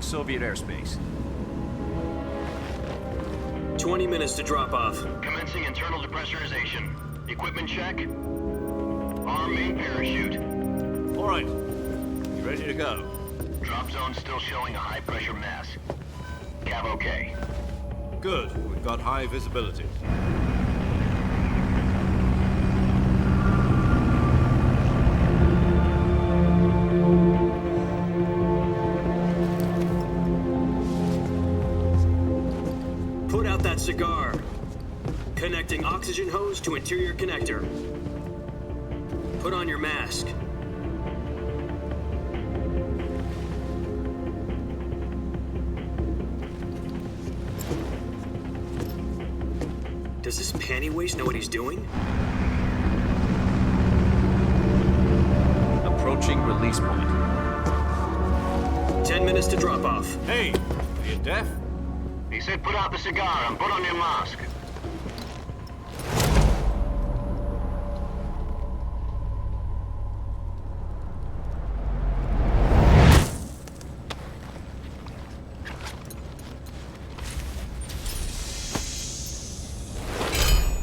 Soviet airspace. 20 minutes to drop off. Commencing internal depressurization. Equipment check. Arm main parachute. All right. You ready to go? Drop zone still showing a high pressure mass. Cav okay. Good. We've got high visibility. Put out that cigar. Connecting oxygen hose to interior connector. Put on your mask. Does this panty waste know what he's doing? Approaching release point. 10 minutes to drop off. Hey, are you deaf? He said put out the cigar and put on your mask.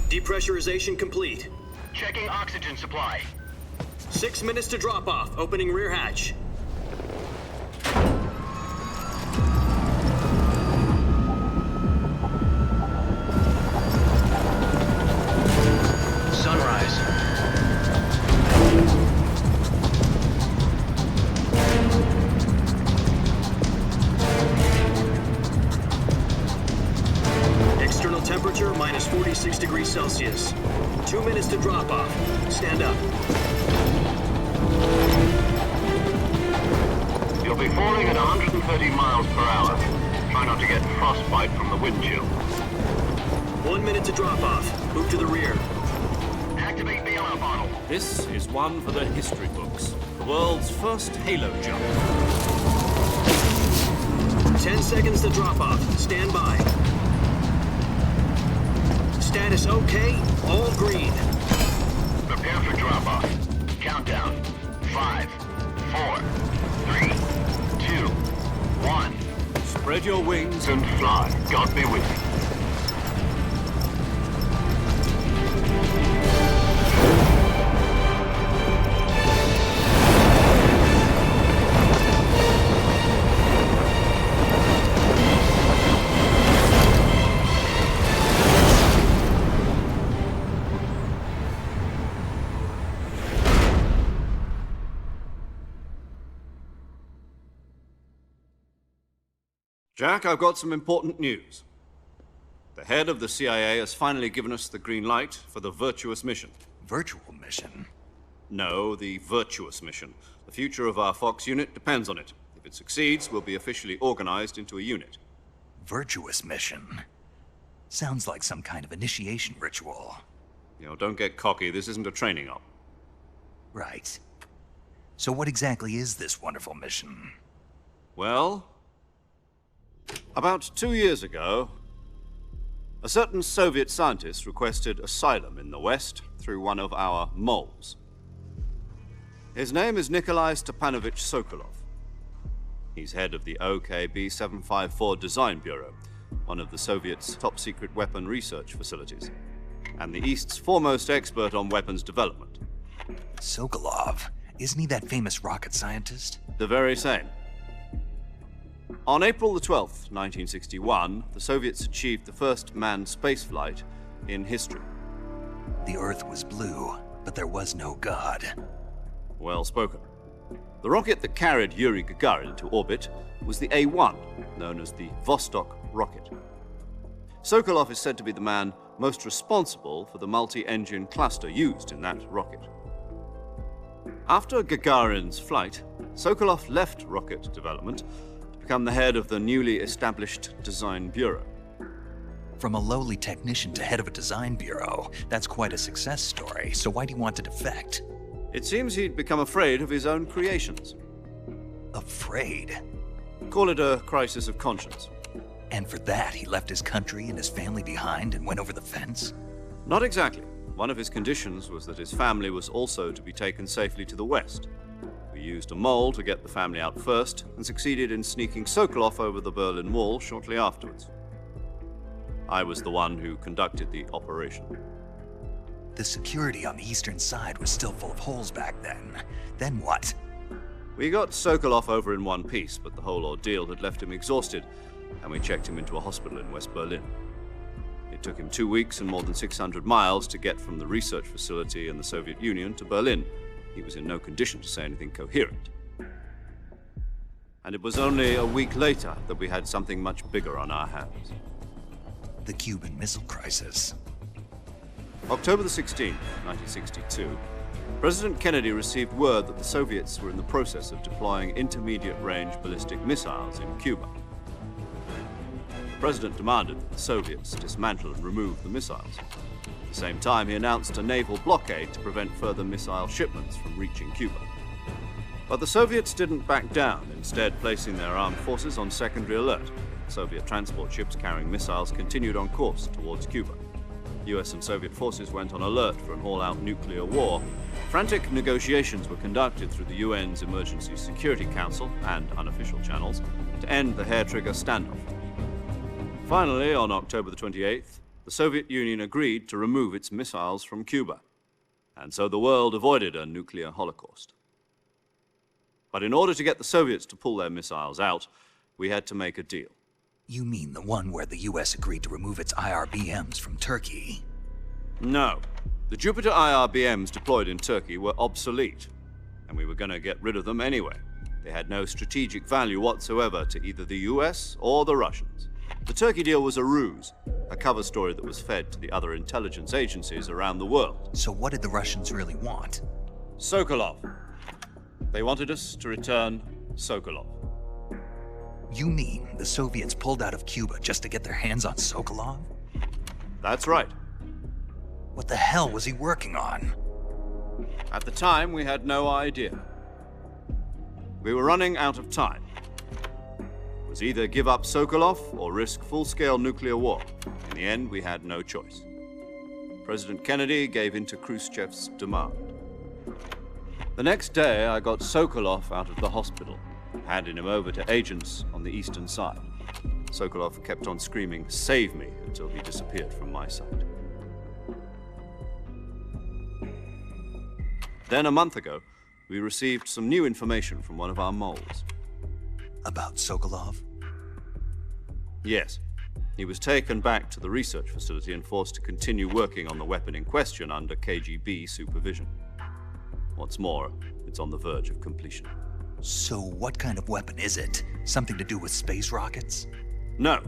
Depressurization complete. Checking oxygen supply. 6 minutes to drop off. Opening rear hatch. Sunrise. External temperature minus 46 degrees Celsius. 2 minutes to drop off. Stand up. You'll be falling at 130 miles per hour. Try not to get frostbite from the wind chill. 1 minute to drop off. Move to the rear. Activate bailout bottle. This is one for the history books. The world's first halo jump. 10 seconds to drop off. Stand by. Status okay. All green. Prepare for drop off. Countdown. 5, 4, 3, 2, 1. Spread your wings And fly. God be with you. Jack, I've got some important news. The head of the CIA has finally given us the green light for the virtuous mission. Virtual mission? No, the virtuous mission. The future of our Fox unit depends on it. If it succeeds, we'll be officially organized into a unit. Virtuous mission? Sounds like some kind of initiation ritual. You know, don't get cocky. This isn't a training op. Right. So what exactly is this wonderful mission? Well, about 2 years ago, a certain Soviet scientist requested asylum in the West through one of our moles. His name is Nikolai Stepanovich Sokolov. He's head of the OKB-754 Design Bureau, one of the Soviets' top-secret weapon research facilities, and the East's foremost expert on weapons development. Sokolov? Isn't he that famous rocket scientist? The very same. On April the 12th, 1961, the Soviets achieved the first manned spaceflight in history. The Earth was blue, but there was no God. Well spoken. The rocket that carried Yuri Gagarin into orbit was the A-1, known as the Vostok rocket. Sokolov is said to be the man most responsible for the multi-engine cluster used in that rocket. After Gagarin's flight, Sokolov left rocket development to become the head of the newly established Design Bureau. From a lowly technician to head of a design bureau, that's quite a success story, so why do you want to defect? It seems he'd become afraid of his own creations. Afraid? Call it a crisis of conscience. And for that, he left his country and his family behind and went over the fence? Not exactly. One of his conditions was that his family was also to be taken safely to the West. For used a mole to get the family out first and succeeded in sneaking Sokolov over the Berlin Wall shortly afterwards. I was the one who conducted the operation. The security on the eastern side was still full of holes back then. Then what? We got Sokolov over in one piece, but the whole ordeal had left him exhausted, and we checked him into a hospital in West Berlin. It took him 2 weeks and more than 600 miles to get from the research facility in the Soviet Union to Berlin. He was in no condition to say anything coherent. And it was only a week later that we had something much bigger on our hands. The Cuban Missile Crisis. October the 16th, 1962, President Kennedy received word that the Soviets were in the process of deploying intermediate-range ballistic missiles in Cuba. The president demanded that the Soviets dismantle and remove the missiles. At the same time, he announced a naval blockade to prevent further missile shipments from reaching Cuba. But the Soviets didn't back down, instead placing their armed forces on secondary alert. Soviet transport ships carrying missiles continued on course towards Cuba. US and Soviet forces went on alert for an all-out nuclear war. Frantic negotiations were conducted through the UN's Emergency Security Council and unofficial channels to end the hair-trigger standoff. Finally, on October the 28th, the Soviet Union agreed to remove its missiles from Cuba, and so the world avoided a nuclear holocaust. But in order to get the Soviets to pull their missiles out, we had to make a deal. You mean the one where the US agreed to remove its IRBMs from Turkey? No. The Jupiter IRBMs deployed in Turkey were obsolete, and we were going to get rid of them anyway. They had no strategic value whatsoever to either the US or the Russians. The Turkey deal was a ruse, a cover story that was fed to the other intelligence agencies around the world. So what did the Russians really want? Sokolov. They wanted us to return Sokolov. You mean the Soviets pulled out of Cuba just to get their hands on Sokolov? That's right. What the hell was he working on? At the time, we had no idea. We were running out of time. It was either give up Sokolov or risk full-scale nuclear war. In the end, we had no choice. President Kennedy gave in to Khrushchev's demand. The next day, I got Sokolov out of the hospital, handing him over to agents on the eastern side. Sokolov kept on screaming, "Save me," until he disappeared from my sight. Then, a month ago, we received some new information from one of our moles. About Sokolov? Yes. He was taken back to the research facility and forced to continue working on the weapon in question under KGB supervision. What's more, it's on the verge of completion. So what kind of weapon is it? Something to do with space rockets? No,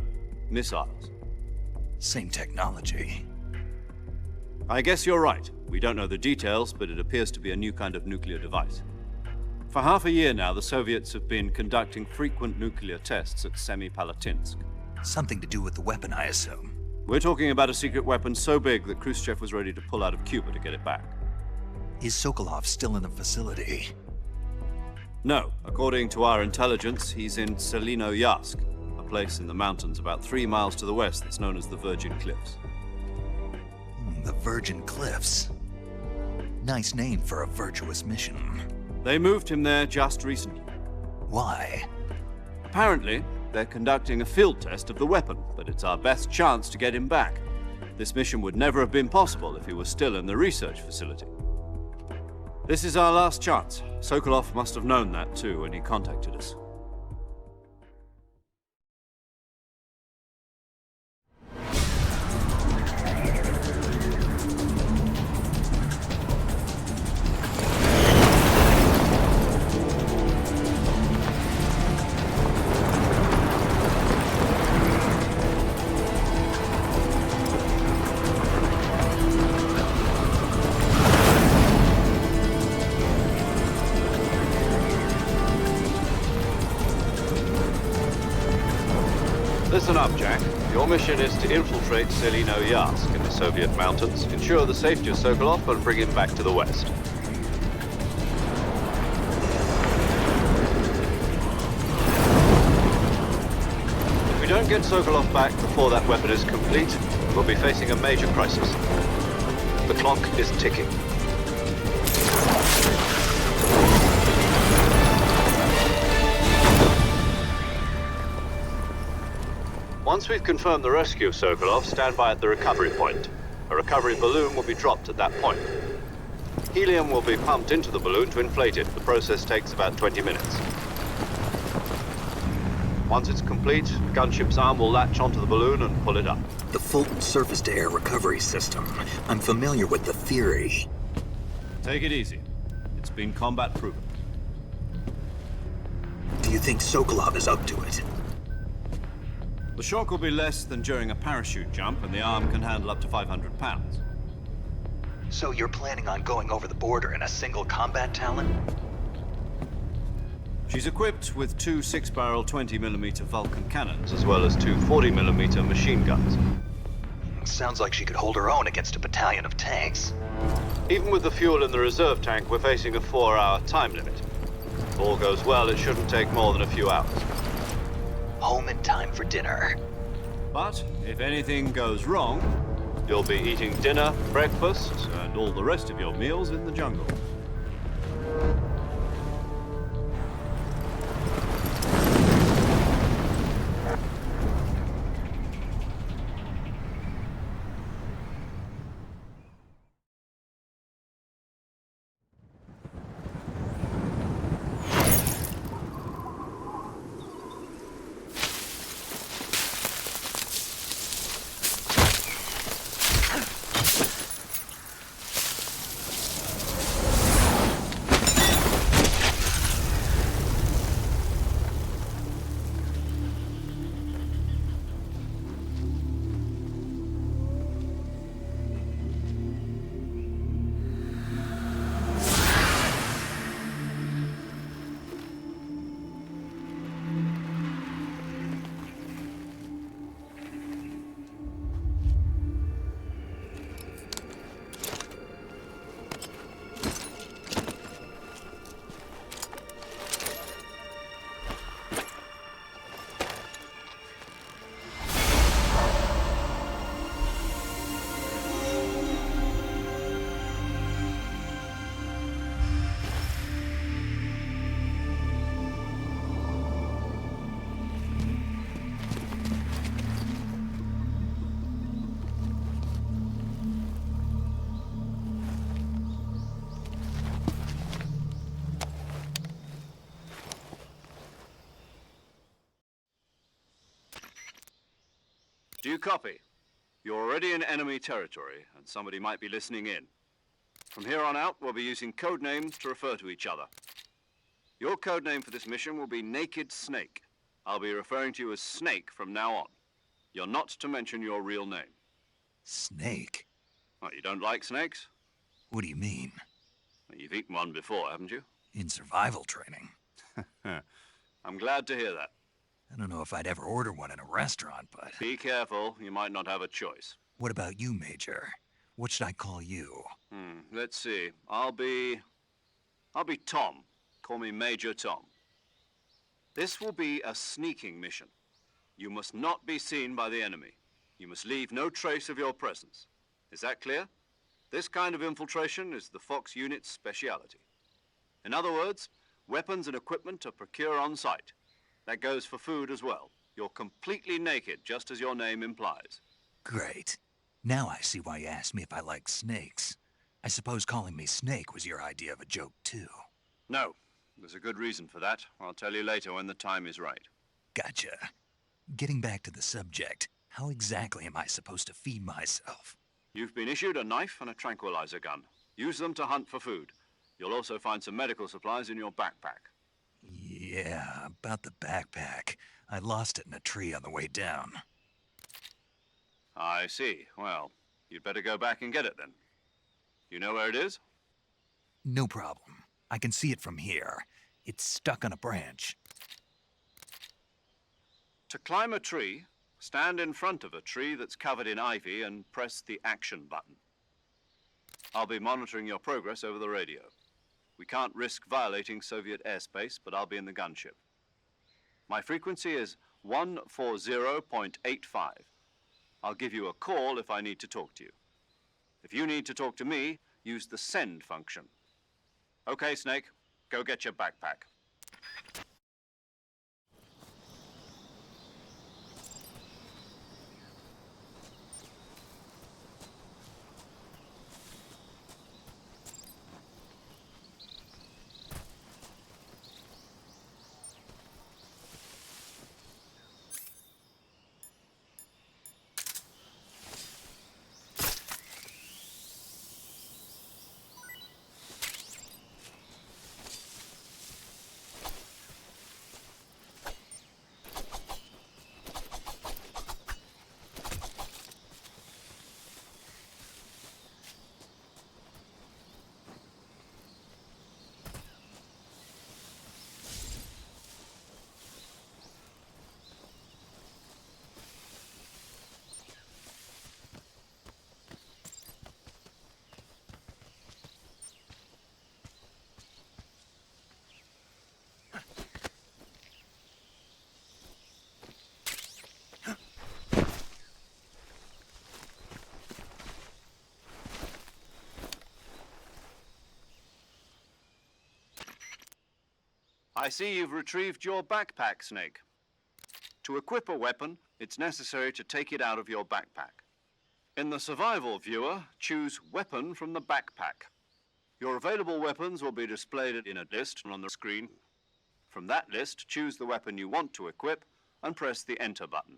missiles. Same technology. I guess you're right. We don't know the details, but it appears to be a new kind of nuclear device. For half a year now, the Soviets have been conducting frequent nuclear tests at Semipalatinsk. Something to do with the weapon, I assume. We're talking about a secret weapon so big that Khrushchev was ready to pull out of Cuba to get it back. Is Sokolov still in the facility? No. According to our intelligence, he's in Selino-Yarsk, a place in the mountains about 3 miles to the west that's known as the Virgin Cliffs. The Virgin Cliffs. Nice name for a virtuous mission. They moved him there just recently. Why? Apparently, they're conducting a field test of the weapon, but it's our best chance to get him back. This mission would never have been possible if he was still in the research facility. This is our last chance. Sokolov must have known that too when he contacted us. Listen up, Jack. Your mission is to infiltrate Selino-Yarsk in the Soviet mountains, ensure the safety of Sokolov, and bring him back to the west. If we don't get Sokolov back before that weapon is complete, we'll be facing a major crisis. The clock is ticking. Once we've confirmed the rescue of Sokolov, stand by at the recovery point. A recovery balloon will be dropped at that point. Helium will be pumped into the balloon to inflate it. The process takes about 20 minutes. Once it's complete, the gunship's arm will latch onto the balloon and pull it up. The Fulton surface-to-air recovery system. I'm familiar with the theory. Take it easy. It's been combat proven. Do you think Sokolov is up to it? The shock will be less than during a parachute jump, and the arm can handle up to 500 pounds. So you're planning on going over the border in a single combat Talon? She's equipped with two 6-barrel 20mm Vulcan cannons, as well as two 40mm machine guns. Sounds like she could hold her own against a battalion of tanks. Even with the fuel in the reserve tank, we're facing a 4-hour time limit. If all goes well, it shouldn't take more than a few hours. Home in time for dinner. But if anything goes wrong, you'll be eating dinner, breakfast, and all the rest of your meals in the jungle. Do you copy? You're already in enemy territory, and somebody might be listening in. From here on out, we'll be using code names to refer to each other. Your code name for this mission will be Naked Snake. I'll be referring to you as Snake from now on. You're not to mention your real name. Snake? What, you don't like snakes? What do you mean? Well, you've eaten one before, haven't you? In survival training. I'm glad to hear that. I don't know if I'd ever order one in a restaurant, but... Be careful, you might not have a choice. What about you, Major? What should I call you? Let's see. I'll be Tom. Call me Major Tom. This will be a sneaking mission. You must not be seen by the enemy. You must leave no trace of your presence. Is that clear? This kind of infiltration is the Fox unit's speciality. In other words, weapons and equipment are procured on site. That goes for food as well. You're completely naked, just as your name implies. Great. Now I see why you asked me if I like snakes. I suppose calling me Snake was your idea of a joke, too. No. There's a good reason for that. I'll tell you later when the time is right. Gotcha. Getting back to the subject, how exactly am I supposed to feed myself? You've been issued a knife and a tranquilizer gun. Use them to hunt for food. You'll also find some medical supplies in your backpack. Yeah, about the backpack. I lost it in a tree on the way down. I see. Well, you'd better go back and get it then. You know where it is? No problem. I can see it from here. It's stuck on a branch. To climb a tree, stand in front of a tree that's covered in ivy and press the action button. I'll be monitoring your progress over the radio. We can't risk violating Soviet airspace, but I'll be in the gunship. My frequency is 140.85. I'll give you a call if I need to talk to you. If you need to talk to me, use the send function. Okay, Snake, go get your backpack. I see you've retrieved your backpack, Snake. To equip a weapon, it's necessary to take it out of your backpack. In the survival viewer, choose Weapon from the backpack. Your available weapons will be displayed in a list on the screen. From that list, choose the weapon you want to equip and press the Enter button.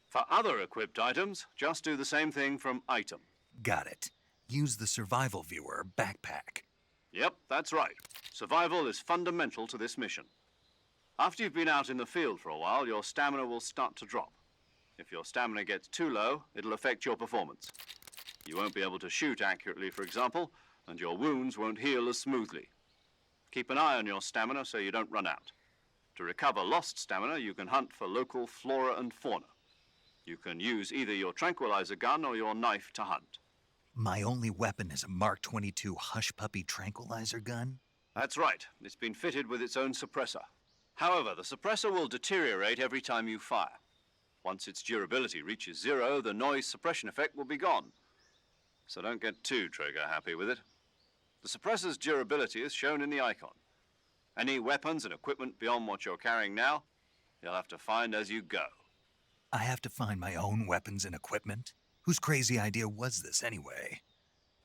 For other equipped items, just do the same thing from Item. Got it. Use the survival viewer backpack. Yep, that's right. Survival is fundamental to this mission. After you've been out in the field for a while, your stamina will start to drop. If your stamina gets too low, it'll affect your performance. You won't be able to shoot accurately, for example, and your wounds won't heal as smoothly. Keep an eye on your stamina so you don't run out. To recover lost stamina, you can hunt for local flora and fauna. You can use either your tranquilizer gun or your knife to hunt. My only weapon is a Mark 22 Hush Puppy tranquilizer gun? That's right. It's been fitted with its own suppressor. However, the suppressor will deteriorate every time you fire. Once its durability reaches 0, the noise suppression effect will be gone. So don't get too trigger-happy with it. The suppressor's durability is shown in the icon. Any weapons and equipment beyond what you're carrying now, you'll have to find as you go. I have to find my own weapons and equipment? Whose crazy idea was this anyway?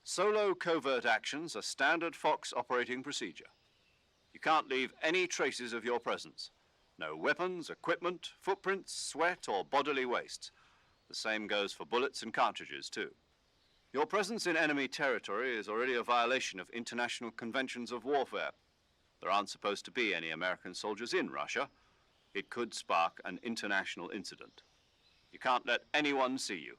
Solo covert actions are standard Fox operating procedure. You can't leave any traces of your presence. No weapons, equipment, footprints, sweat, or bodily wastes. The same goes for bullets and cartridges, too. Your presence in enemy territory is already a violation of international conventions of warfare. There aren't supposed to be any American soldiers in Russia. It could spark an international incident. You can't let anyone see you.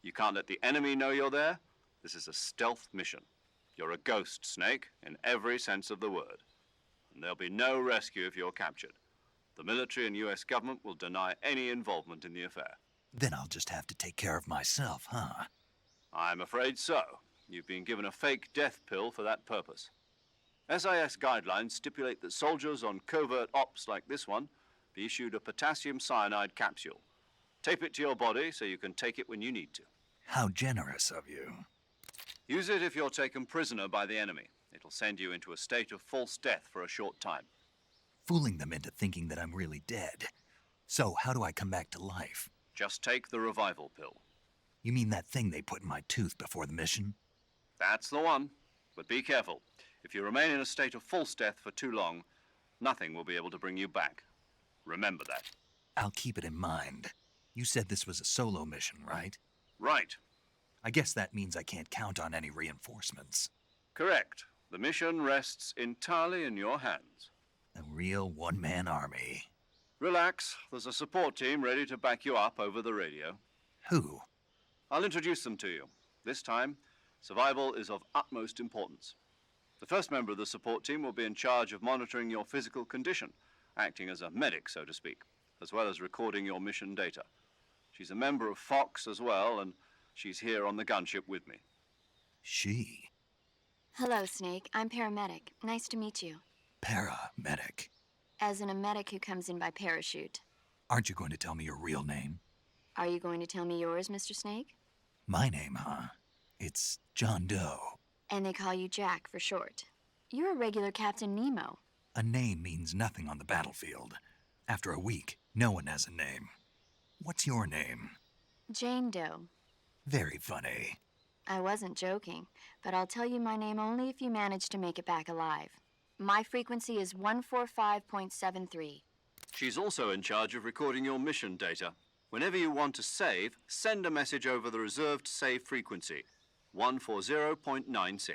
You can't let the enemy know you're there. This is a stealth mission. You're a ghost, Snake, in every sense of the word. And there'll be no rescue if you're captured. The military and US government will deny any involvement in the affair. Then I'll just have to take care of myself, huh? I'm afraid so. You've been given a fake death pill for that purpose. SIS guidelines stipulate that soldiers on covert ops like this one be issued a potassium cyanide capsule. Tape it to your body so you can take it when you need to. How generous of you. Use it if you're taken prisoner by the enemy. It'll send you into a state of false death for a short time. Fooling them into thinking that I'm really dead. So, how do I come back to life? Just take the revival pill. You mean that thing they put in my tooth before the mission? That's the one. But be careful. If you remain in a state of false death for too long, nothing will be able to bring you back. Remember that. I'll keep it in mind. You said this was a solo mission, right? Right. I guess that means I can't count on any reinforcements. Correct. The mission rests entirely in your hands. A real one-man army. Relax. There's a support team ready to back you up over the radio. Who? I'll introduce them to you. This time, survival is of utmost importance. The first member of the support team will be in charge of monitoring your physical condition, acting as a medic, so to speak, as well as recording your mission data. She's a member of Fox as well, and she's here on the gunship with me. She? Hello, Snake. I'm paramedic. Nice to meet you. Paramedic. As in a medic who comes in by parachute. Aren't you going to tell me your real name? Are you going to tell me yours, Mr. Snake? My name, huh? It's John Doe. And they call you Jack for short. You're a regular Captain Nemo. A name means nothing on the battlefield. After a week, no one has a name. What's your name? Jane Doe. Very funny. I wasn't joking, but I'll tell you my name only if you manage to make it back alive. My frequency is 145.73. She's also in charge of recording your mission data. Whenever you want to save, send a message over the reserved save frequency, 140.96.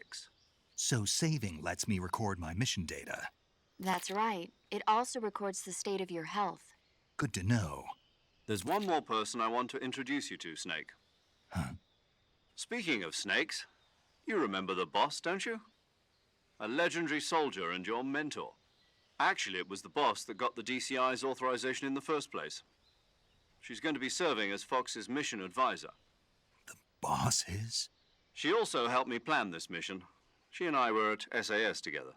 So saving lets me record my mission data. That's right. It also records the state of your health. Good to know. There's one more person I want to introduce you to, Snake. Huh? Speaking of snakes, you remember the boss, don't you? A legendary soldier and your mentor. Actually, it was the boss that got the DCI's authorization in the first place. She's going to be serving as Fox's mission advisor. The boss is? She also helped me plan this mission. She and I were at SAS together.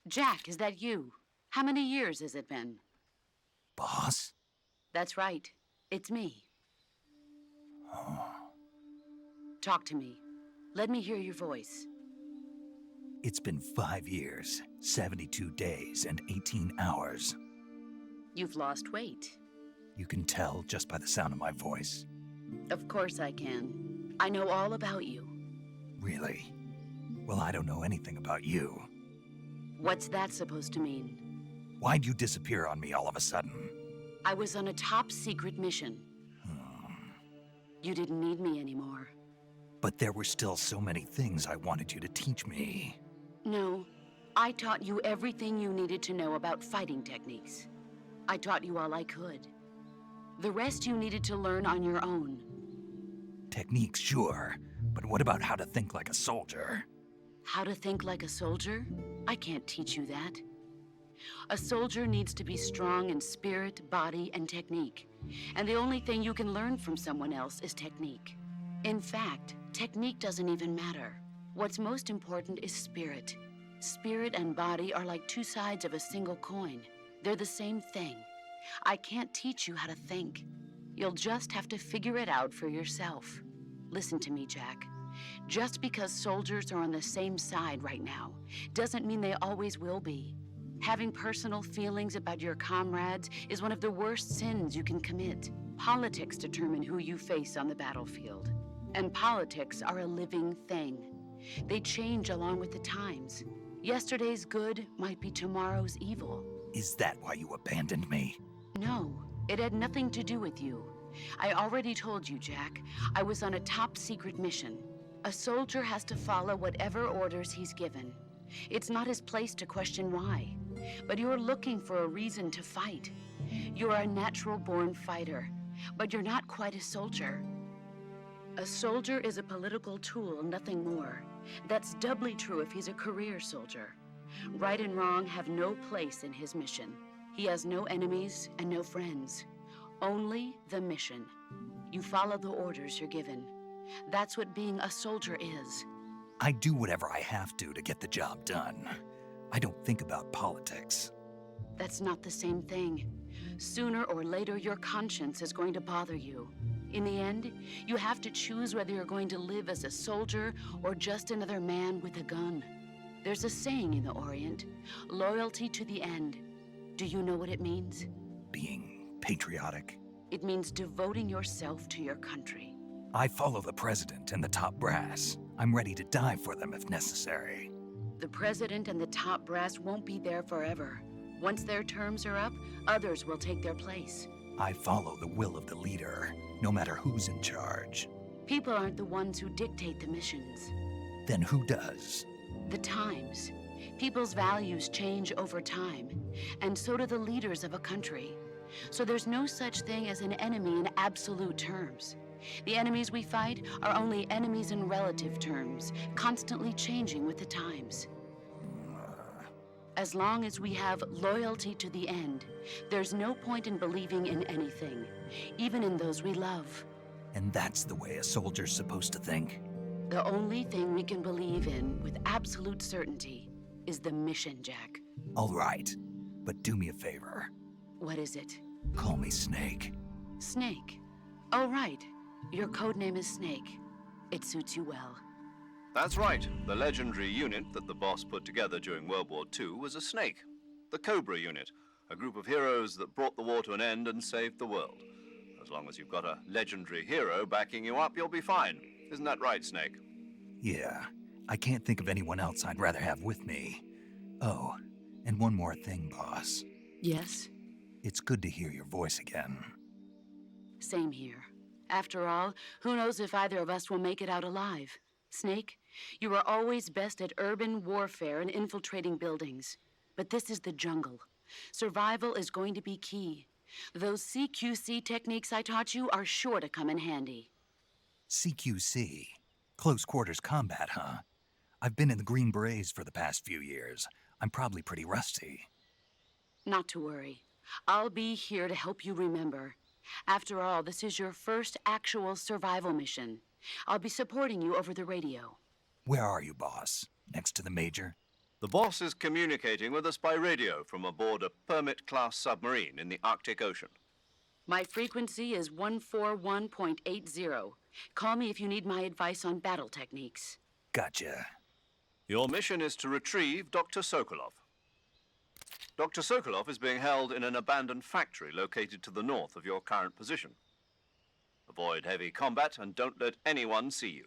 Jack, is that you? How many years has it been? Boss? That's right. It's me. Oh. Talk to me. Let me hear your voice. It's been 5 years, 72 days, and 18 hours. You've lost weight. You can tell just by the sound of my voice. Of course I can. I know all about you. Really? Well, I don't know anything about you. What's that supposed to mean? Why'd you disappear on me all of a sudden? I was on a top-secret mission. You didn't need me anymore. But there were still so many things I wanted you to teach me. No, I taught you everything you needed to know about fighting techniques. I taught you all I could. The rest you needed to learn on your own. Techniques, sure. But what about how to think like a soldier? How to think like a soldier? I can't teach you that. A soldier needs to be strong in spirit, body, and technique. And the only thing you can learn from someone else is technique. In fact, technique doesn't even matter. What's most important is spirit. Spirit and body are like two sides of a single coin. They're the same thing. I can't teach you how to think. You'll just have to figure it out for yourself. Listen to me, Jack. Just because soldiers are on the same side right now doesn't mean they always will be. Having personal feelings about your comrades is one of the worst sins you can commit. Politics determine who you face on the battlefield. And politics are a living thing. They change along with the times. Yesterday's good might be tomorrow's evil. Is that why you abandoned me? No, it had nothing to do with you. I already told you, Jack. I was on a top-secret mission. A soldier has to follow whatever orders he's given. It's not his place to question why. But you're looking for a reason to fight. You're a natural-born fighter, but you're not quite a soldier. A soldier is a political tool, nothing more. That's doubly true if he's a career soldier. Right and wrong have no place in his mission. He has no enemies and no friends. Only the mission. You follow the orders you're given. That's what being a soldier is. I do whatever I have to get the job done. I don't think about politics. That's not the same thing. Sooner or later, your conscience is going to bother you. In the end, you have to choose whether you're going to live as a soldier or just another man with a gun. There's a saying in the Orient, loyalty to the end. Do you know what it means? Being patriotic. It means devoting yourself to your country. I follow the president and the top brass. I'm ready to die for them if necessary. The president and the top brass won't be there forever. Once their terms are up, others will take their place. I follow the will of the leader, no matter who's in charge. People aren't the ones who dictate the missions. Then who does? The times. People's values change over time, and so do the leaders of a country. So there's no such thing as an enemy in absolute terms. The enemies we fight are only enemies in relative terms, constantly changing with the times. As long as we have loyalty to the end, there's no point in believing in anything, even in those we love. And that's the way a soldier's supposed to think? The only thing we can believe in with absolute certainty is the mission, Jack. All right, but do me a favor. What is it? Call me Snake. Snake. Oh, right. Your codename is Snake. It suits you well. That's right. The legendary unit that the boss put together during World War II was a snake. The Cobra unit, a group of heroes that brought the war to an end and saved the world. As long as you've got a legendary hero backing you up, you'll be fine. Isn't that right, Snake? Yeah, I can't think of anyone else I'd rather have with me. Oh, and one more thing, boss. Yes? It's good to hear your voice again. Same here. After all, who knows if either of us will make it out alive? Snake, you are always best at urban warfare and infiltrating buildings. But this is the jungle. Survival is going to be key. Those CQC techniques I taught you are sure to come in handy. CQC? Close quarters combat, huh? I've been in the Green Berets for the past few years. I'm probably pretty rusty. Not to worry. I'll be here to help you remember. After all, this is your first actual survival mission. I'll be supporting you over the radio. Where are you, boss? Next to the Major? The boss is communicating with us by radio from aboard a Permit-class submarine in the Arctic Ocean. My frequency is 141.80. Call me if you need my advice on battle techniques. Gotcha. Your mission is to retrieve Dr. Sokolov. Dr. Sokolov is being held in an abandoned factory located to the north of your current position. Avoid heavy combat and don't let anyone see you.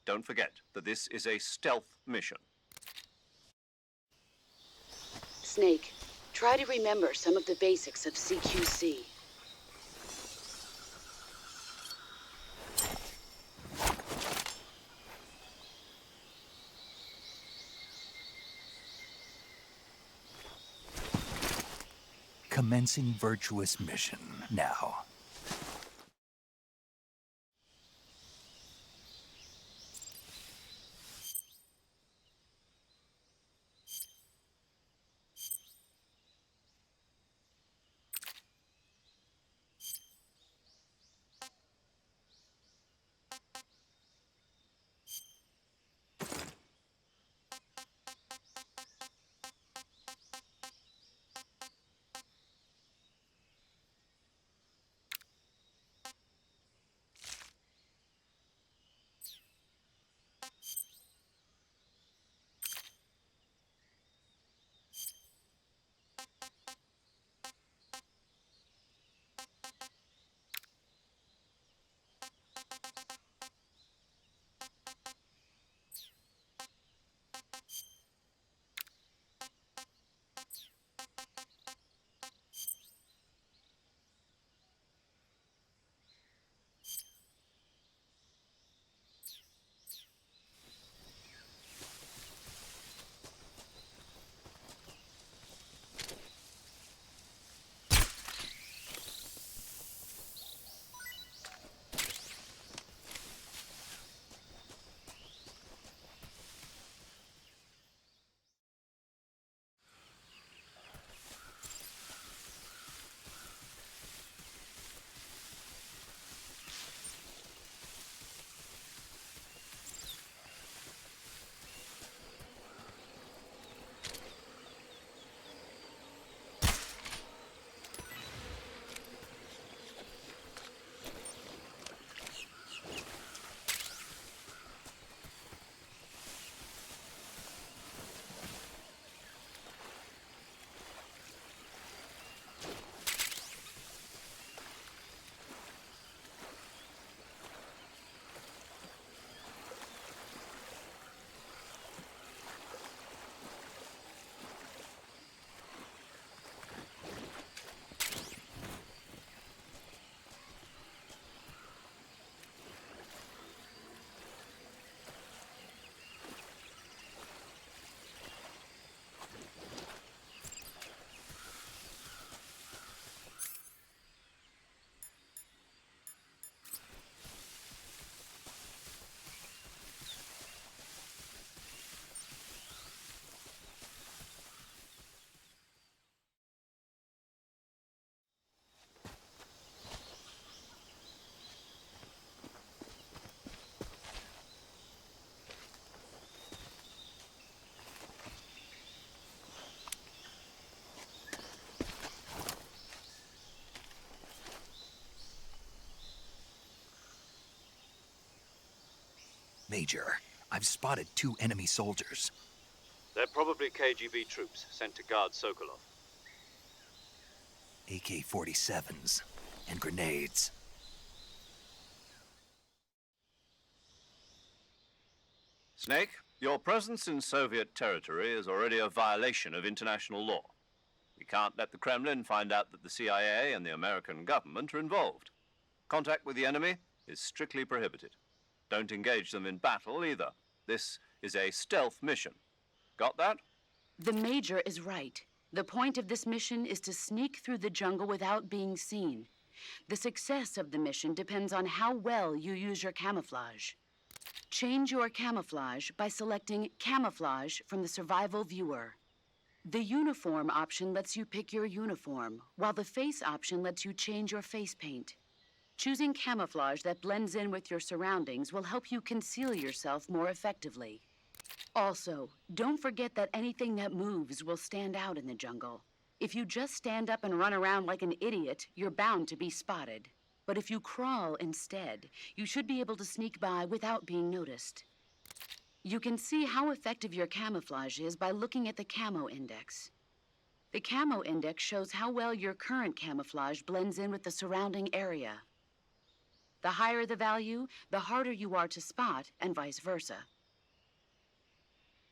Don't forget that this is a stealth mission. Snake, try to remember some of the basics of CQC. Commencing virtuous mission now. Major, I've spotted 2 enemy soldiers. They're probably KGB troops sent to guard Sokolov. AK-47s and grenades. Snake, your presence in Soviet territory is already a violation of international law. We can't let the Kremlin find out that the CIA and the American government are involved. Contact with the enemy is strictly prohibited. Don't engage them in battle either. This is a stealth mission. Got that? The Major is right. The point of this mission is to sneak through the jungle without being seen. The success of the mission depends on how well you use your camouflage. Change your camouflage by selecting Camouflage from the Survival Viewer. The Uniform option lets you pick your uniform, while the Face option lets you change your face paint. Choosing camouflage that blends in with your surroundings will help you conceal yourself more effectively. Also, don't forget that anything that moves will stand out in the jungle. If you just stand up and run around like an idiot, you're bound to be spotted. But if you crawl instead, you should be able to sneak by without being noticed. You can see how effective your camouflage is by looking at the camo index. The camo index shows how well your current camouflage blends in with the surrounding area. The higher the value, the harder you are to spot, and vice versa.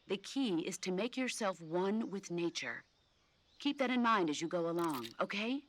The key is to make yourself one with nature. Keep that in mind as you go along, okay?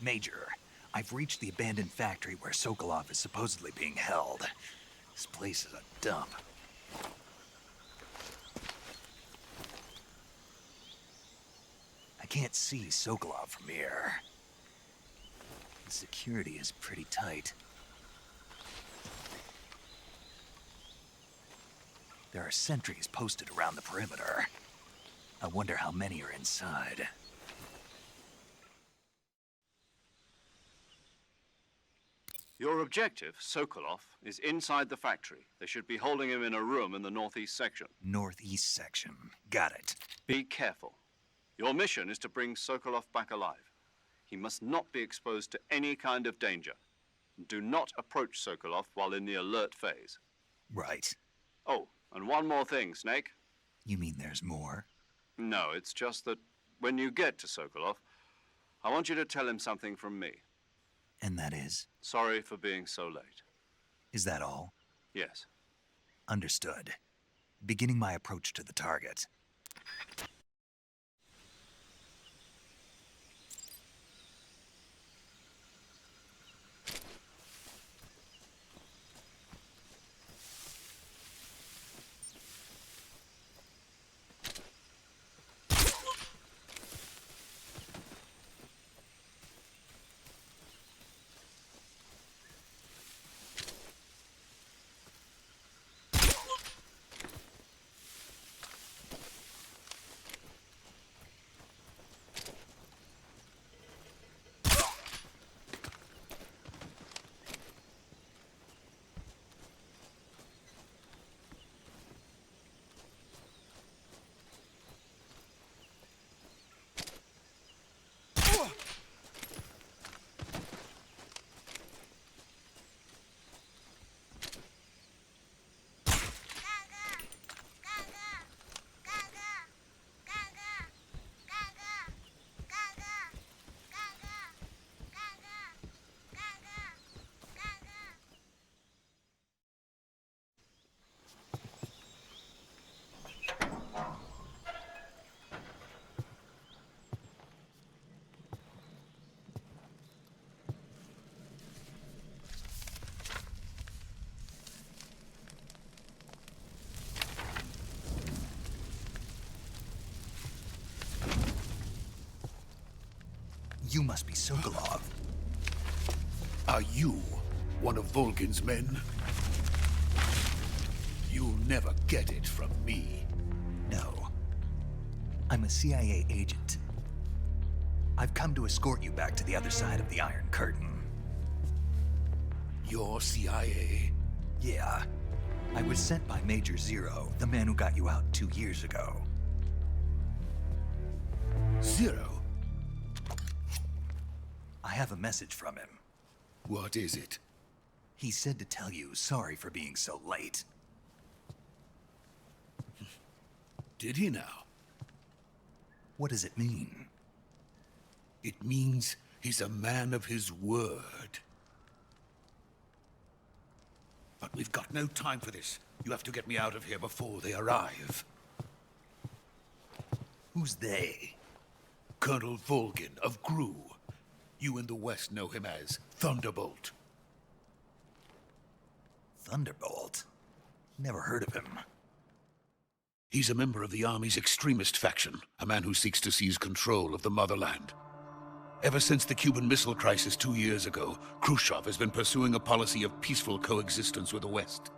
Major, I've reached the abandoned factory where Sokolov is supposedly being held. This place is a dump. I can't see Sokolov from here. The security is pretty tight. There are sentries posted around the perimeter. I wonder how many are inside. Your objective, Sokolov, is inside the factory. They should be holding him in a room in the northeast section. Northeast section. Got it. Be careful. Your mission is to bring Sokolov back alive. He must not be exposed to any kind of danger. Do not approach Sokolov while in the alert phase. Right. Oh, and one more thing, Snake. You mean there's more? No, it's just that when you get to Sokolov, I want you to tell him something from me. And that is? Sorry for being so late. Is that all? Yes. Understood. Beginning my approach to the target. You must be Sokolov. Are you one of Volgin's men? You'll never get it from me. No. I'm a CIA agent. I've come to escort you back to the other side of the Iron Curtain. You're CIA? Yeah. I was sent by Major Zero, the man who got you out 2 years ago. Zero? I have a message from him. What is it? He said to tell you sorry for being so late. Did he now? What does it mean? It means he's a man of his word. But we've got no time for this. You have to get me out of here before they arrive. Who's they? Colonel Volgin of GRU. You in the West know him as Thunderbolt. Thunderbolt? Never heard of him. He's a member of the Army's extremist faction, a man who seeks to seize control of the motherland. Ever since the Cuban Missile Crisis 2 years ago, Khrushchev has been pursuing a policy of peaceful coexistence with the West.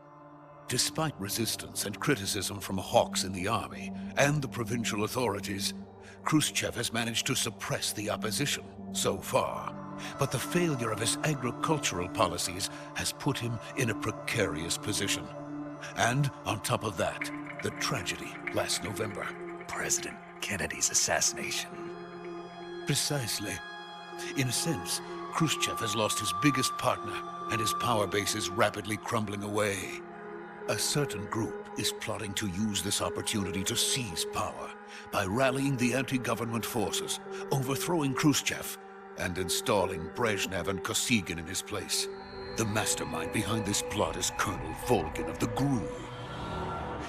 Despite resistance and criticism from hawks in the Army and the provincial authorities, Khrushchev has managed to suppress the opposition so far. But the failure of his agricultural policies has put him in a precarious position. And on top of that, the tragedy last November. President Kennedy's assassination. Precisely. In a sense, Khrushchev has lost his biggest partner, and his power base is rapidly crumbling away. A certain group is plotting to use this opportunity to seize power by rallying the anti-government forces, overthrowing Khrushchev, and installing Brezhnev and Kosygin in his place. The mastermind behind this plot is Colonel Volgin of the GRU.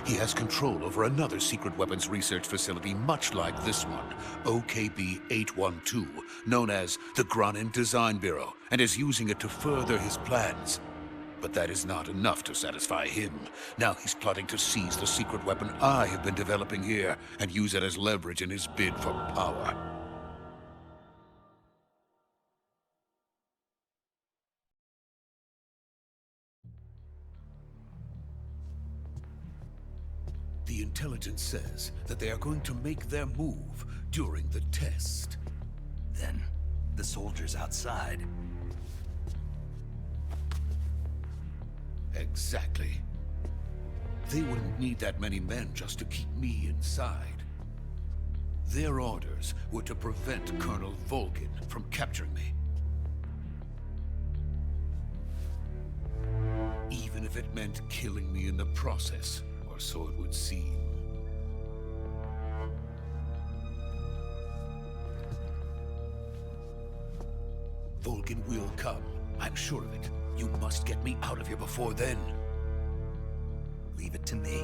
He has control over another secret weapons research facility much like this one, OKB-812, known as the Granin Design Bureau, and is using it to further his plans. But that is not enough to satisfy him. Now he's plotting to seize the secret weapon I have been developing here and use it as leverage in his bid for power. The intelligence says that they are going to make their move during the test. Then, the soldiers outside. Exactly. They wouldn't need that many men just to keep me inside. Their orders were to prevent Colonel Volgin from capturing me. Even if it meant killing me in the process, or so it would seem. Volgin will come. I'm sure of it. You must get me out of here before then. Leave it to me.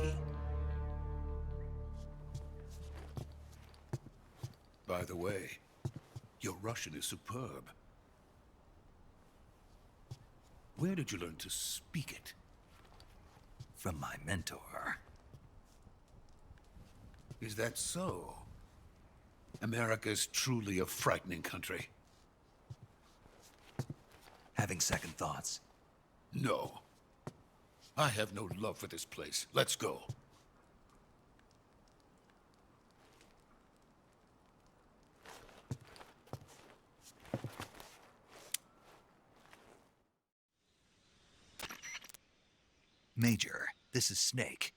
By the way, your Russian is superb. Where did you learn to speak it? From my mentor. Is that so? America's truly a frightening country. Having second thoughts. No. I have no love for this place. Let's go. Major, this is Snake.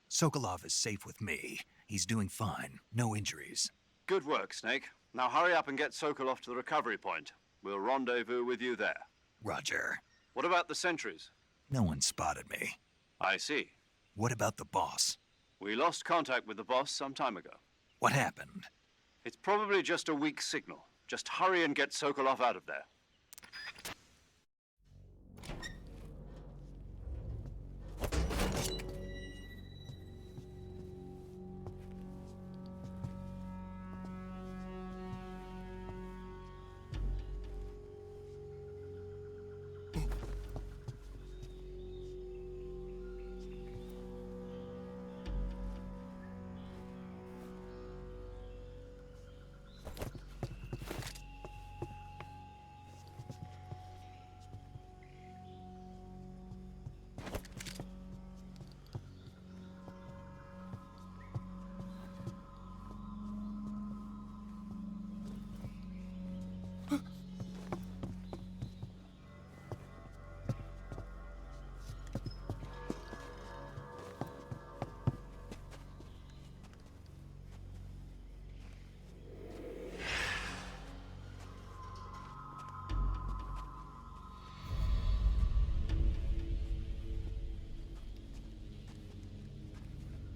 Sokolov is safe with me. He's doing fine. No injuries. Good work, Snake. Now hurry up and get Sokolov to the recovery point. We'll rendezvous with you there. Roger. What about the sentries? No one spotted me. I see. What about the boss? We lost contact with the boss some time ago. What happened? It's probably just a weak signal. Just hurry and get Sokolov out of there.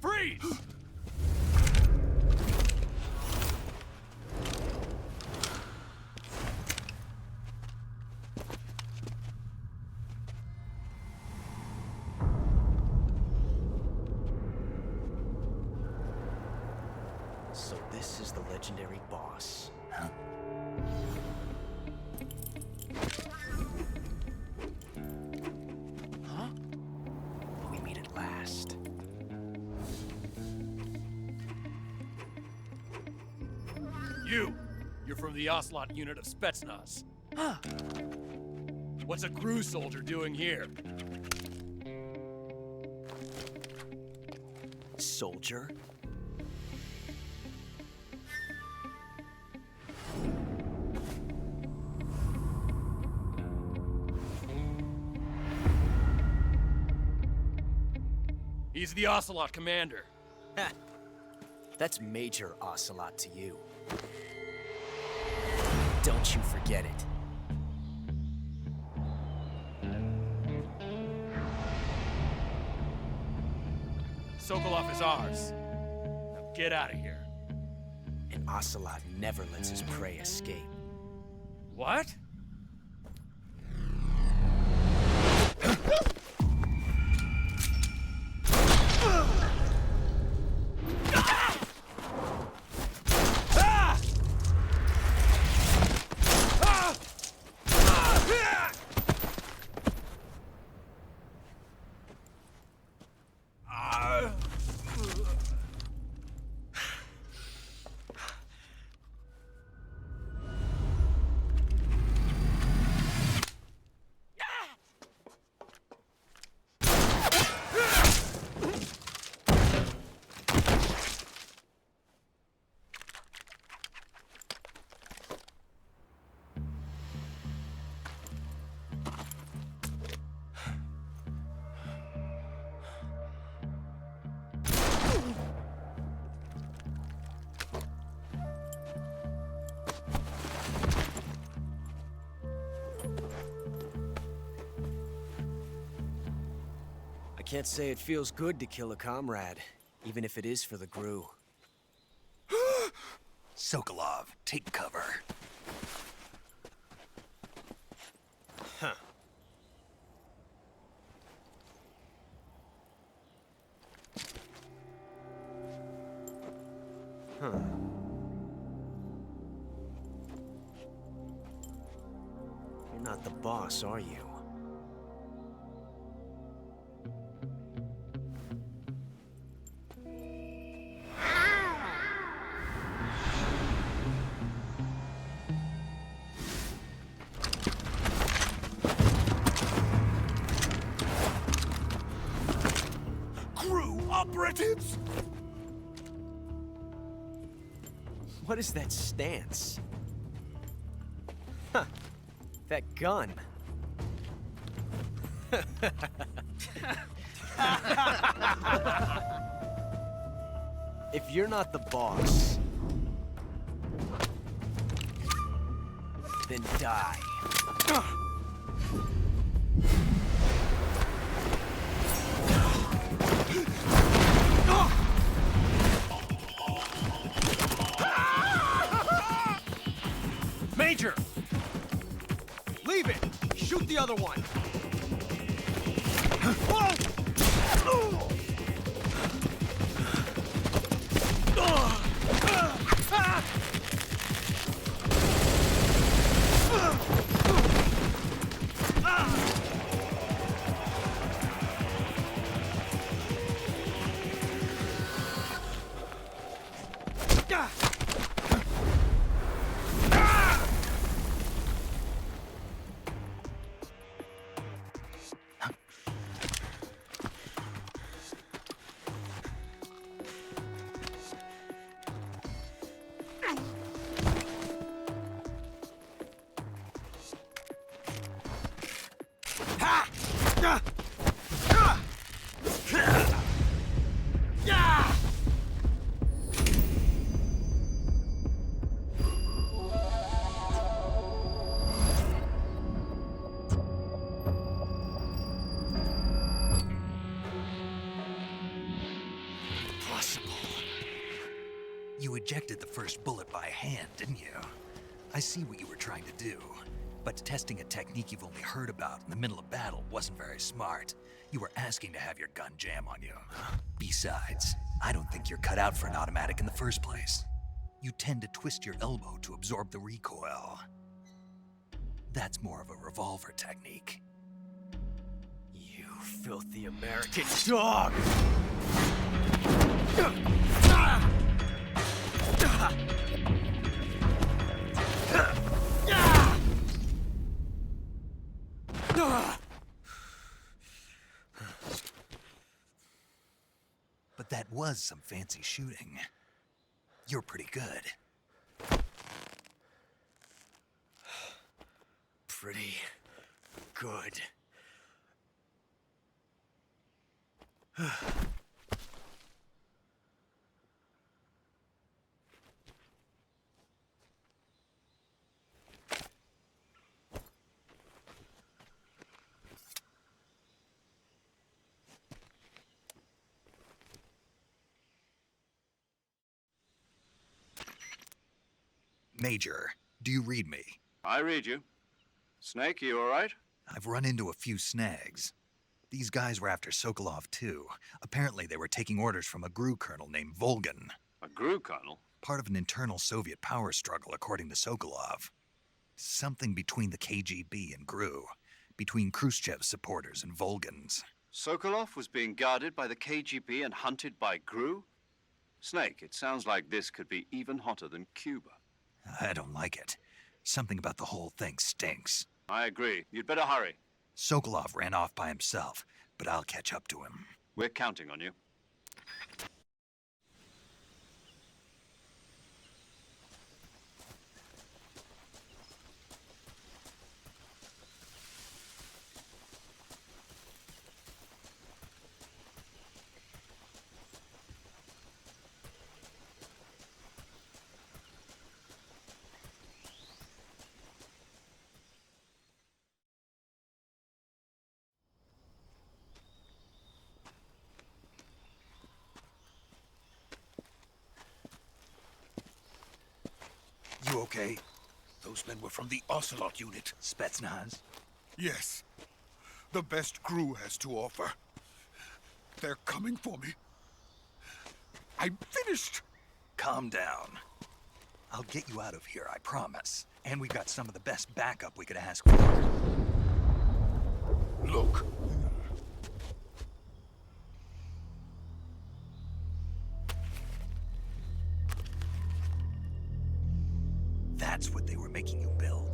Freeze! So this is the legendary boss. Huh? Huh? We meet at last. You're from the Ocelot unit of Spetsnaz. Huh. What's a crew soldier doing here? Soldier? He's the Ocelot commander. Ha! That's Major Ocelot to you. Don't you forget it. Sokolov is ours. Now get out of here. And Ocelot never lets his prey escape. What? can't say it feels good to kill a comrade, even if it is for the GRU. Sokolov, take cover. Huh. Huh. You're not the boss, are you? GRU operatives! What is that stance? Huh. That gun. If you're not the boss, then die. Major! Leave it! Shoot the other one! You ejected the first bullet by hand, didn't you? I see what you were trying to do. But testing a technique you've only heard about in the middle of battle wasn't very smart. You were asking to have your gun jam on you. Besides, I don't think you're cut out for an automatic in the first place. You tend to twist your elbow to absorb the recoil. That's more of a revolver technique. You filthy American dog! But that was some fancy shooting. You're pretty good. Pretty good. Major, do you read me? I read you. Snake, you all right? I've run into a few snags. These guys were after Sokolov too. Apparently they were taking orders from a GRU colonel named Volgan. A GRU colonel? Part of an internal Soviet power struggle, according to Sokolov. Something between the KGB and GRU. Between Khrushchev's supporters and Volgan's. Sokolov was being guarded by the KGB and hunted by GRU? Snake, it sounds like this could be even hotter than Cuba. I don't like it. Something about the whole thing stinks. I agree. You'd better hurry. Sokolov ran off by himself, but I'll catch up to him. We're counting on you. okay? Those men were from the Ocelot unit. Spetsnaz? Yes. The best crew has to offer. They're coming for me. I'm finished. Calm down. I'll get you out of here, I promise. And we got some of the best backup we could ask for. Look. That's what they were making you build?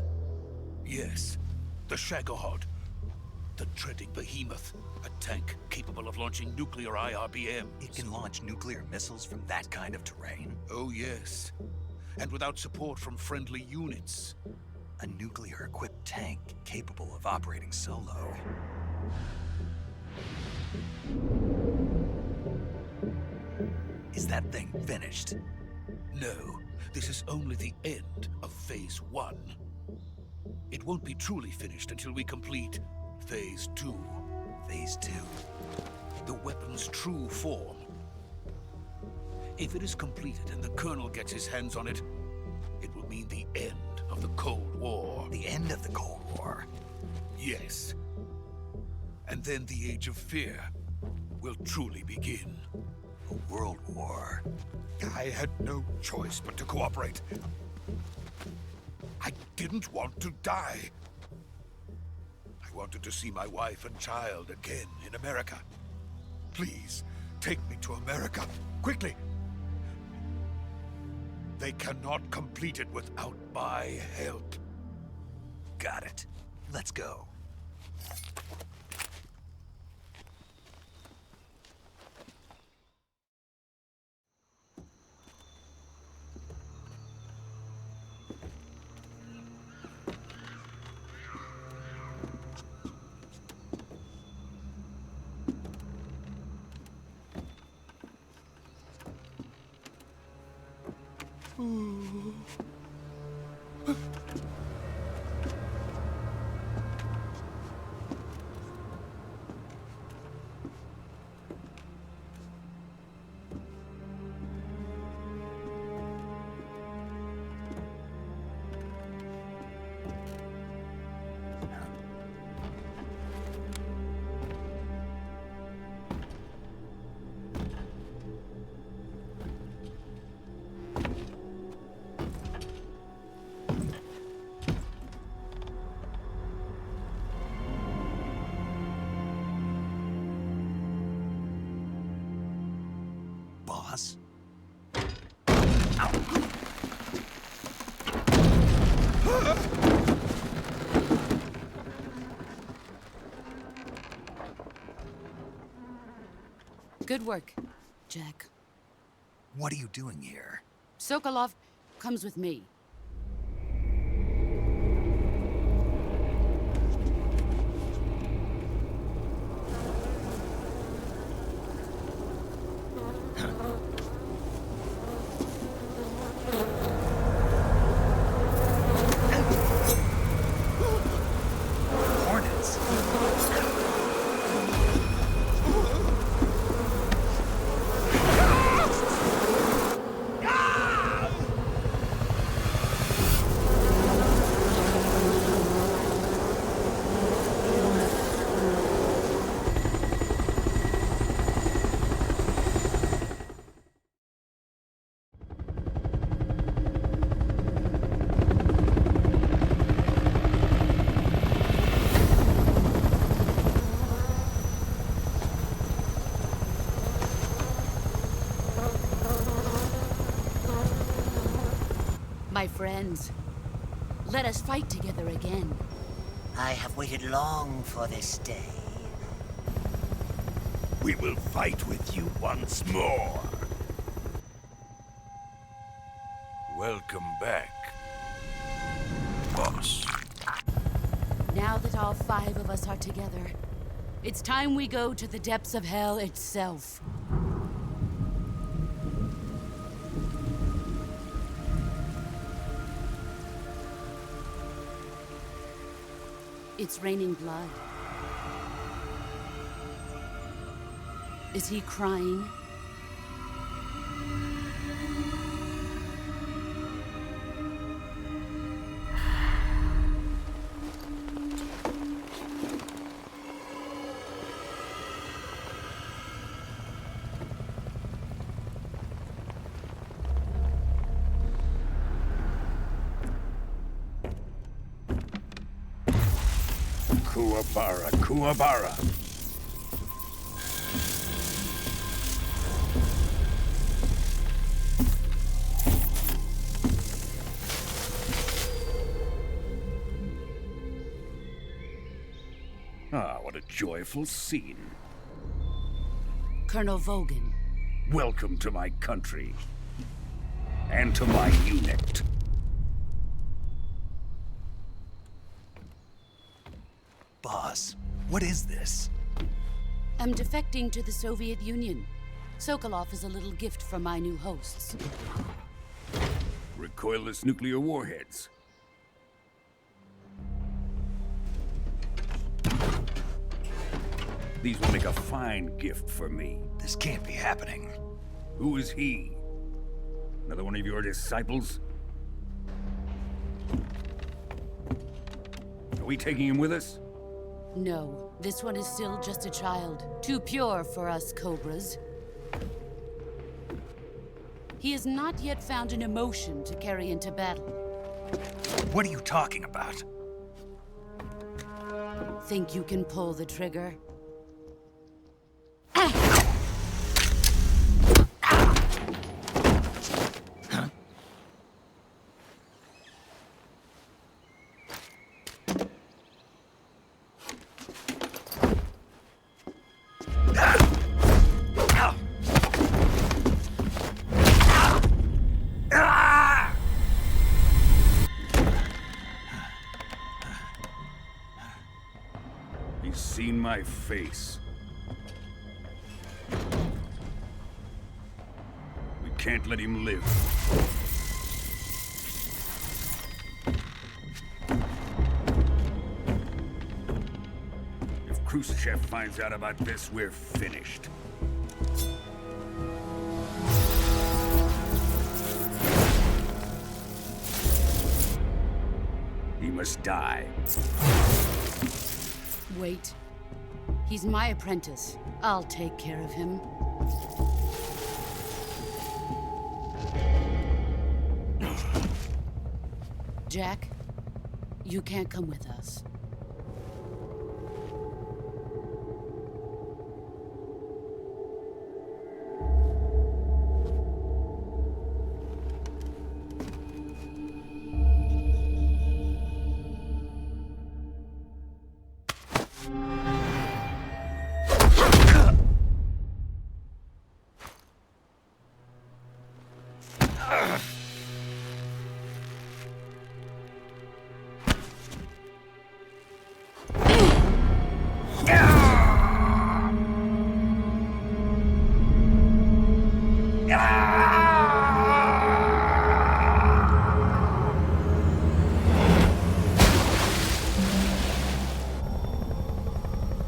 Yes. The Shagohod. The dreading behemoth. A tank capable of launching nuclear IRBMs. It can launch nuclear missiles from that kind of terrain? Oh, yes. And without support from friendly units. A nuclear-equipped tank capable of operating solo. Is that thing finished? No, this is only the end of Phase 1. It won't be truly finished until we complete Phase 2. Phase 2? The weapon's true form. If it is completed and the Colonel gets his hands on it, it will mean the end of the Cold War. The end of the Cold War? Yes. And then the Age of Fear will truly begin. A world war? I had no choice but to cooperate. I didn't want to die. I wanted to see my wife and child again in America. Please, take me to America, quickly. They cannot complete it without my help. Got it. Let's go. Boss? Good work, Jack. What are you doing here? Sokolov comes with me. Hornets? My friends, let us fight together again. I have waited long for this day. We will fight with you once more. Welcome back, boss. Now that all 5 of us are together, it's time we go to the depths of hell itself. It's raining blood. Is he crying? Kuwabara, Kuwabara. Ah, what a joyful scene. Colonel Vogan. Welcome to my country. And to my unit. Boss, what is this? I'm defecting to the Soviet Union. Sokolov is a little gift from my new hosts. Recoilless nuclear warheads. These will make a fine gift for me. This can't be happening. Who is he? Another one of your disciples? Are we taking him with us? No, this one is still just a child. Too pure for us Cobras. He has not yet found an emotion to carry into battle. What are you talking about? Think you can pull the trigger? He's seen my face. We can't let him live. If Khrushchev finds out about this, we're finished. He must die. Wait. He's my apprentice. I'll take care of him. Jack, you can't come with us.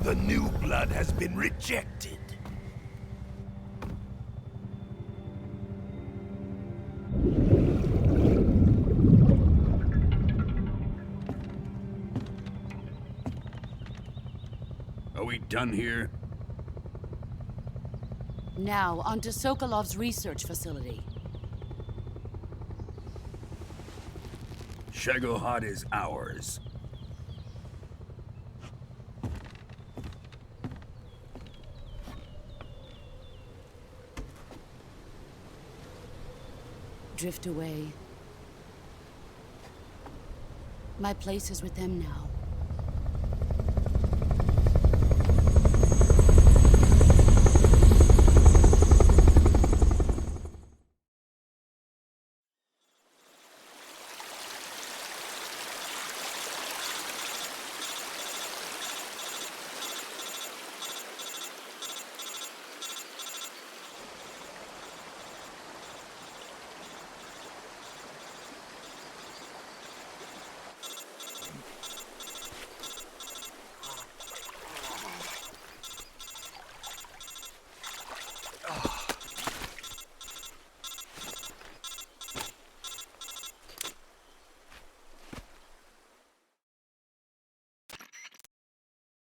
The new blood has been rejected. Are we done here? Now, onto Sokolov's research facility. Shagohod is ours. Drift away. My place is with them now.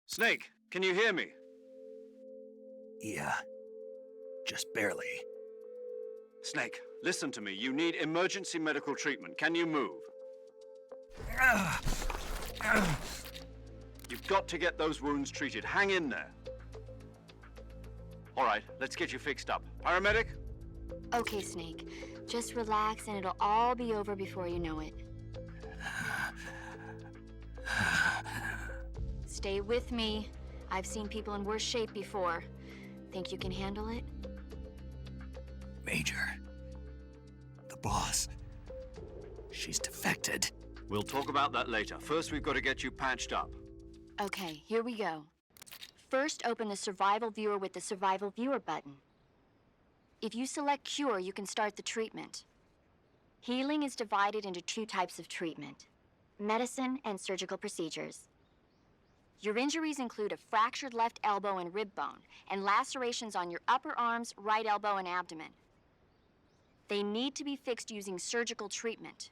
Snake, can you hear me? Yeah. Just barely. Snake, listen to me. You need emergency medical treatment. Can you move? You've got to get those wounds treated. Hang in there. All right, let's get you fixed up. Paramedic? Okay, Snake. Just relax and it'll all be over before you know it. Stay with me. I've seen people in worse shape before. Think you can handle it? Major. The boss. She's defected. We'll talk about that later. First, we've got to get you patched up. Okay, here we go. First, open the Survival Viewer with the Survival Viewer button. If you select Cure, you can start the treatment. Healing is divided into 2 types of treatment: medicine and surgical procedures. Your injuries include a fractured left elbow and rib bone, and lacerations on your upper arms, right elbow, and abdomen. They need to be fixed using surgical treatment.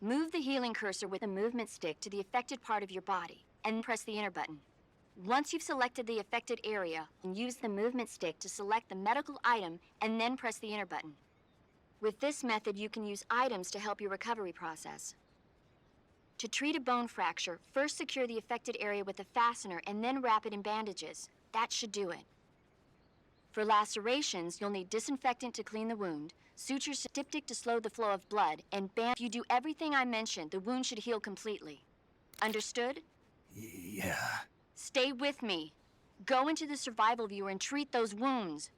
Move the healing cursor with a movement stick to the affected part of your body, and press the enter button. Once you've selected the affected area, use the movement stick to select the medical item, and then press the enter button. With this method, you can use items to help your recovery process. To treat a bone fracture, first secure the affected area with a fastener and then wrap it in bandages. That should do it. For lacerations, you'll need disinfectant to clean the wound, sutures styptic to slow the flow of blood, and If you do everything I mentioned, the wound should heal completely. Understood? Yeah. Stay with me. Go into the Survival Viewer and treat those wounds.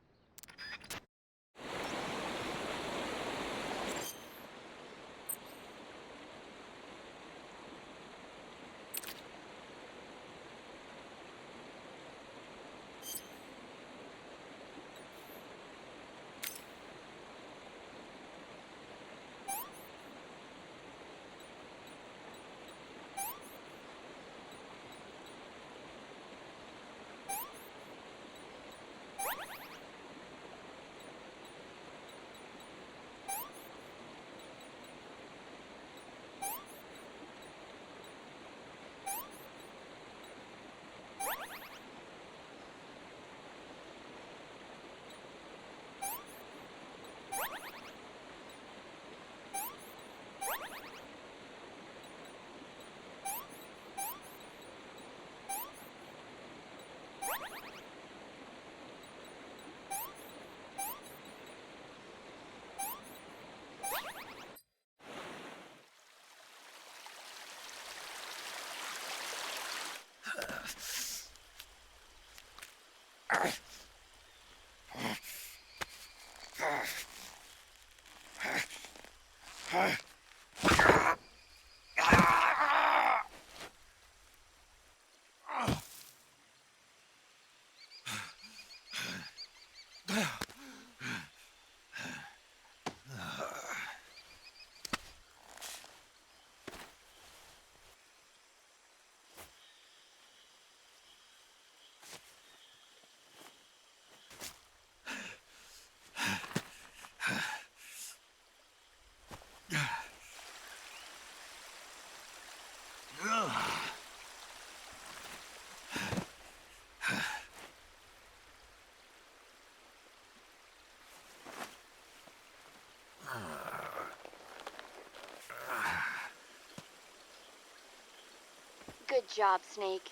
Good job, Snake.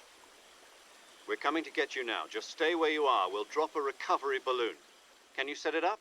We're coming to get you now. Just stay where you are. We'll drop a recovery balloon. Can you set it up?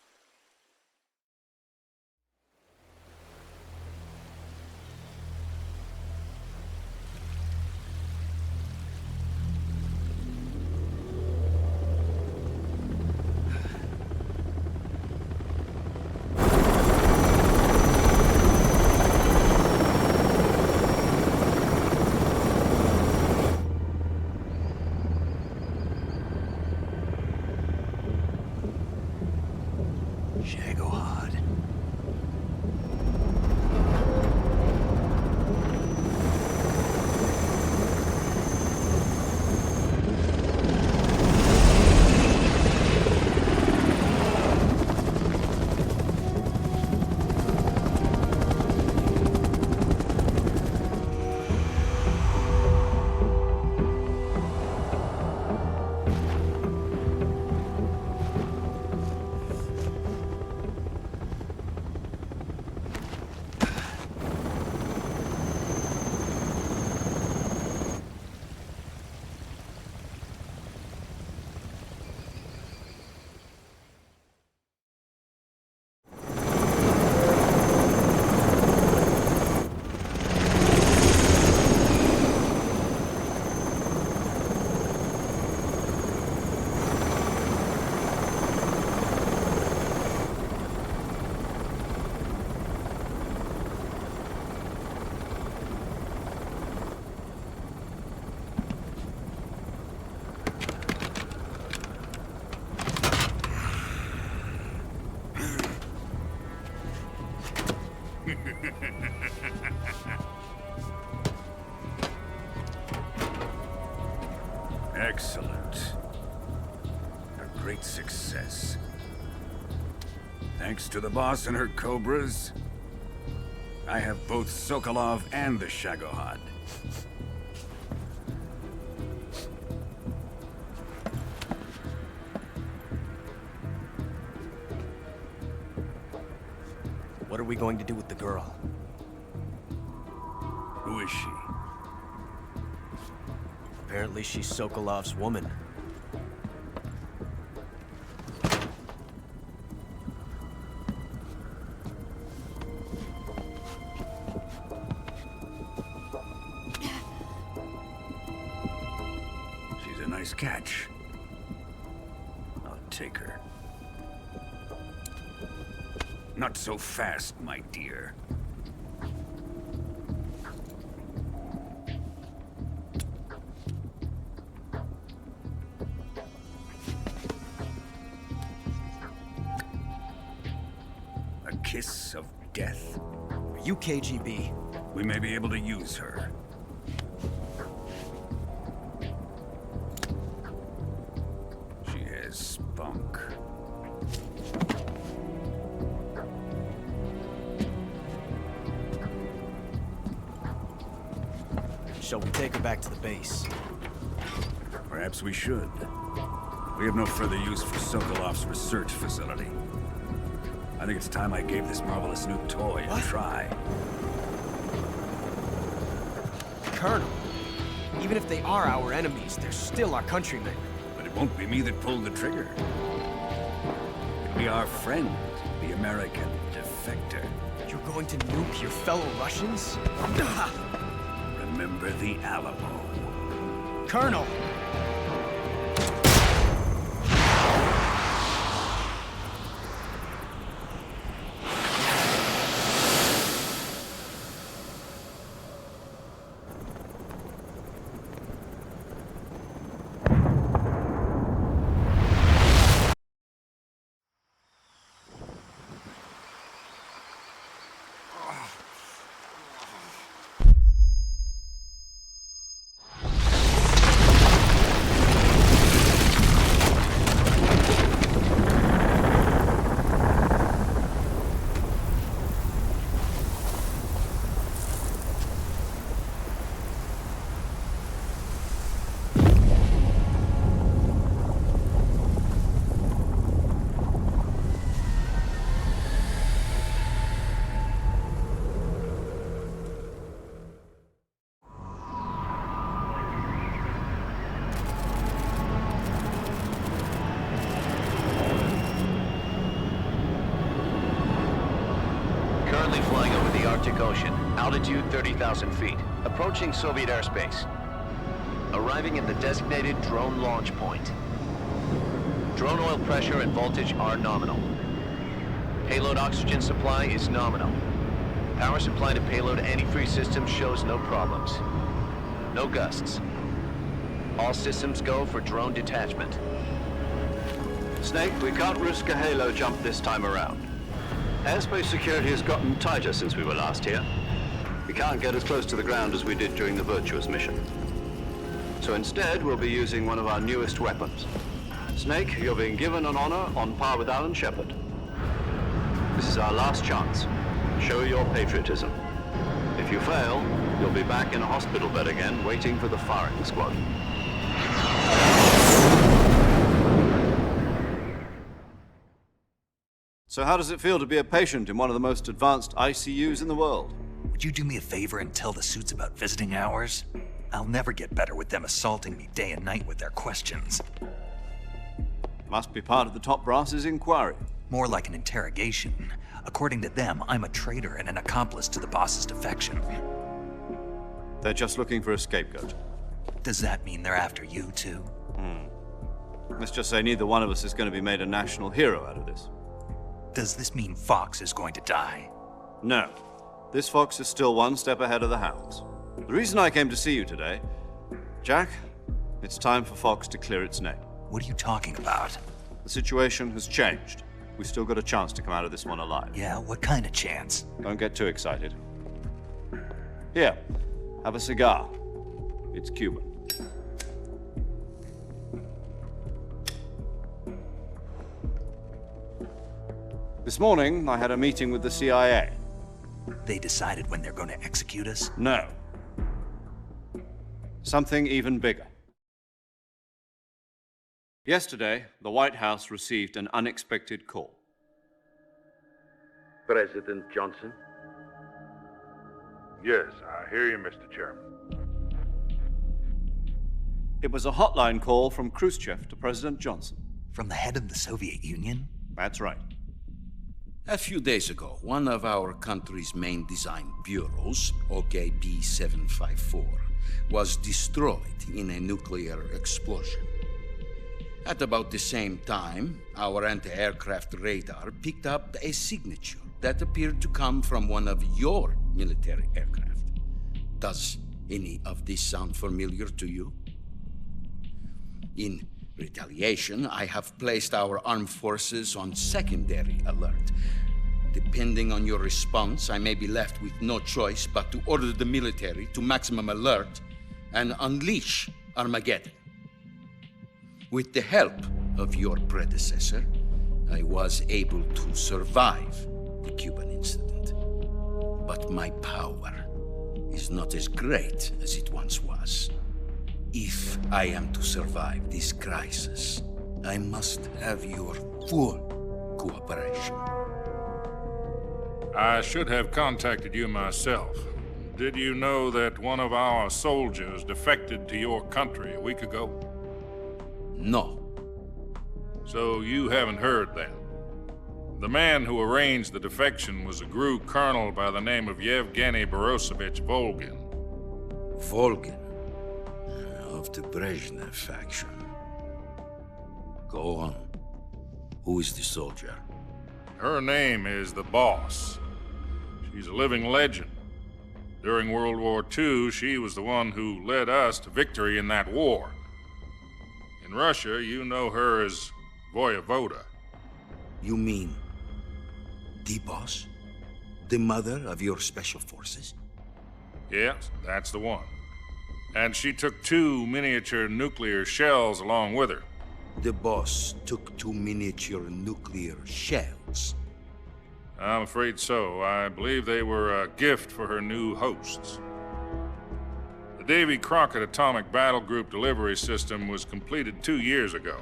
Excellent. A great success. Thanks to the boss and her cobras, I have both Sokolov and the Shagohod. What are we going to do with the girl? Who is she? Apparently she's Sokolov's woman. She's a nice catch. I'll take her. Not so fast, my dear. A kiss of death? Are you KGB? We may be able to use her. She has spunk. Shall we take her back to the base? Perhaps we should. We have no further use for Sokolov's research facility. I think it's time I gave this marvelous new toy a try. Colonel, even if they are our enemies, they're still our countrymen. But it won't be me that pulled the trigger. It'll be our friend, the American defector. You're going to nuke your fellow Russians? Remember the Alamo. Colonel! Currently flying over the Arctic Ocean, altitude 30,000 feet, approaching Soviet airspace. Arriving at the designated drone launch point. Drone oil pressure and voltage are nominal. Payload oxygen supply is nominal. Power supply to payload antifreeze system shows no problems. No gusts. All systems go for drone detachment. Snake, we can't risk a halo jump this time around. Airspace security has gotten tighter since we were last here. We can't get as close to the ground as we did during the Virtuous mission. So instead, we'll be using one of our newest weapons. Snake, you're being given an honor on par with Alan Shepard. This is our last chance. Show your patriotism. If you fail, you'll be back in a hospital bed again, waiting for the firing squad. So how does it feel to be a patient in one of the most advanced ICUs in the world? Would you do me a favor and tell the suits about visiting hours? I'll never get better with them assaulting me day and night with their questions. Must be part of the top brass's inquiry. More like an interrogation. According to them, I'm a traitor and an accomplice to the boss's defection. They're just looking for a scapegoat. Does that mean they're after you, too? Let's just say neither one of us is going to be made a national hero out of this. Does this mean Fox is going to die? No. This fox is still one step ahead of the hounds. The reason I came to see you today, Jack, it's time for Fox to clear its name. What are you talking about? The situation has changed. We've still got a chance to come out of this one alive. Yeah, what kind of chance? Don't get too excited. Here, have a cigar. It's Cuban. This morning, I had a meeting with the CIA. They decided when they're going to execute us? No. Something even bigger. Yesterday, the White House received an unexpected call. President Johnson? Yes, I hear you, Mr. Chairman. It was a hotline call from Khrushchev to President Johnson. From the head of the Soviet Union? That's right. A few days ago, one of our country's main design bureaus, OBS 754, was destroyed in a nuclear explosion. At about the same time, our anti-aircraft radar picked up a signature that appeared to come from one of your military aircraft. Does any of this sound familiar to you? In retaliation, I have placed our armed forces on secondary alert. Depending on your response, I may be left with no choice but to order the military to maximum alert and unleash Armageddon. With the help of your predecessor, I was able to survive the Cuban incident. But my power is not as great as it once was. If I am to survive this crisis, I must have your full cooperation. I should have contacted you myself. Did you know that one of our soldiers defected to your country a week ago? No. So you haven't heard then? The man who arranged the defection was a GRU colonel by the name of Yevgeny Borisovich Volgin. Volgin? Of the Brezhnev faction. Go on. Who is the soldier? Her name is the Boss. She's a living legend. During World War II, she was the one who led us to victory in that war. In Russia, you know her as Voyevoda. You mean the Boss? The mother of your special forces? Yes, that's the one. And she took 2 miniature nuclear shells along with her. The Boss took 2 miniature nuclear shells? I'm afraid so. I believe they were a gift for her new hosts. The Davy Crockett Atomic Battle Group delivery system was completed 2 years ago.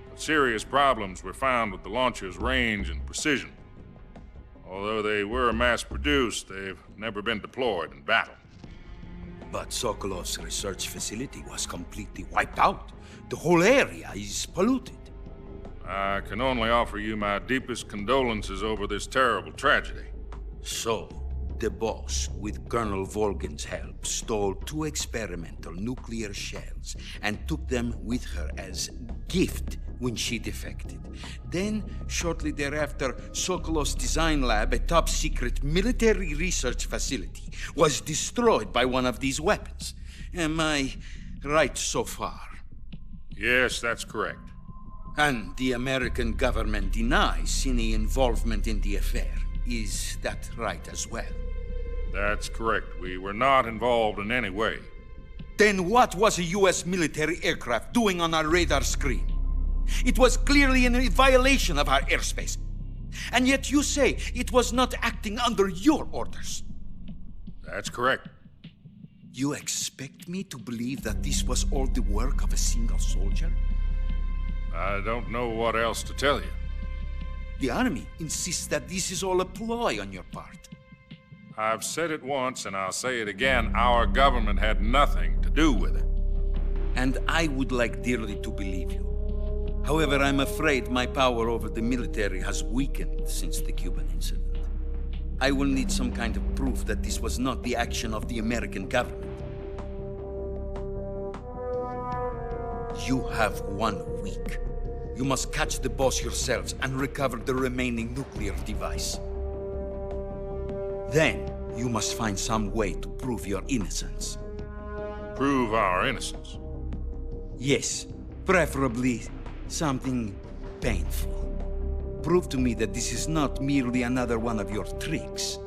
But serious problems were found with the launcher's range and precision. Although they were mass-produced, they've never been deployed in battle. But Sokolov's research facility was completely wiped out. The whole area is polluted. I can only offer you my deepest condolences over this terrible tragedy. So, the Boss, with Colonel Volgin's help, stole 2 experimental nuclear shells and took them with her as gift when she defected. Then, shortly thereafter, Sokolov's design lab, a top-secret military research facility, was destroyed by one of these weapons. Am I right so far? Yes, that's correct. And the American government denies any involvement in the affair. Is that right as well? That's correct. We were not involved in any way. Then what was a U.S. military aircraft doing on our radar screen? It was clearly in violation of our airspace. And yet you say it was not acting under your orders. That's correct. You expect me to believe that this was all the work of a single soldier? I don't know what else to tell you. The Army insists that this is all a ploy on your part. I've said it once and I'll say it again. Our government had nothing to do with it. And I would like dearly to believe you. However, I'm afraid my power over the military has weakened since the Cuban incident. I will need some kind of proof that this was not the action of the American government. You have 1 week. You must catch the Boss yourselves and recover the remaining nuclear device. Then, you must find some way to prove your innocence. Prove our innocence? Yes, preferably something painful. Prove to me that this is not merely another one of your tricks.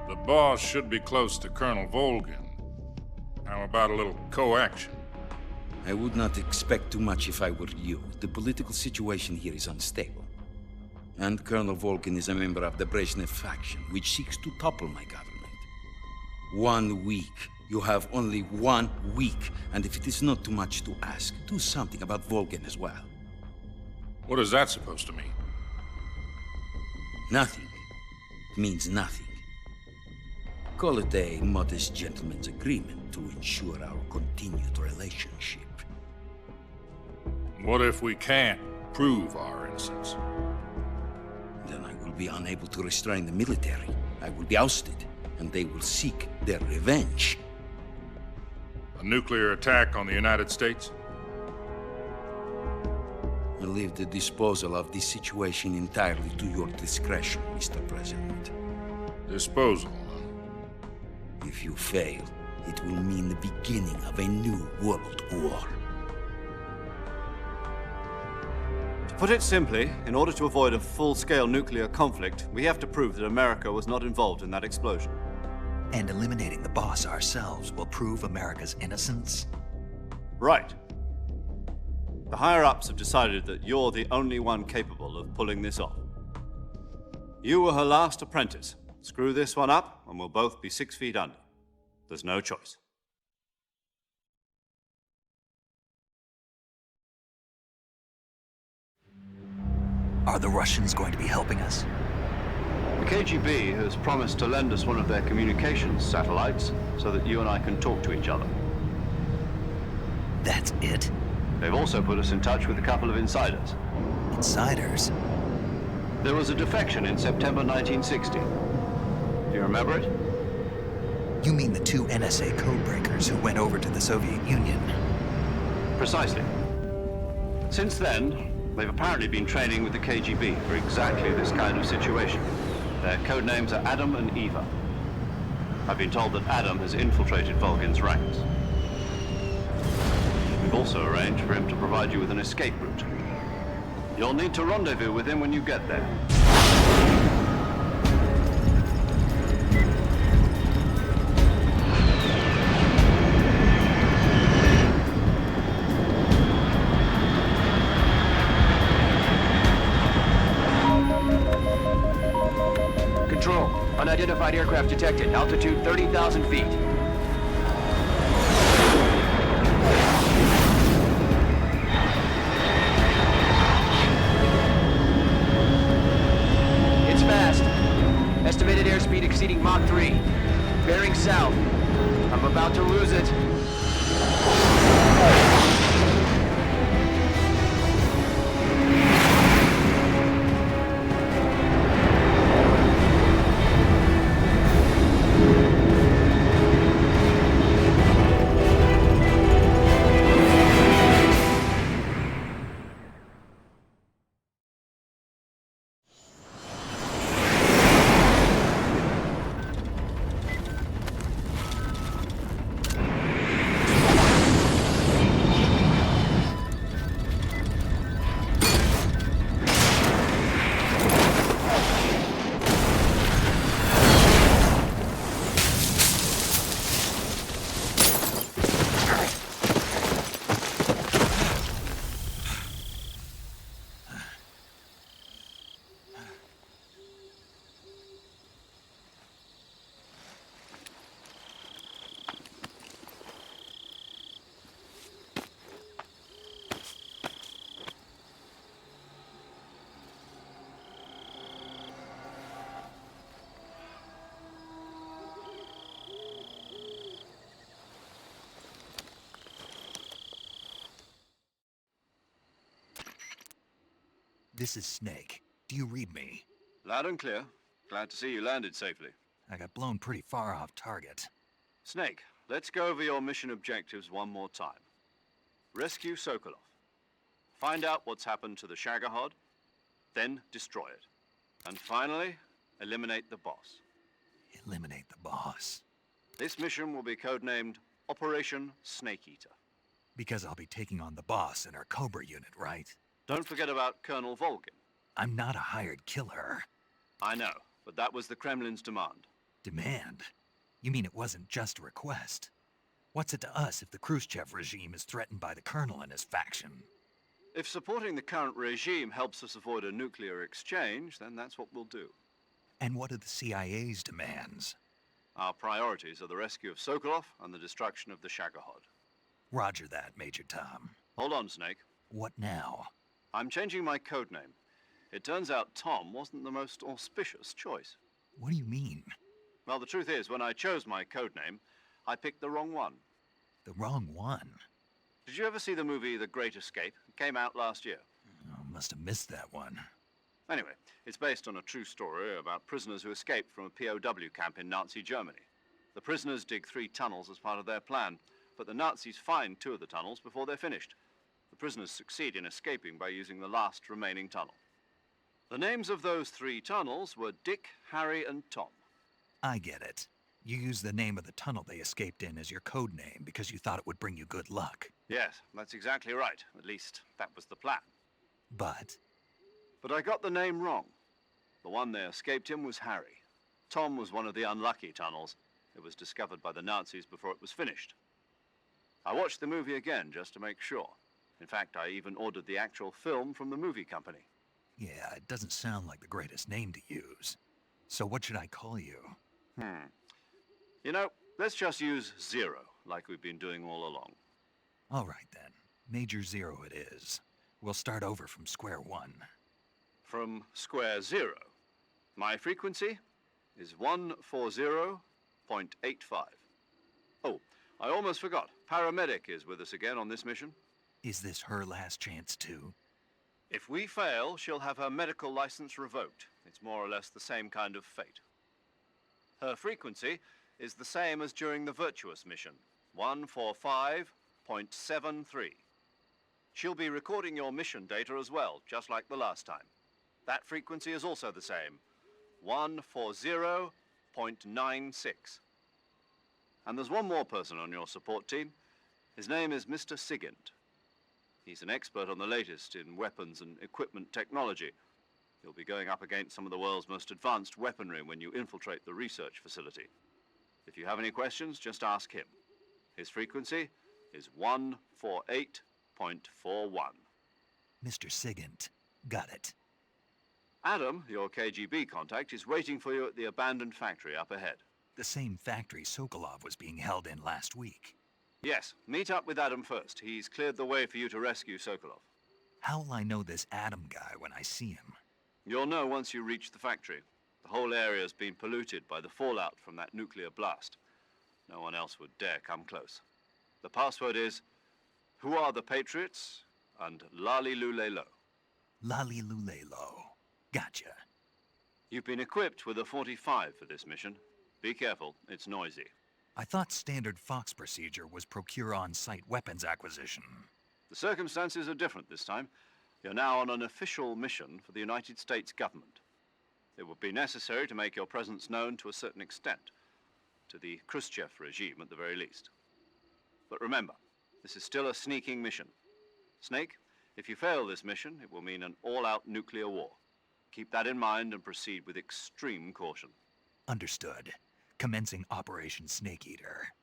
The Boss should be close to Colonel Volgin. How about a little co-action? I would not expect too much if I were you. The political situation here is unstable. And Colonel Volkin is a member of the Brezhnev faction, which seeks to topple my government. 1 week. You have only 1 week. And if it is not too much to ask, do something about Volkin as well. What is that supposed to mean? Nothing. It means nothing. Call it a modest gentleman's agreement to ensure our continued relationship. What if we can't prove our innocence? Then I will be unable to restrain the military. I will be ousted, and they will seek their revenge. A nuclear attack on the United States? I leave the disposal of this situation entirely to your discretion, Mr. President. Disposal? If you fail, it will mean the beginning of a new world war. To put it simply, in order to avoid a full-scale nuclear conflict, we have to prove that America was not involved in that explosion. And eliminating the boss ourselves will prove America's innocence? Right. The higher-ups have decided that you're the only one capable of pulling this off. You were her last apprentice. Screw this one up, and we'll both be 6 feet under. There's no choice. Are the Russians going to be helping us? The KGB has promised to lend us one of their communications satellites so that you and I can talk to each other. That's it? They've also put us in touch with a couple of insiders. Insiders? There was a defection in September 1960. Do you remember it? You mean the 2 NSA codebreakers who went over to the Soviet Union? Precisely. Since then, they've apparently been training with the KGB for exactly this kind of situation. Their code names are Adam and Eva. I've been told that Adam has infiltrated Volgin's ranks. We've also arranged for him to provide you with an escape route. You'll need to rendezvous with him when you get there. Control, unidentified aircraft detected. Altitude 30,000 feet. It's fast. Estimated airspeed exceeding Mach 3. Bearing south. I'm about to lose it. This is Snake. Do you read me? Loud and clear. Glad to see you landed safely. I got blown pretty far off target. Snake, let's go over your mission objectives one more time. Rescue Sokolov. Find out what's happened to the Shagohod, then destroy it. And finally, eliminate the boss. Eliminate the boss? This mission will be codenamed Operation Snake Eater. Because I'll be taking on the boss in our Cobra unit, right? Don't forget about Colonel Volgin. I'm not a hired killer. I know, but that was the Kremlin's demand. Demand? You mean it wasn't just a request? What's it to us if the Khrushchev regime is threatened by the Colonel and his faction? If supporting the current regime helps us avoid a nuclear exchange, then that's what we'll do. And what are the CIA's demands? Our priorities are the rescue of Sokolov and the destruction of the Shagohod. Roger that, Major Tom. Hold on, Snake. What now? I'm changing my codename. It turns out Tom wasn't the most auspicious choice. What do you mean? Well, the truth is, when I chose my codename, I picked the wrong one. The wrong one? Did you ever see the movie The Great Escape? It came out last year. Oh, must have missed that one. Anyway, it's based on a true story about prisoners who escaped from a POW camp in Nazi Germany. The prisoners dig 3 tunnels as part of their plan, but the Nazis find 2 of the tunnels before they're finished. The prisoners succeed in escaping by using the last remaining tunnel. The names of those 3 tunnels were Dick, Harry, and Tom. I get it. You used the name of the tunnel they escaped in as your code name because you thought it would bring you good luck. Yes, that's exactly right. At least, that was the plan. But I got the name wrong. The one they escaped in was Harry. Tom was one of the unlucky tunnels. It was discovered by the Nazis before it was finished. I watched the movie again just to make sure. In fact, I even ordered the actual film from the movie company. yeah, it doesn't sound like the greatest name to use. So what should I call you? You know, let's just use Zero, like we've been doing all along. All right then. Major Zero it is. We'll start over from square one. From square 0. My frequency is 140.85. Oh, I almost forgot. Paramedic is with us again on this mission. Is this her last chance too? If we fail, she'll have her medical license revoked. It's more or less the same kind of fate. Her frequency is the same as during the Virtuous mission, 145.73. She'll be recording your mission data as well, just like the last time. That frequency is also the same, 140.96. And there's one more person on your support team. His name is Mr. Sigint. He's an expert on the latest in weapons and equipment technology. You'll be going up against some of the world's most advanced weaponry when you infiltrate the research facility. If you have any questions, just ask him. His frequency is 148.41. Mr. Sigint. Got it. Adam, your KGB contact, is waiting for you at the abandoned factory up ahead. The same factory Sokolov was being held in last week. Yes, meet up with Adam first. He's cleared the way for you to rescue Sokolov. How will I know this Adam guy when I see him? You'll know once you reach the factory. The whole area's been polluted by the fallout from that nuclear blast. No one else would dare come close. The password is, "Who are the Patriots?" and "Lali Lulelo." Lali Lulelo. Gotcha. You've been equipped with a 45 for this mission. Be careful, it's noisy. I thought standard Fox procedure was procure on-site weapons acquisition. The circumstances are different this time. You're now on an official mission for the United States government. It would be necessary to make your presence known to a certain extent, to the Khrushchev regime at the very least. But remember, this is still a sneaking mission. Snake, if you fail this mission, it will mean an all-out nuclear war. Keep that in mind and proceed with extreme caution. Understood. Commencing Operation Snake Eater.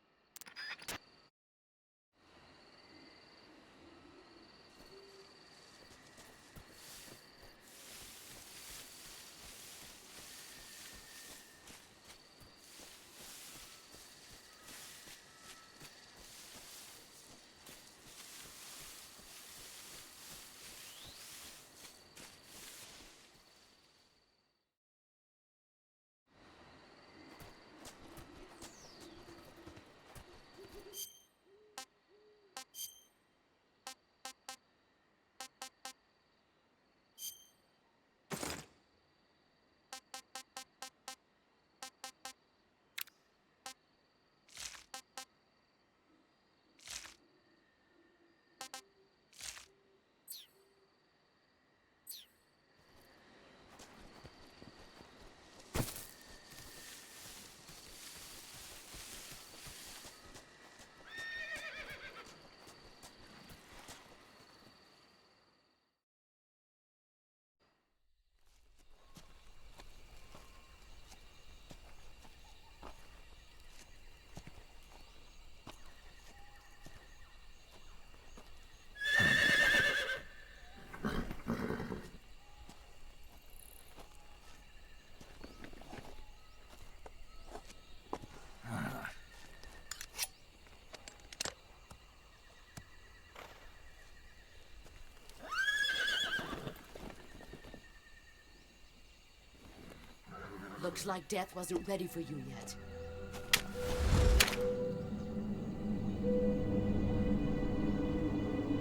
Looks like death wasn't ready for you yet.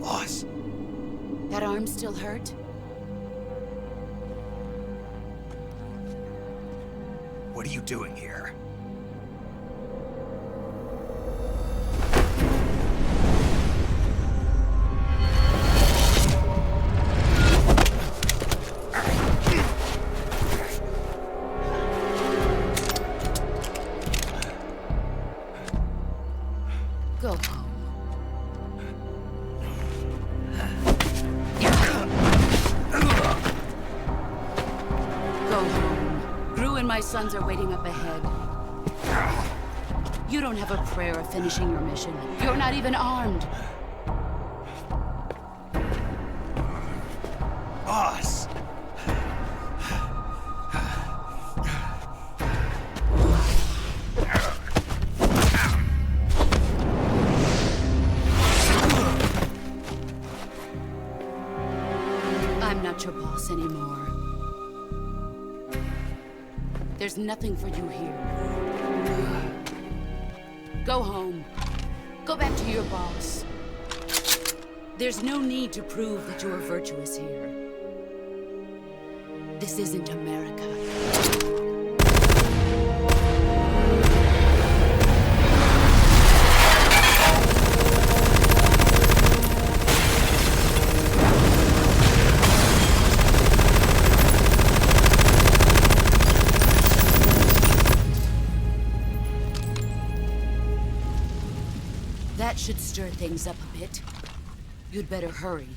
Boss. That arm still hurt? What are you doing here? Go home. Go home. Gru and my sons are waiting up ahead. You don't have a prayer of finishing your mission. You're not even armed. Boss! I'm not your boss anymore. There's nothing for you here. Go home. Go back to your boss. There's no need to prove that you are virtuous here. This isn't America. That should stir things up a bit. You'd better hurry.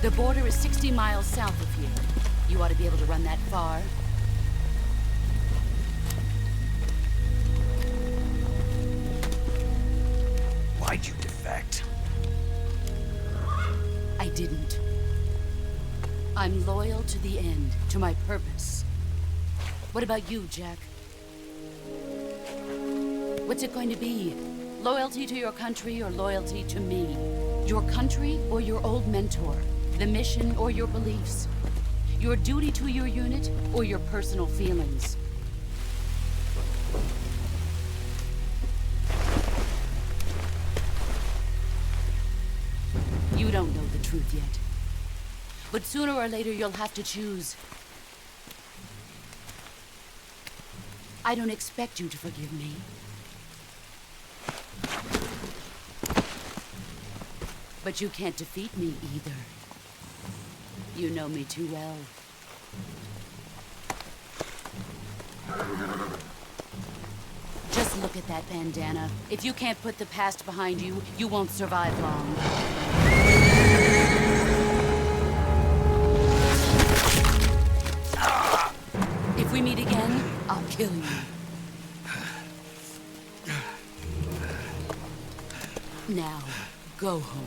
The border is 60 miles south of here. You ought to be able to run that far. Why'd you defect? I didn't. I'm loyal to the end, to my purpose. What about you, Jack? What's it going to be? Loyalty to your country or loyalty to me? Your country or your old mentor? The mission or your beliefs? Your duty to your unit or your personal feelings? You don't know the truth yet. But sooner or later, you'll have to choose. I don't expect you to forgive me. But you can't defeat me either. You know me too well. Just look at that bandana. If you can't put the past behind you, you won't survive long. If we meet again, I'll kill you. Now, go home.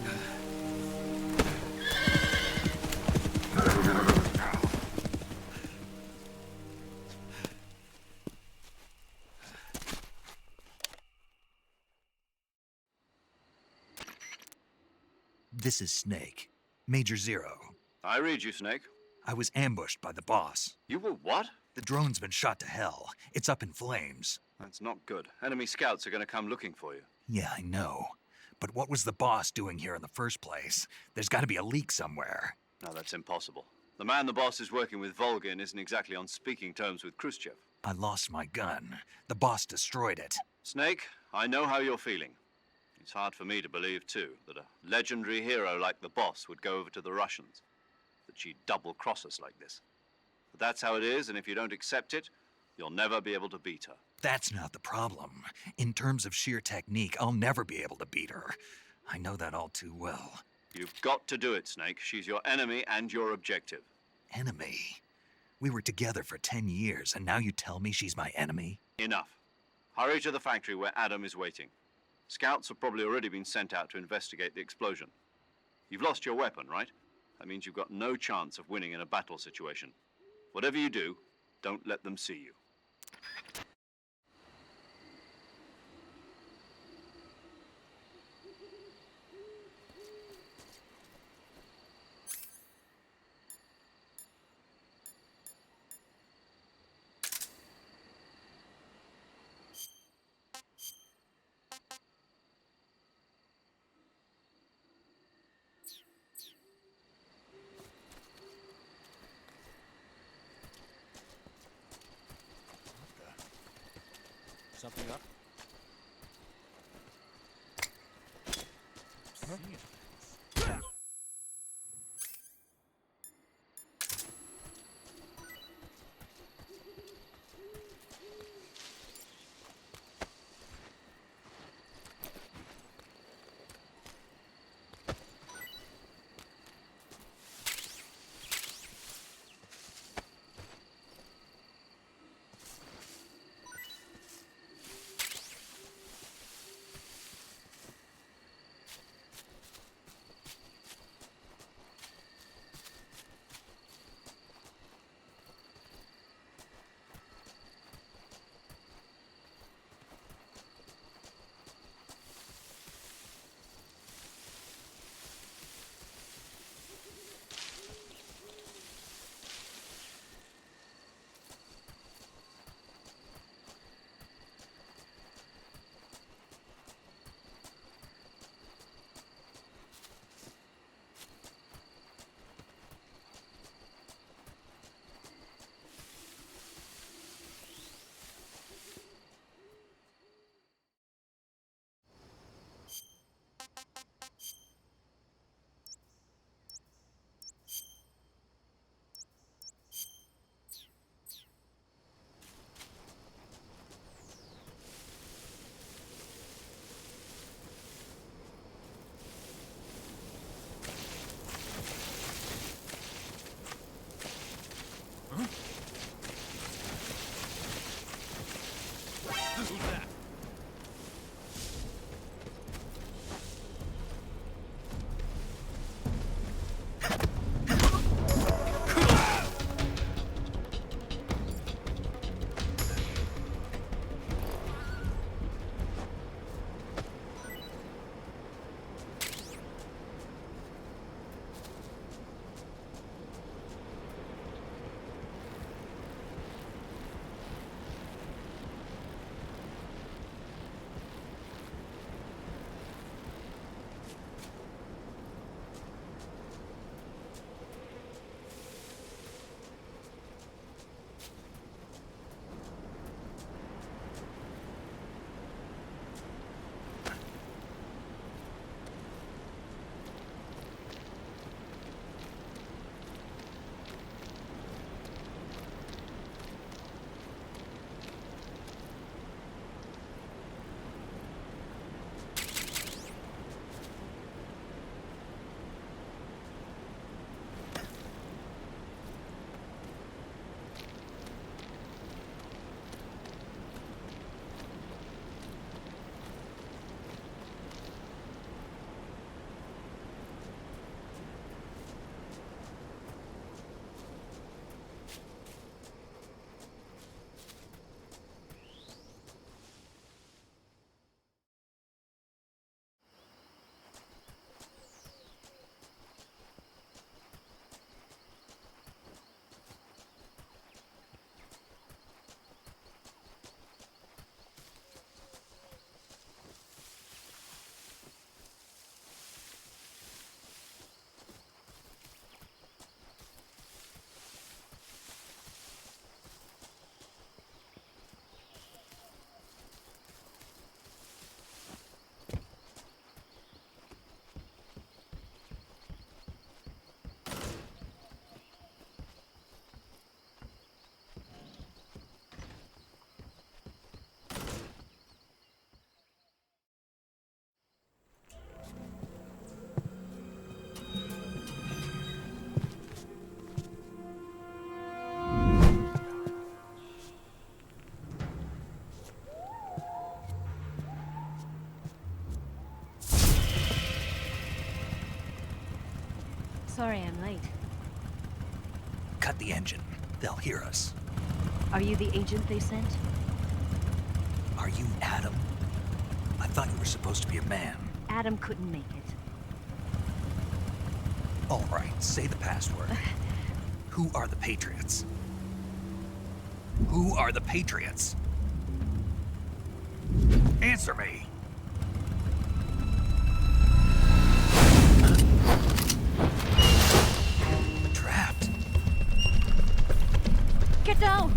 This is Snake. Major Zero. I read you, Snake. I was ambushed by the boss. You were what? The drone's been shot to hell. It's up in flames. That's not good. Enemy scouts are going to come looking for you. Yeah, I know. But what was the boss doing here in the first place? There's got to be a leak somewhere. No, that's impossible. The man the boss is working with, Volgin, isn't exactly on speaking terms with Khrushchev. I lost my gun. The boss destroyed it. Snake, I know how you're feeling. It's hard for me to believe, too, that a legendary hero like the boss would go over to the Russians. That she'd double-cross us like this. But that's how it is, and if you don't accept it, you'll never be able to beat her. That's not the problem. In terms of sheer technique, I'll never be able to beat her. I know that all too well. You've got to do it, Snake. She's your enemy and your objective. Enemy? We were together for 10 years, and now you tell me she's my enemy? Enough. Hurry to the factory where Adam is waiting. Scouts have probably already been sent out to investigate the explosion. You've lost your weapon, right? That means you've got no chance of winning in a battle situation. Whatever you do, don't let them see you. something up? Huh? Who's that? Sorry I'm late. Cut the engine. They'll hear us. Are you the agent they sent? Are you Adam? I thought you were supposed to be a man. Adam couldn't make it. All right, say the password. Who are the Patriots? Who are the Patriots? Answer me! I'm trapped. Get down!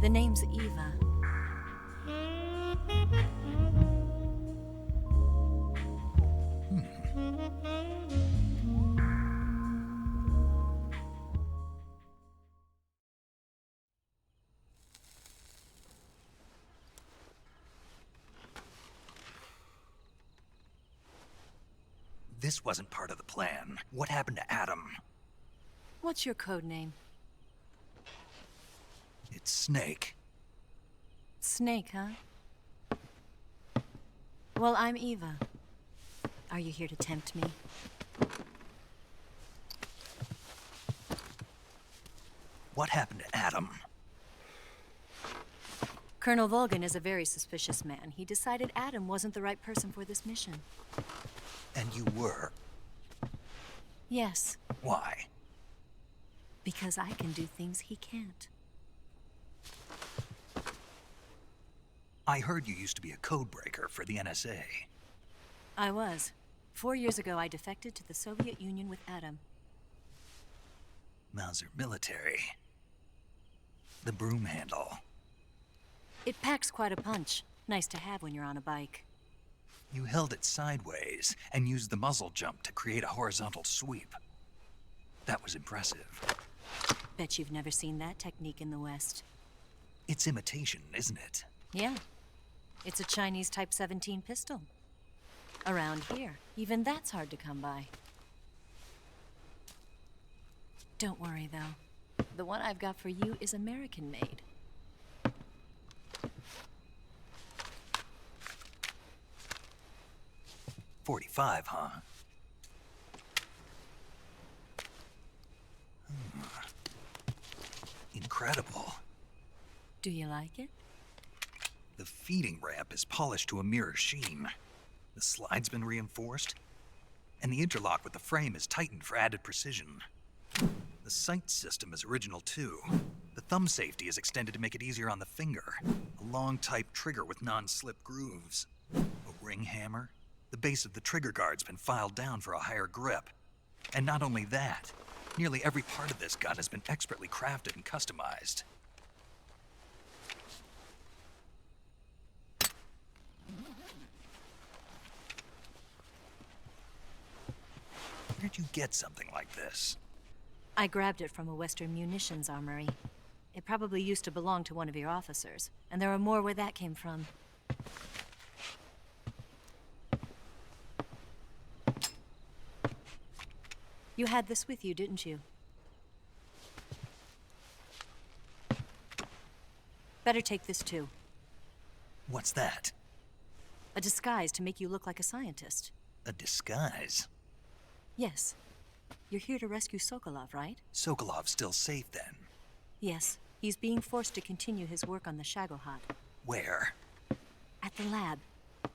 The name's Eva. This wasn't part of the plan. What happened to Adam? What's your code name? It's Snake. Snake, huh? Well, I'm Eva. Are you here to tempt me? What happened to Adam? Colonel Volgan is a very suspicious man. He decided Adam wasn't the right person for this mission. And you were? Yes. Why? Because I can do things he can't. I heard you used to be a codebreaker for the NSA. I was. 4 years ago, I defected to the Soviet Union with Adam. Mauser military. The broom handle. It packs quite a punch. Nice to have when you're on a bike. You held it sideways and used the muzzle jump to create a horizontal sweep. That was impressive. Bet you've never seen that technique in the West. It's imitation, isn't it? Yeah. It's a Chinese Type 17 pistol. Around here, even that's hard to come by. Don't worry, though. The one I've got for you is American-made. .45, huh? Incredible. Do you like it? The feeding ramp is polished to a mirror sheen. The slide's been reinforced, and the interlock with the frame is tightened for added precision. The sight system is original too. The thumb safety is extended to make it easier on the finger. A long type trigger with non-slip grooves. A ring hammer. The base of the trigger guard's been filed down for a higher grip. And not only that, nearly every part of this gun has been expertly crafted and customized. Where'd you get something like this? I grabbed it from a Western munitions armory. It probably used to belong to one of your officers, and there are more where that came from. You had this with you, didn't you? Better take this too. What's that? A disguise to make you look like a scientist. A disguise? Yes. You're here to rescue Sokolov, right? Sokolov's still safe then? Yes. He's being forced to continue his work on the Shagohod. Where? At the lab.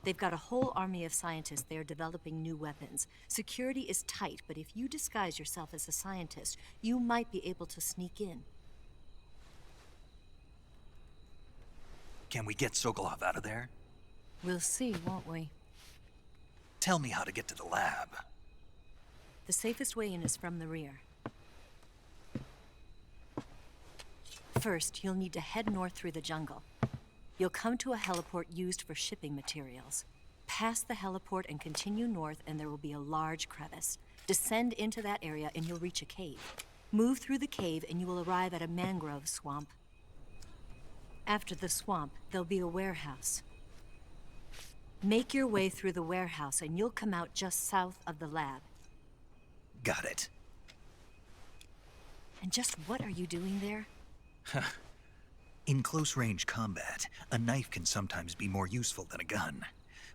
They've got a whole army of scientists there developing new weapons. Security is tight, but if you disguise yourself as a scientist, you might be able to sneak in. Can we get Sokolov out of there? We'll see, won't we? Tell me how to get to the lab. The safest way in is from the rear. First, you'll need to head north through the jungle. You'll come to a heliport used for shipping materials. Pass the heliport and continue north, and there will be a large crevice. Descend into that area and you'll reach a cave. Move through the cave and you will arrive at a mangrove swamp. After the swamp, there'll be a warehouse. Make your way through the warehouse and you'll come out just south of the lab. Got it. And just what are you doing there? In close-range combat, a knife can sometimes be more useful than a gun.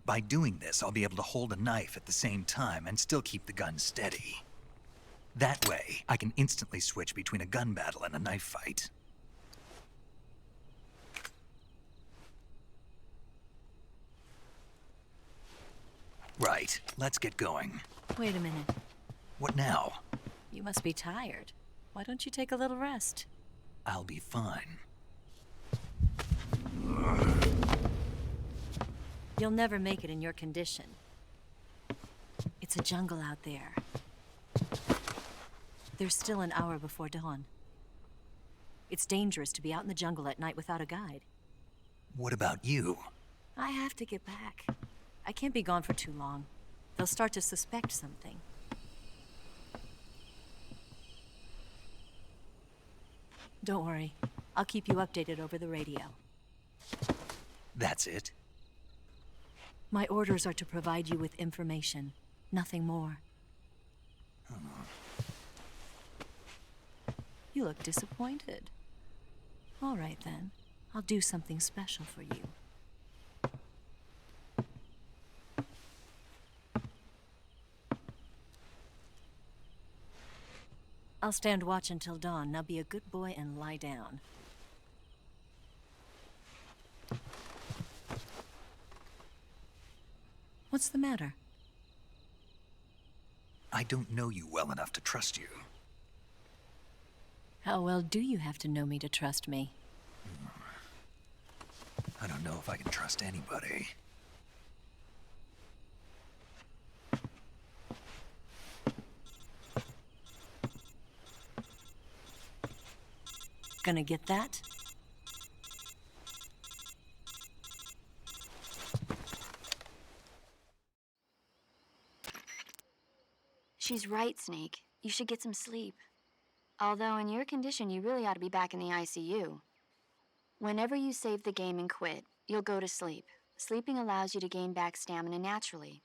By doing this, I'll be able to hold a knife at the same time and still keep the gun steady. That way, I can instantly switch between a gun battle and a knife fight. Right, let's get going. Wait a minute. What now? You must be tired. Why don't you take a little rest? I'll be fine. You'll never make it in your condition. It's a jungle out there. There's still an hour before dawn. It's dangerous to be out in the jungle at night without a guide. What about you? I have to get back. I can't be gone for too long. They'll start to suspect something. Don't worry. I'll keep you updated over the radio. That's it? My orders are to provide you with information, nothing more. You look disappointed. All right then. I'll do something special for you. I'll stand watch until dawn. Now be a good boy and lie down. What's the matter? I don't know you well enough to trust you. How well do you have to know me to trust me? I don't know if I can trust anybody. Gonna get that? She's right, Snake. You should get some sleep. Although in your condition, you really ought to be back in the ICU. Whenever you save the game and quit, you'll go to sleep. Sleeping allows you to gain back stamina naturally.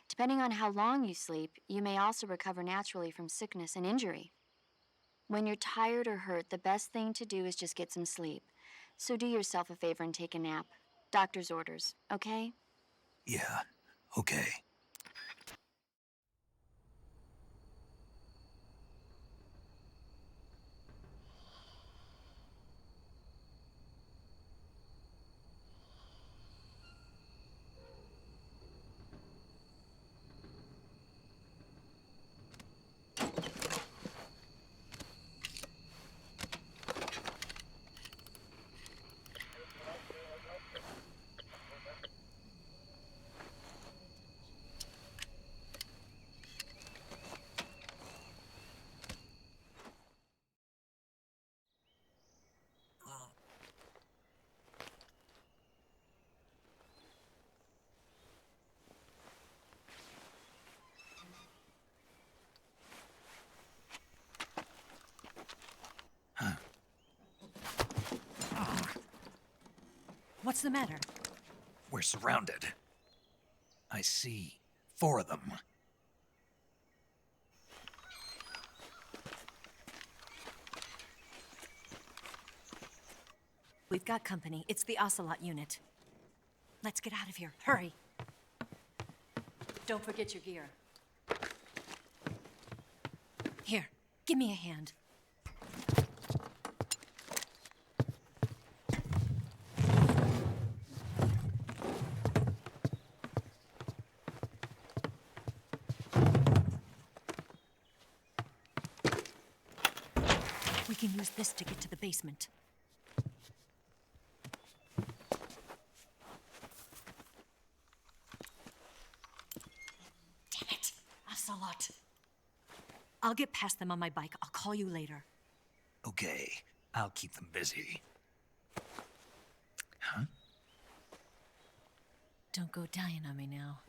Depending on how long you sleep, you may also recover naturally from sickness and injury. When you're tired or hurt, the best thing to do is just get some sleep. So do yourself a favor and take a nap. Doctor's orders, okay? Yeah, okay. What's the matter? We're surrounded. I see 4 of them. We've got company. It's the Ocelot unit. Let's get out of here. Hurry. Don't forget your gear. Here, give me a hand. We can use this to get to the basement. Damn it, Ocelot. I'll get past them on my bike. I'll call you later. Okay, I'll keep them busy. Huh? Don't go dying on me now.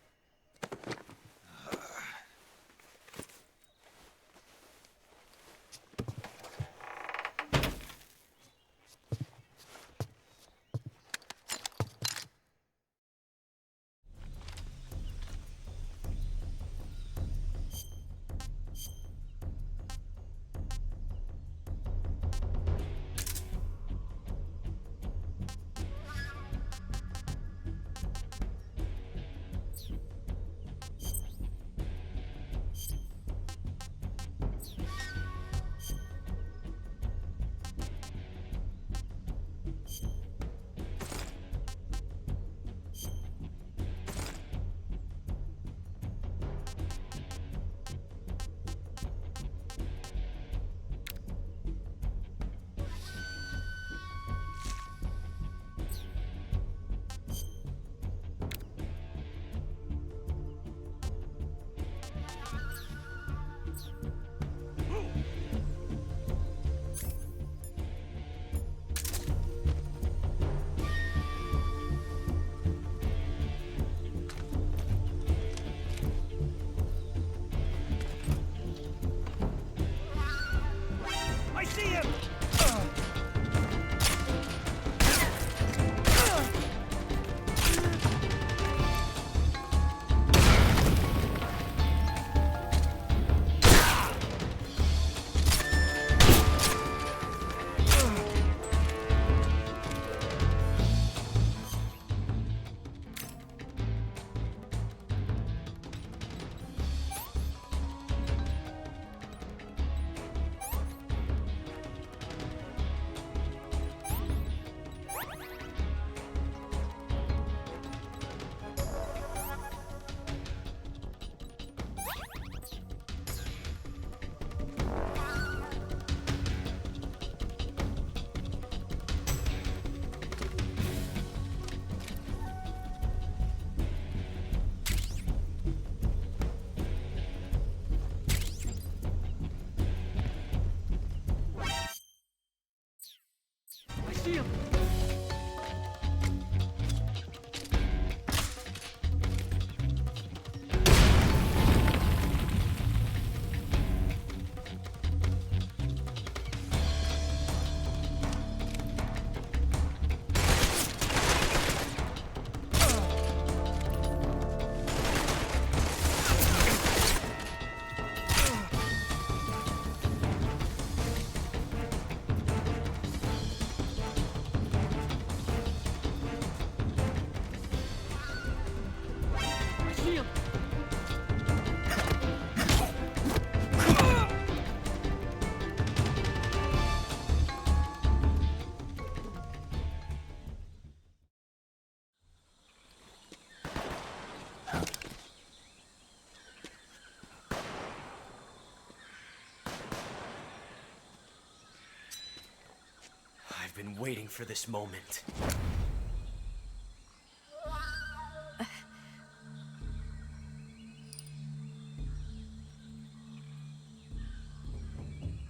been waiting for this moment.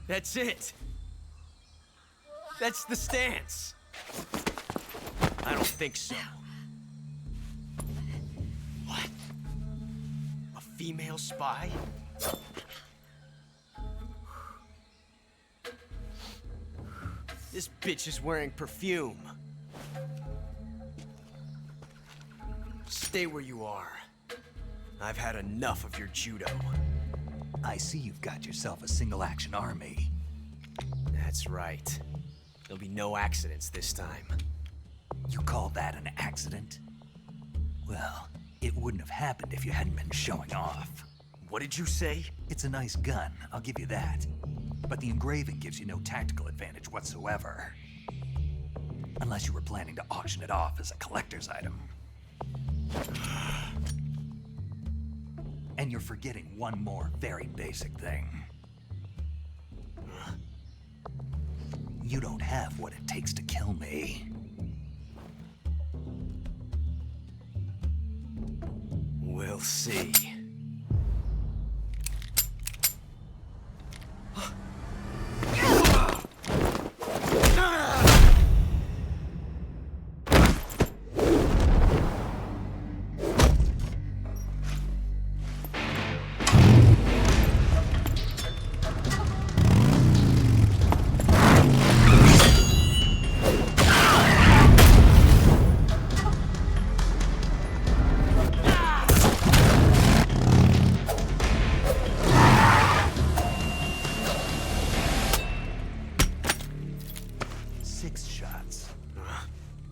That's it. That's the stance. I don't think so. What? A female spy? This bitch is wearing perfume. Stay where you are. I've had enough of your judo. I see you've got yourself a single-action army. That's right. There'll be no accidents this time. You call that an accident? Well, it wouldn't have happened if you hadn't been showing off. What did you say? It's a nice gun, I'll give you that. But the engraving gives you no tactical advantage whatsoever. Unless you were planning to auction it off as a collector's item. And you're forgetting one more very basic thing. You don't have what it takes to kill me. We'll see.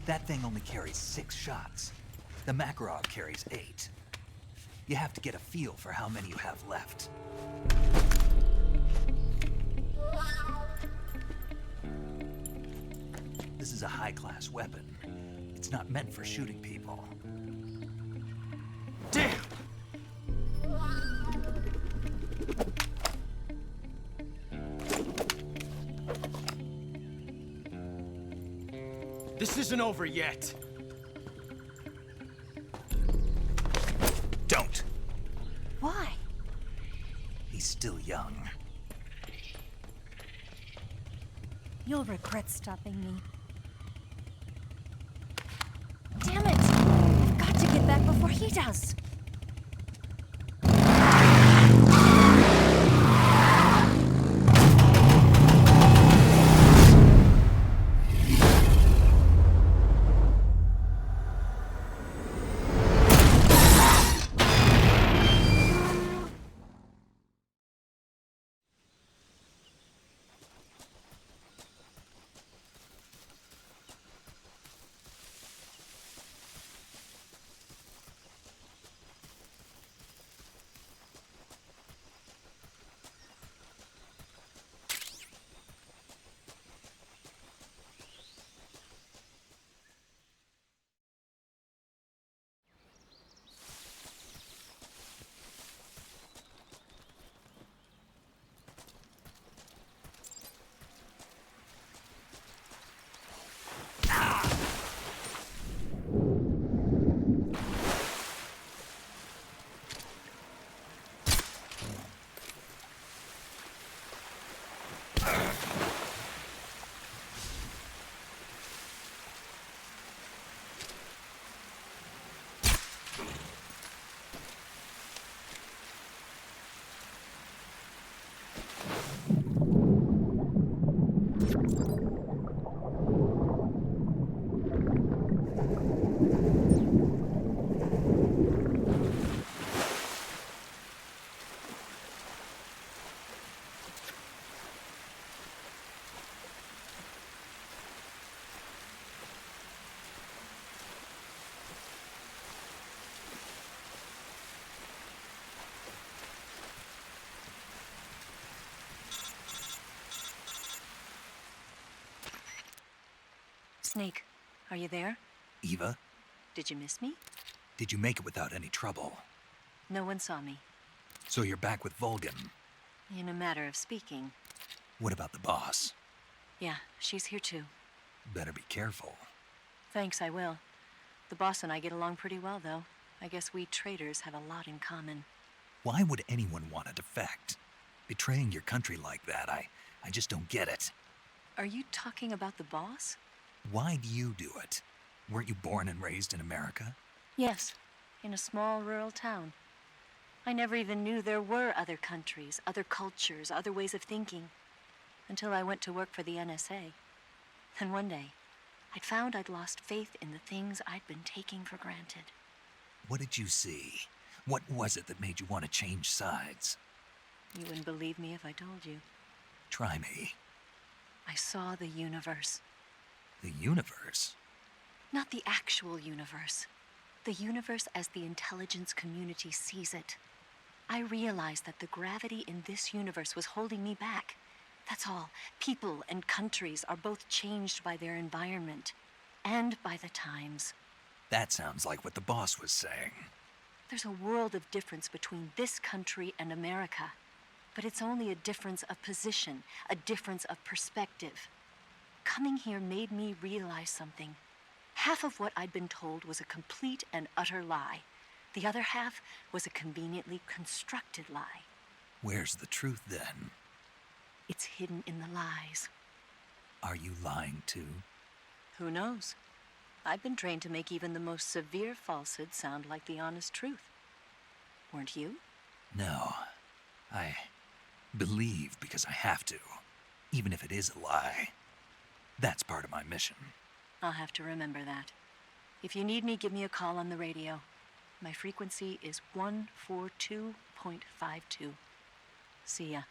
That thing only carries 6 shots. The Makarov carries 8. You have to get a feel for how many you have left. This is a high-class weapon. It's not meant for shooting people. Damn! This isn't over yet. Don't. Why? He's still young. You'll regret stopping me. Damn it! I've got to get back before he does. Snake, are you there? Eva, Did you miss me? did you make it without any trouble? No one saw me. So you're back with Vulcan. In a matter of speaking. What about the boss? Yeah, she's here too. Better be careful. Thanks, I will. The boss and I get along pretty well, though. I guess we traitors have a lot in common. Why would anyone want to defect? Betraying your country like that, I just don't get it. Are you talking about the boss? Why do you do it? Weren't you born and raised in America? Yes, in a small rural town. I never even knew there were other countries, other cultures, other ways of thinking, until I went to work for the NSA. Then one day, I'd found I'd lost faith in the things I'd been taking for granted. What did you see? What was it that made you want to change sides? You wouldn't believe me if I told you. Try me. I saw the universe. The universe? Not the actual universe. The universe as the intelligence community sees it. I realized that the gravity in this universe was holding me back. That's all. People and countries are both changed by their environment and by the times. That sounds like what the boss was saying. There's a world of difference between this country and America. But it's only a difference of position, a difference of perspective. Coming here made me realize something. Half of what I'd been told was a complete and utter lie. The other half was a conveniently constructed lie. Where's the truth, then? It's hidden in the lies. Are you lying, too? Who knows? I've been trained to make even the most severe falsehood sound like the honest truth. Weren't you? No. I believe because I have to, even if it is a lie. That's part of my mission. I'll have to remember that. If you need me, give me a call on the radio. My frequency is 142.52. See ya.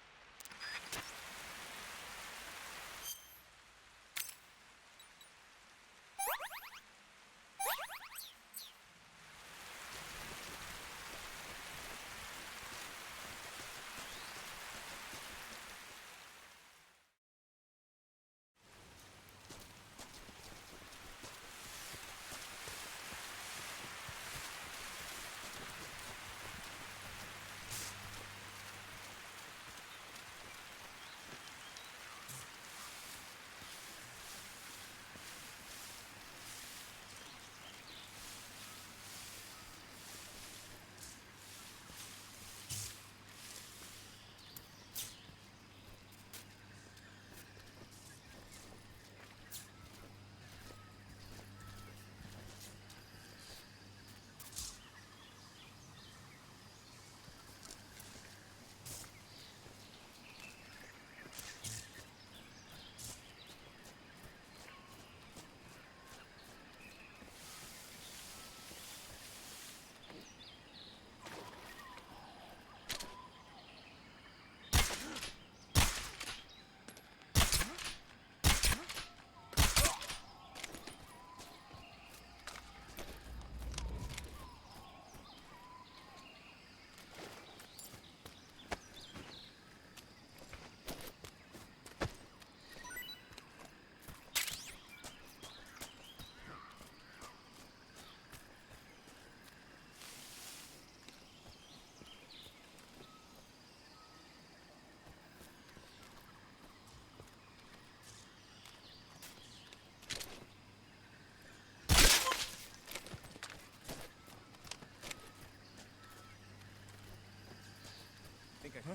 Huh?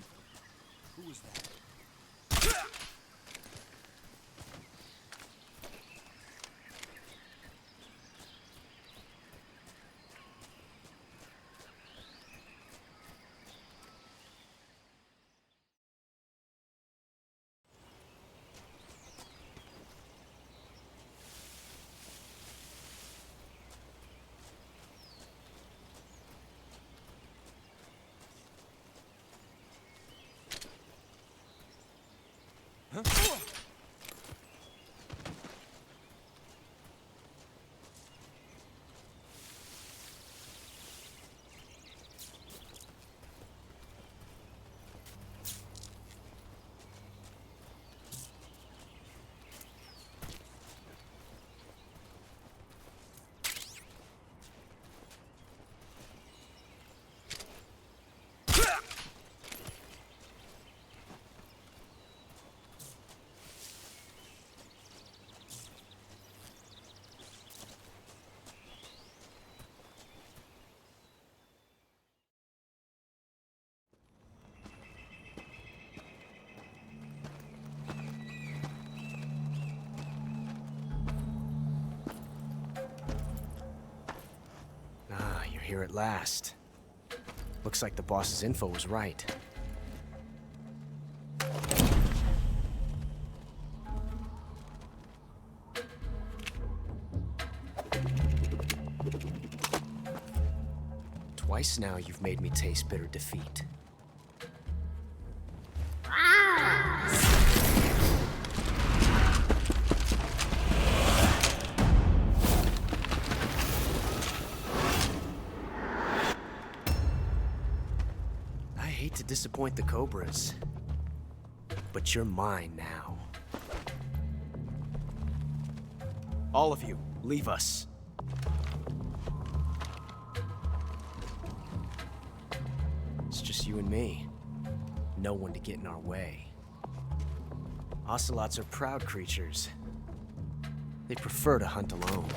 Who was that? Huh? here at last. Looks like the boss's info was right. Twice now you've made me taste bitter defeat. I hate to disappoint the Cobras, but you're mine now. All of you, leave us. It's just you and me. No one to get in our way. Ocelots are proud creatures. They prefer to hunt alone.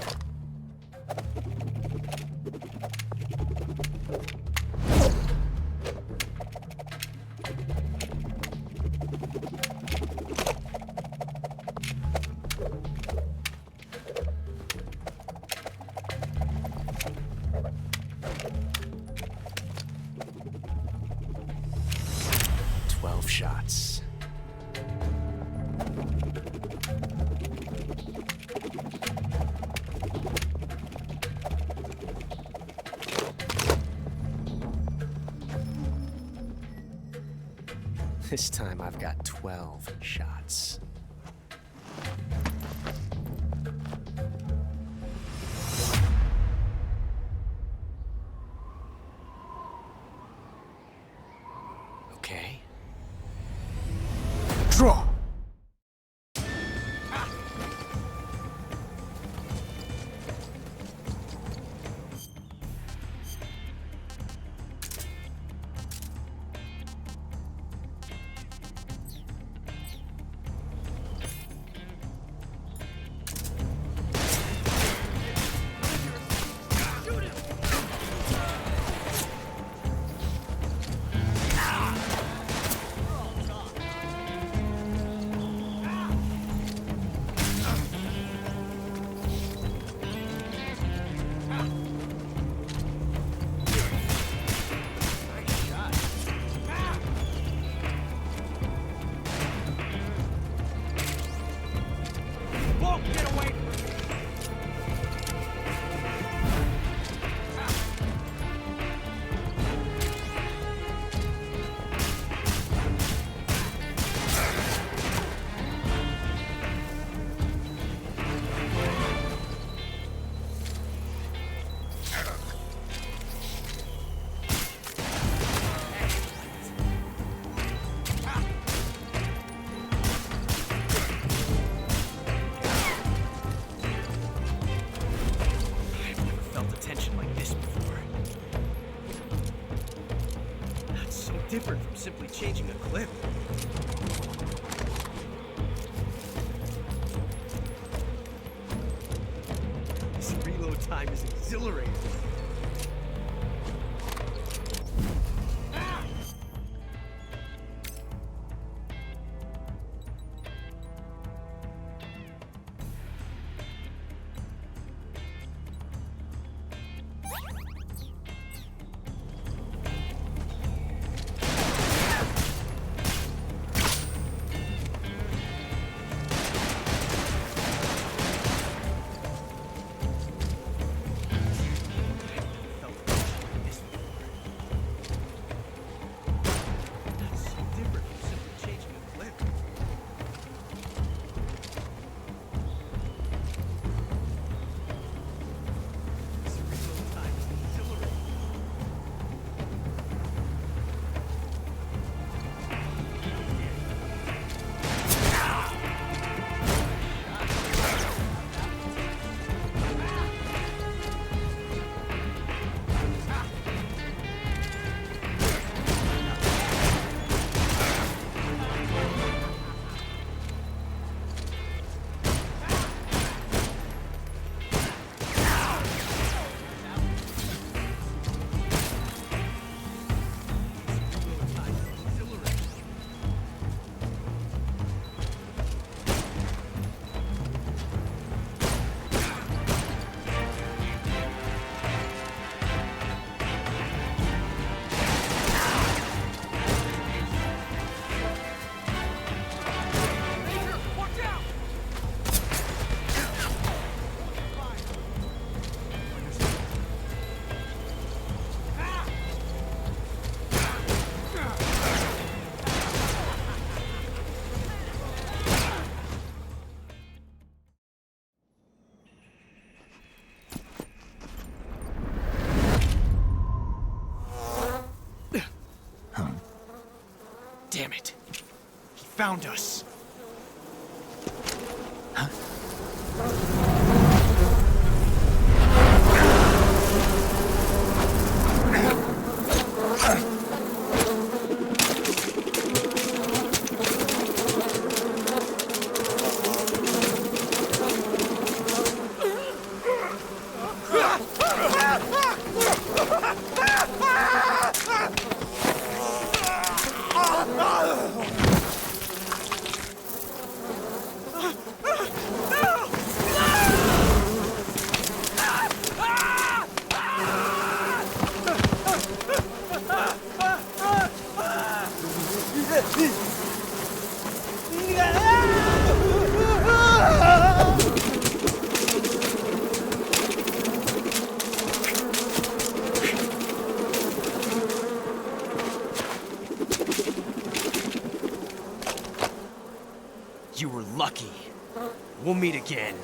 Shots. This time I've got 12 shots. Okay. Draw! Different from simply changing a clip. This reload time is exhilarating. found us. You were lucky. We'll meet again.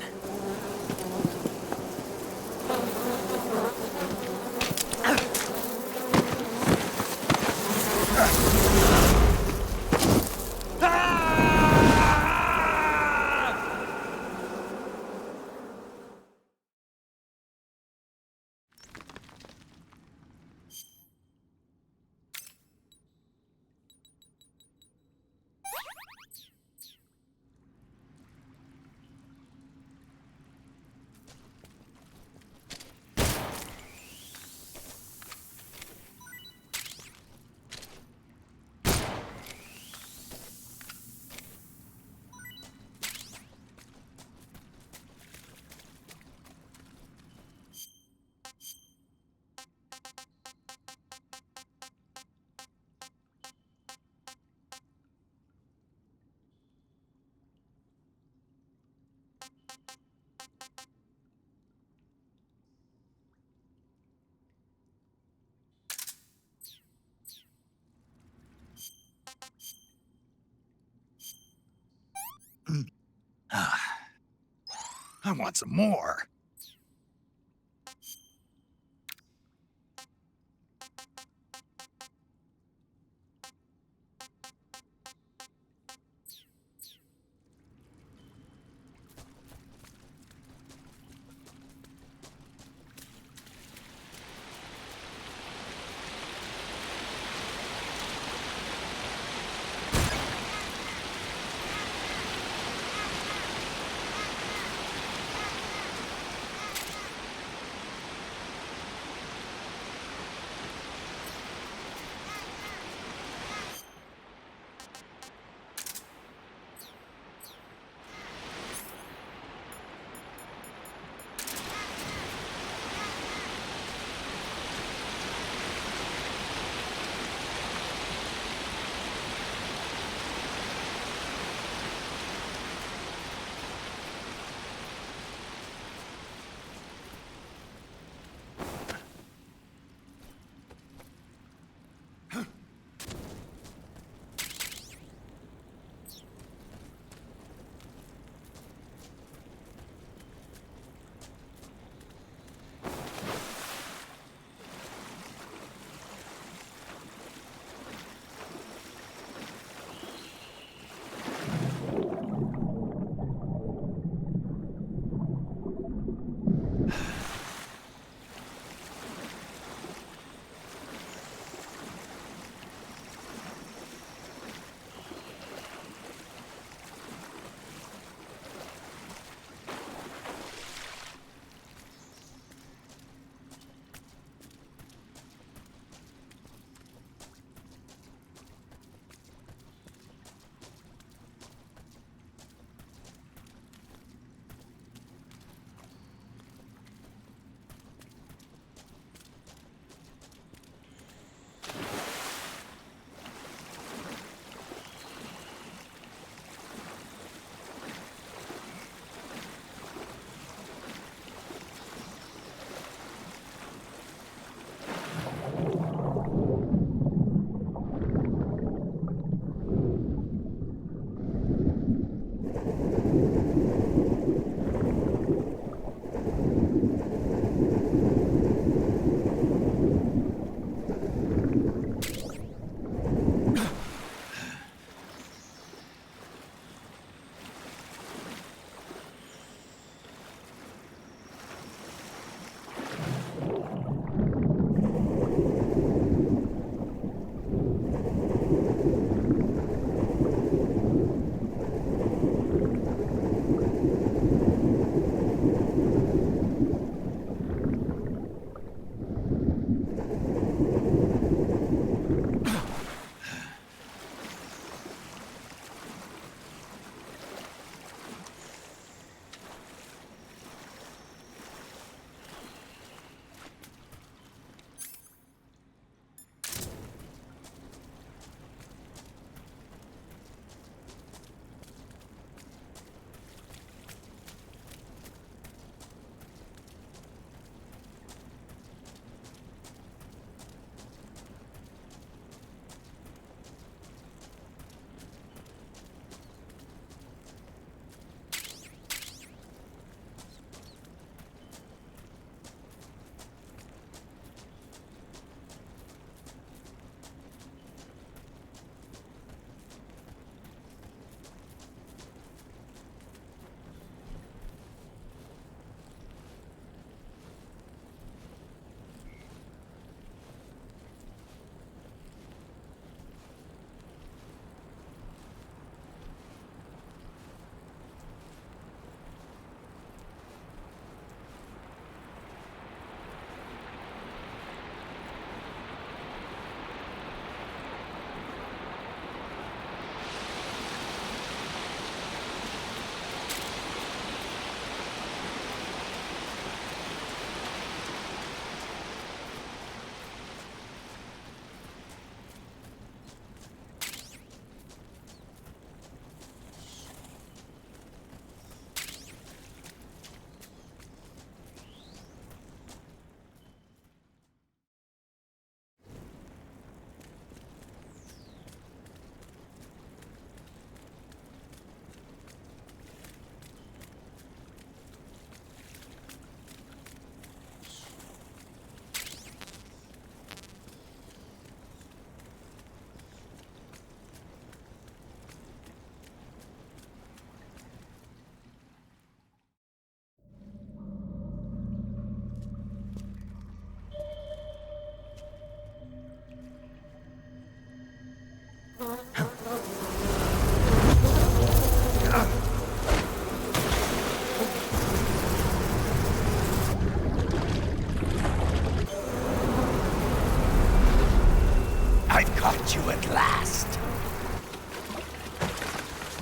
I want some more.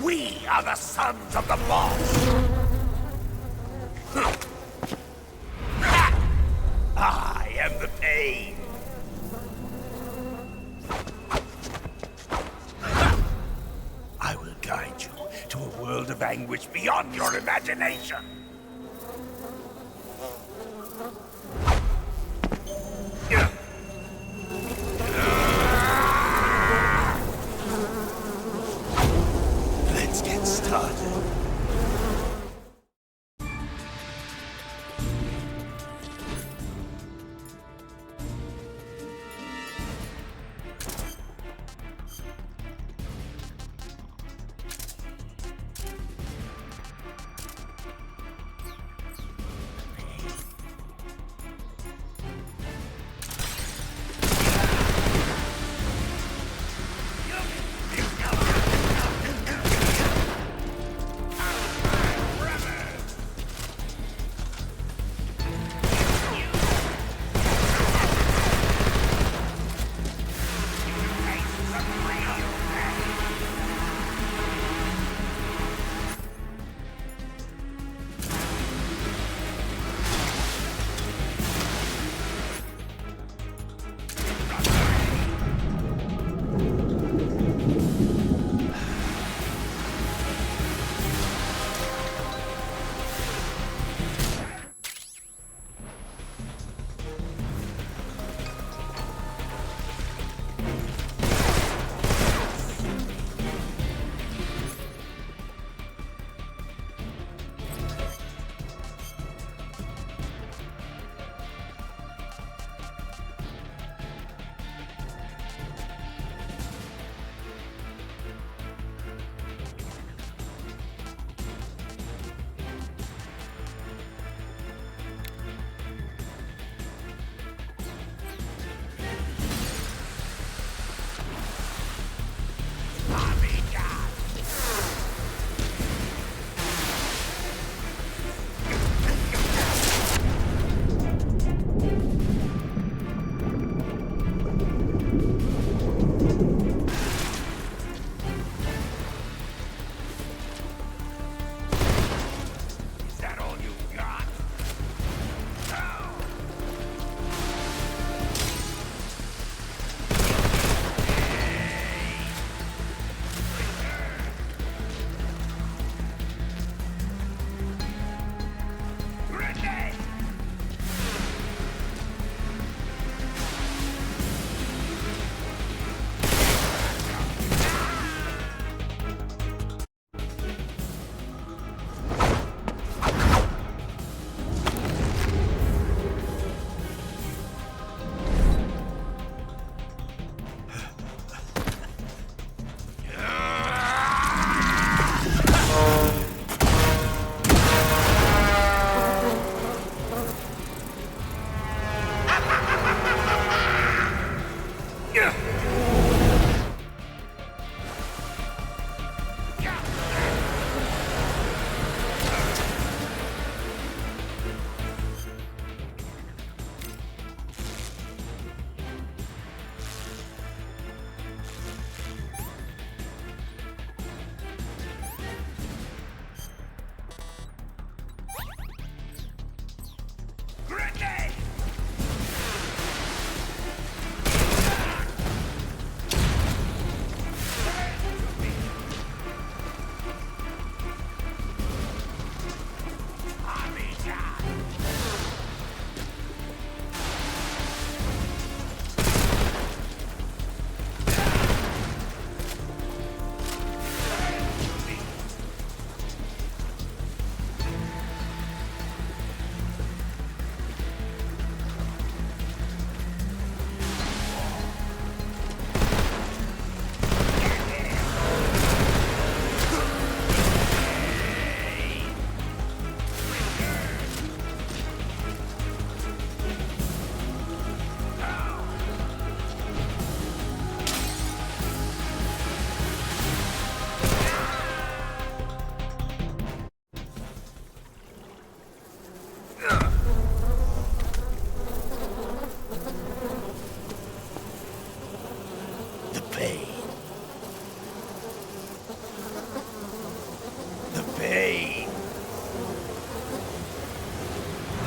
We are the sons of the boss! I am the pain! I will guide you to a world of anguish beyond your imagination! Let's get started.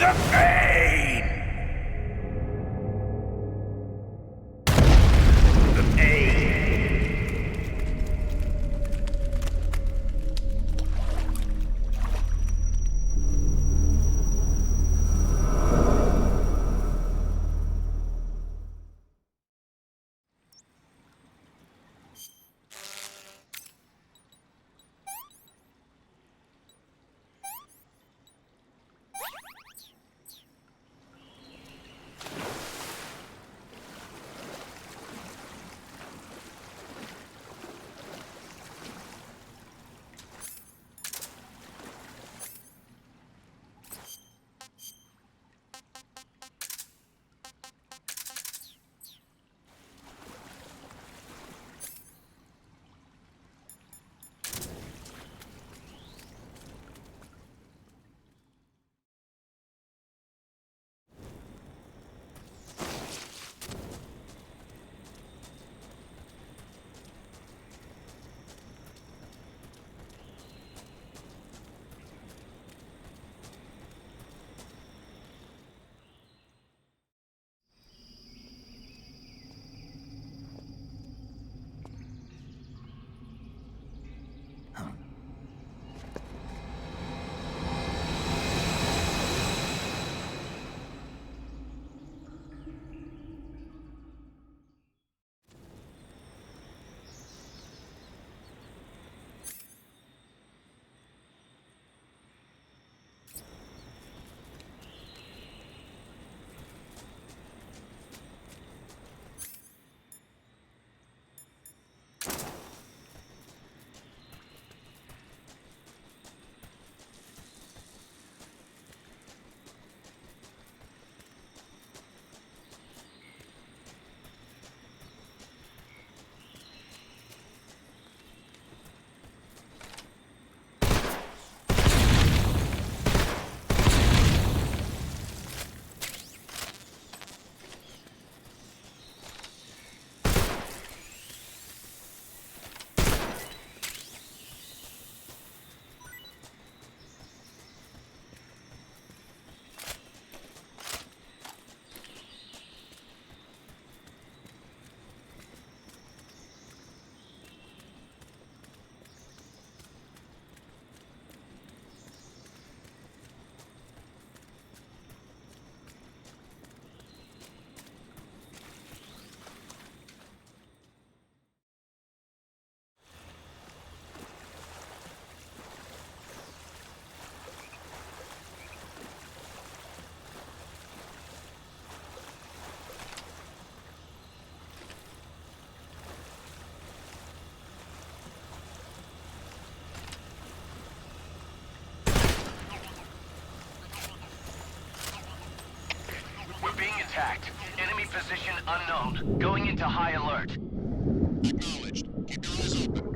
the pain! The pain! Attacked. Enemy position unknown. Going into high alert. Acknowledged. Keep your eyes open.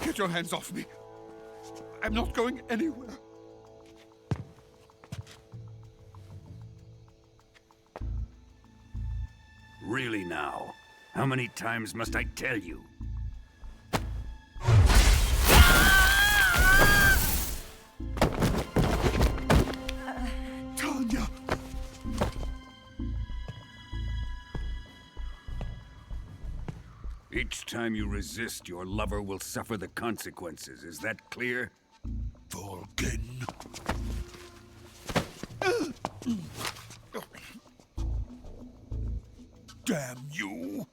Get your hands off me. I'm not going anywhere. Really now? How many times must I tell you? Tanya! Each time you resist, your lover will suffer the consequences. Is that clear? Vulcan. Damn you!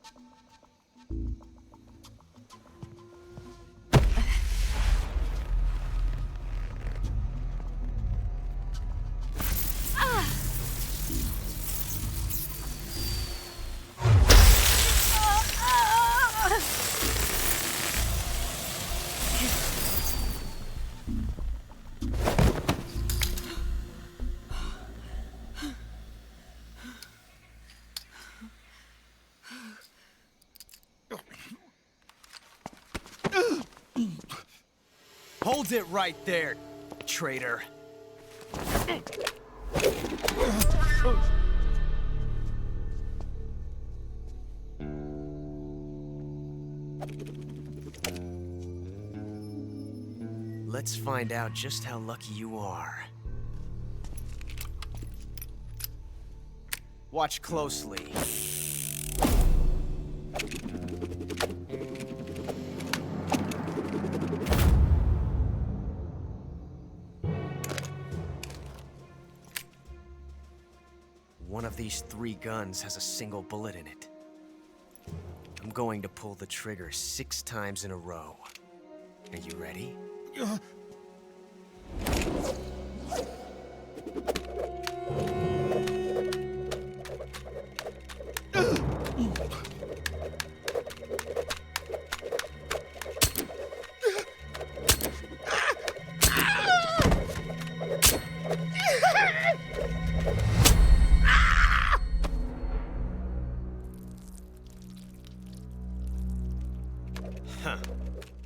Hold it right there, traitor. Let's find out just how lucky you are. Watch closely. One of these 3 guns has a single bullet in it. I'm going to pull the trigger 6 times in a row. Are you ready? Huh.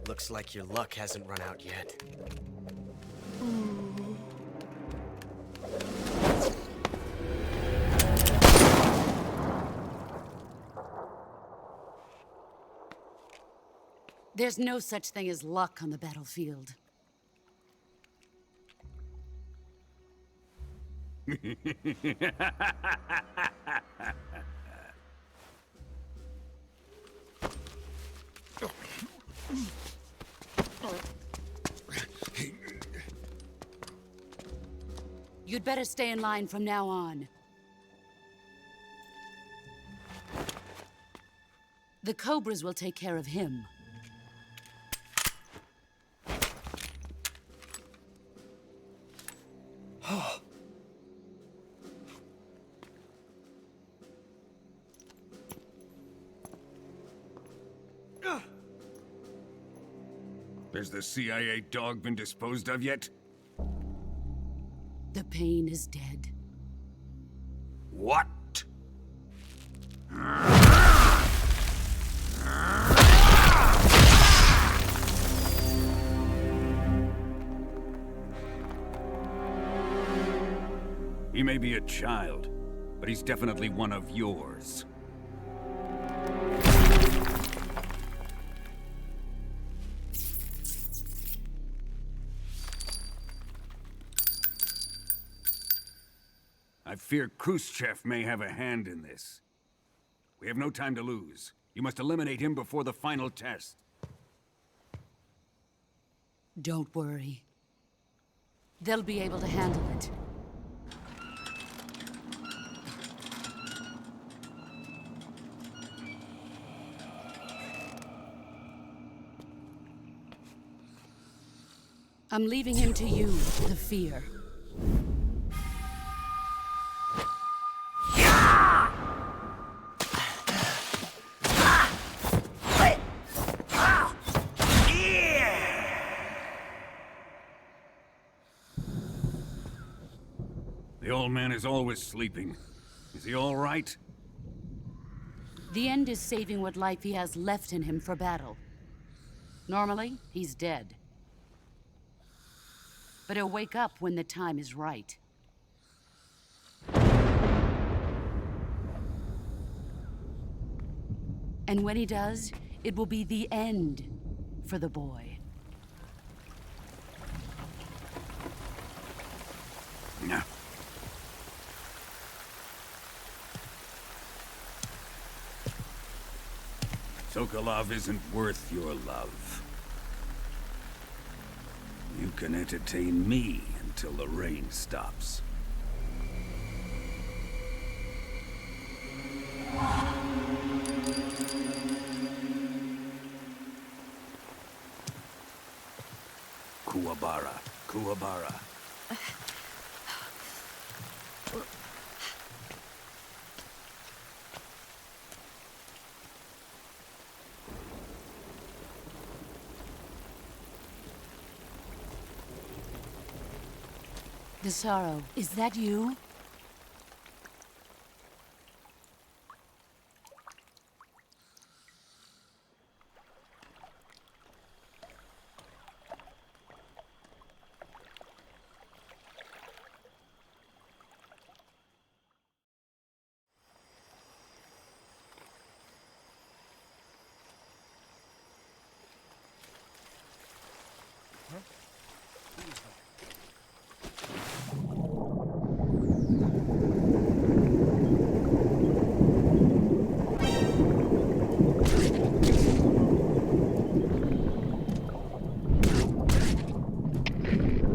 Looks like your luck hasn't run out yet. There's no such thing as luck on the battlefield. You'd better stay in line from now on. The Cobras will take care of him. Has the CIA dog been disposed of yet? The pain is dead. What? He may be a child, but he's definitely one of yours. I fear Khrushchev may have a hand in this. We have no time to lose. You must eliminate him before the final test. Don't worry. They'll be able to handle it. I'm leaving him to you, the fear. The old man is always sleeping. Is he all right? The end is saving what life he has left in him for battle. Normally, he's dead. But he'll wake up when the time is right. And when he does, it will be the end for the boy. Yeah. Sokolov isn't worth your love. You can entertain me until the rain stops. Kuwabara, Kuwabara. Desaro, is that you?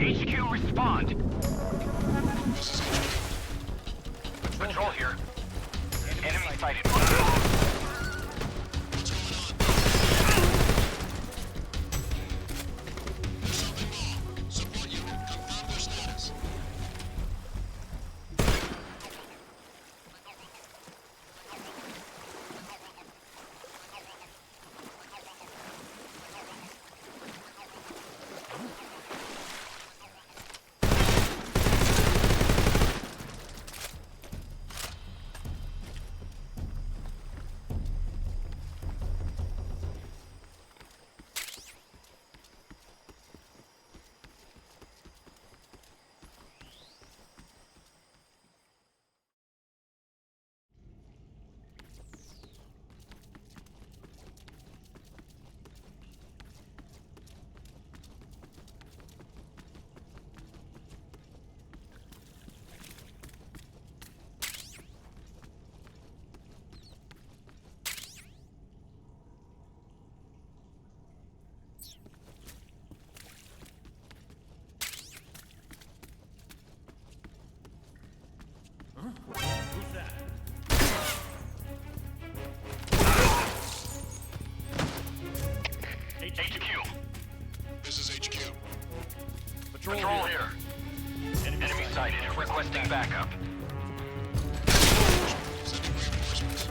HQ, respond! Patrol here. Enemy sighted. Who's that? HQ. This is HQ. Patrol here. Enemy sighted. Requesting backup. Sending reinforcements.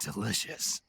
delicious.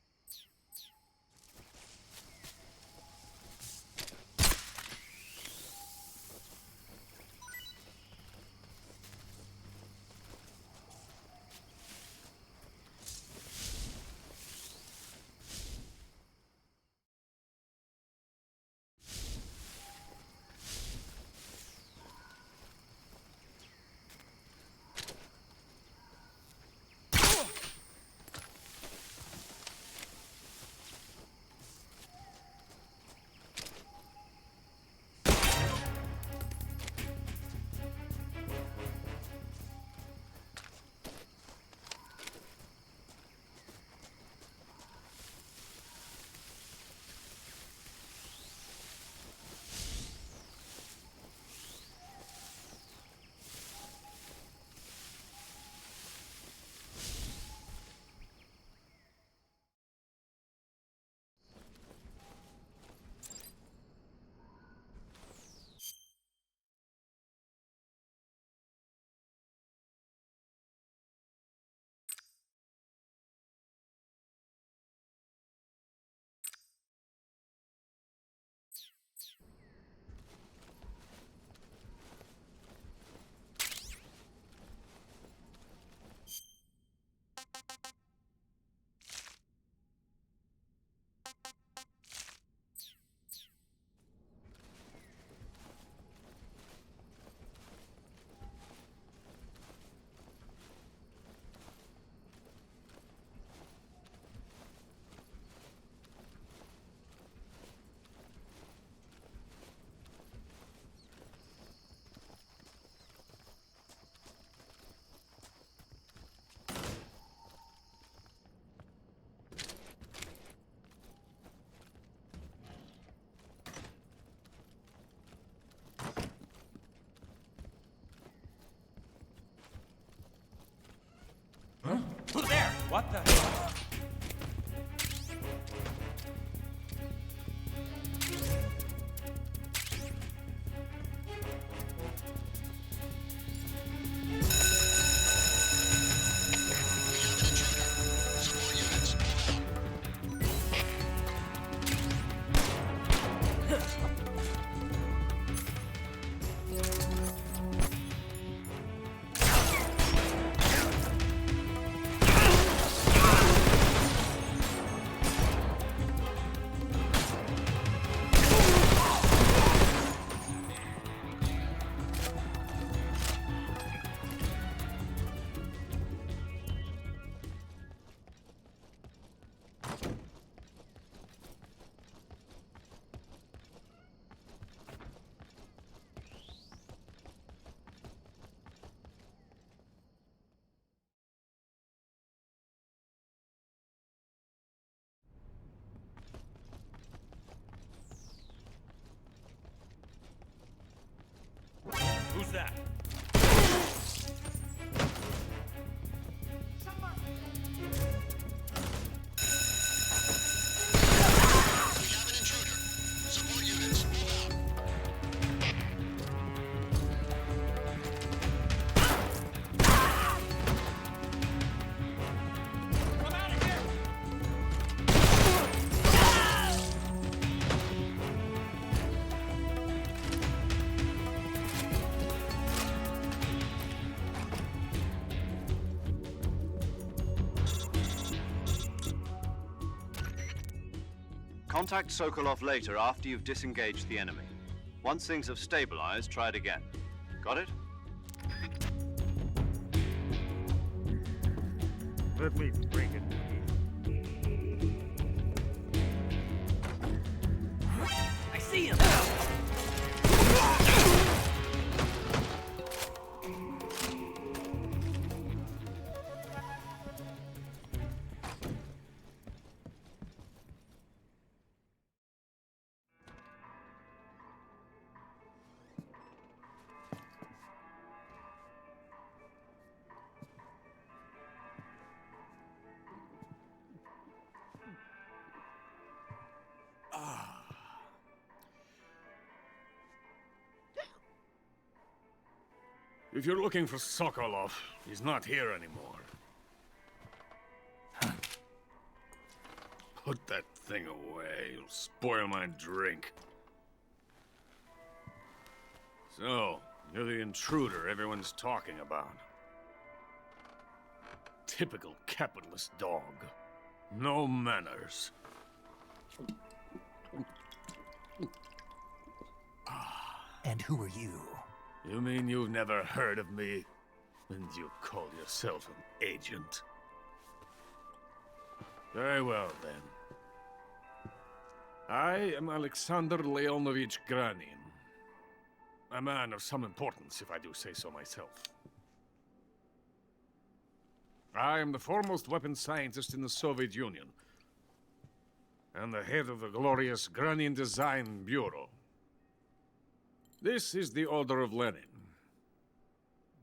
Huh? Who's there? What the hell? Who's that? Contact Sokolov later after you've disengaged the enemy. Once things have stabilized, try it again. Got it? Let me bring it. I see him! If you're looking for Sokolov, he's not here anymore. Put that thing away. You'll spoil my drink. So, you're the intruder everyone's talking about. Typical capitalist dog. No manners. And who are you? You mean you've never heard of me? And you call yourself an agent? Very well, then. I am Alexander Leonovich Granin. A man of some importance, if I do say so myself. I am the foremost weapons scientist in the Soviet Union, and the head of the glorious Granin Design Bureau. This is the Order of Lenin.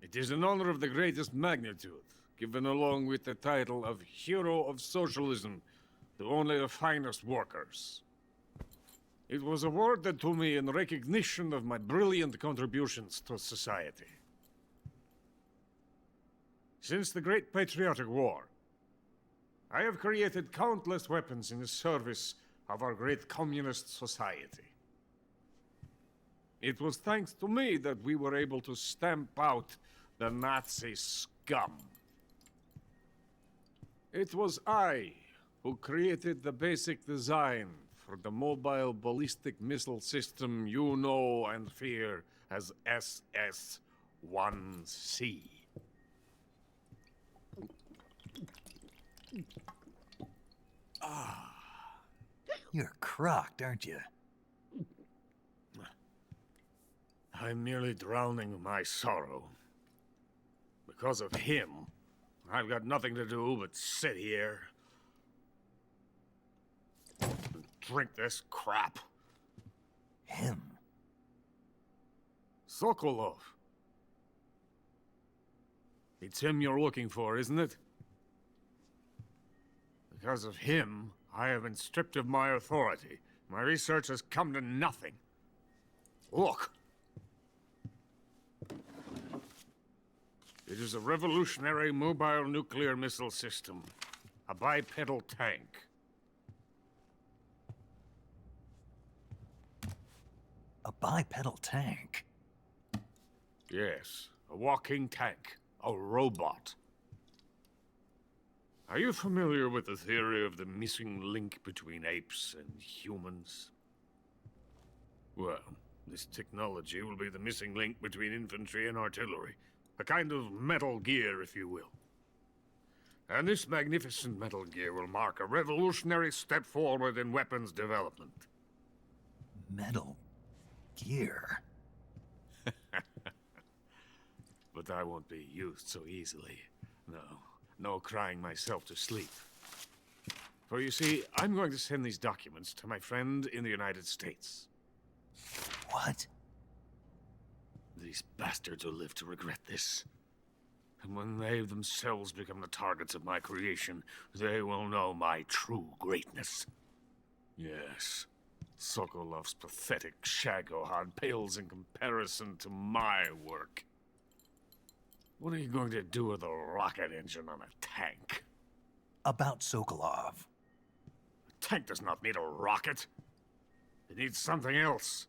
It is an honor of the greatest magnitude, given along with the title of Hero of Socialism to only the finest workers. It was awarded to me in recognition of my brilliant contributions to society. Since the Great Patriotic War, I have created countless weapons in the service of our great communist society. It was thanks to me that we were able to stamp out the Nazi scum. It was I who created the basic design for the mobile ballistic missile system you know and fear as SS-1C. You're crocked, aren't you? I'm merely drowning my sorrow. Because of him, I've got nothing to do but sit here and drink this crap. Him? Sokolov. It's him you're looking for, isn't it? Because of him, I have been stripped of my authority. My research has come to nothing. Look. It is a revolutionary mobile nuclear missile system. A bipedal tank. A bipedal tank? Yes, a walking tank. A robot. Are you familiar with the theory of the missing link between apes and humans? Well, this technology will be the missing link between infantry and artillery. A kind of Metal Gear, if you will. And this magnificent Metal Gear will mark a revolutionary step forward in weapons development. Metal Gear? But I won't be used so easily. No crying myself to sleep. For you see, I'm going to send these documents to my friend in the United States. What? These bastards will live to regret this. And when they themselves become the targets of my creation, they will know my true greatness. Yes, Sokolov's pathetic Shagohod pales in comparison to my work. What are you going to do with a rocket engine on a tank? About Sokolov. A tank does not need a rocket. It needs something else.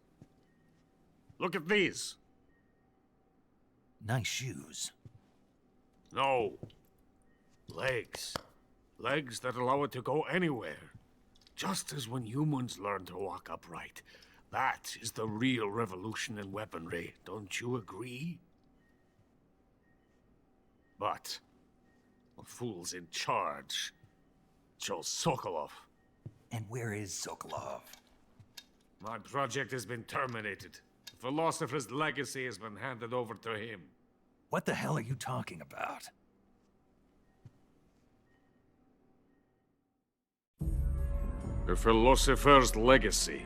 Look at these. Nice shoes. No. Legs. Legs that allow it to go anywhere. Just as when humans learn to walk upright. That is the real revolution in weaponry. Don't you agree? But the fool's in charge. Joe Sokolov. And where is Sokolov? My project has been terminated. The philosopher's legacy has been handed over to him. What the hell are you talking about? The philosopher's legacy.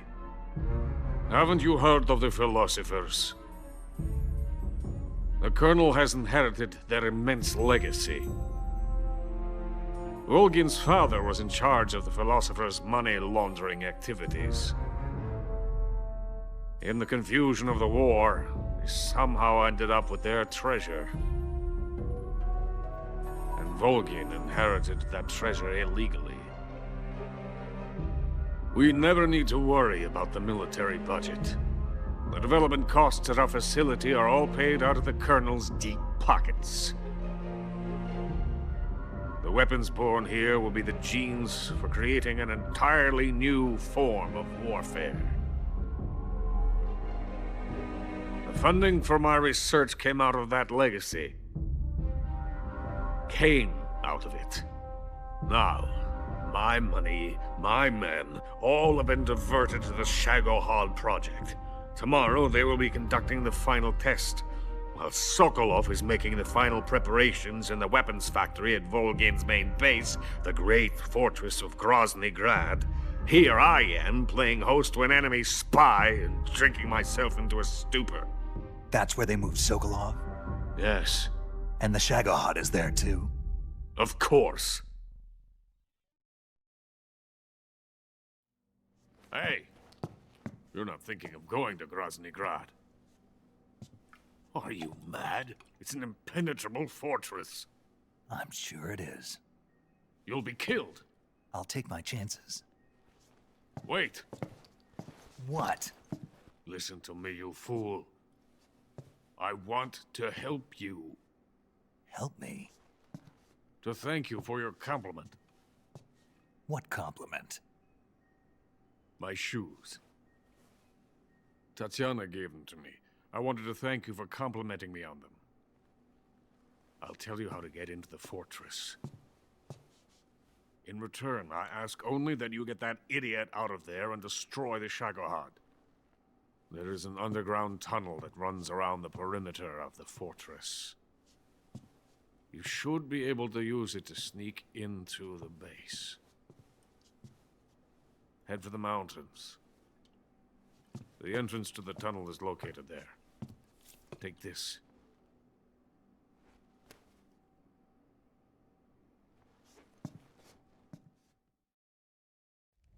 Haven't you heard of the philosophers? The Colonel has inherited their immense legacy. Volgin's father was in charge of the philosophers' money laundering activities. In the confusion of the war, they somehow ended up with their treasure. And Volgin inherited that treasure illegally. We never need to worry about the military budget. The development costs at our facility are all paid out of the Colonel's deep pockets. The weapons born here will be the genes for creating an entirely new form of warfare. The funding for my research came out of that legacy. Came out of it. Now, my money, my men, all have been diverted to the Shagohod project. Tomorrow, they will be conducting the final test, while Sokolov is making the final preparations in the weapons factory at Volgin's main base, the great fortress of Grozny Grad. Here I am, playing host to an enemy spy and drinking myself into a stupor. That's where they moved Sokolov? Yes. And the Shagohod is there too? Of course. Hey, you're not thinking of going to Grozny Grad. Are you mad? It's an impenetrable fortress. I'm sure it is. You'll be killed. I'll take my chances. Wait. What? Listen to me, you fool. I want to help you. Help me? To thank you for your compliment. What compliment? My shoes. Tatiana gave them to me. I wanted to thank you for complimenting me on them. I'll tell you how to get into the fortress. In return, I ask only that you get that idiot out of there and destroy the Shagohod. There is an underground tunnel that runs around the perimeter of the fortress. You should be able to use it to sneak into the base. Head for the mountains. The entrance to the tunnel is located there. Take this.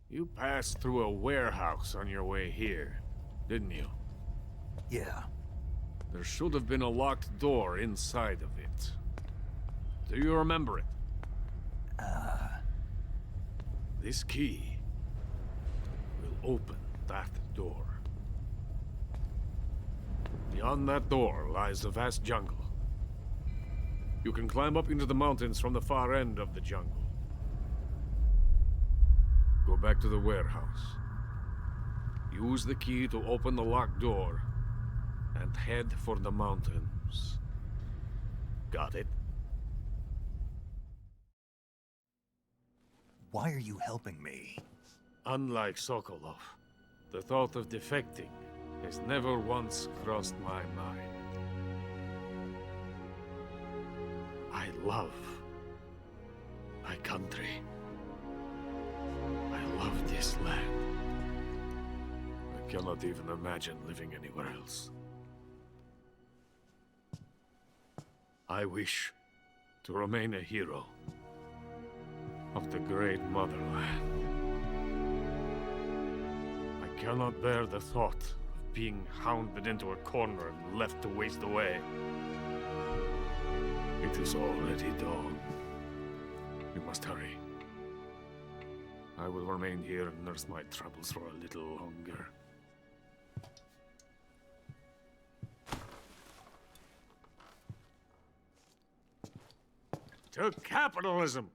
You passed through a warehouse on your way here, didn't you? Yeah. There should have been a locked door inside of it. Do you remember it? This key will open that door. Beyond that door lies a vast jungle. You can climb up into the mountains from the far end of the jungle. Go back to the warehouse. Use the key to open the locked door and head for the mountains. Got it? Why are you helping me? Unlike Sokolov, the thought of defecting has never once crossed my mind. I love my country. I love this land. I cannot even imagine living anywhere else. I wish to remain a hero of the great motherland. I cannot bear the thought of being hounded into a corner and left to waste away. It is already dawn. You must hurry. I will remain here and nurse my troubles for a little longer. To capitalism!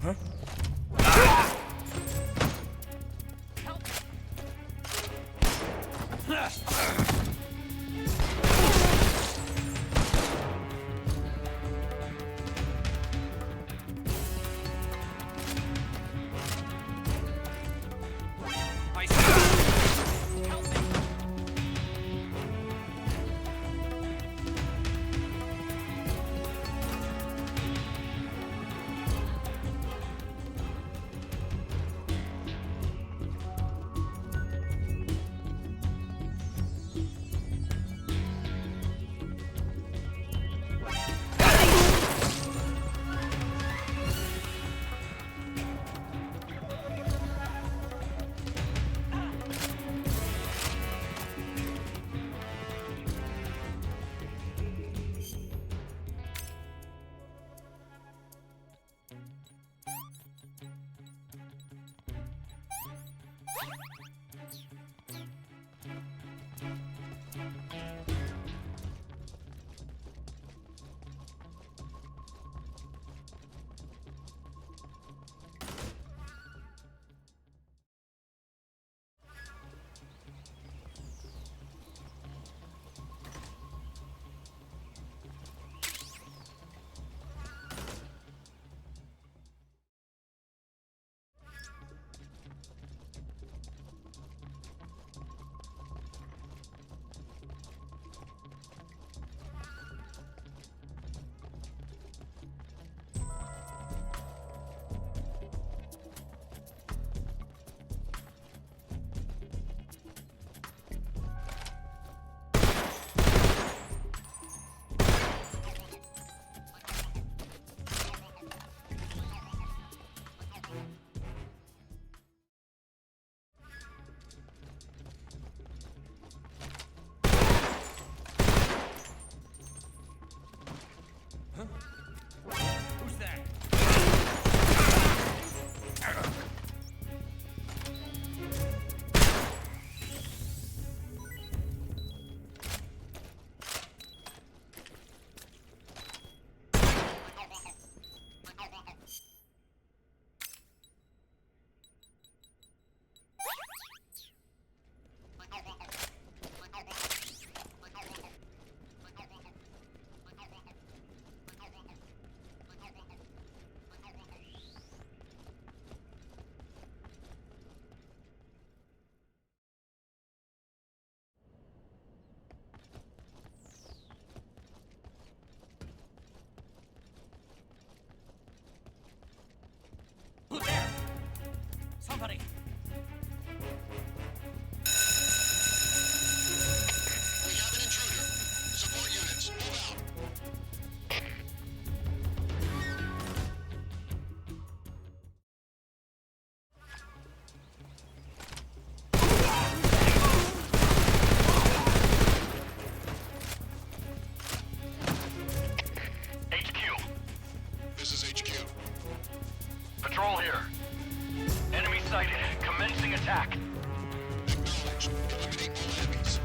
Huh? Who's that? Who's there? Somebody! We have an intruder. Support units, move out. HQ. This is HQ. Patrol here. Enemy sighted. Commencing attack. Acknowledged. Eliminate all enemies.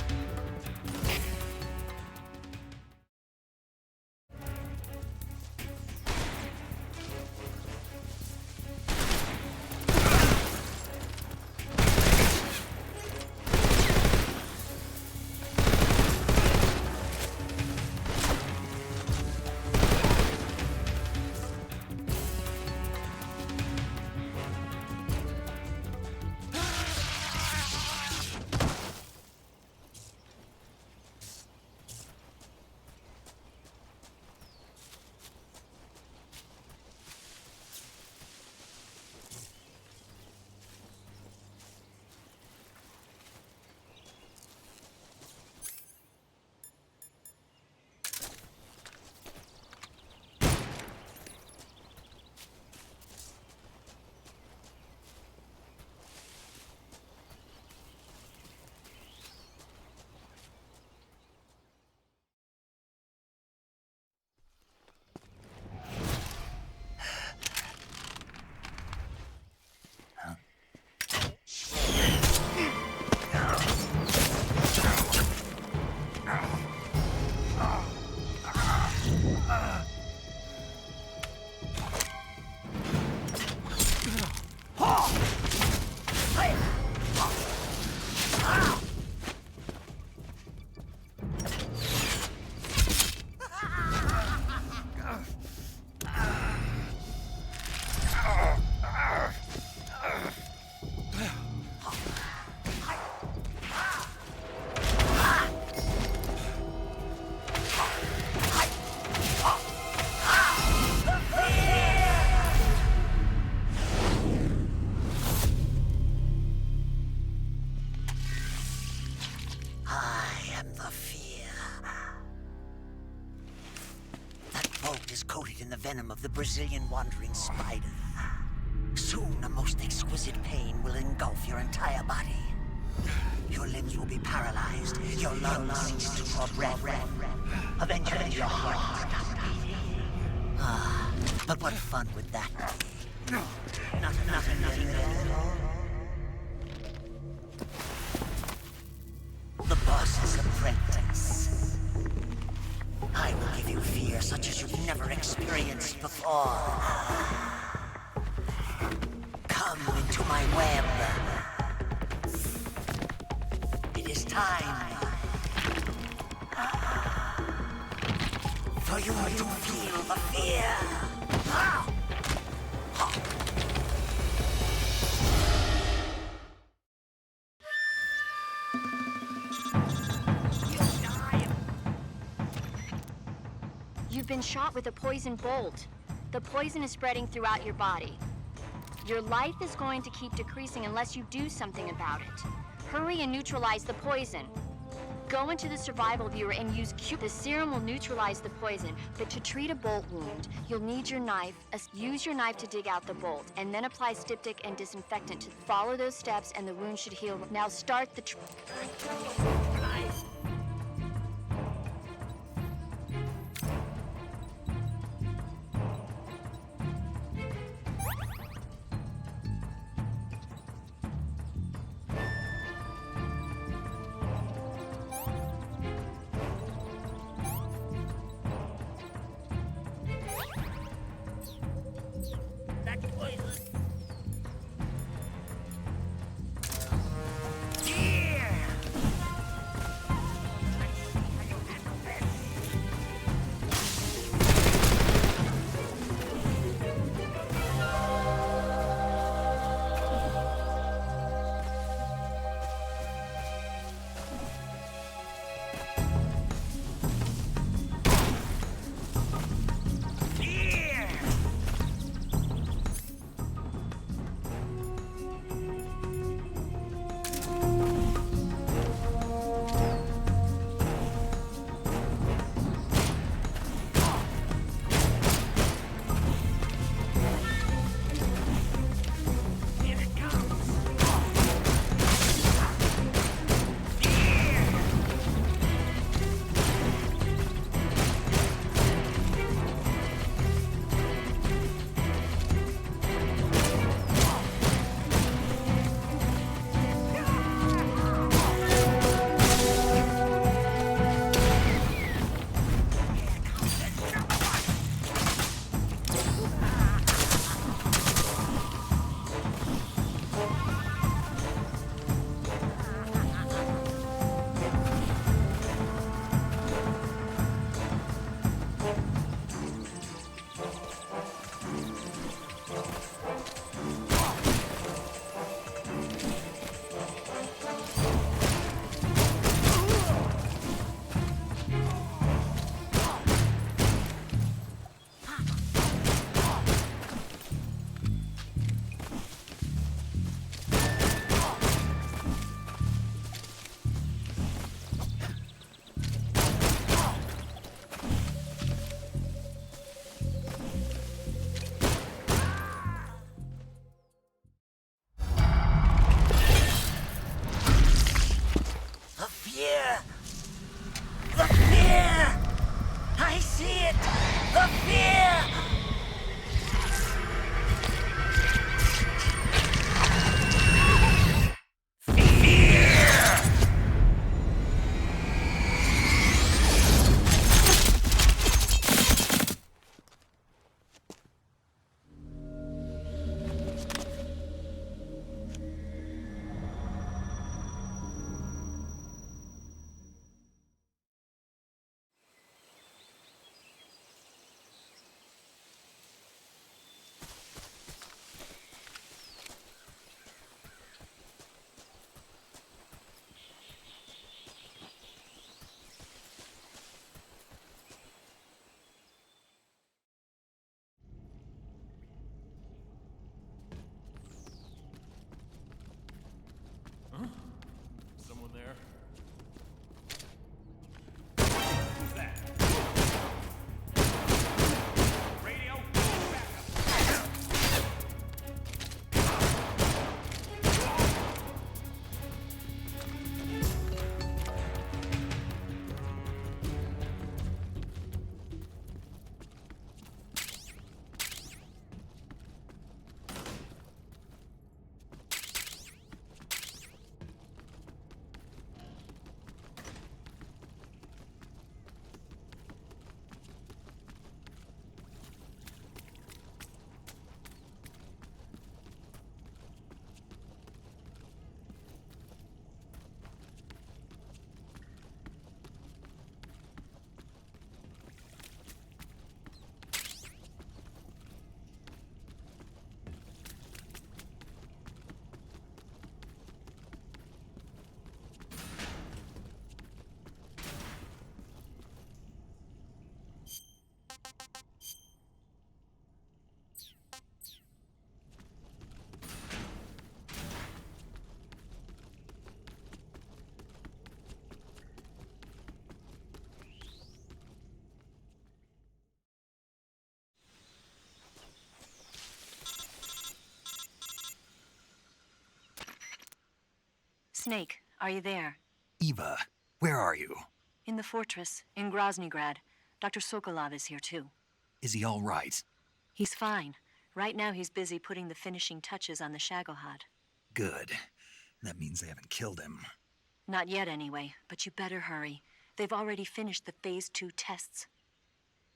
suit is coated in the venom of the Brazilian wandering spider. Soon, a most exquisite pain will engulf your entire body. Your limbs will be paralyzed, your lungs cease to draw breath. Eventually, your heart will stop beating. Ah, but what fun would that be? Nothing at all. The boss's apprentice. I will give you fear such as you've never experienced before. Come into my web. It is time for you to feel the fear. You've been shot with a poison bolt. The poison is spreading throughout your body. Your life is going to keep decreasing unless you do something about it. Hurry and neutralize the poison. Go into the survival viewer and use Q. The serum will neutralize the poison, but to treat a bolt wound, you'll need your knife. Use your knife to dig out the bolt, and then apply styptic and disinfectant to follow those steps, and the wound should heal. Now start the Snake, are you there? Eva, where are you? In the fortress, in Groznygrad. Dr. Sokolov is here too. Is he all right? He's fine. Right now he's busy putting the finishing touches on the Shagohod. Good. That means they haven't killed him. Not yet anyway, but you better hurry. They've already finished the Phase 2 tests.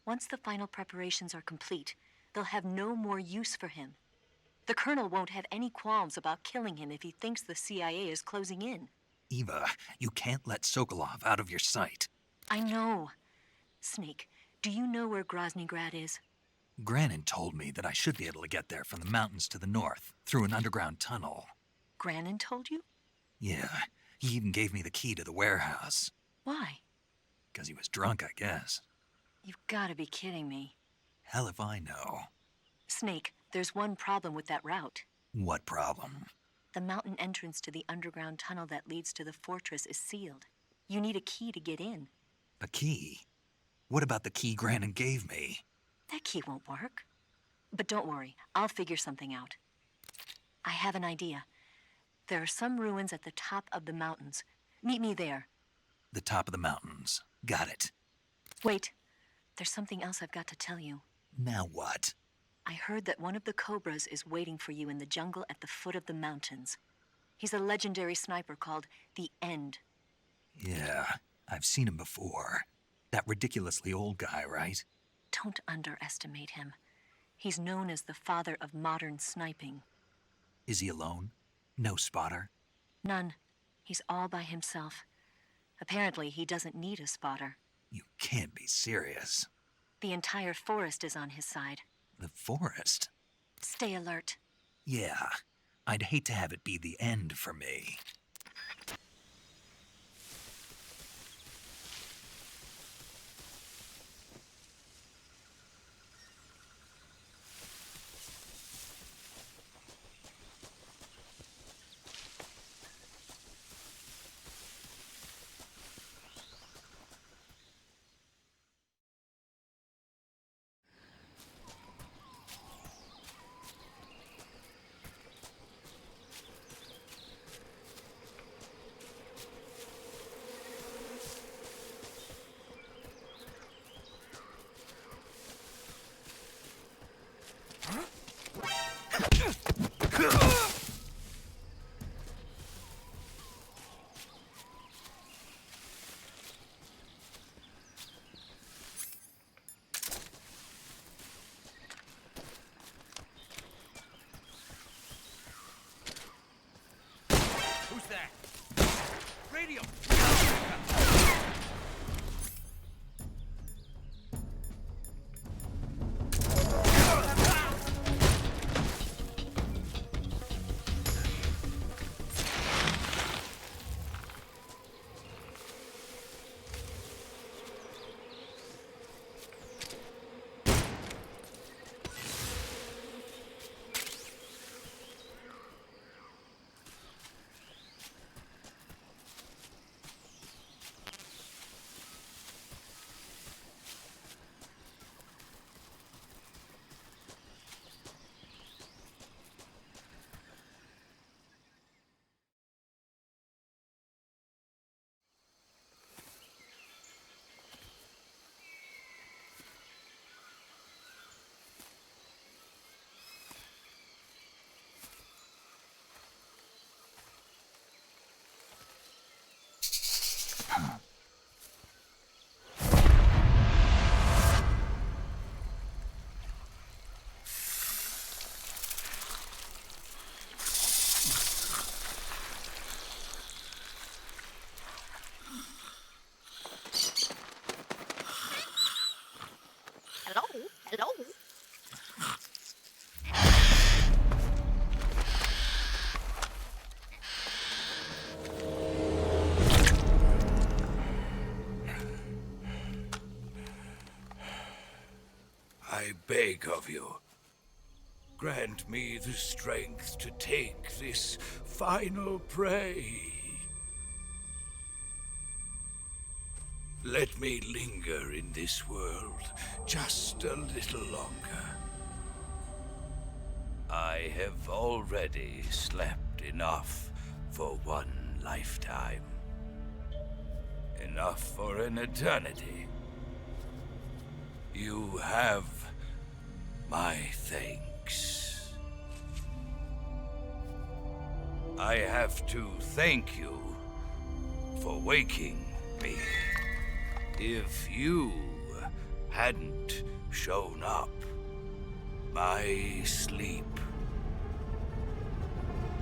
Once the final preparations are complete, they'll have no more use for him. The Colonel won't have any qualms about killing him if he thinks the CIA is closing in. Eva, you can't let Sokolov out of your sight. I know. Snake, do you know where Groznygrad is? Granin told me that I should be able to get there from the mountains to the north, through an underground tunnel. Granin told you? Yeah, he even gave me the key to the warehouse. Why? Because he was drunk, I guess. You've got to be kidding me. Hell if I know. Snake, there's one problem with that route. What problem? The mountain entrance to the underground tunnel that leads to the fortress is sealed. You need a key to get in. A key? What about the key Granin gave me? That key won't work. But don't worry, I'll figure something out. I have an idea. There are some ruins at the top of the mountains. Meet me there. The top of the mountains. Got it. Wait, there's something else I've got to tell you. Now what? I heard that one of the Cobras is waiting for you in the jungle at the foot of the mountains. He's a legendary sniper called the End. Yeah, I've seen him before. That ridiculously old guy, right? Don't underestimate him. He's known as the father of modern sniping. Is he alone? No spotter? None. He's all by himself. Apparently, he doesn't need a spotter. You can't be serious. The entire forest is on his side. The forest? Stay alert. Yeah, I'd hate to have it be the end for me. Who's that? Radio! Hello? I beg of you, grant me the strength to take this final prey. Let me linger in this world just a little longer. I have already slept enough for one lifetime. Enough for an eternity. You have my thanks. I have to thank you for waking me. If you hadn't shown up, my sleep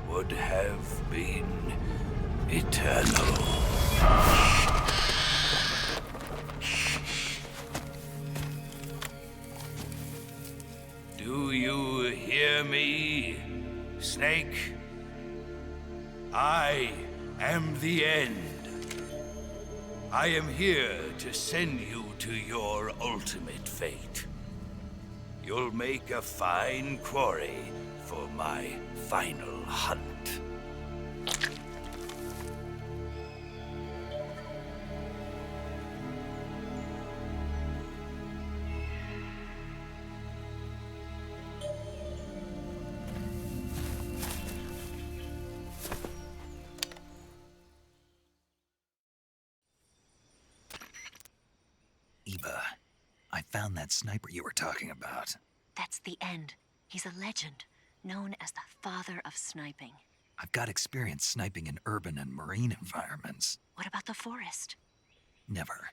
would have been eternal. Do you hear me, Snake? I am the end. I am here to send you to your ultimate fate. You'll make a fine quarry for my final hunt. Eva, I found that sniper you were talking about. That's the end. He's a legend, known as the father of sniping. I've got experience sniping in urban and marine environments. What about the forest? Never.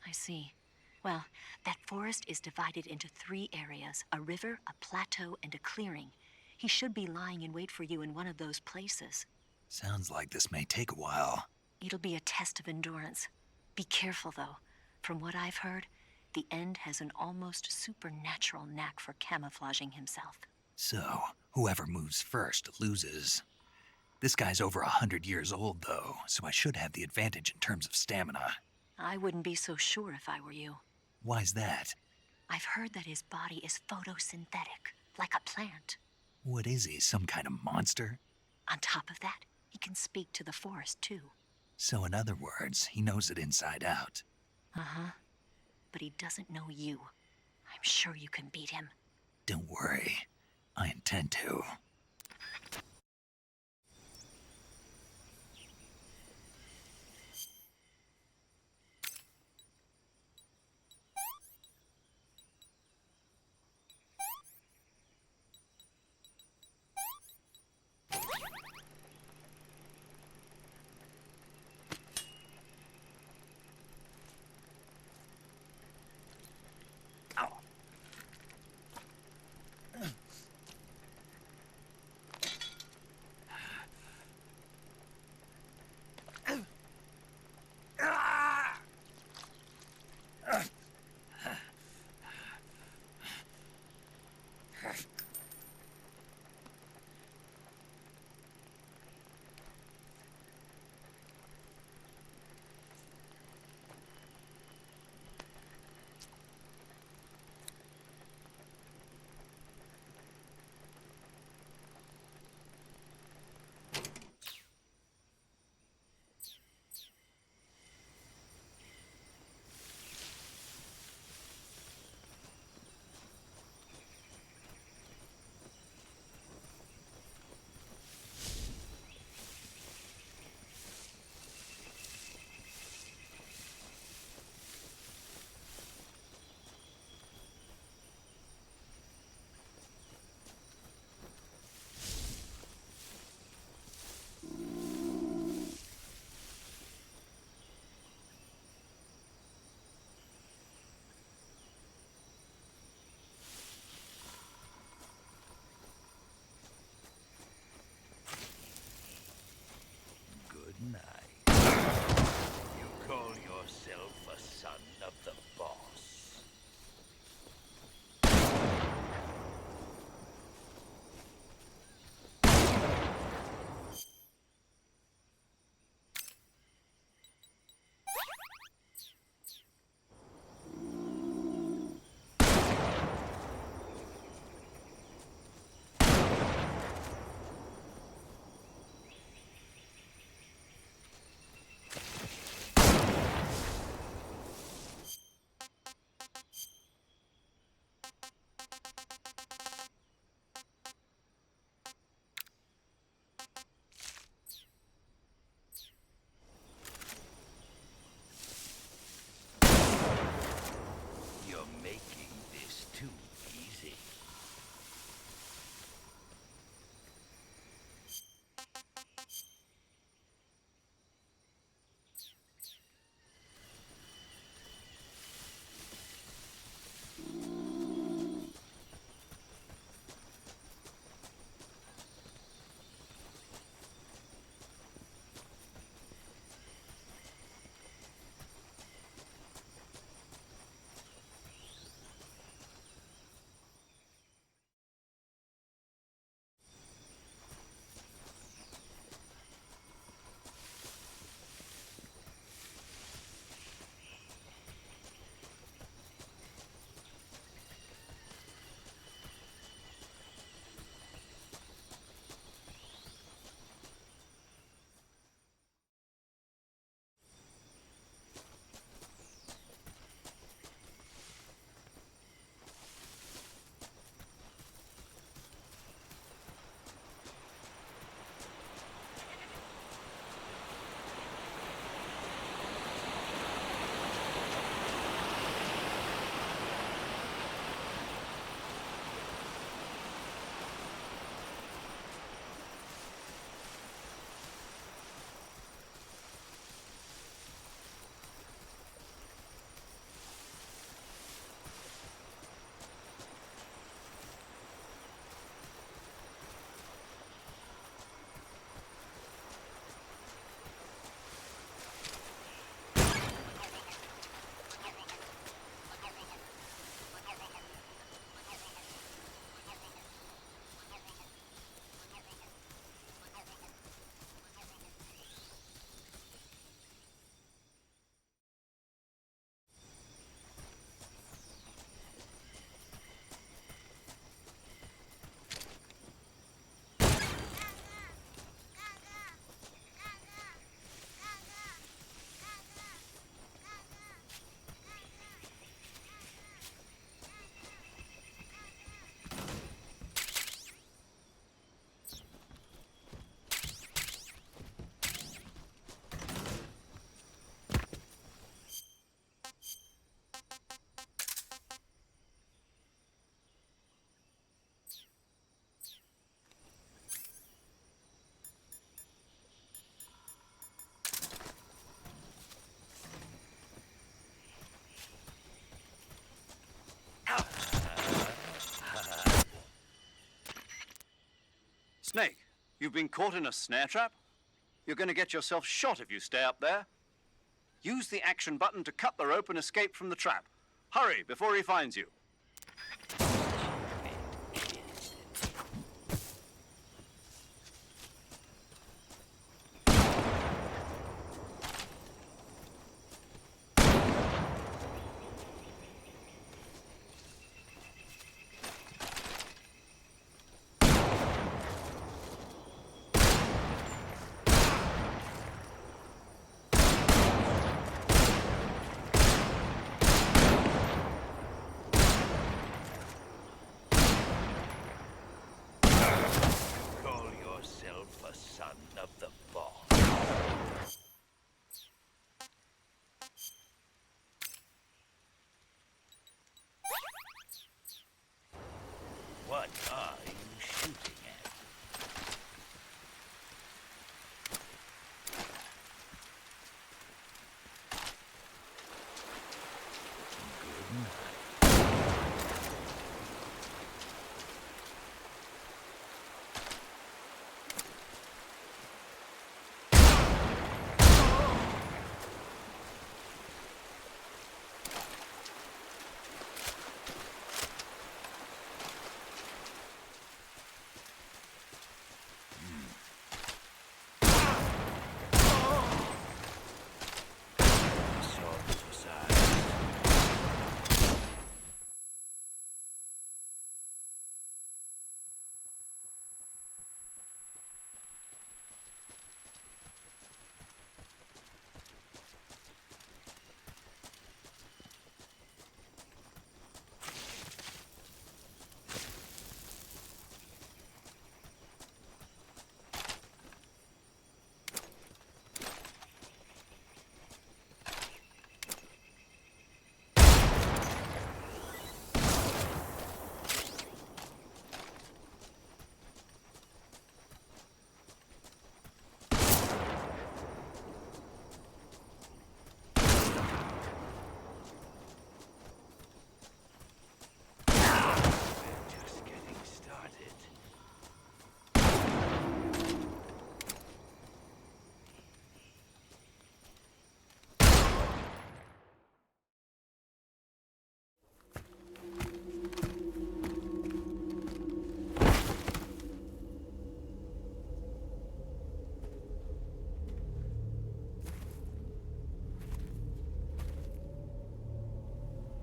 I see. Well, that forest is divided into 3 areas, a river, a plateau, and a clearing. He should be lying in wait for you in one of those places. Sounds like this may take a while. It'll be a test of endurance. Be careful, though. From what I've heard, the End has an almost supernatural knack for camouflaging himself. So, whoever moves first loses. This guy's over 100 years old, though, so I should have the advantage in terms of stamina. I wouldn't be so sure if I were you. Why's that? I've heard that his body is photosynthetic, like a plant. What is he, some kind of monster? On top of that, he can speak to the forest, too. So in other words, he knows it inside out. Uh-huh. But he doesn't know you. I'm sure you can beat him. Don't worry. I intend to. Snake, you've been caught in a snare trap? You're going to get yourself shot if you stay up there. Use the action button to cut the rope and escape from the trap. Hurry before he finds you. A son of the boss. What are you shooting at? Good night.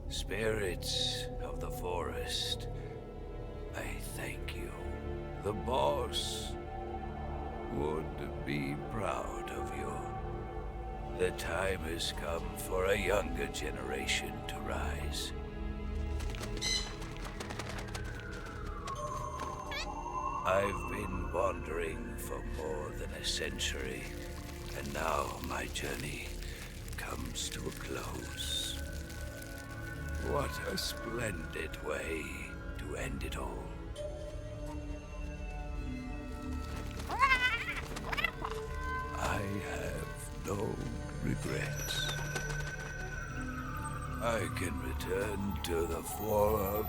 Spirits of the forest, I thank you. The boss would be proud of you. The time has come for a younger generation to rise. I've been wandering for more than a century, and now my journey comes to a close. What a splendid way to end it all. I have no regrets. I can return to the Forum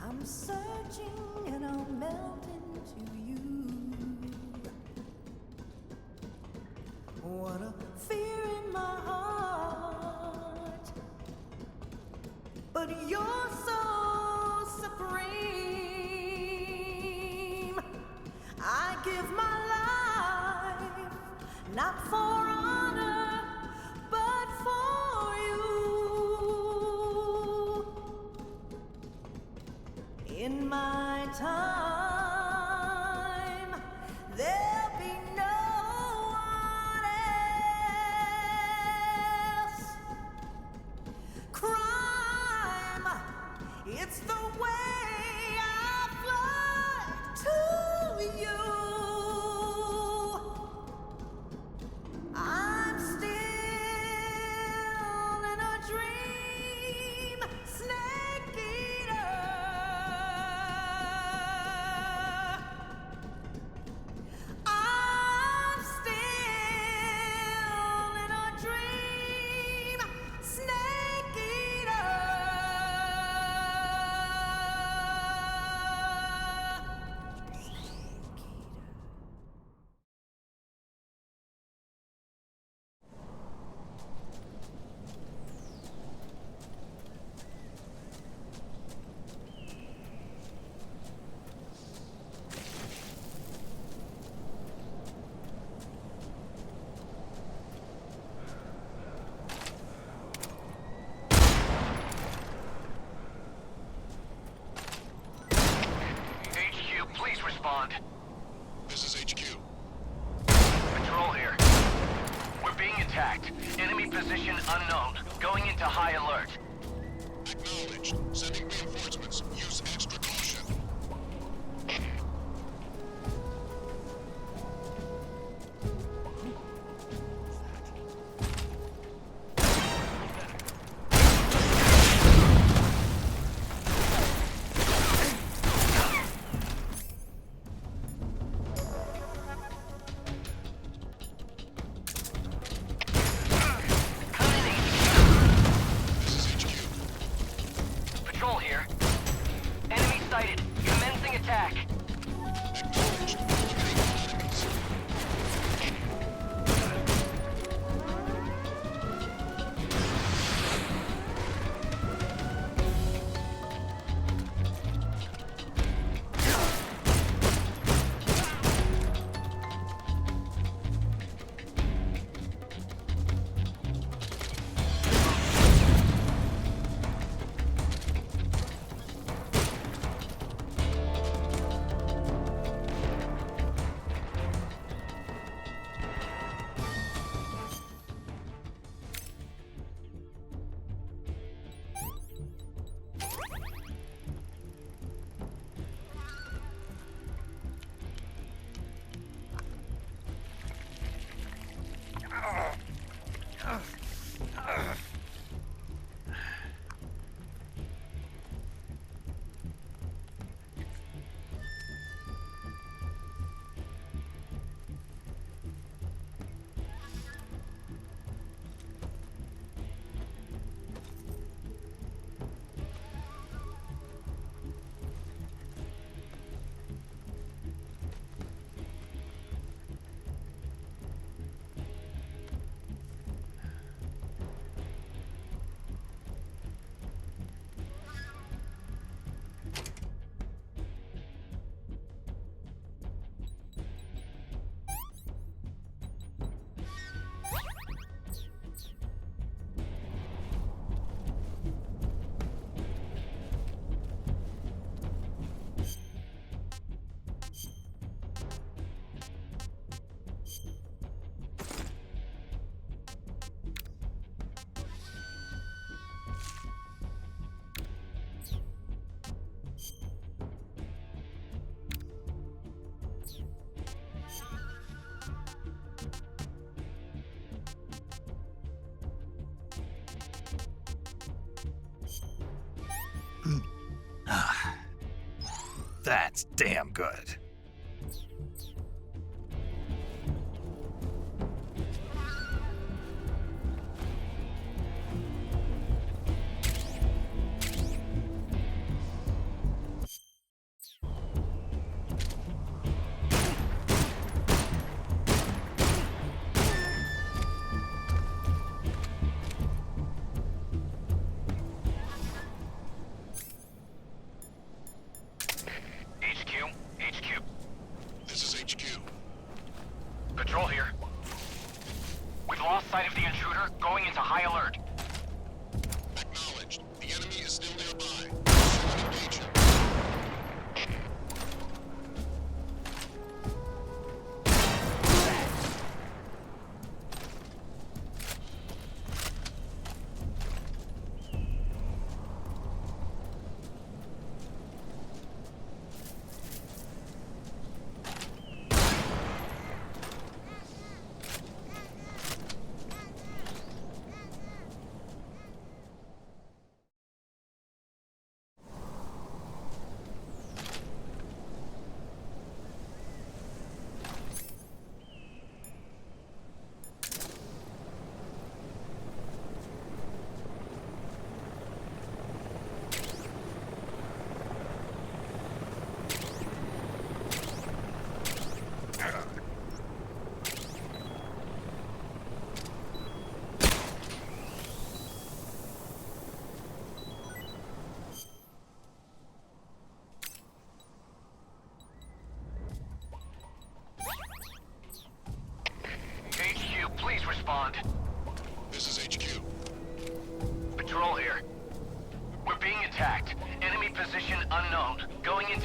I'm searching and I'll melt into you. What a fear in my heart, but you're so supreme. I give my life not for honor, but for you. In my time, there'll be no one else. Crime, it's the way I fly to you. I'm still in a dream, snake eater. I'm still in a dream, snake eater. HQ, please respond. This is HQ. Patrol here. We're being attacked. Enemy position unknown. Going into high alert. Acknowledged. Sending reinforcements. Use extra caution. Patrol here. Enemy sighted. Commencing attack. Acknowledged. Eliminating enemies. That's damn good.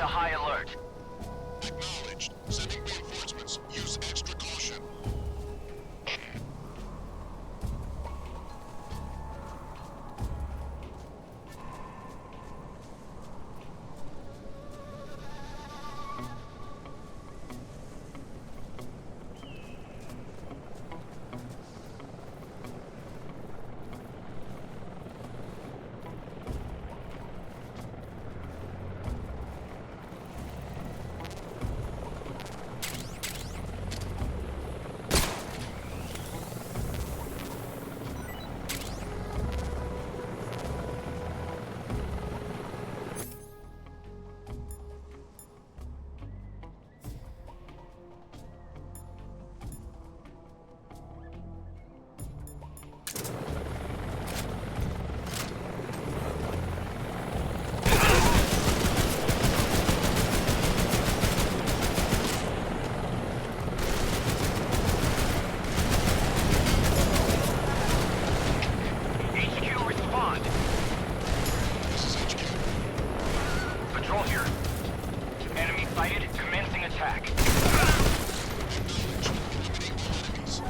into high alert. Acknowledged. Sending reinforcements. Use extra caution. HQ, respond. This is HQ. Patrol here. Enemy sighted. Commencing attack. Acknowledged. Eliminate all enemies.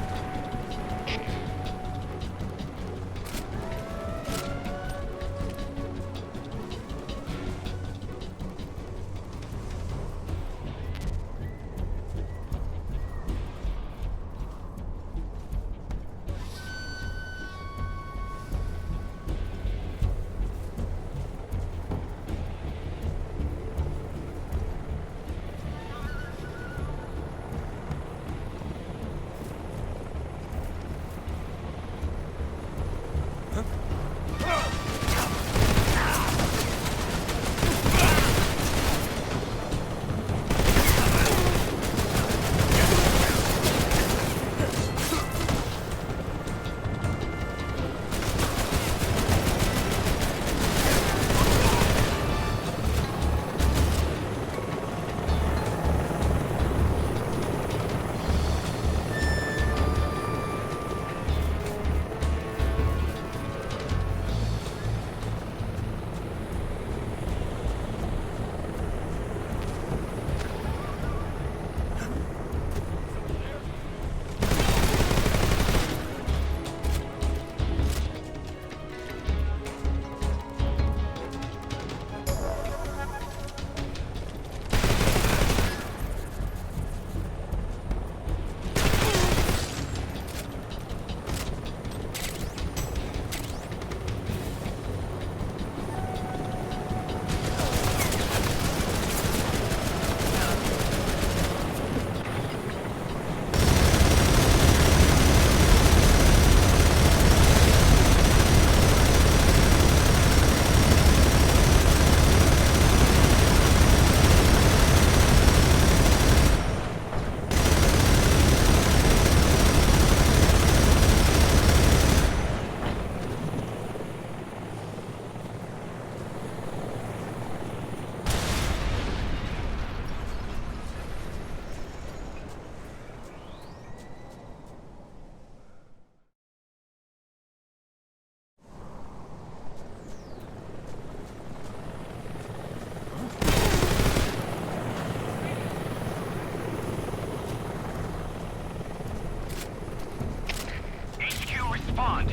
Respond.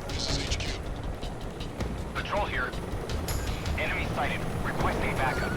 This is HQ. Patrol here. Enemy sighted. Requesting backup.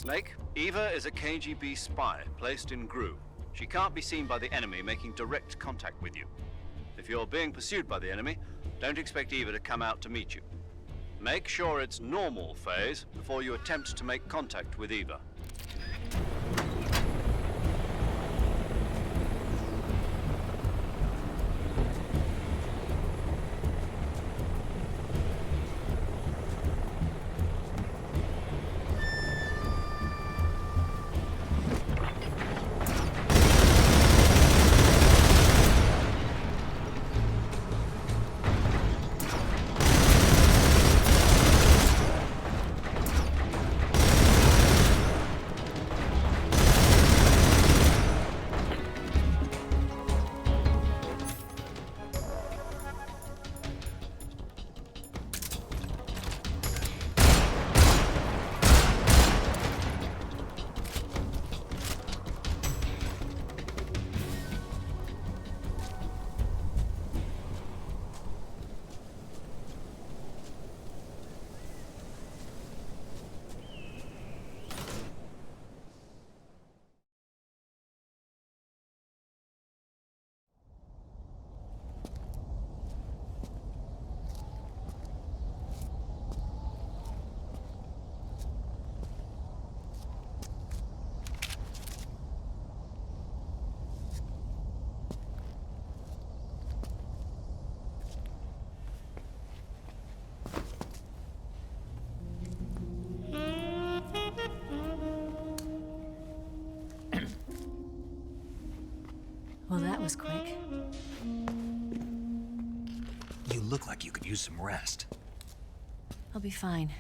Snake, Eva is a KGB spy placed in GRU. She can't be seen by the enemy making direct contact with you. If you're being pursued by the enemy, don't expect Eva to come out to meet you. Make sure it's normal phase before you attempt to make contact with Eva. Well, that was quick. You look like you could use some rest. I'll be fine.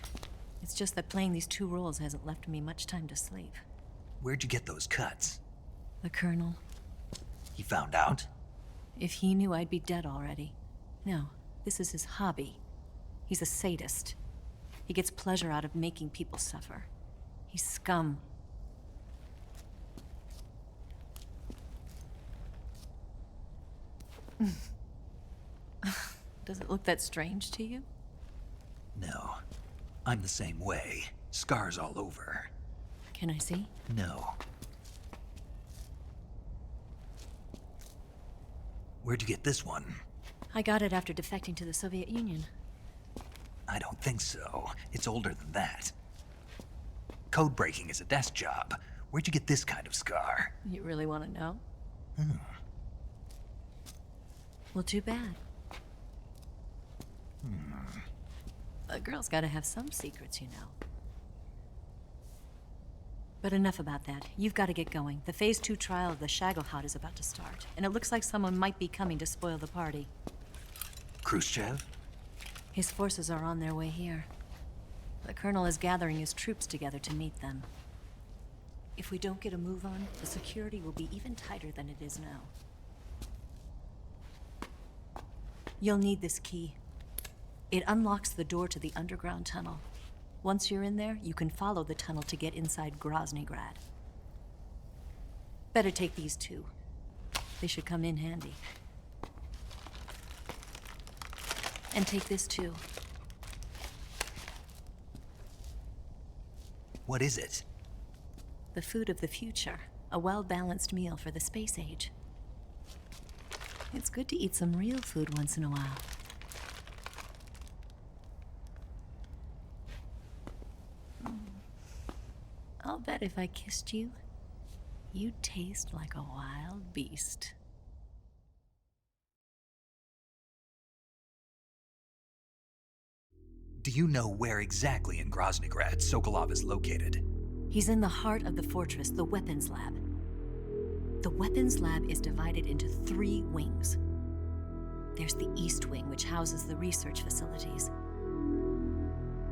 It's just that playing these 2 roles hasn't left me much time to sleep. Where'd you get those cuts? The Colonel. He found out? If he knew, I'd be dead already. No, this is his hobby. He's a sadist. He gets pleasure out of making people suffer. He's scum. Does it look that strange to you? No. I'm the same way. Scars all over. Can I see? No. Where'd you get this one? I got it after defecting to the Soviet Union. I don't think so. It's older than that. Code breaking is a desk job. Where'd you get this kind of scar? You really want to know? Well, too bad. A girl's gotta have some secrets, you know. But enough about that. You've got to get going. The Phase 2 trial of the Shagohod is about to start, and it looks like someone might be coming to spoil the party. Khrushchev? His forces are on their way here. The Colonel is gathering his troops together to meet them. If we don't get a move on, the security will be even tighter than it is now. You'll need this key. It unlocks the door to the underground tunnel. Once you're in there, you can follow the tunnel to get inside Groznygrad. Better take these 2. They should come in handy. And take this too. What is it? The food of the future. A well-balanced meal for the space age. It's good to eat some real food once in a while. I'll bet if I kissed you, you'd taste like a wild beast. Do you know where exactly in Groznygrad Sokolov is located? He's in the heart of the fortress, the weapons lab. The weapons lab is divided into 3 wings. There's the East Wing, which houses the research facilities.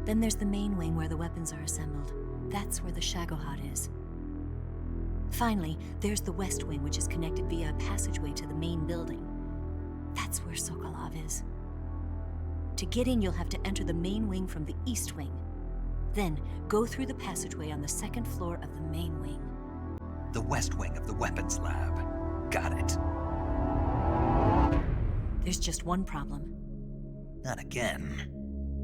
Then there's the main wing where the weapons are assembled. That's where the Shagohod is. Finally, there's the West Wing, which is connected via a passageway to the main building. That's where Sokolov is. To get in, you'll have to enter the main wing from the East Wing. Then, go through the passageway on the 2nd floor of the main wing. The West Wing of the weapons lab. Got it. There's just one problem. Not again.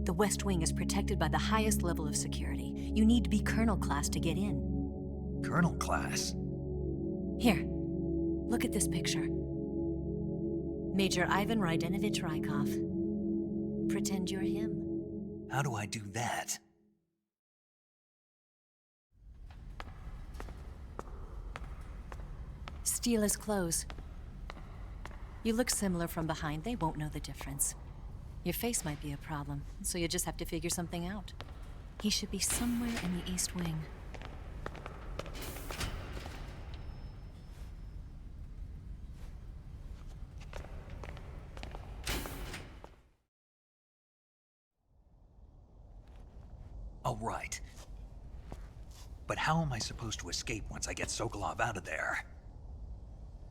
The West Wing is protected by the highest level of security. You need to be Colonel class to get in. Colonel class? Here, look at this picture. Major Ivan Rydenovich Rykov. Pretend you're him. How do I do that? Steal his clothes. You look similar from behind. They won't know the difference. Your face might be a problem, so you just have to figure something out. He should be somewhere in the East Wing. Oh, right. But how am I supposed to escape once I get Sokolov out of there?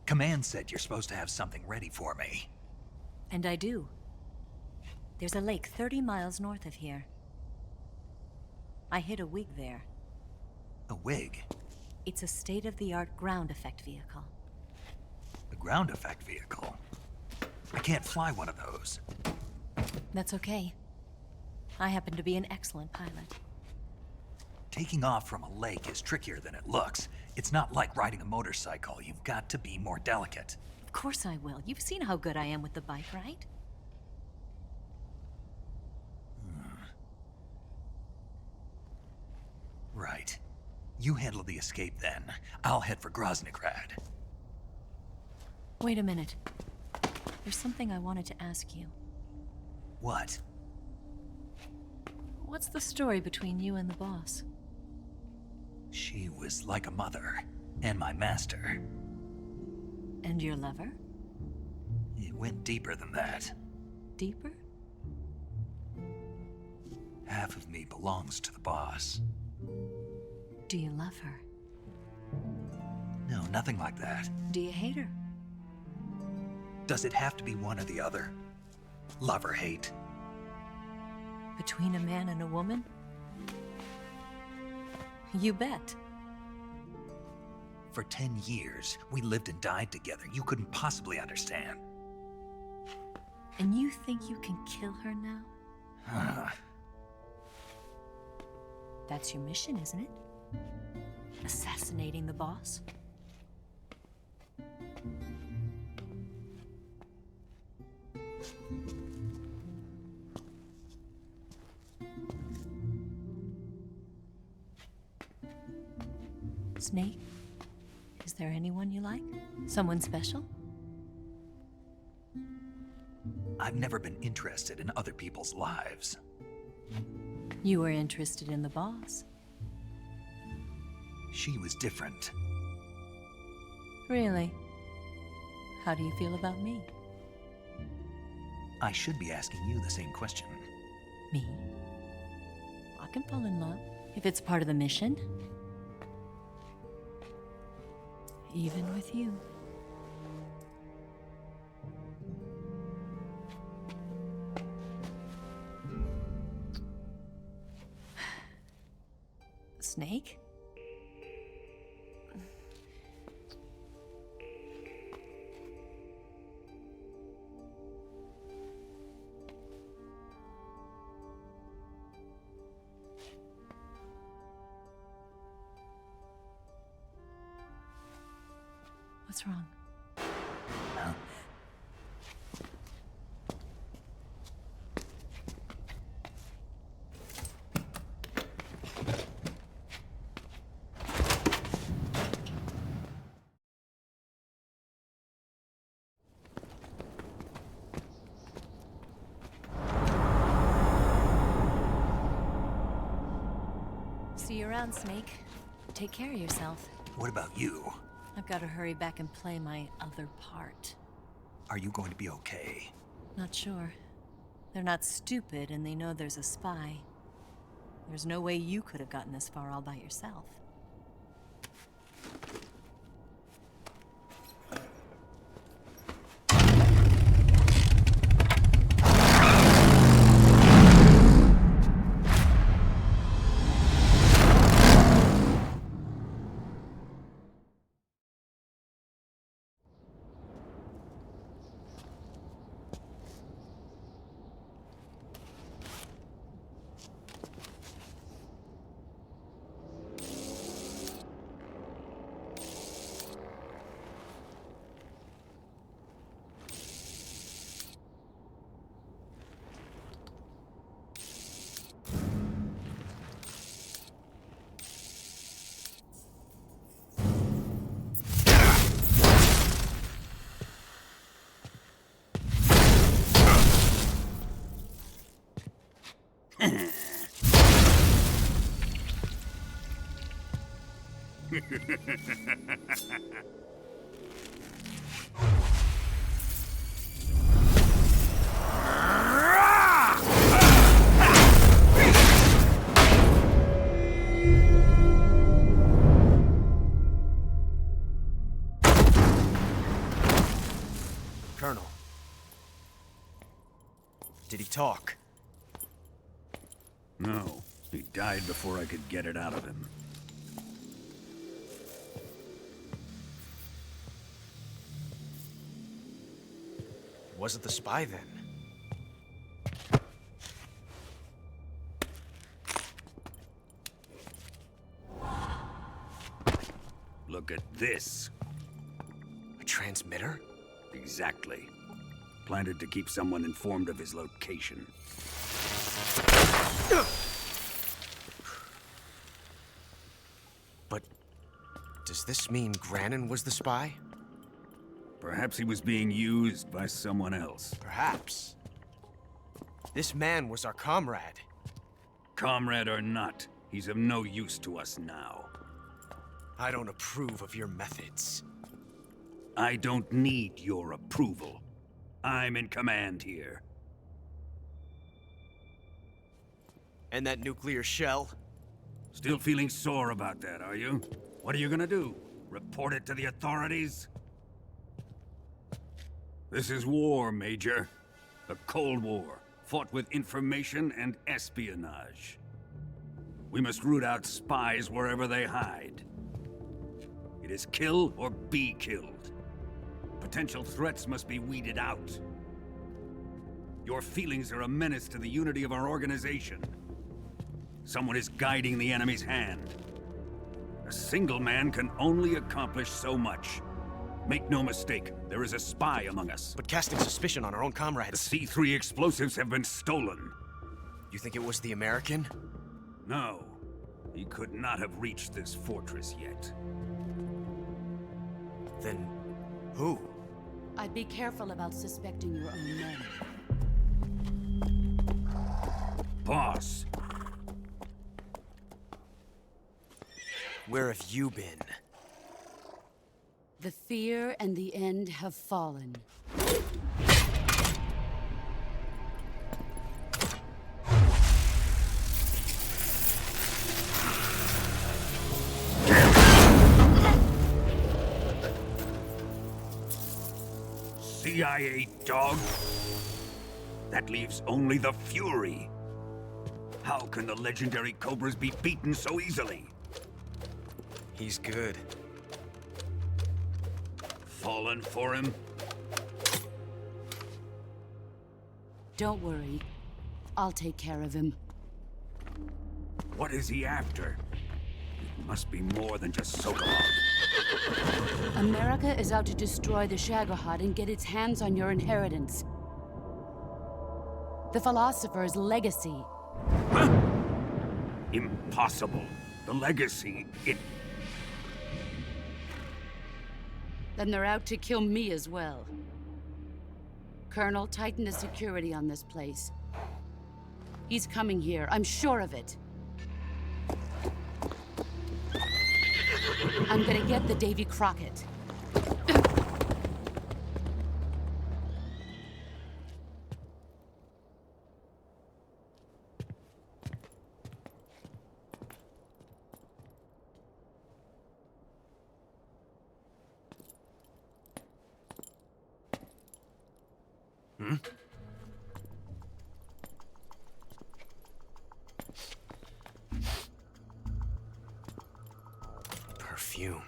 Command said you're supposed to have something ready for me. And I do. There's a lake 30 miles north of here. I hid a wig there. A wig? It's a state-of-the-art ground effect vehicle. A ground effect vehicle? I can't fly one of those. That's okay. I happen to be an excellent pilot. Taking off from a lake is trickier than it looks. It's not like riding a motorcycle. You've got to be more delicate. Of course I will. You've seen how good I am with the bike, right? Right. You handle the escape then. I'll head for Groznygrad. Wait a minute. There's something I wanted to ask you. What? What's the story between you and the boss? She was like a mother, and my master. And your lover? It went deeper than that. Deeper? Half of me belongs to the boss. Do you love her? No, nothing like that. Do you hate her? Does it have to be one or the other? Love or hate? Between a man and a woman? You bet. For 10 years, we lived and died together. You couldn't possibly understand. And you think you can kill her now? That's your mission, isn't it? Assassinating the boss? Snake, is there anyone you like? Someone special? I've never been interested in other people's lives. You were interested in the boss. She was different. Really? How do you feel about me? I should be asking you the same question. Me? I can fall in love if it's part of the mission. Even with you. Snake? What's wrong? Huh? See you around, Snake. Take care of yourself. What about you? I've got to hurry back and play my other part. Are you going to be okay? Not sure. They're not stupid, and they know there's a spy. There's no way you could have gotten this far all by yourself. Colonel. Did he talk? No. He died before I could get it out of him. Wasn't the spy then? Look at this. A transmitter? Exactly. Planted to keep someone informed of his location. But does this mean Grannon was the spy? Perhaps he was being used by someone else. Perhaps. This man was our comrade. Comrade or not, he's of no use to us now. I don't approve of your methods. I don't need your approval. I'm in command here. And that nuclear shell? Still feeling sore about that, are you? What are you gonna do? Report it to the authorities? This is war, Major. The Cold War, fought with information and espionage. We must root out spies wherever they hide. It is kill or be killed. Potential threats must be weeded out. Your feelings are a menace to the unity of our organization. Someone is guiding the enemy's hand. A single man can only accomplish so much. Make no mistake, there is a spy among us. But casting suspicion on our own comrades... The C3 explosives have been stolen. You think it was the American? No. He could not have reached this fortress yet. Then... who? I'd be careful about suspecting your own men. Boss! Where have you been? The fear and the end have fallen. CIA dog? That leaves only the Fury. How can the legendary Cobras be beaten so easily? He's good. Fallen for him? Don't worry. I'll take care of him. What is he after? It must be more than just Sokolov. America is out to destroy the Shagohod and get its hands on your inheritance. The philosopher's legacy. Huh? Impossible. The legacy, Then they're out to kill me as well. Colonel, tighten the security on this place. He's coming here, I'm sure of it. I'm gonna get the Davy Crockett. Perfume.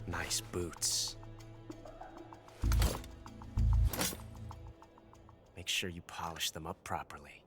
Nice boots. Make sure you polish them up properly.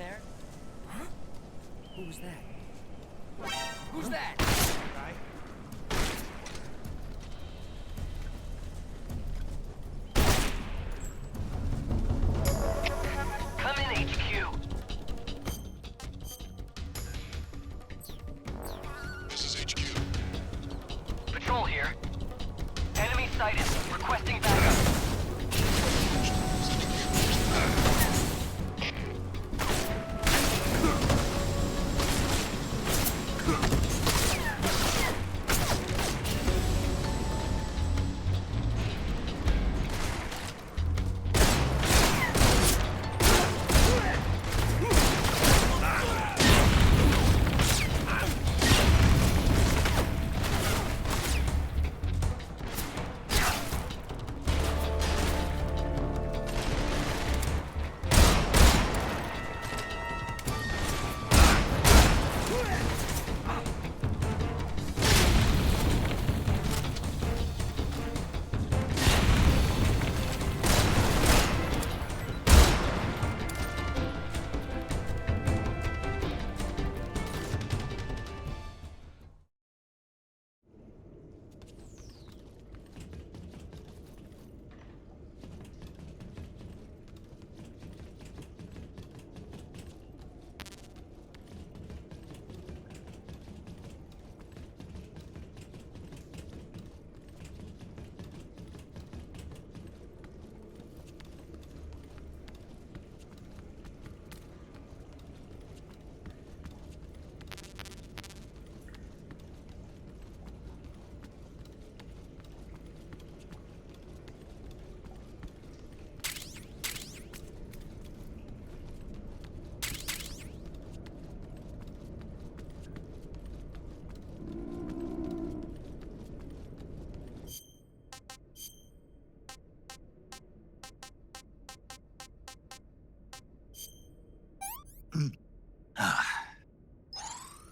there? Huh? Who was that? Who's that? Guy? Come in, HQ. This is HQ. Patrol here. Enemy sighted. Requesting backup.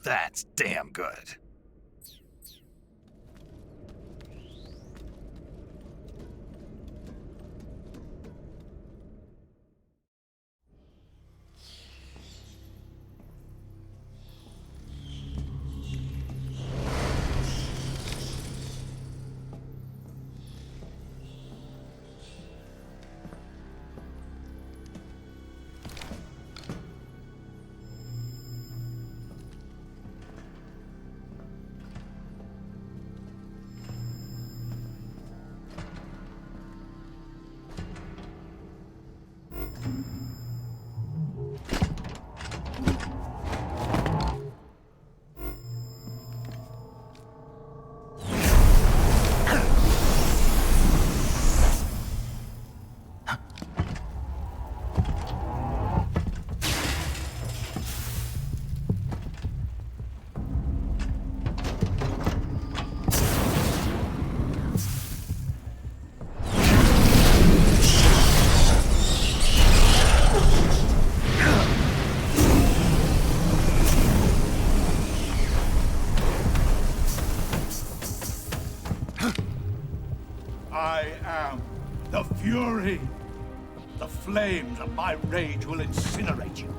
That's damn good. I am the Fury. The flames of my rage will incinerate you.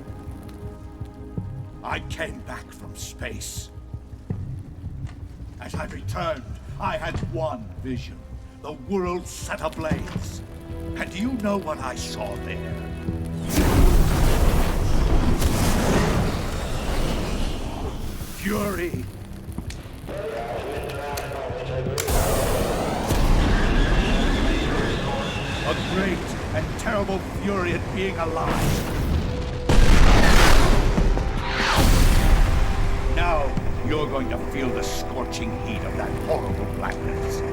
I came back from space. As I returned, I had one vision. The world set ablaze. And do you know what I saw there? Fury. A great and terrible fury at being alive. Now, you're going to feel the scorching heat of that horrible blackness.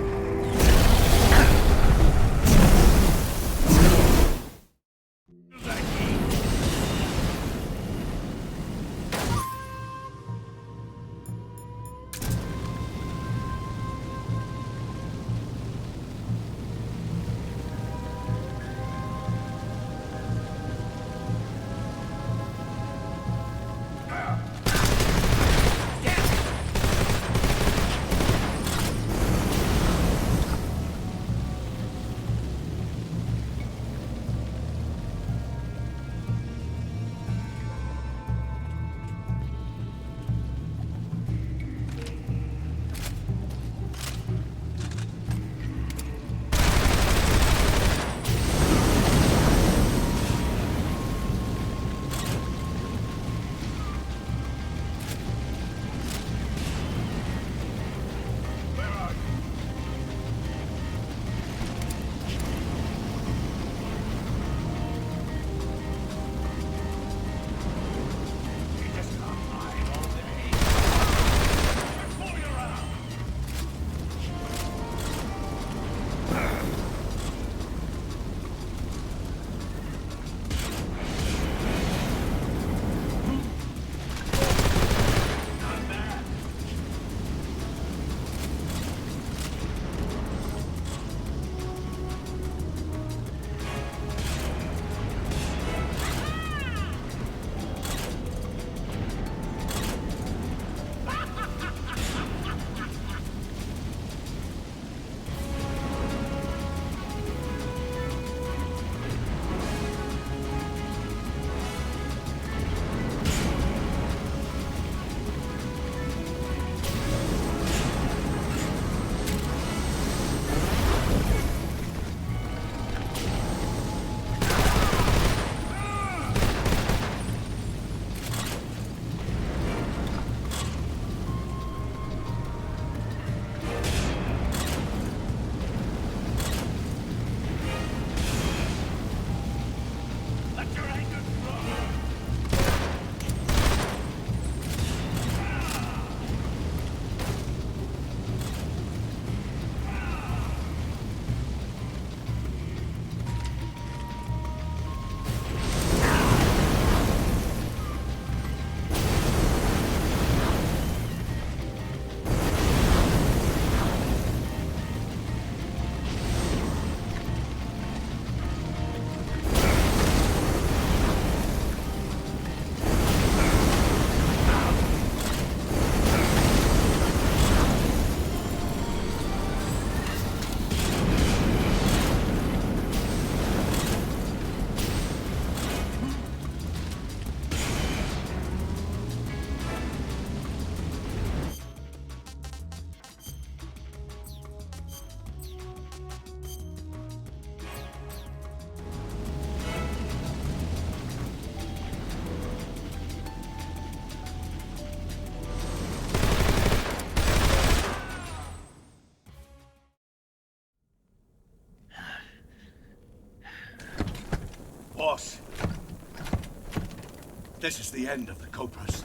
This is the end of the Cobras.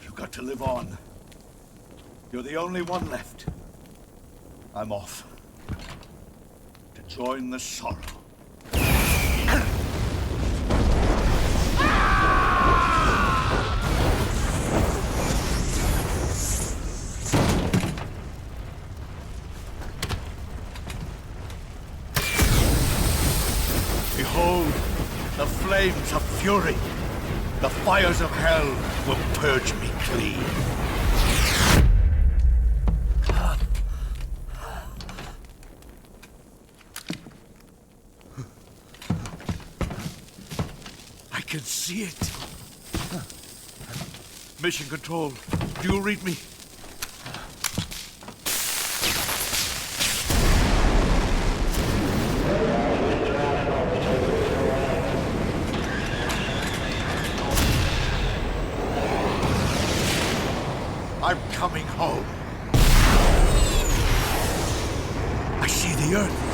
You've got to live on. You're the only one left. I'm off. To join the sorrow. Behold, the flames of fury. The fires of hell will purge me clean. I can see it. Mission Control, do you read me? I'm coming home. I see the Earth.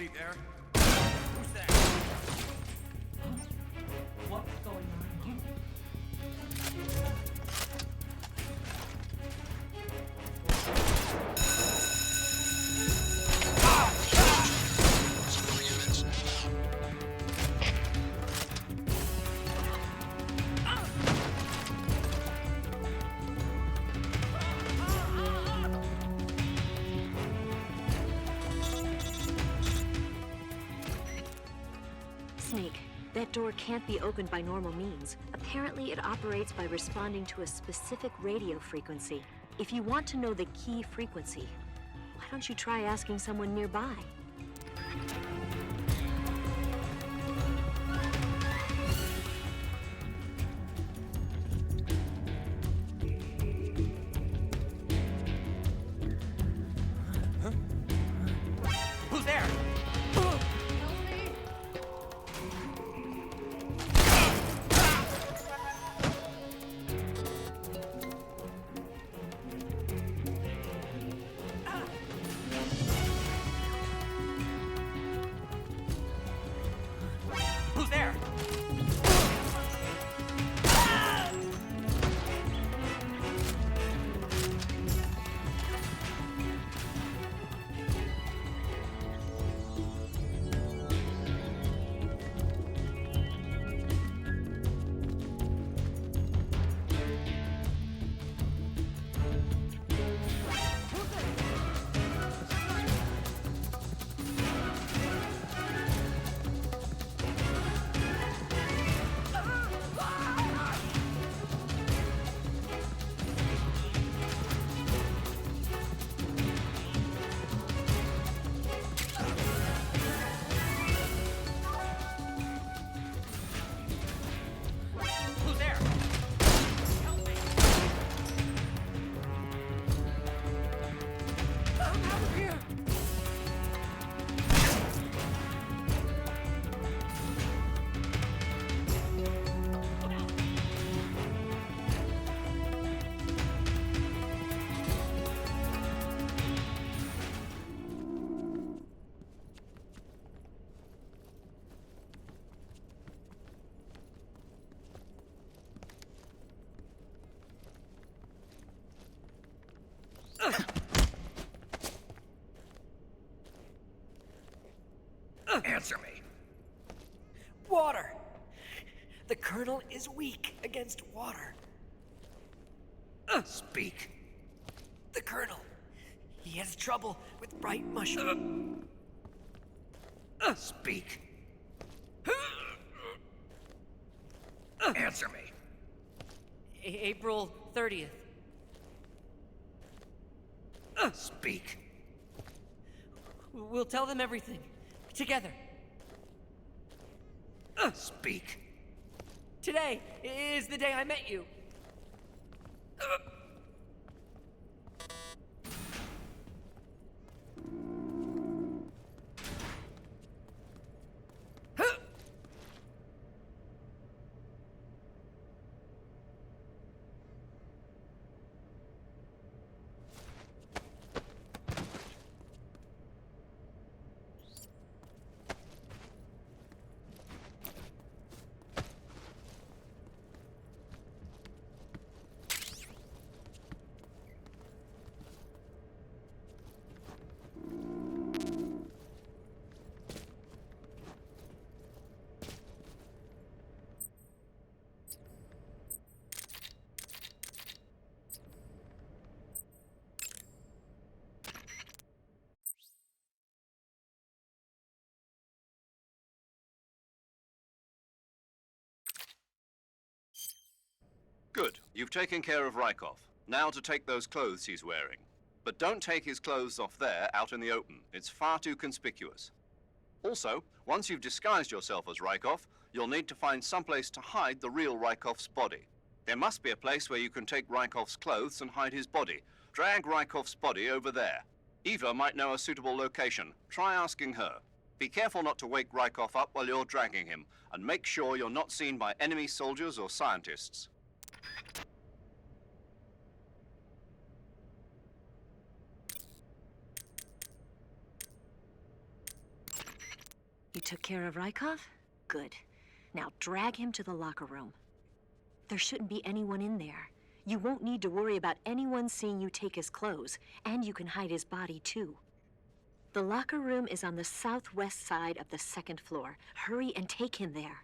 Anybody there? Who's there? What's going on? Snake, that door can't be opened by normal means. Apparently, it operates by responding to a specific radio frequency. If you want to know the key frequency, why don't you try asking someone nearby? Who's there? Who's there? Who's there? Help me! I'm out of here! Answer me. Water! The Colonel is weak against water. Speak. The Colonel. He has trouble with bright mushroom. Speak. Answer me. April 30th. Speak. We'll tell them everything. Together. Speak. Today is the day I met you. Good. You've taken care of Rykov. Now to take those clothes he's wearing. But don't take his clothes off there, out in the open. It's far too conspicuous. Also, once you've disguised yourself as Rykov, you'll need to find someplace to hide the real Rykov's body. There must be a place where you can take Rykov's clothes and hide his body. Drag Rykov's body over there. Eva might know a suitable location. Try asking her. Be careful not to wake Rykov up while you're dragging him, and make sure you're not seen by enemy soldiers or scientists. You took care of Rykov? Good. Now drag him to the locker room. There shouldn't be anyone in there. You won't need to worry about anyone seeing you take his clothes, and you can hide his body too. The locker room is on the southwest side of the second floor. Hurry and take him there.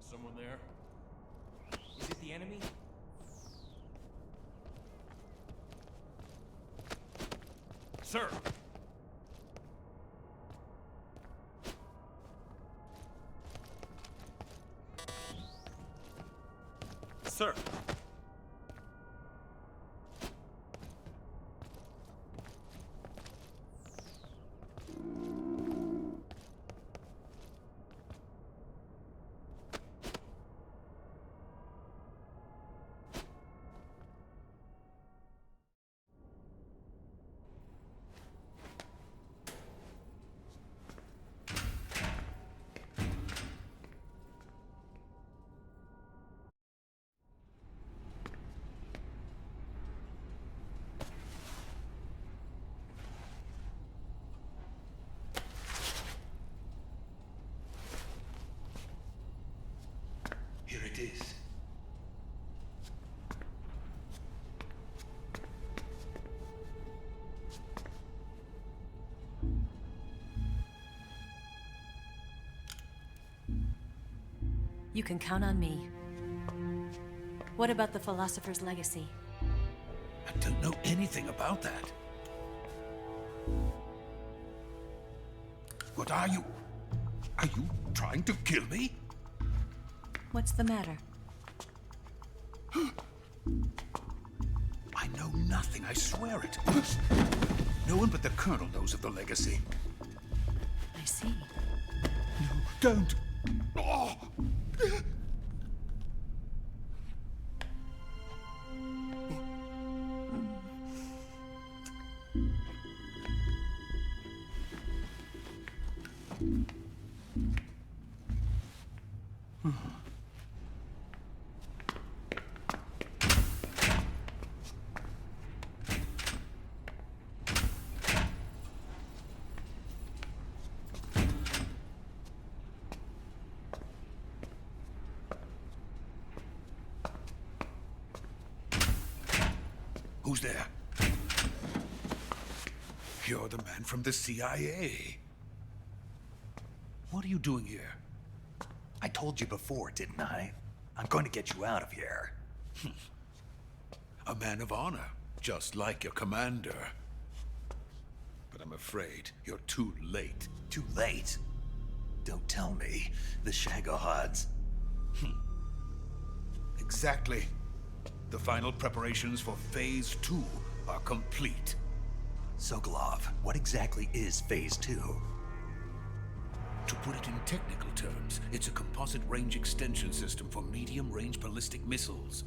Someone there? Is it the enemy? Sir! Sir! Here it is. You can count on me. What about the philosopher's legacy? I don't know anything about that. What are you? Are you trying to kill me? What's the matter? I know nothing, I swear it. No one but the Colonel knows of the legacy. I see. No, don't. Oh. Who's there? You're the man from the CIA. What are you doing here? I told you before, didn't I? I'm going to get you out of here. A man of honor, just like your commander. But I'm afraid you're too late. Too late? Don't tell me. The Shagohods. Exactly. The final preparations for Phase 2 are complete. Sokolov, what exactly is Phase 2? To put it in technical terms, it's a composite range extension system for medium-range ballistic missiles.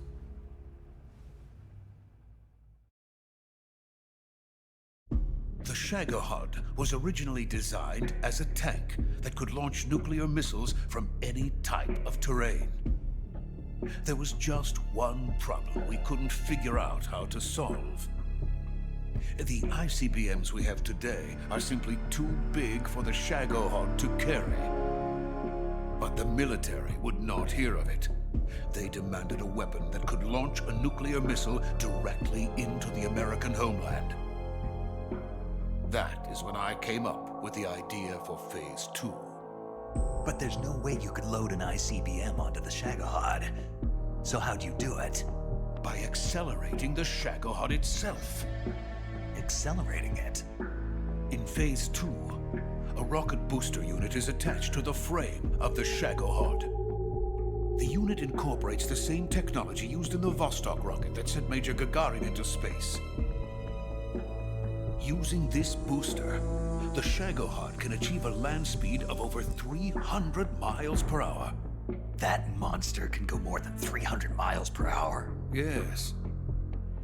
The Shagohod was originally designed as a tank that could launch nuclear missiles from any type of terrain. There was just one problem we couldn't figure out how to solve. The ICBMs we have today are simply too big for the Shagohod to carry. But the military would not hear of it. They demanded a weapon that could launch a nuclear missile directly into the American homeland. That is when I came up with the idea for Phase 2. But there's no way you could load an ICBM onto the Shagohod. So how'd you do it? By accelerating the Shagohod itself. Accelerating it? In Phase 2, a rocket booster unit is attached to the frame of the Shagohod. The unit incorporates the same technology used in the Vostok rocket that sent Major Gagarin into space. Using this booster, the Shagohod can achieve a land speed of over 300 miles per hour. That monster can go more than 300 miles per hour? Yes.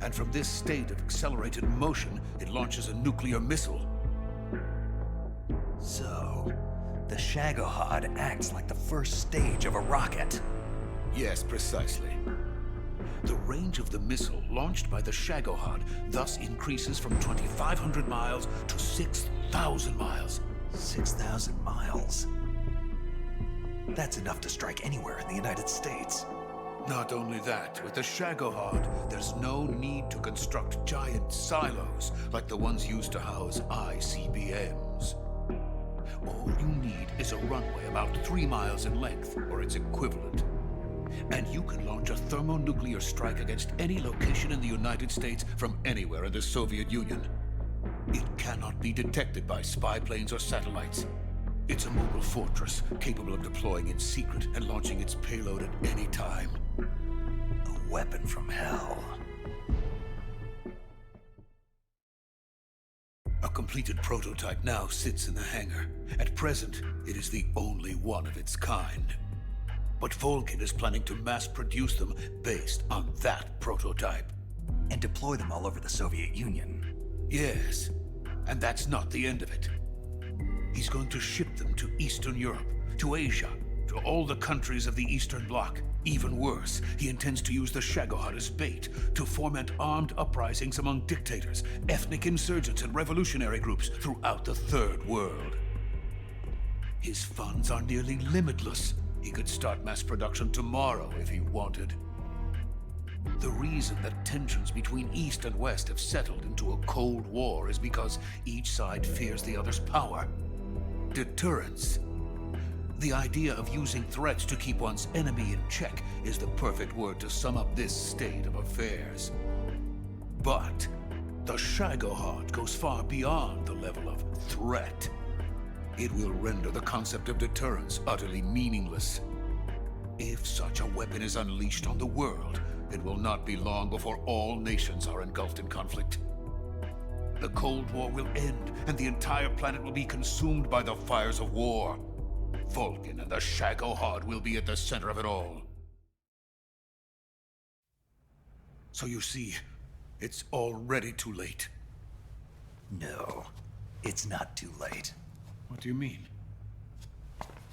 And from this state of accelerated motion, it launches a nuclear missile. So, the Shagohod acts like the first stage of a rocket. Yes, precisely. The range of the missile launched by the Shagohod thus increases from 2,500 miles to 6,000 miles. 6,000 miles? That's enough to strike anywhere in the United States. Not only that, with the Shagohod, there's no need to construct giant silos like the ones used to house ICBMs. All you need is a runway about 3 miles in length, or its equivalent. And you can launch a thermonuclear strike against any location in the United States from anywhere in the Soviet Union. It cannot be detected by spy planes or satellites. It's a mobile fortress, capable of deploying in secret and launching its payload at any time. A weapon from hell. A completed prototype now sits in the hangar. At present, it is the only one of its kind. But Volkin is planning to mass-produce them based on that prototype. And deploy them all over the Soviet Union. Yes, and that's not the end of it. He's going to ship them to Eastern Europe, to Asia, to all the countries of the Eastern Bloc. Even worse, he intends to use the Shagohod as bait to foment armed uprisings among dictators, ethnic insurgents, and revolutionary groups throughout the Third World. His funds are nearly limitless. He could start mass production tomorrow if he wanted. The reason that tensions between East and West have settled into a Cold War is because each side fears the other's power. Deterrence. The idea of using threats to keep one's enemy in check is the perfect word to sum up this state of affairs. But the Shagohod goes far beyond the level of threat. It will render the concept of deterrence utterly meaningless. If such a weapon is unleashed on the world, It will not be long before all nations are engulfed in conflict. The Cold War will end, and the entire planet will be consumed by the fires of war. Vulcan and the Shagohod will be at the center of it all. So you see, it's already too late. No, it's not too late. What do you mean?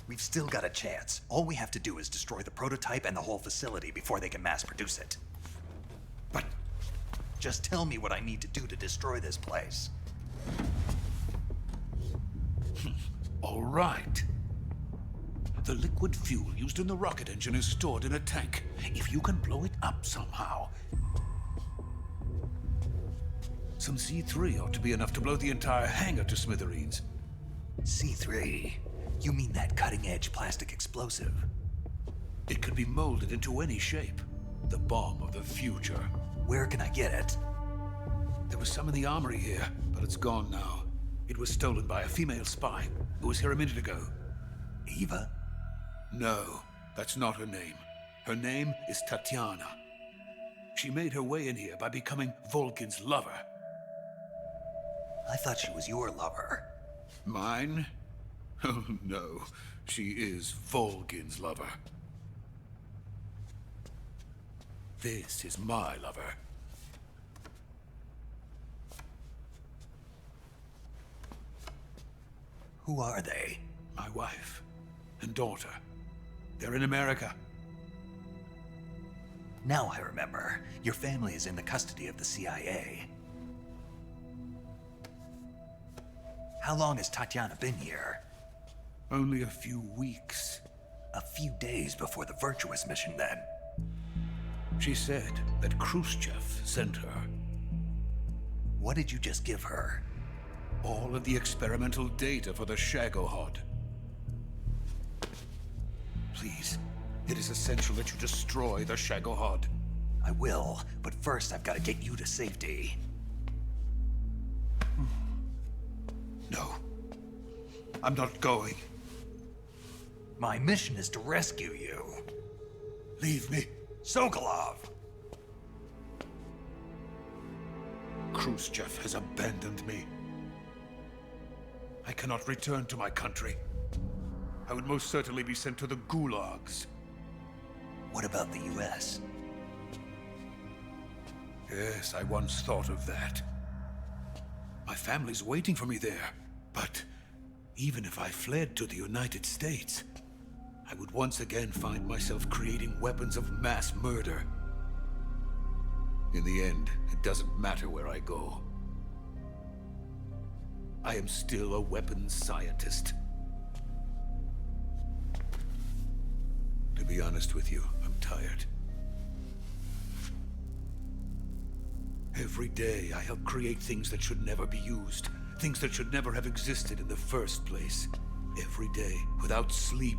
We've still got a chance. All we have to do is destroy the prototype and the whole facility before they can mass produce it. But just tell me what I need to do to destroy this place. All right. The liquid fuel used in the rocket engine is stored in a tank. If you can blow it up somehow. Some C3 ought to be enough to blow the entire hangar to smithereens. C3? You mean that cutting-edge plastic explosive? It could be molded into any shape. The bomb of the future. Where can I get it? There was some in the armory here, but it's gone now. It was stolen by a female spy who was here a minute ago. Eva? No, that's not her name. Her name is Tatiana. She made her way in here by becoming Vulcan's lover. I thought she was your lover. Mine? Oh, no. She is Vulcan's lover. This is my lover. Who are they? My wife and daughter. They're in America. Now I remember. Your family is in the custody of the CIA. How long has Tatiana been here? Only a few weeks. A few days before the Virtuous mission, then. She said that Khrushchev sent her. What did you just give her? All of the experimental data for the Shagohod. Please, it is essential that you destroy the Shagohod. I will, but first I've got to get you to safety. No. I'm not going. My mission is to rescue you. Leave me. Sokolov! Khrushchev has abandoned me. I cannot return to my country. I would most certainly be sent to the gulags. What about the US? Yes, I once thought of that. My family's waiting for me there. But even if I fled to the United States, I would once again find myself creating weapons of mass murder. In the end, it doesn't matter where I go. I am still a weapons scientist. To be honest with you, I'm tired. Every day I help create things that should never be used. Things that should never have existed in the first place. Every day, without sleep.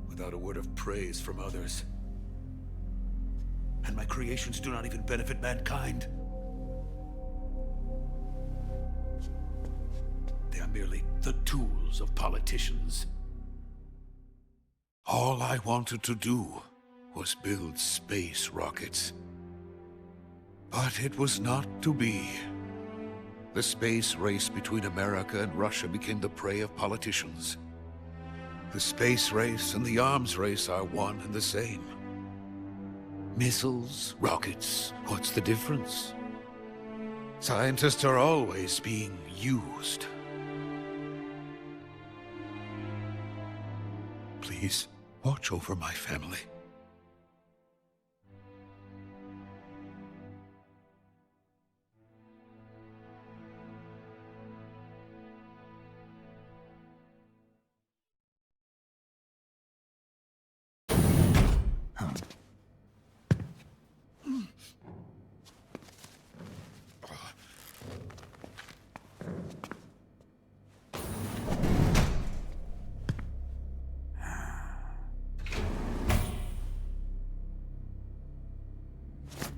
Without a word of praise from others. And my creations do not even benefit mankind. They are merely the tools of politicians. All I wanted to do was build space rockets. But it was not to be. The space race between America and Russia became the prey of politicians. The space race and the arms race are one and the same. Missiles, rockets, what's the difference? Scientists are always being used. Please, watch over my family.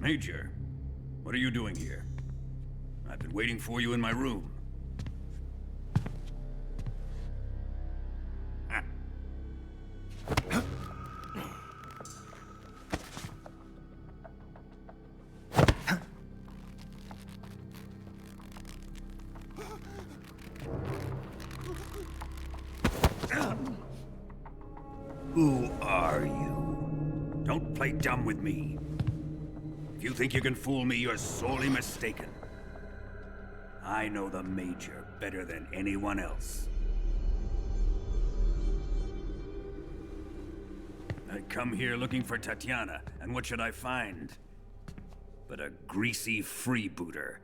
Major, what are you doing here? I've been waiting for you in my room. dumb with me. If you think you can fool me, you're sorely mistaken. I know the Major better than anyone else. I come here looking for Tatiana, and what should I find? But a greasy freebooter.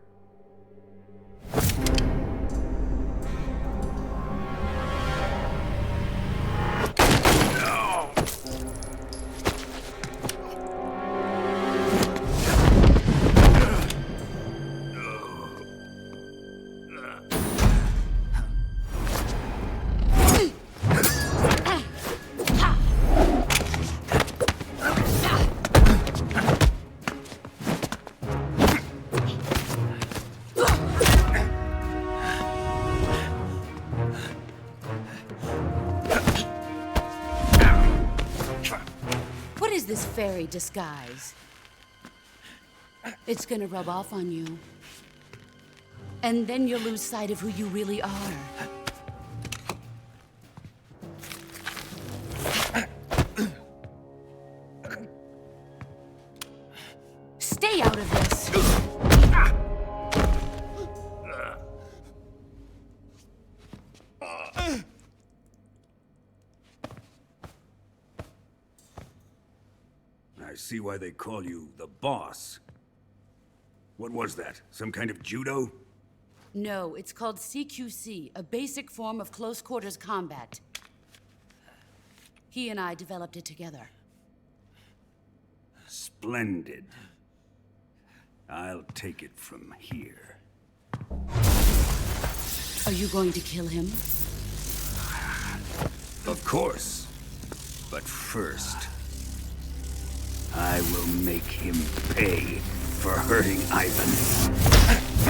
This fairy disguise. It's gonna rub off on you. And then you'll lose sight of who you really are. Stay out of this! I see why they call you the boss. What was that? Some kind of judo? No, it's called CQC, a basic form of close quarters combat. He and I developed it together. Splendid. I'll take it from here. Are you going to kill him? Of course. But first, I will make him pay for hurting Ivan.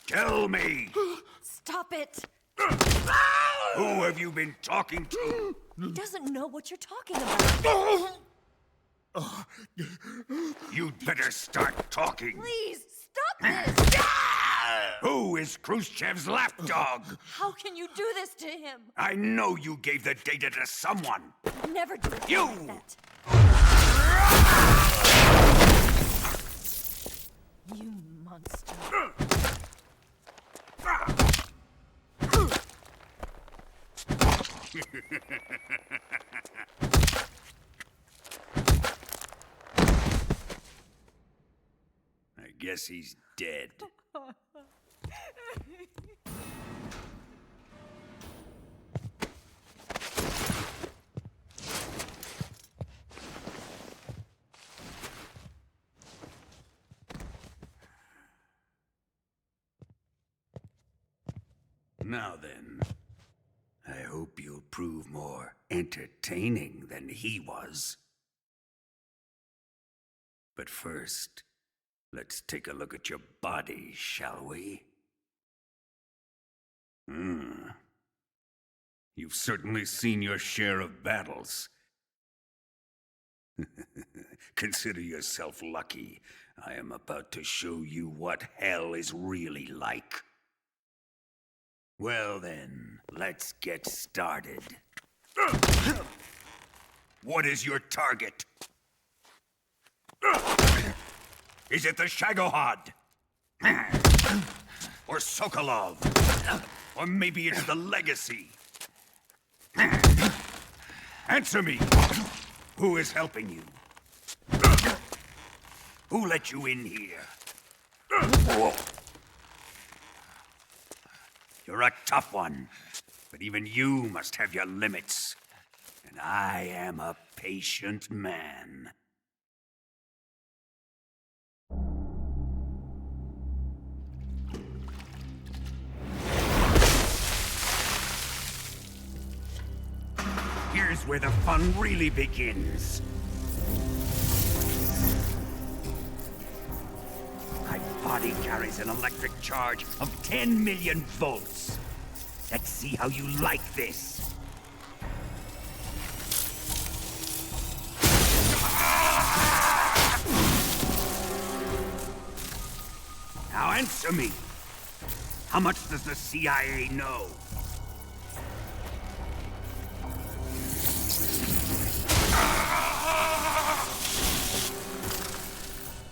Tell me! Stop it! Who have you been talking to? He doesn't know what you're talking about. You'd better start talking. Please, stop this! Who is Khrushchev's lapdog? How can you do this to him? I know you gave the data to someone. Never do it You! like that. You monster. I guess he's dead. Now then, I hope you'll prove more entertaining than he was. But first, let's take a look at your body, shall we? You've certainly seen your share of battles. Consider yourself lucky. I am about to show you what hell is really like. Well then, let's get started. What is your target? Is it the Shagohod? Or Sokolov? Or maybe it's the Legacy? Answer me! Who is helping you? Who let you in here? You're a tough one, but even you must have your limits. And I am a patient man. Here's where the fun really begins. My body carries an electric charge of 10 million volts. Let's see how you like this. Now answer me. How much does the CIA know?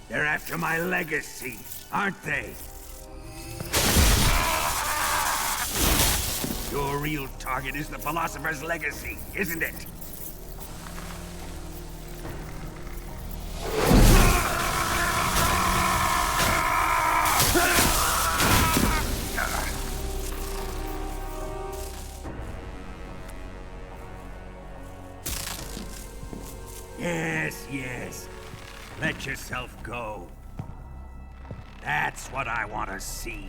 They're after my legacy, aren't they? Your real target is the Philosopher's Legacy, isn't it? Yes. Let yourself go. That's what I want to see.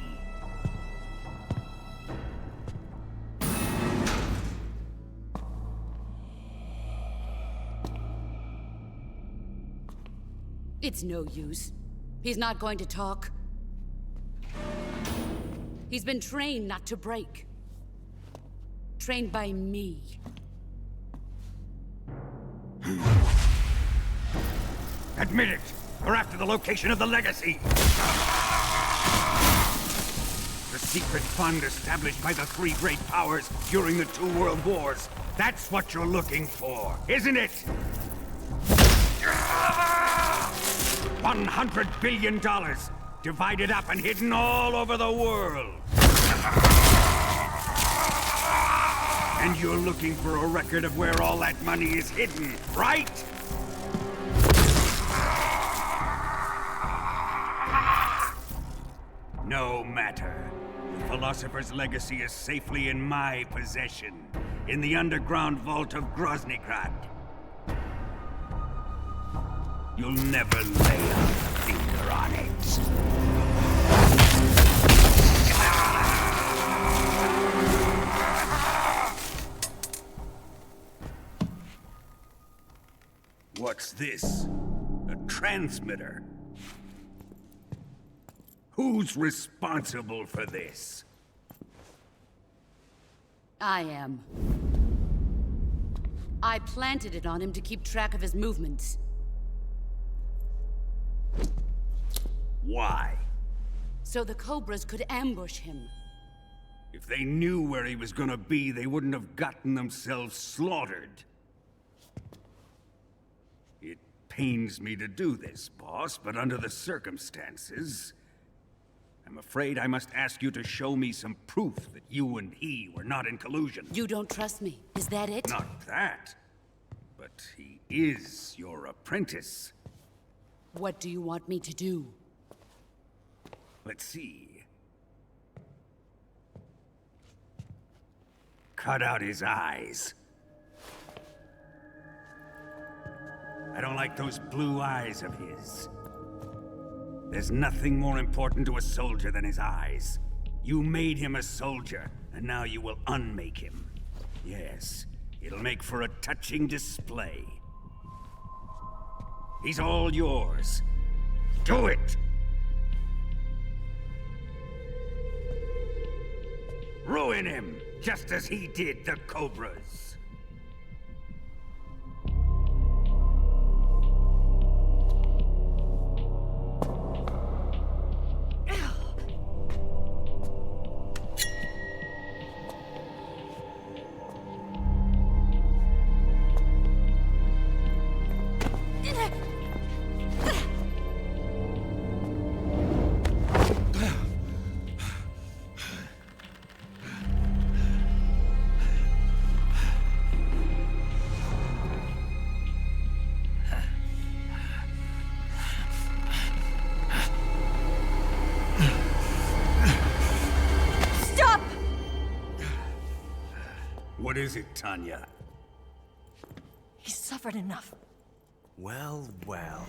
It's no use. He's not going to talk. He's been trained not to break. Trained by me. Admit it! We're after the location of the Legacy! The secret fund established by the three great powers during the 2 world wars. That's what you're looking for, isn't it? $100 billion, divided up and hidden all over the world. And you're looking for a record of where all that money is hidden, right? No matter. The Philosopher's Legacy is safely in my possession, in the underground vault of Groznygrad. You'll never lay a finger on it. What's this? A transmitter? Who's responsible for this? I am. I planted it on him to keep track of his movements. Why? So the Cobras could ambush him. If they knew where he was gonna be, they wouldn't have gotten themselves slaughtered. It pains me to do this, boss, but under the circumstances, I'm afraid I must ask you to show me some proof that you and he were not in collusion. You don't trust me, is that it? Not that, but he is your apprentice. What do you want me to do? Let's see. Cut out his eyes. I don't like those blue eyes of his. There's nothing more important to a soldier than his eyes. You made him a soldier. and now you will unmake him. Yes, it'll make for a touching display. He's all yours. Do it! Ruin him, just as he did the Cobras. What is it, Tanya? He's suffered enough. Well, well.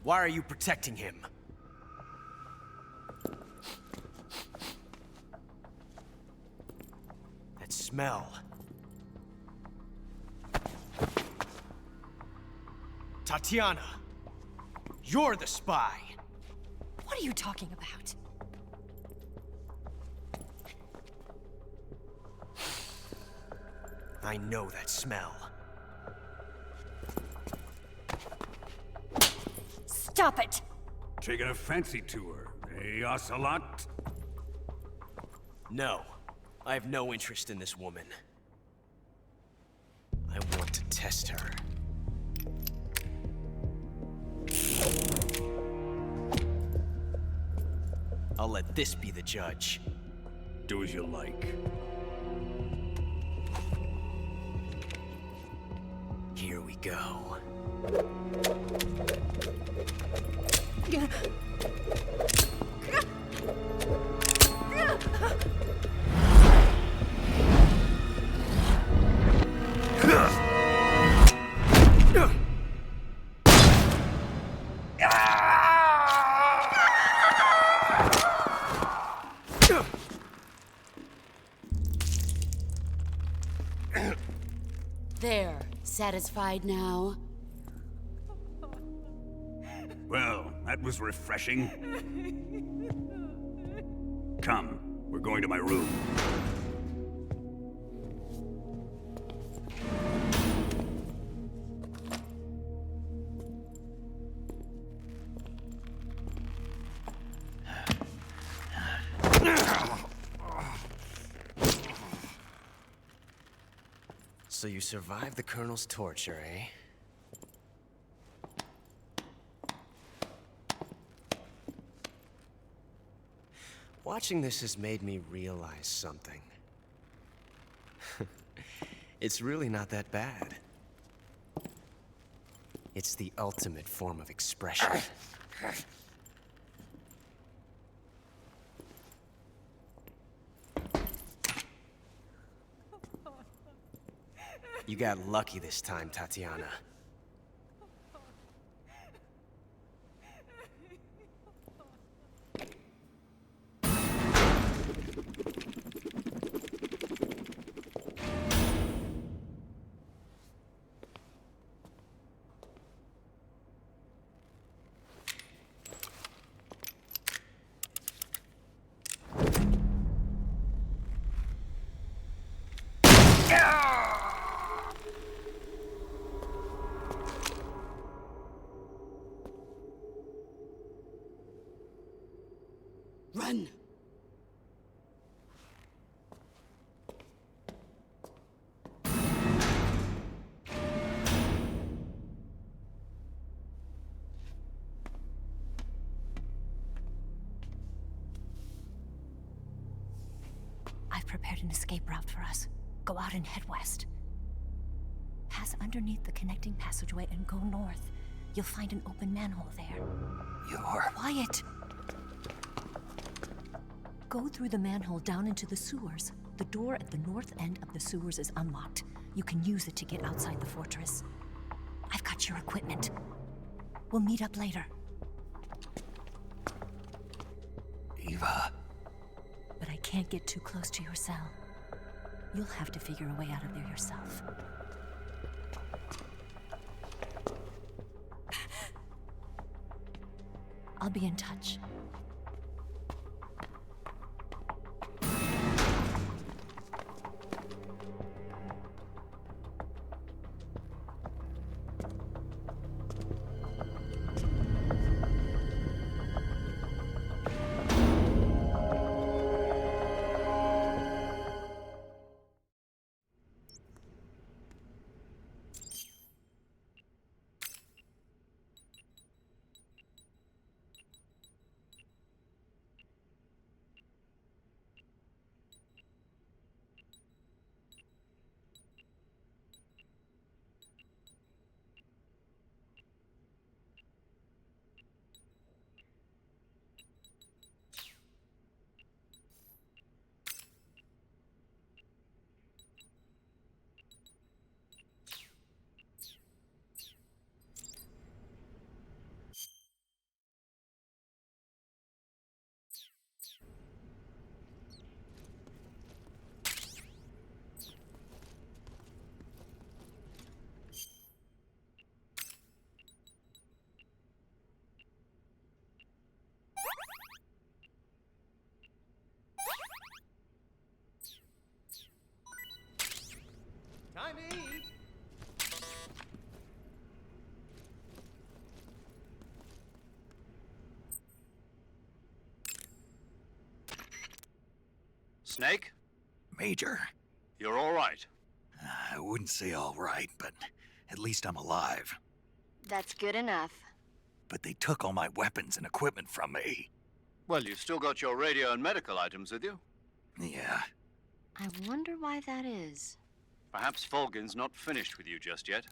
Why are you protecting him? That smell. Tatiana, you're the spy. What are you talking about? I know that smell. Stop it! Taking a fancy to her, eh, Ocelot? No. I have no interest in this woman. I want to test her. I'll let this be the judge. Do as you like. Here we go. There. Satisfied now? Well, that was refreshing. Come, we're going to my room. So you survived the Colonel's torture, eh? Watching this has made me realize something. It's really not that bad. It's the ultimate form of expression. You got lucky this time, Tatiana. Run! I've prepared an escape route for us. Go out and head west. Pass underneath the connecting passageway and go north. You'll find an open manhole there. You're... Quiet! Go through the manhole down into the sewers. The door at the north end of the sewers is unlocked. You can use it to get outside the fortress. I've got your equipment. We'll meet up later. Eva... can't get too close to your cell. You'll have to figure a way out of there yourself. I'll be in touch. Time to eat. Snake? Major. You're all right. I wouldn't say all right, but at least I'm alive. That's good enough. But they took all my weapons and equipment from me. Well, you've still got your radio and medical items with you. Yeah. I wonder why that is. Perhaps Volgin's not finished with you just yet.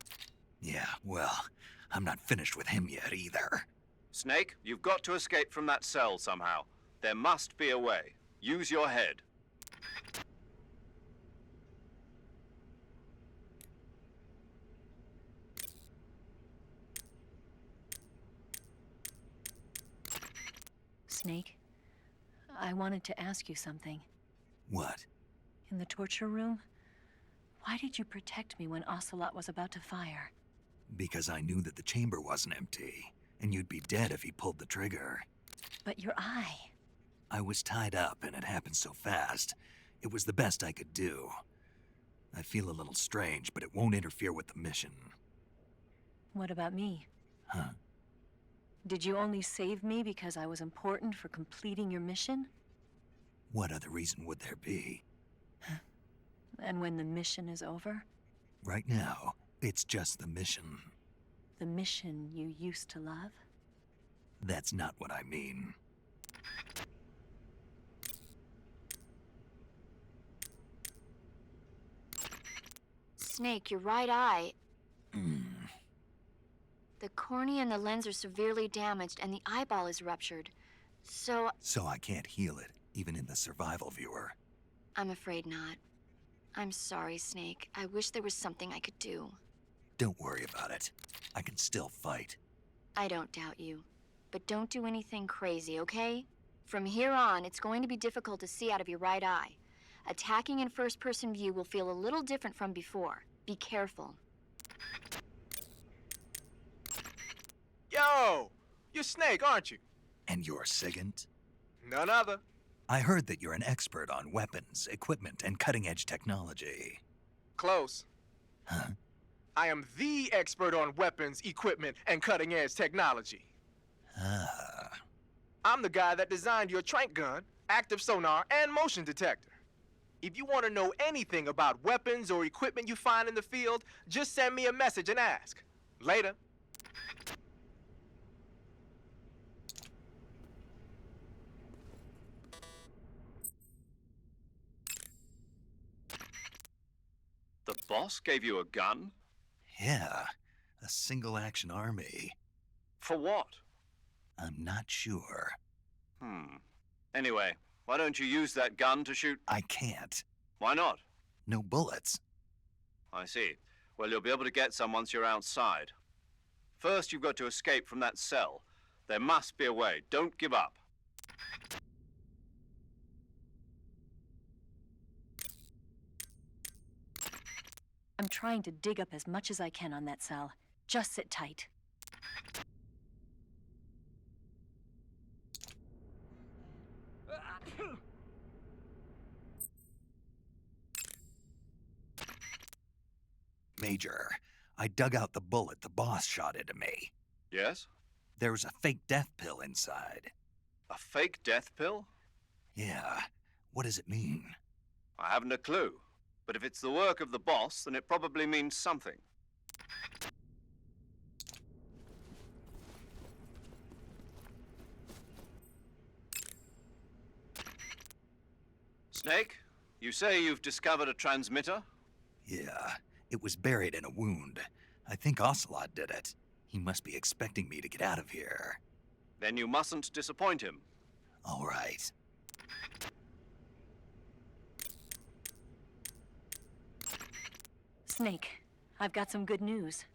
Yeah, well, I'm not finished with him yet either. Snake, you've got to escape from that cell somehow. There must be a way. Use your head. Snake, I wanted to ask you something. What? In the torture room, why did you protect me when Ocelot was about to fire? Because I knew that the chamber wasn't empty, and you'd be dead if he pulled the trigger. But your eye... I was tied up, and it happened so fast. It was the best I could do. I feel a little strange, but it won't interfere with the mission. What about me? Huh? Did you only save me because I was important for completing your mission? What other reason would there be? And when the mission is over? Right now, it's just the mission. The mission you used to love? That's not what I mean. Snake, your right eye... The cornea and the lens are severely damaged and the eyeball is ruptured. So I can't heal it, even in the survival viewer. I'm afraid not. I'm sorry, Snake. I wish there was something I could do. Don't worry about it. I can still fight. I don't doubt you. But don't do anything crazy, okay? From here on, it's going to be difficult to see out of your right eye. Attacking in first-person view will feel a little different from before. Be careful. Yo! You're Snake, aren't you? And you're Sigint? None other. I heard that you're an expert on weapons, equipment, and cutting-edge technology. Close. Huh? I am the expert on weapons, equipment, and cutting-edge technology. Ah. I'm the guy that designed your trank gun, active sonar, and motion detector. If you want to know anything about weapons or equipment you find in the field, just send me a message and ask. Later. The boss gave you a gun? Yeah, a single-action army. For what? I'm not sure. Anyway, why don't you use that gun to shoot? I can't. Why not? No bullets. I see. Well, you'll be able to get some once you're outside. First, you've got to escape from that cell. There must be a way. Don't give up. I'm trying to dig up as much as I can on that cell. Just sit tight. Major, I dug out the bullet the boss shot into me. Yes? There was a fake death pill inside. A fake death pill? Yeah. What does it mean? I haven't a clue. But if it's the work of the boss, then it probably means something. Snake, you say you've discovered a transmitter? Yeah. It was buried in a wound. I think Ocelot did it. He must be expecting me to get out of here. Then you mustn't disappoint him. All right. Snake, I've got some good news.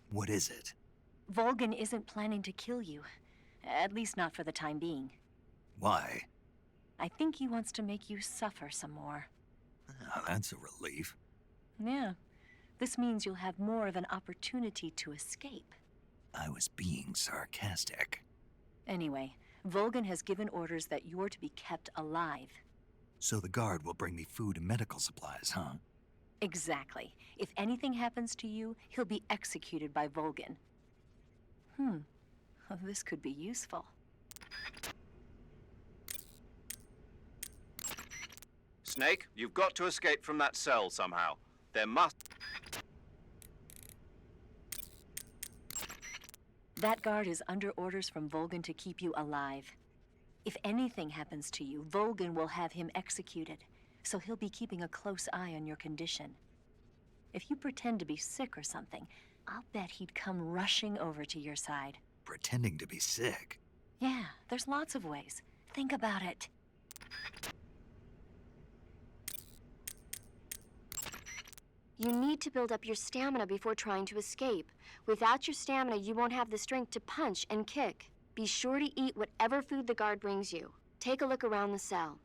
What is it? Volgin isn't planning to kill you. At least not for the time being. Why? I think he wants to make you suffer some more. Oh, that's a relief. Yeah. This means you'll have more of an opportunity to escape. I was being sarcastic. Anyway, Volgin has given orders that you're to be kept alive. So the guard will bring me food and medical supplies, huh? Exactly. If anything happens to you, he'll be executed by Volgin. This could be useful. Snake, you've got to escape from that cell somehow. There must... That guard is under orders from Volgin to keep you alive. If anything happens to you, Volgin will have him executed, so he'll be keeping a close eye on your condition. If you pretend to be sick or something, I'll bet he'd come rushing over to your side. Pretending to be sick? Yeah, there's lots of ways. Think about it. You need to build up your stamina before trying to escape. Without your stamina, you won't have the strength to punch and kick. Be sure to eat whatever food the guard brings you. Take a look around the cell.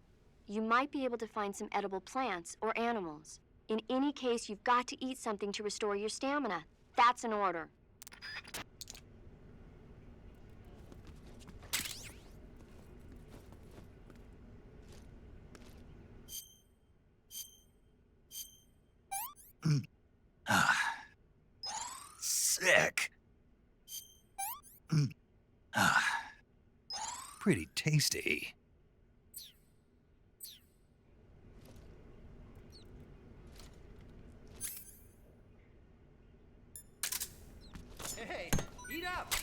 You might be able to find some edible plants or animals. In any case, you've got to eat something to restore your stamina. That's an order. Sick. Pretty tasty. Hey, eat up!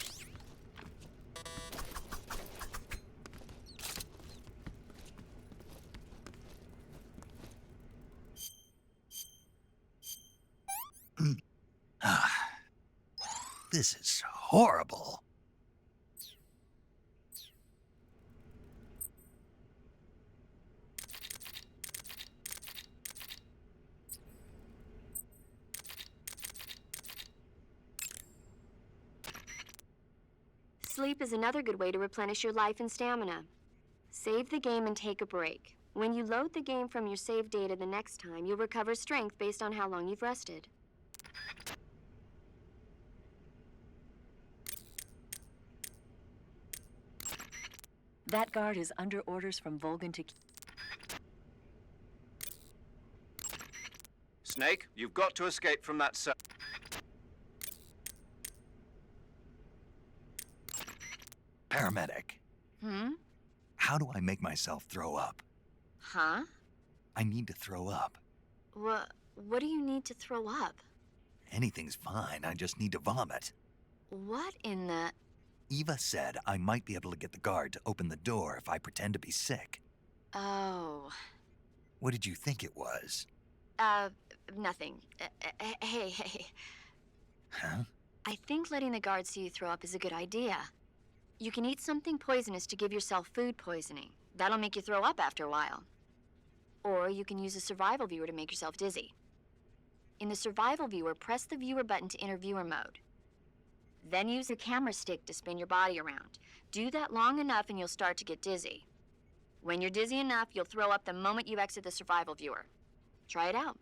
This is horrible. Sleep is another good way to replenish your life and stamina. Save the game and take a break. When you load the game from your save data the next time, you'll recover strength based on how long you've rested. That guard is under orders from Volgin to... Snake, you've got to escape from that cell. Paramedic. How do I make myself throw up? Huh? I need to throw up. What do you need to throw up? Anything's fine, I just need to vomit. What in the... Eva said I might be able to get the guard to open the door if I pretend to be sick. Oh. What did you think it was? Nothing. Hey. Huh? I think letting the guard see you throw up is a good idea. You can eat something poisonous to give yourself food poisoning. That'll make you throw up after a while. Or you can use a survival viewer to make yourself dizzy. In the survival viewer, press the viewer button to enter viewer mode. Then use the camera stick to spin your body around. Do that long enough and you'll start to get dizzy. When you're dizzy enough, you'll throw up the moment you exit the survival viewer. Try it out.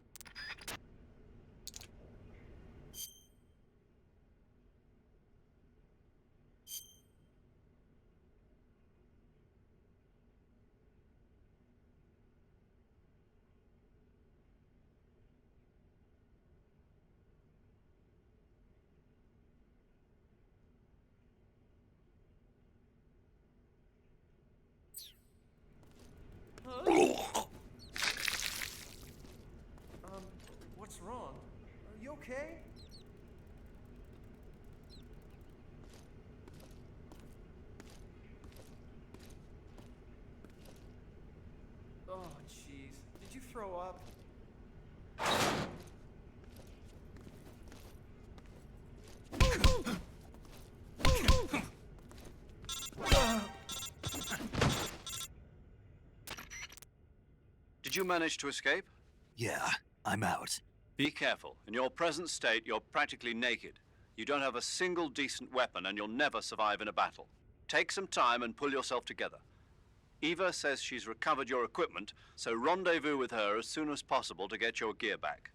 Oh, jeez. Did you throw up? Did you manage to escape? Yeah, I'm out. Be careful. In your present state, you're practically naked. You don't have a single decent weapon, and you'll never survive in a battle. Take some time and pull yourself together. Eva says she's recovered your equipment, so rendezvous with her as soon as possible to get your gear back.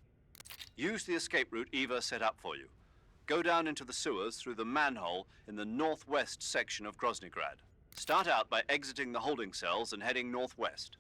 Use the escape route Eva set up for you. Go down into the sewers through the manhole in the northwest section of Groznygrad. Start out by exiting the holding cells and heading northwest.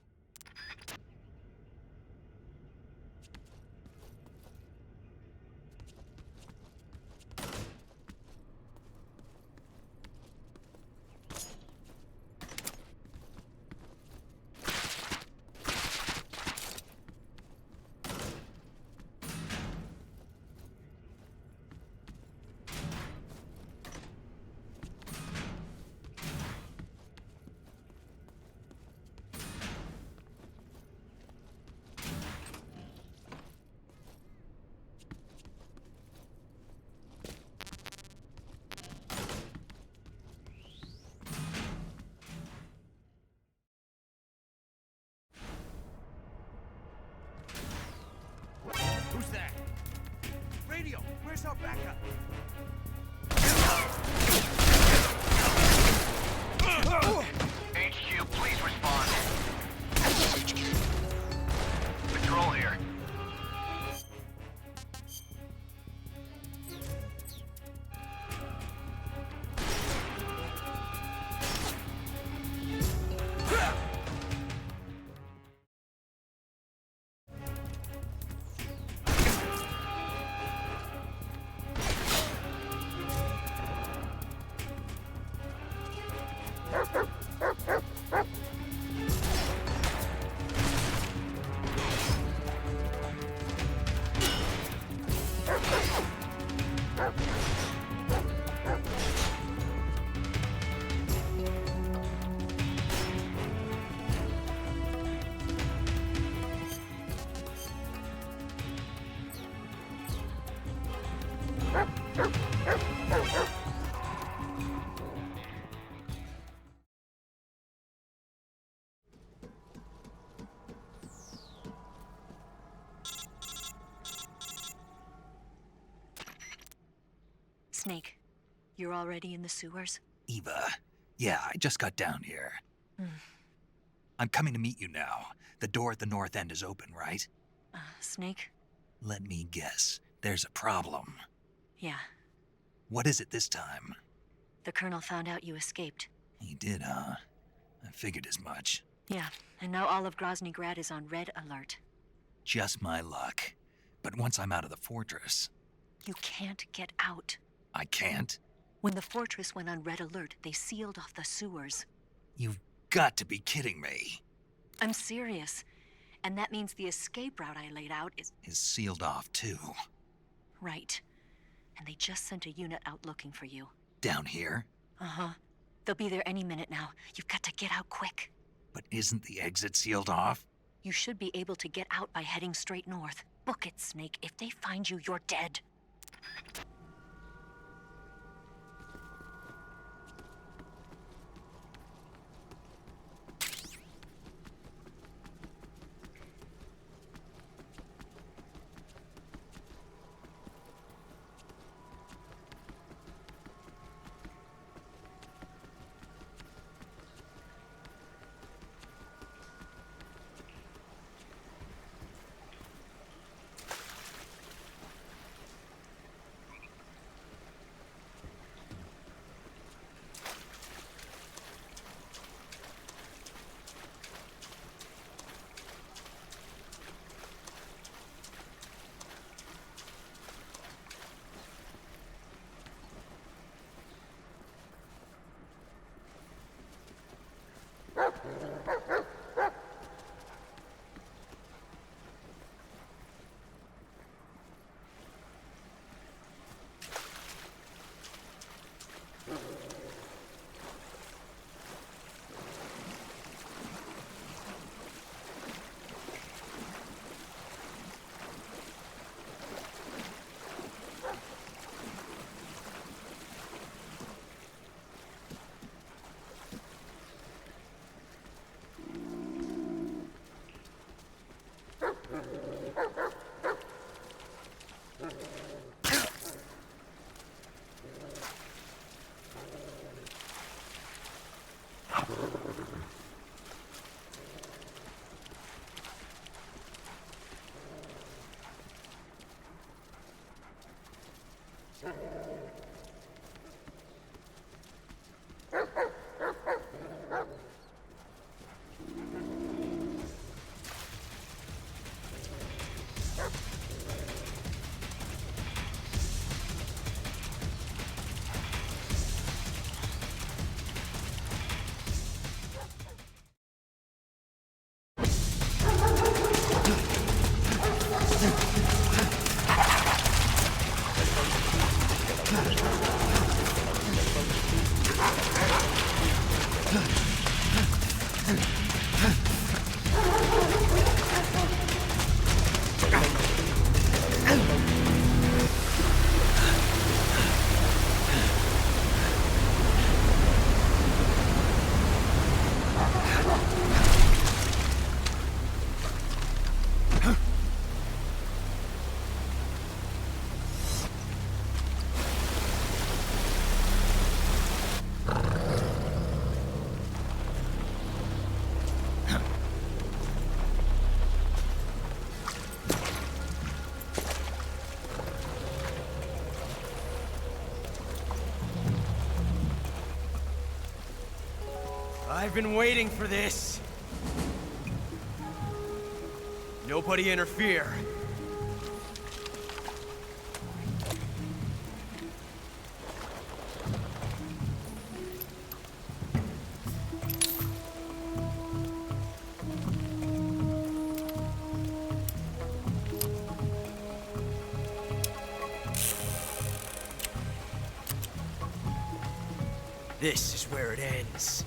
Who's that? Radio, where's our backup? HQ, please respond. HQ. Patrol here. Snake, you're already in the sewers? Eva, yeah, I just got down here. I'm coming to meet you now. The door at the north end is open, right? Snake? Let me guess. There's a problem. Yeah. What is it this time? The Colonel found out you escaped. He did, huh? I figured as much. Yeah, and now all of Groznygrad is on red alert. Just my luck. But once I'm out of the fortress... You can't get out. I can't? When the fortress went on red alert, they sealed off the sewers. You've got to be kidding me. I'm serious. And that means the escape route I laid out is sealed off, too. Right. And they just sent a unit out looking for you. Down here? Uh-huh. They'll be there any minute now. You've got to get out quick. But isn't the exit sealed off? You should be able to get out by heading straight north. Book it, Snake. If they find you, you're dead. I've been waiting for this. Nobody interfere. This is where it ends.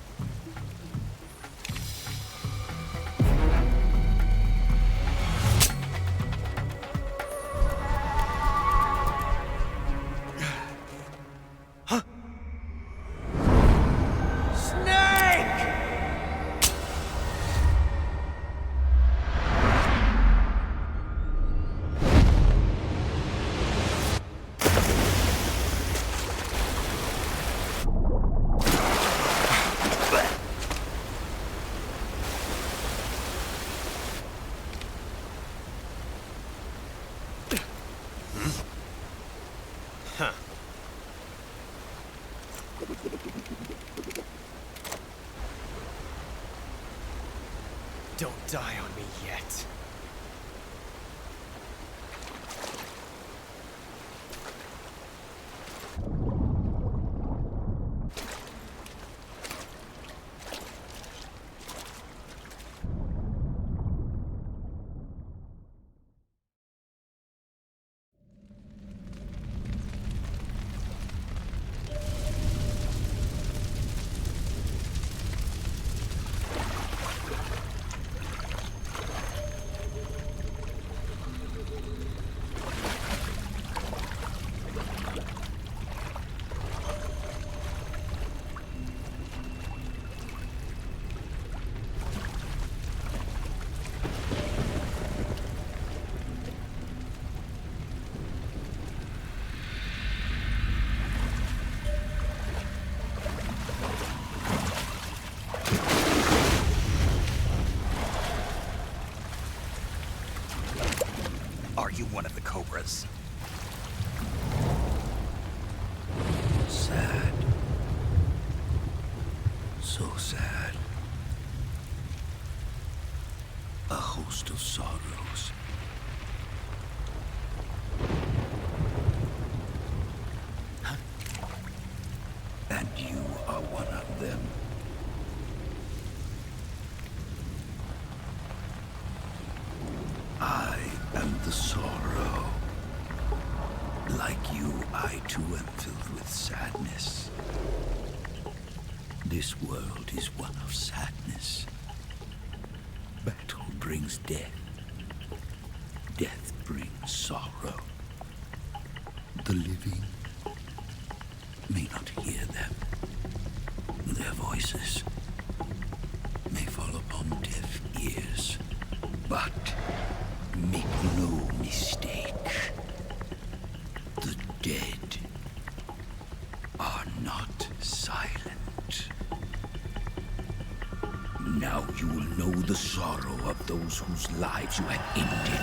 Don't die on me yet. Are you one of the Cobras? Sad. So sad. A host of sorrows. And you are one of them. I am the sorrow. Like you, I too am filled with sadness. This world is one of sadness. Battle brings death. Death brings sorrow. The living may not hear them. Their voices may fall upon deaf ears. But make no mistake, the dead are not silent. Now you will know the sorrow of those whose lives you have ended.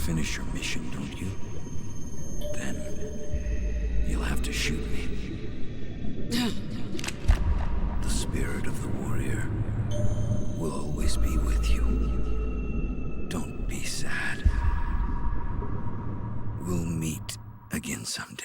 finish your mission, don't you? Then you'll have to shoot me. The spirit of the warrior will always be with you. Don't be sad. We'll meet again someday.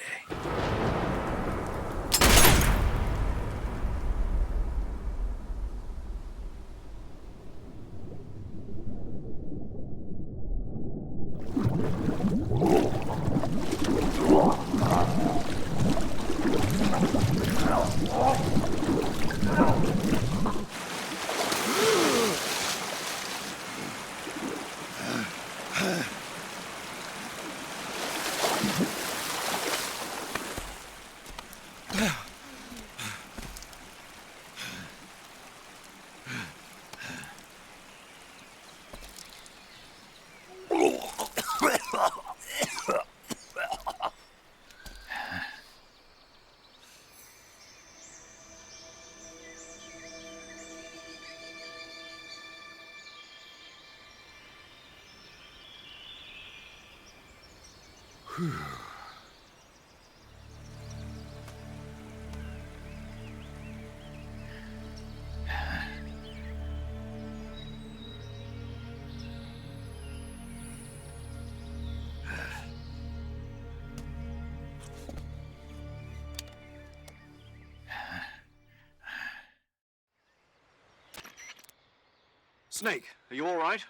Snake, are you all right?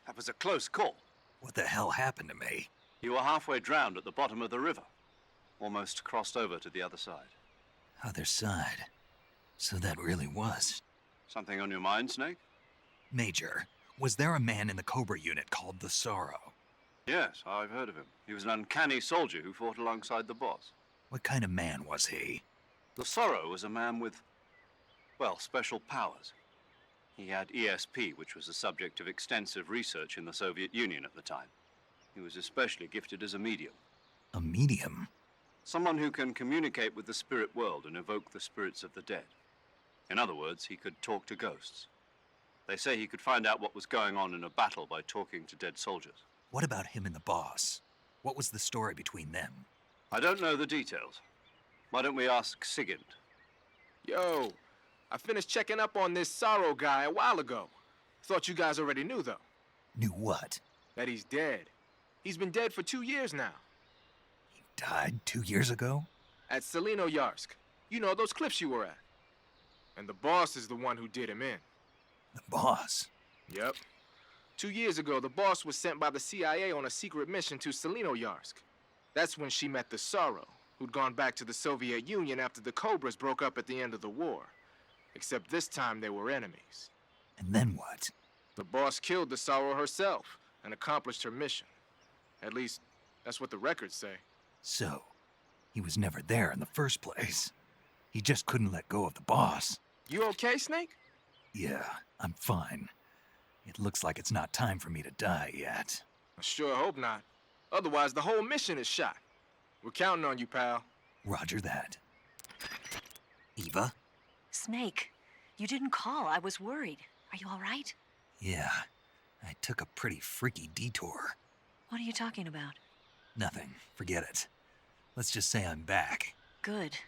That was a close call. What the hell happened to me? You were halfway drowned at the bottom of the river. Almost crossed over to the other side. Other side? So that really was. Something on your mind, Snake? Major, was there a man in the Cobra unit called the Sorrow? Yes, I've heard of him. He was an uncanny soldier who fought alongside the boss. What kind of man was he? The Sorrow was a man with, well, special powers. He had ESP, which was the subject of extensive research in the Soviet Union at the time. He was especially gifted as a medium. A medium? Someone who can communicate with the spirit world and evoke the spirits of the dead. In other words, he could talk to ghosts. They say he could find out what was going on in a battle by talking to dead soldiers. What about him and the boss? What was the story between them? I don't know the details. Why don't we ask Sigint? Yo, I finished checking up on this Sorrow guy a while ago. Thought you guys already knew, though. Knew what? That he's dead. He's been dead for 2 years now. He died 2 years ago? At Selino-Yarsk. You know, those cliffs you were at. And the boss is the one who did him in. The boss? Yep. 2 years ago, the boss was sent by the CIA on a secret mission to Selino-Yarsk. That's when she met the Sorrow, who'd gone back to the Soviet Union after the Cobras broke up at the end of the war. Except this time they were enemies. And then what? The boss killed the Sorrow herself and accomplished her mission. At least, that's what the records say. So, he was never there in the first place. He just couldn't let go of the boss. You okay, Snake? Yeah, I'm fine. It looks like it's not time for me to die yet. I sure hope not. Otherwise, the whole mission is shot. We're counting on you, pal. Roger that. Eva? Snake, you didn't call. I was worried. Are you all right? Yeah, I took a pretty freaky detour. What are you talking about? Nothing. Forget it. Let's just say I'm back. Good.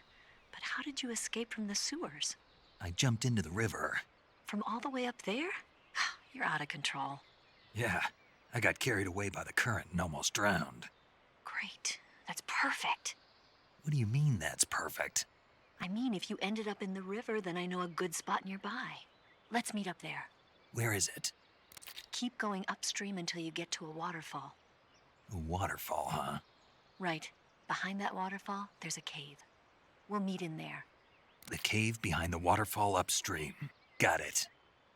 But how did you escape from the sewers? I jumped into the river. From all the way up there? You're out of control. Yeah, I got carried away by the current and almost drowned. Great. That's perfect. What do you mean that's perfect? I mean, if you ended up in the river, then I know a good spot nearby. Let's meet up there. Where is it? Keep going upstream until you get to a waterfall. A waterfall, huh? Right. Behind that waterfall, there's a cave. We'll meet in there. The cave behind the waterfall upstream. Got it.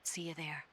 See you there.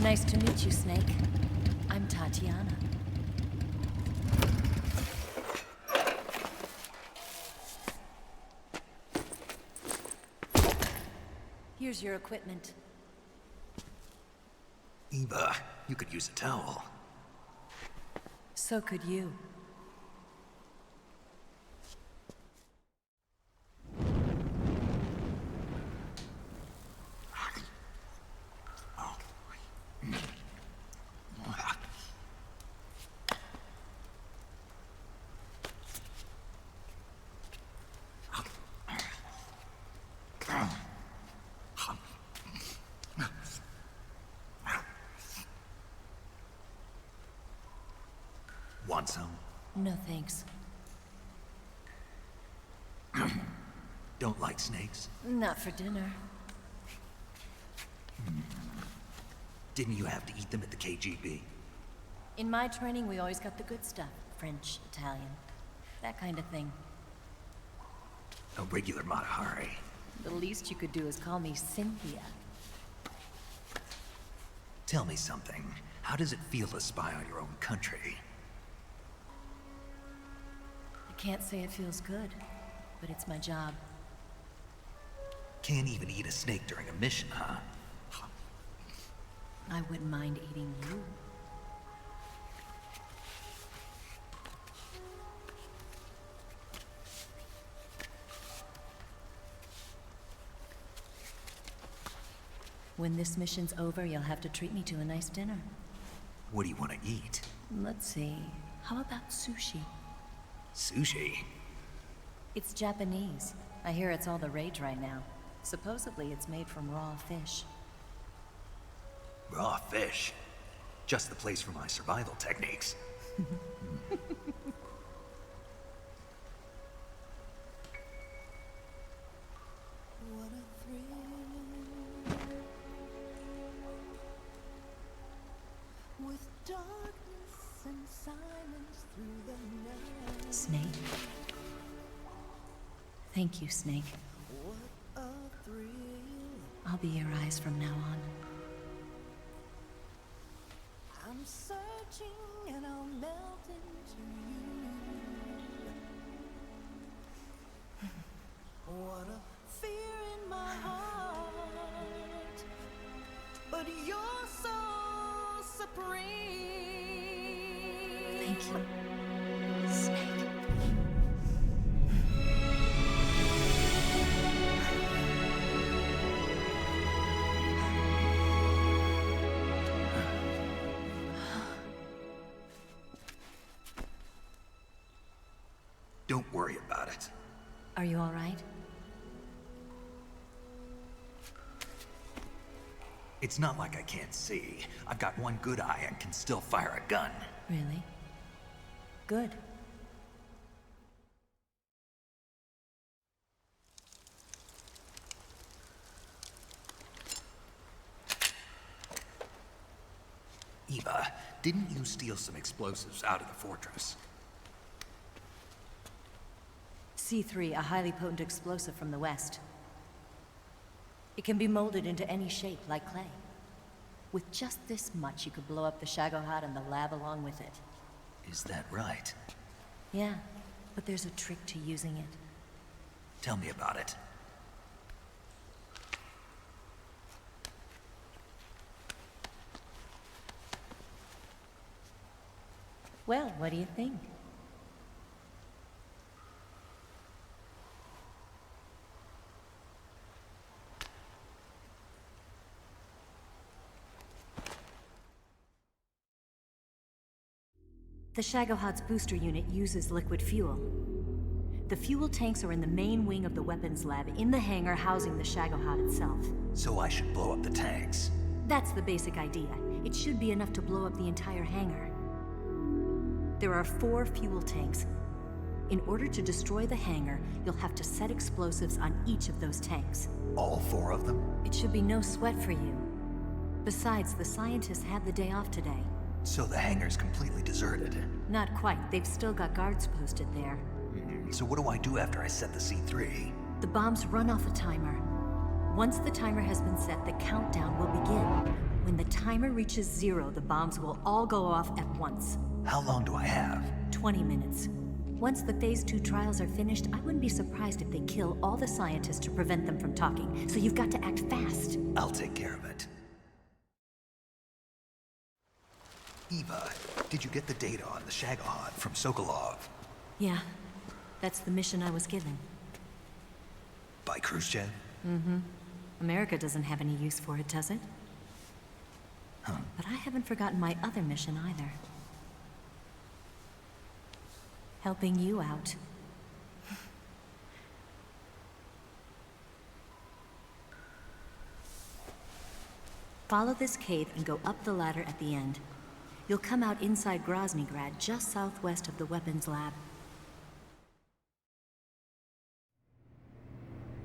Nice to meet you, Snake. I'm Tatiana. Here's your equipment. Eva, you could use a towel. So could you. Want some? No thanks. Don't like snakes? Not for dinner. Didn't you have to eat them at the KGB? In my training, we always got the good stuff. French, Italian, that kind of thing. A regular Matahari. The least you could do is call me Cynthia. Tell me something. How does it feel to spy on your own country? I can't say it feels good, but it's my job. Can't even eat a snake during a mission, huh? I wouldn't mind eating you. When this mission's over, you'll have to treat me to a nice dinner. What do you want to eat? Let's see. How about sushi? Sushi? It's Japanese. I hear it's all the rage right now. Supposedly, it's made from raw fish. Raw fish? Just the place for my survival techniques. What a thrill with darkness and silence through the night. Snake? Thank you, Snake. What a thrill. I'll be your eyes from now on. I'm searching and I'll melt into you. What a fear in my heart, but you're so supreme. Thank you, Snake. Don't worry about it. Are you all right? It's not like I can't see. I've got one good eye and can still fire a gun. Really? Good. Eva, didn't you steal some explosives out of the fortress? C3, a highly potent explosive from the west. It can be molded into any shape, like clay. With just this much, you could blow up the Shagohod and the lab along with it. Is that right? Yeah, but there's a trick to using it. Tell me about it. Well, what do you think? The Shagohod's booster unit uses liquid fuel. The fuel tanks are in the main wing of the weapons lab in the hangar housing the Shagohod itself. So I should blow up the tanks. That's the basic idea. It should be enough to blow up the entire hangar. There are 4 fuel tanks. In order to destroy the hangar, you'll have to set explosives on each of those tanks. All 4 of them? It should be no sweat for you. Besides, the scientists had the day off today. So the hangar's completely deserted. Not quite. They've still got guards posted there. So what do I do after I set the C3? The bombs run off a timer. Once the timer has been set, the countdown will begin. When the timer reaches 0, the bombs will all go off at once. How long do I have? 20 minutes. Once the Phase 2 trials are finished, I wouldn't be surprised if they kill all the scientists to prevent them from talking, so you've got to act fast. I'll take care of it. Eva, did you get the data on the Shagohod from Sokolov? Yeah, that's the mission I was given. By Khrushchev? Mm-hmm. America doesn't have any use for it, does it? Huh. But I haven't forgotten my other mission either. Helping you out. Follow this cave and go up the ladder at the end. You'll come out inside Groznygrad, just southwest of the weapons lab.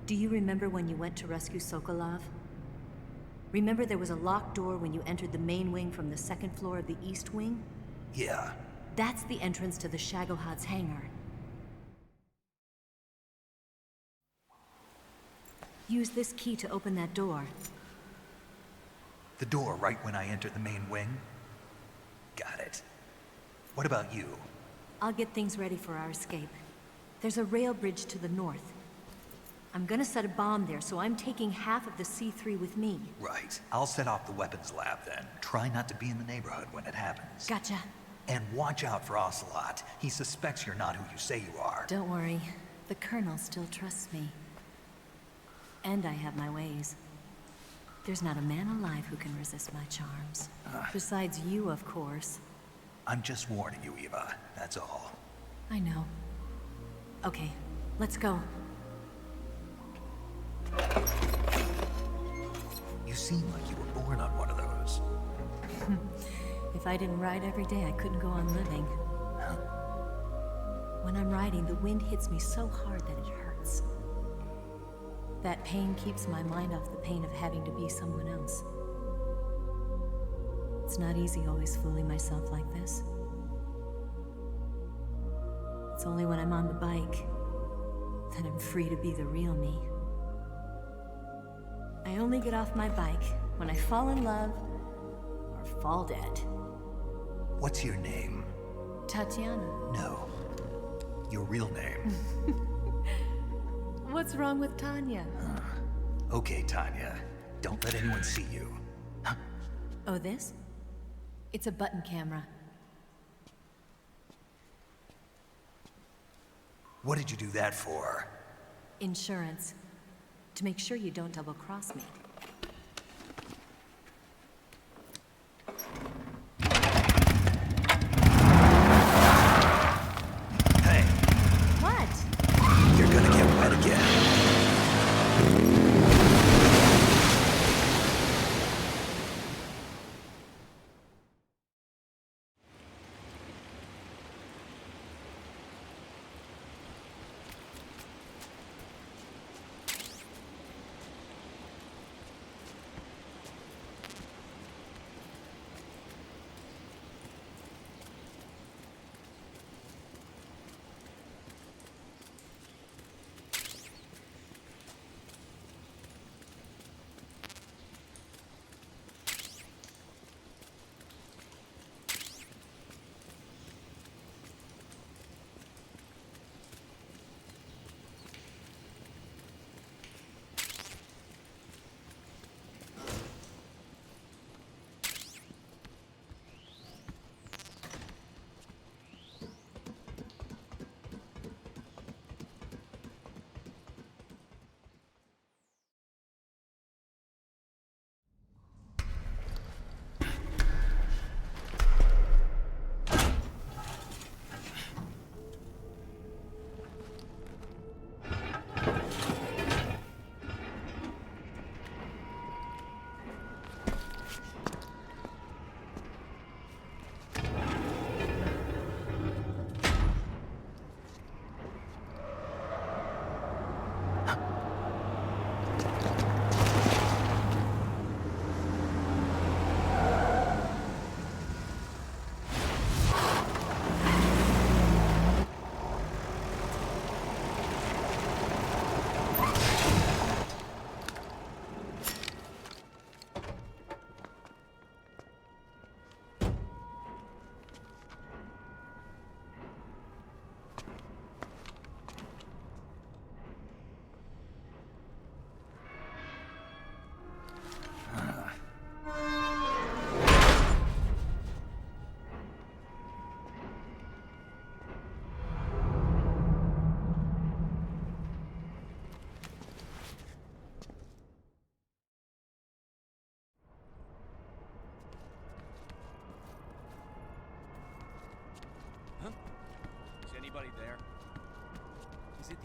Do you remember when you went to rescue Sokolov? Remember there was a locked door when you entered the main wing from the second floor of the east wing? Yeah. That's the entrance to the Shagohod's hangar. Use this key to open that door. The door right when I entered the main wing? Got it. What about you? I'll get things ready for our escape. There's a rail bridge to the north. I'm gonna set a bomb there, so I'm taking half of the C3 with me. Right. I'll set off the weapons lab then. Try not to be in the neighborhood when it happens. Gotcha. And watch out for Ocelot. He suspects you're not who you say you are. Don't worry. The Colonel still trusts me. And I have my ways. There's not a man alive who can resist my charms. Besides you, of course. I'm just warning you, Eva. That's all. I know. Okay, let's go. You seem like you were born on one of those. If I didn't ride every day, I couldn't go on living. When I'm riding, the wind hits me so hard that it hurts. That pain keeps my mind off the pain of having to be someone else. It's not easy always fooling myself like this. It's only when I'm on the bike that I'm free to be the real me. I only get off my bike when I fall in love or fall dead. What's your name? Tatiana. No. Your real name. What's wrong with Tanya? Okay, Tanya. Don't let anyone see you. Oh, this? It's a button camera. What did you do that for? Insurance. To make sure you don't double-cross me. Hey. What? You're gonna get wet again.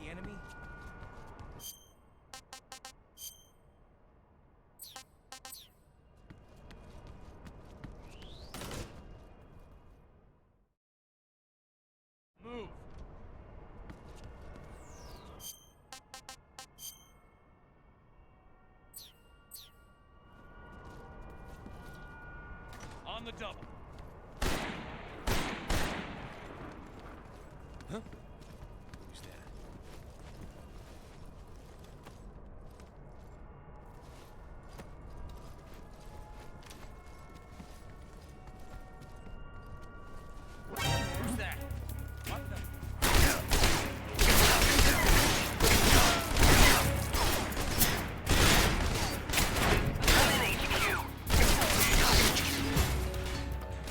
the enemy? Move! On the double. Huh? Who's that? Who's that? What the? I'm in HQ.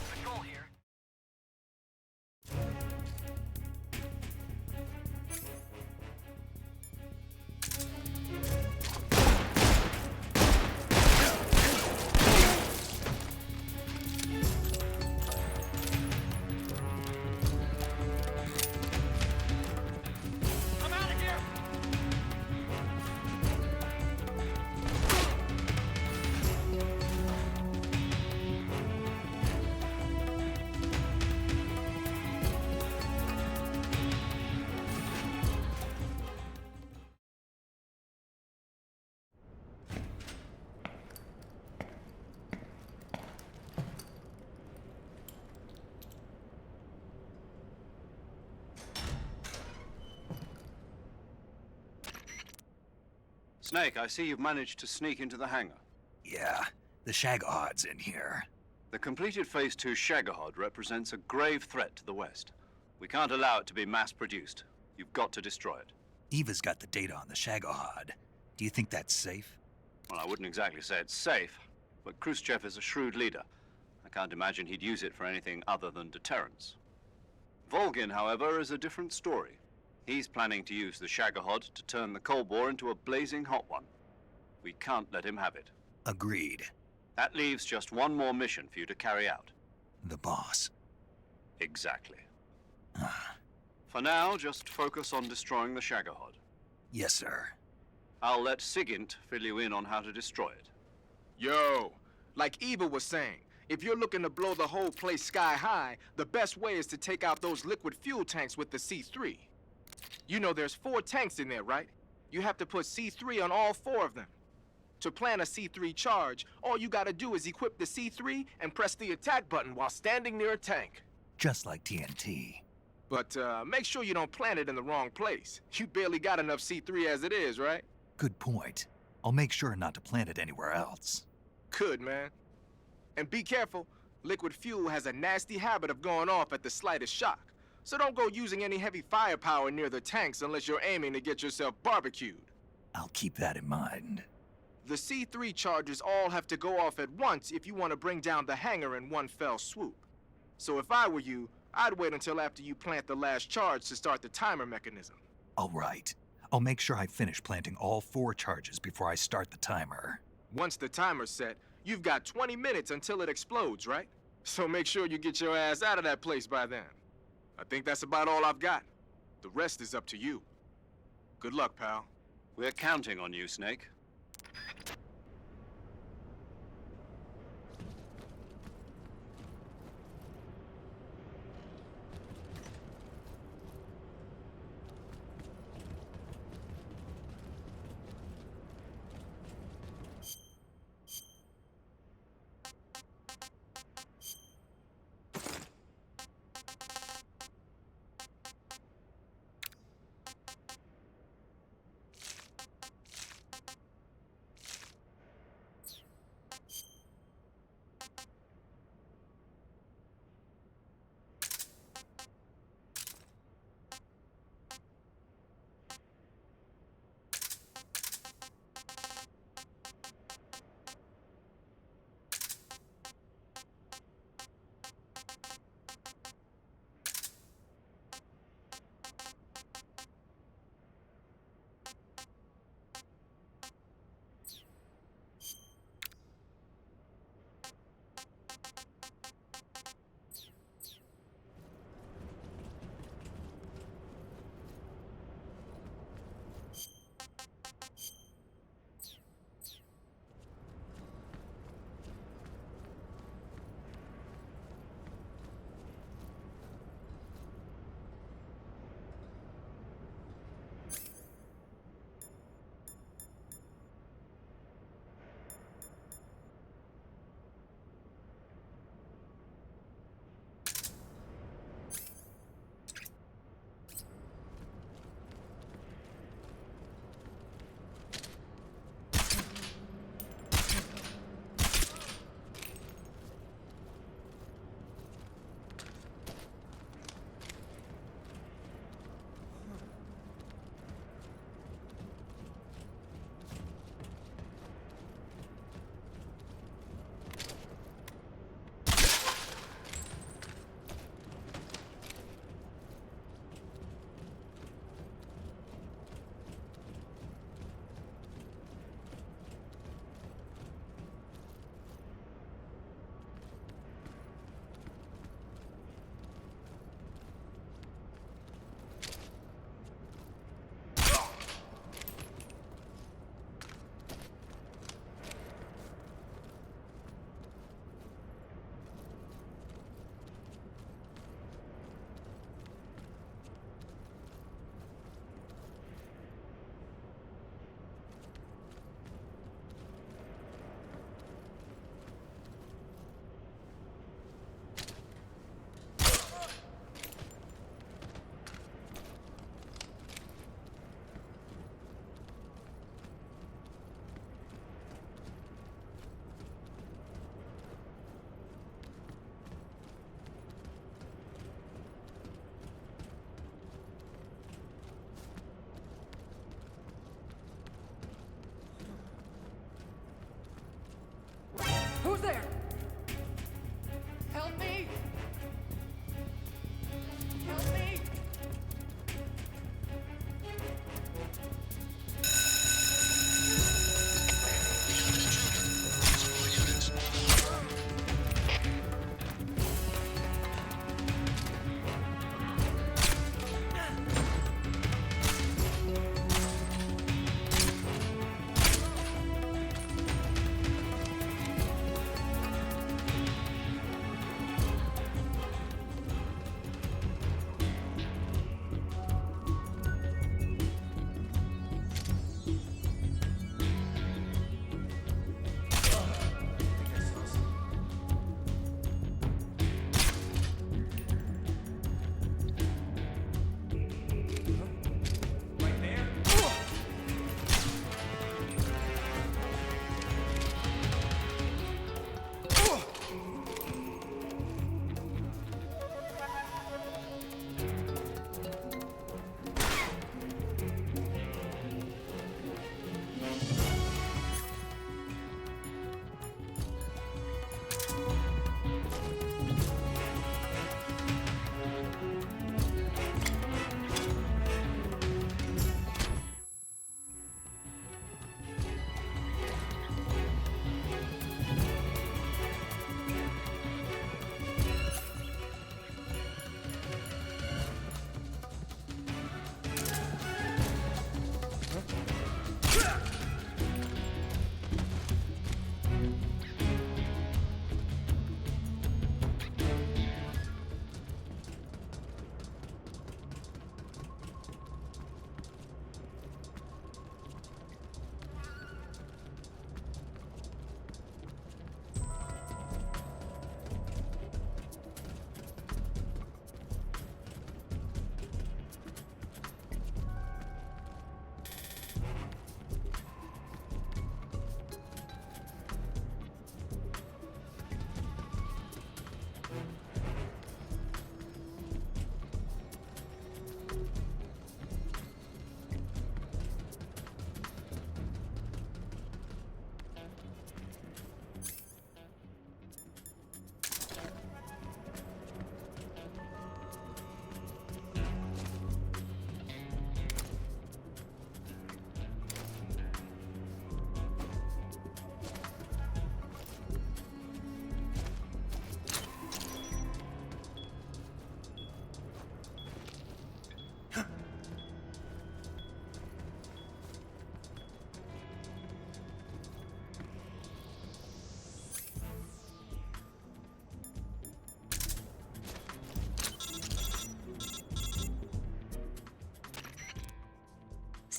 Patrol here. I'm out of here! Snake, I see you've managed to sneak into the hangar. Yeah, the Shagahod's in here. The completed Phase 2 Shagahod represents a grave threat to the West. We can't allow it to be mass-produced. You've got to destroy it. Eva's got the data on the Shagahod. Do you think that's safe? Well, I wouldn't exactly say it's safe, but Khrushchev is a shrewd leader. I can't imagine he'd use it for anything other than deterrence. Volgin, however, is a different story. He's planning to use the Shagahod to turn the Cold War into a blazing hot one. We can't let him have it. Agreed. That leaves just one more mission for you to carry out. The boss. Exactly. For now, just focus on destroying the Shagahod. Yes, sir. I'll let Sigint fill you in on how to destroy it. Yo, like Eva was saying, if you're looking to blow the whole place sky high, the best way is to take out those liquid fuel tanks with the C3. You know there's 4 tanks in there, right? You have to put C3 on all 4 of them. To plan a C3 charge, all you gotta do is equip the C3 and press the attack button while standing near a tank. Just like TNT. But make sure you don't plant it in the wrong place. You barely got enough C3 as it is, right? Good point. I'll make sure not to plant it anywhere else. Good, man. And be careful. Liquid fuel has a nasty habit of going off at the slightest shock. So don't go using any heavy firepower near the tanks unless you're aiming to get yourself barbecued. I'll keep that in mind. The C3 charges all have to go off at once if you want to bring down the hangar in one fell swoop. So if I were you, I'd wait until after you plant the last charge to start the timer mechanism. All right. I'll make sure I finish planting all 4 charges before I start the timer. Once the timer's set, you've got 20 minutes until it explodes, right? So make sure you get your ass out of that place by then. I think that's about all I've got. The rest is up to you. Good luck, pal. We're counting on you, Snake.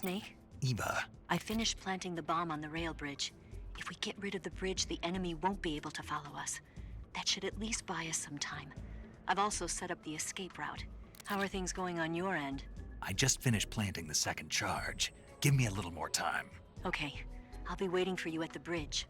Snake? Eva. I finished planting the bomb on the rail bridge. If we get rid of the bridge, the enemy won't be able to follow us. That should at least buy us some time. I've also set up the escape route. How are things going on your end? I just finished planting the second charge. Give me a little more time. Okay. I'll be waiting for you at the bridge.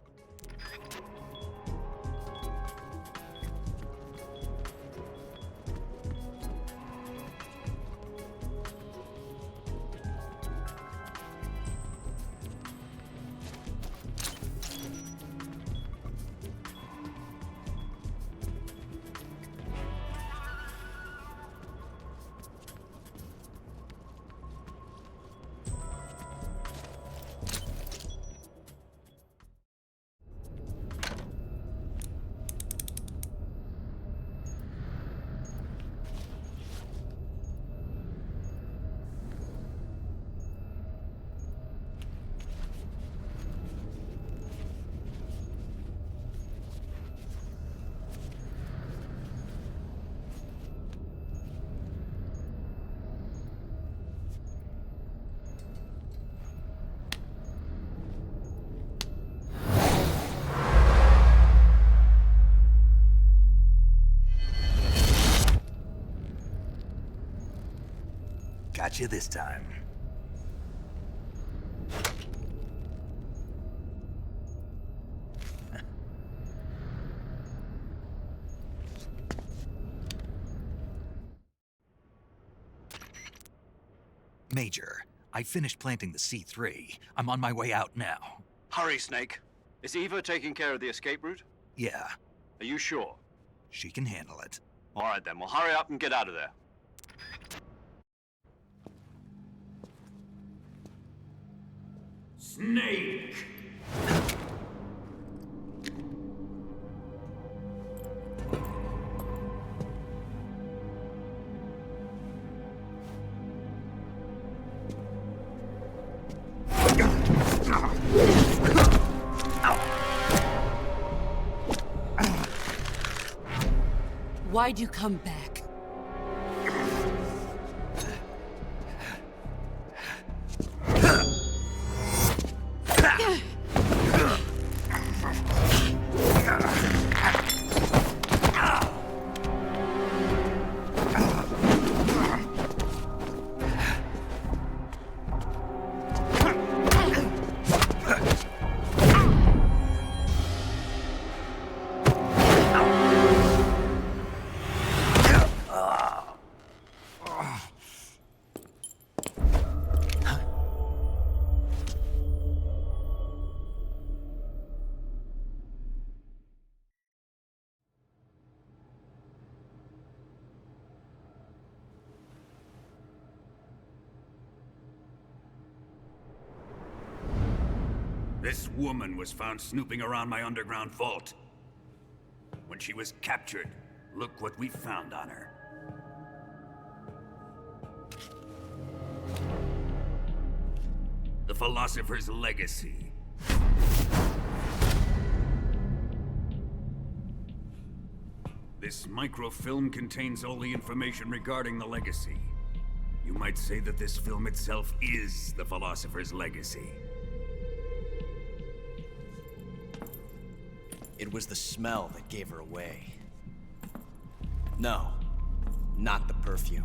Got you this time. Major, I finished planting the C3. I'm on my way out now. Hurry, Snake. Is Eva taking care of the escape route? Yeah. Are you sure? She can handle it. All right, then. Well, hurry up and get out of there. Snake! Why'd you come back? This woman was found snooping around my underground vault. When she was captured, look what we found on her. The Philosopher's Legacy. This microfilm contains all the information regarding the Legacy. You might say that this film itself is the Philosopher's Legacy. It was the smell that gave her away. No, not the perfume.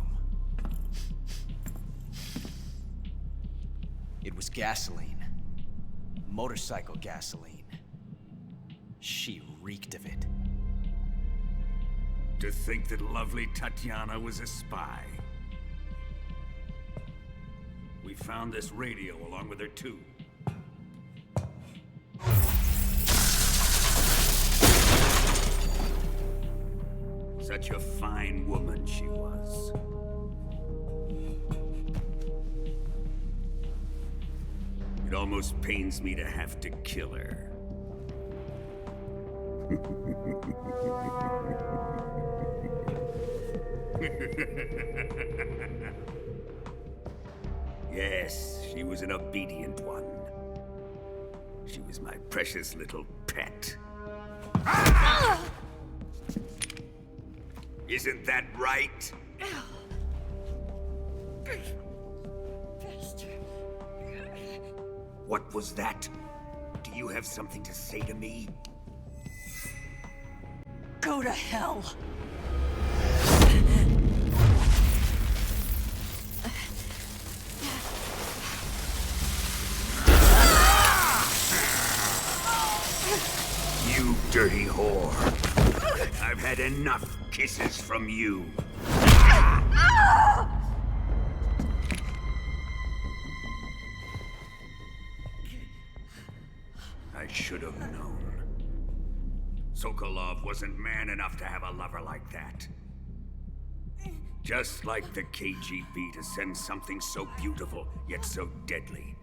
It was gasoline. Motorcycle gasoline. She reeked of it. To think that lovely Tatiana was a spy. We found this radio along with her too. Such a fine woman she was. It almost pains me to have to kill her. Yes, she was an obedient one. She was my precious little pet. Ah! Isn't that right? Bastard. What was that? Do you have something to say to me? Go to hell. You dirty whore. I've had enough kisses from you. I should have known. Sokolov wasn't man enough to have a lover like that. Just like the KGB to send something so beautiful, yet so deadly.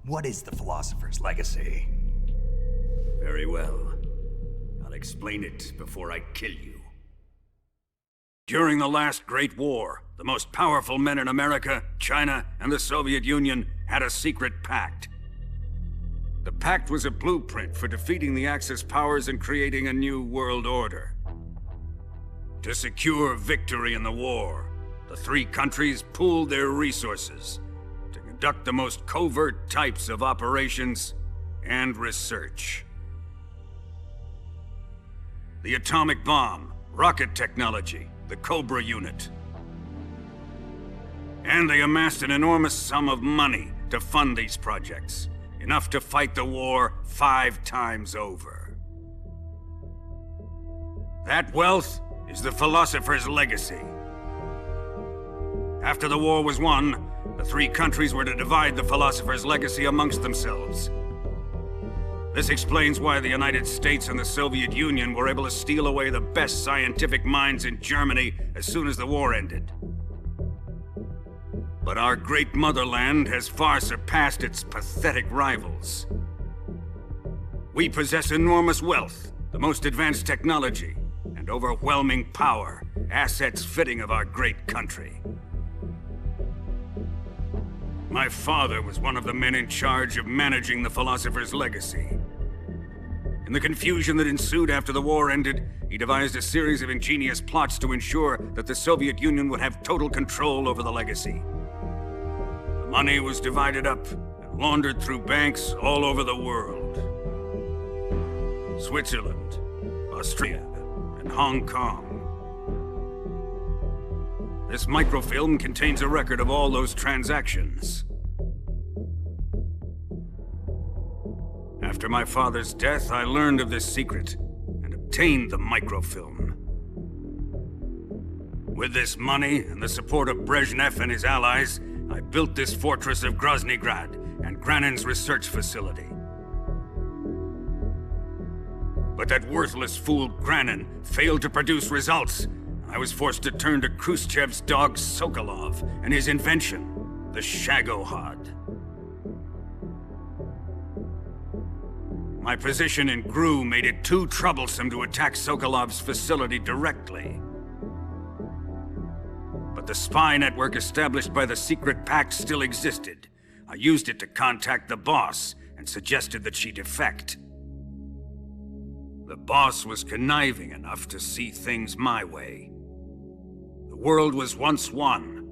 What is the Philosopher's Legacy? Very well. I'll explain it before I kill you. During the last Great War, the most powerful men in America, China, and the Soviet Union had a secret pact. The pact was a blueprint for defeating the Axis powers and creating a new world order. To secure victory in the war, the three countries pooled their resources to conduct the most covert types of operations and research. The atomic bomb, rocket technology, the Cobra unit. And they amassed an enormous sum of money to fund these projects, enough to fight the war 5 times over. That wealth is the Philosopher's Legacy. After the war was won, the three countries were to divide the Philosopher's Legacy amongst themselves. This explains why the United States and the Soviet Union were able to steal away the best scientific minds in Germany as soon as the war ended. But our great motherland has far surpassed its pathetic rivals. We possess enormous wealth, the most advanced technology, and overwhelming power, assets fitting of our great country. My father was one of the men in charge of managing the Philosopher's Legacy. In the confusion that ensued after the war ended, he devised a series of ingenious plots to ensure that the Soviet Union would have total control over the legacy. The money was divided up and laundered through banks all over the world. Switzerland, Austria, and Hong Kong. This microfilm contains a record of all those transactions. After my father's death, I learned of this secret and obtained the microfilm. With this money and the support of Brezhnev and his allies, I built this fortress of Groznygrad and Granin's research facility. But that worthless fool Granin failed to produce results. I was forced to turn to Khrushchev's dog Sokolov and his invention, the Shagohod. My position in GRU made it too troublesome to attack Sokolov's facility directly. But the spy network established by the secret pact still existed. I used it to contact the boss and suggested that she defect. The boss was conniving enough to see things my way. The world was once one,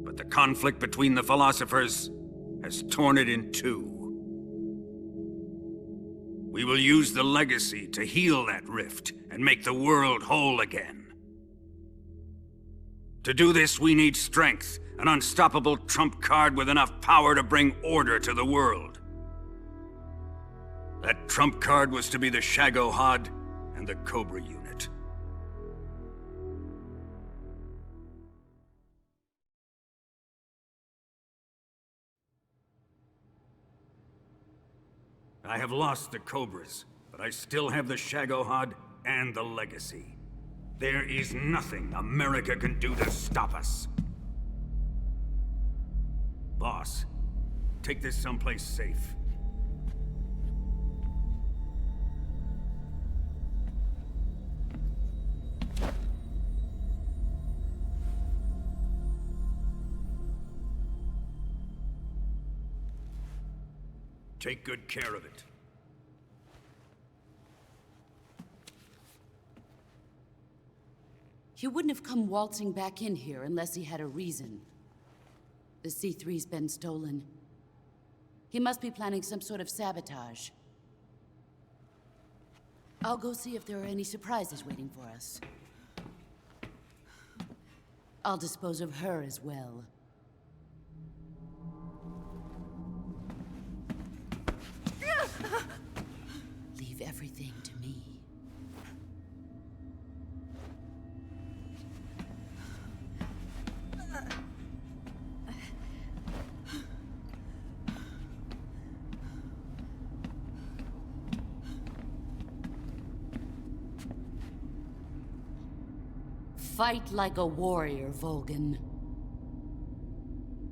but the conflict between the philosophers has torn it in two. We will use the legacy to heal that rift and make the world whole again. To do this, we need strength, an unstoppable trump card with enough power to bring order to the world. That trump card was to be the Shagohod and the Cobra unit. I have lost the Cobras, but I still have the Shagohod and the legacy. There is nothing America can do to stop us. Boss, take this someplace safe. Take good care of it. He wouldn't have come waltzing back in here unless he had a reason. The C3's been stolen. He must be planning some sort of sabotage. I'll go see if there are any surprises waiting for us. I'll dispose of her as well. Leave everything to me. Fight like a warrior, Volgan.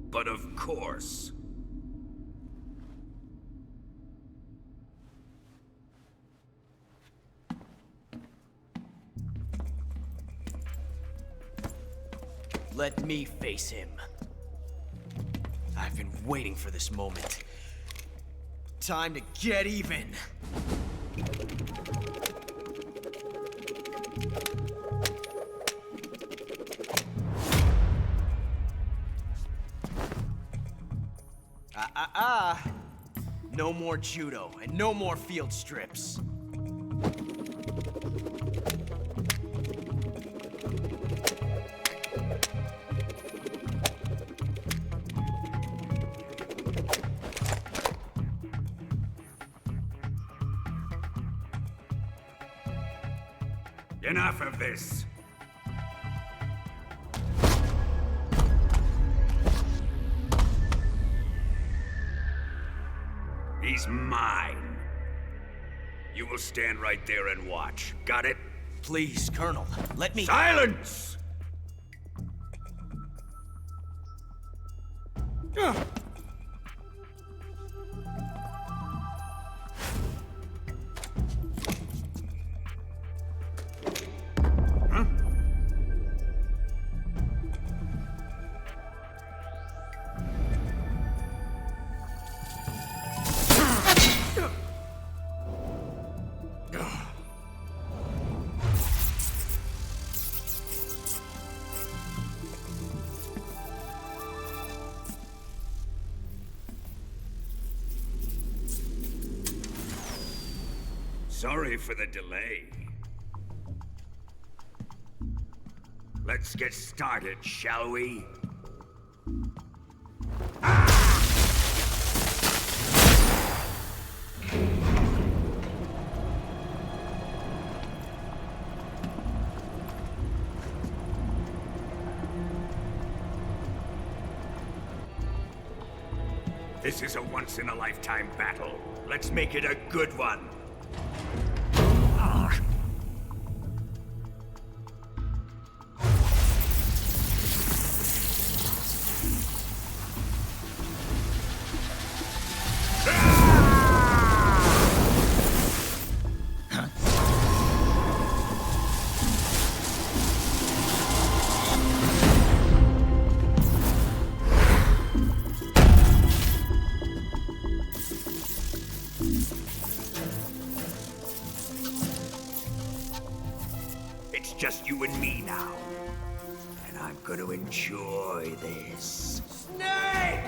But of course. Let me face him. I've been waiting for this moment. Time to get even. No more judo, and no more field strips. Enough of this. He's mine. You will stand right there and watch. Got it? Please, Colonel, let me— Silence! Sorry for the delay. Let's get started, shall we? This is a once-in-a-lifetime battle. Let's make it a good one. It's just you and me now. And I'm gonna enjoy this. Snake!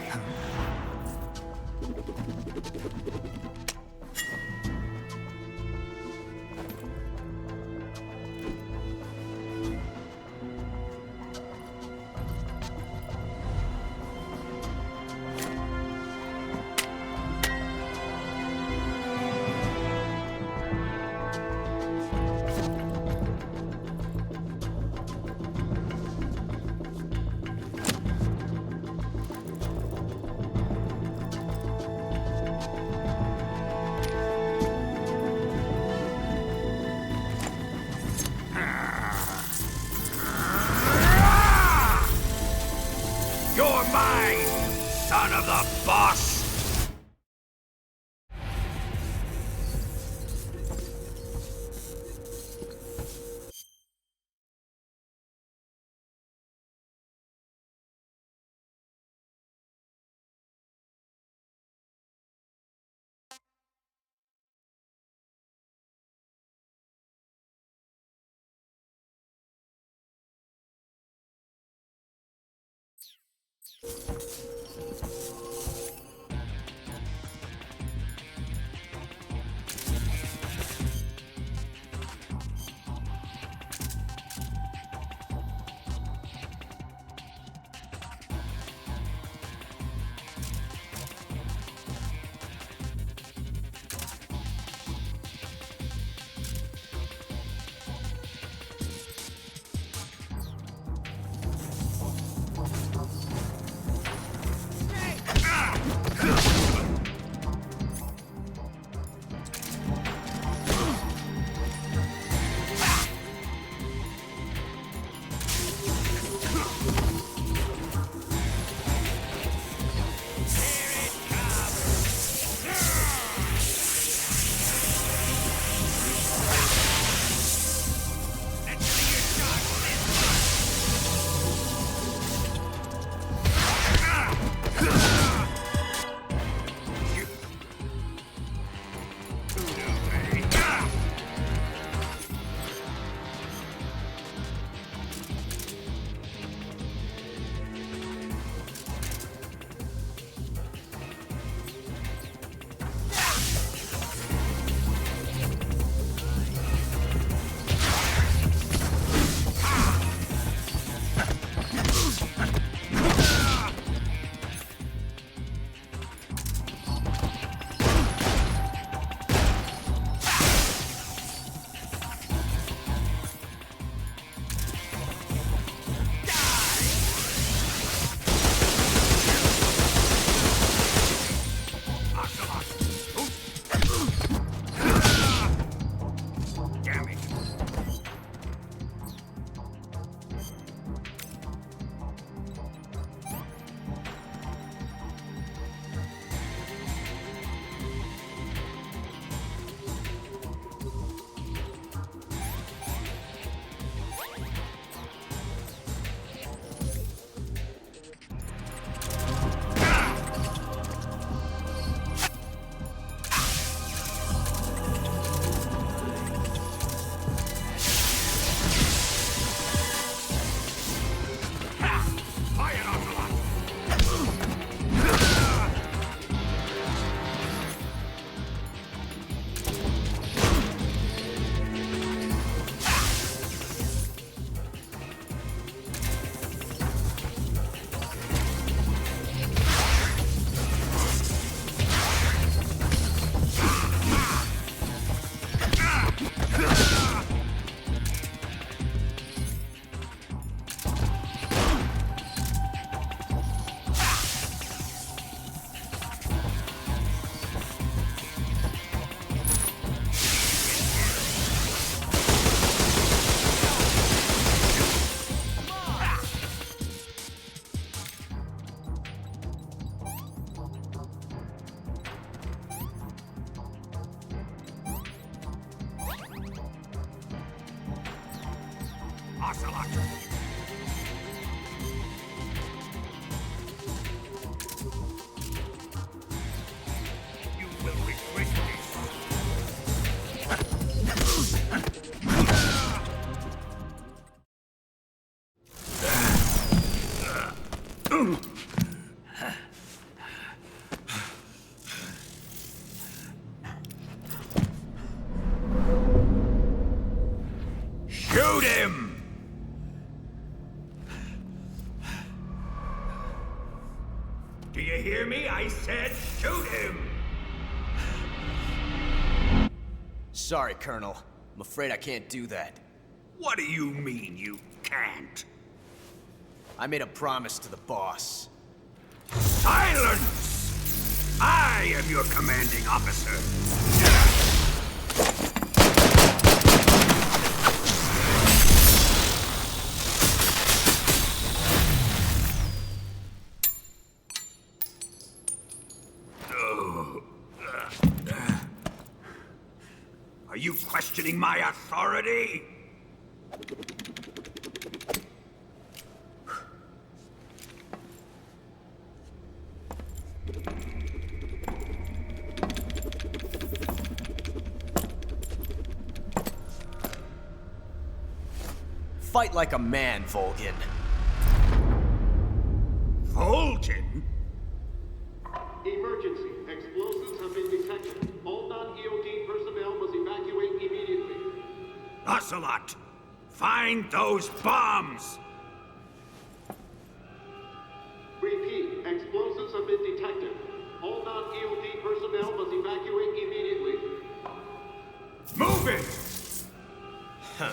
You're mine, son of the boss! Shoot him! Do you hear me? I said shoot him! Sorry, Colonel. I'm afraid I can't do that. What do you mean you can't? I made a promise to the boss. Silence! I am your commanding officer. Are you questioning my authority? Fight like a man, Volgin. Volgin? Emergency. Explosives have been detected. All non-EOD personnel must evacuate immediately. Ocelot, find those bombs! Repeat. Explosives have been detected. All non-EOD personnel must evacuate immediately. Move it! Huh.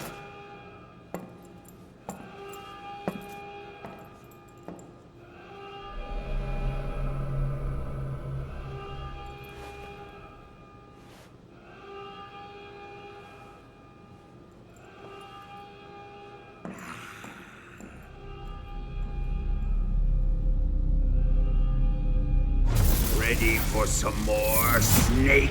Ready for some more, Snake?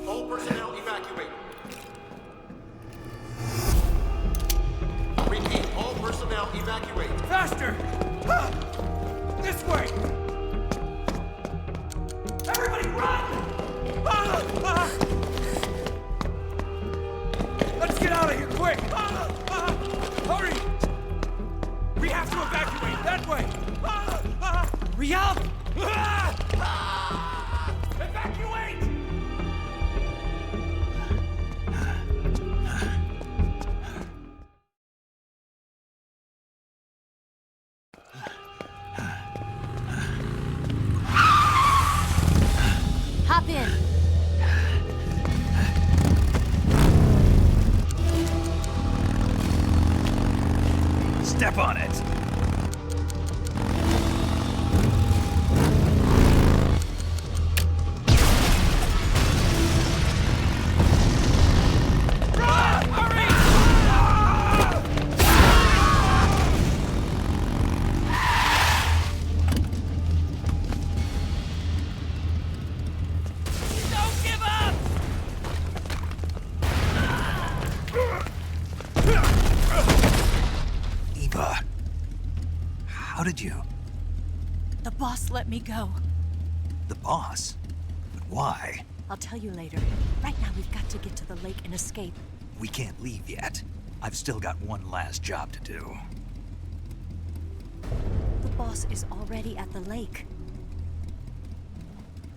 All personnel evacuate. Repeat, all personnel evacuate. Faster! This way! Everybody run! Let's get out of here, quick! Hurry! We have to evacuate that way! Hurry up! Evacuate! Hop in. Step on it. Don't give up! Eva, how did you? The boss let me go. The boss? But why? I'll tell you later. Right now, we've got to get to the lake and escape. We can't leave yet. I've still got one last job to do. The boss is already at the lake.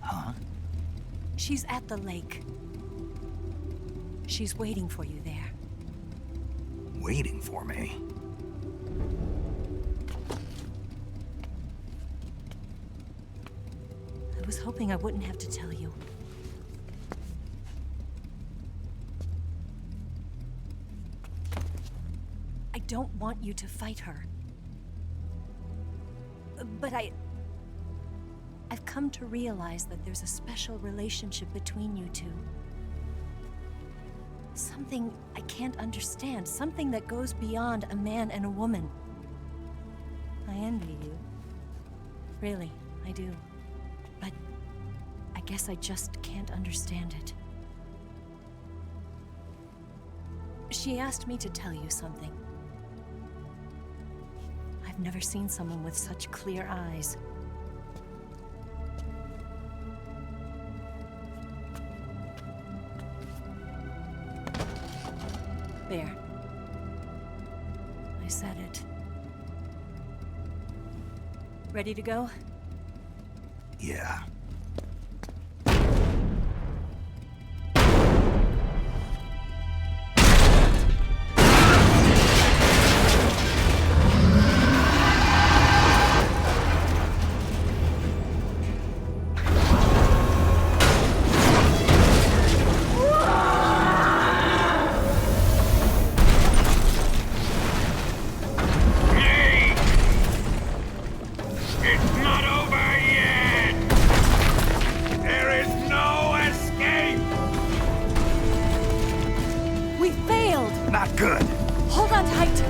Huh? She's at the lake. She's waiting for you there. Waiting for me? I was hoping I wouldn't have to tell you. I don't want you to fight her. But I've come to realize that there's a special relationship between you two. Something I can't understand. Something that goes beyond a man and a woman. I envy you. Really, I do. But I guess I just can't understand it. She asked me to tell you something. I've never seen someone with such clear eyes. There. I said it. Ready to go? Yeah. It's not over yet! There is no escape! We failed! Not good. Hold on tight!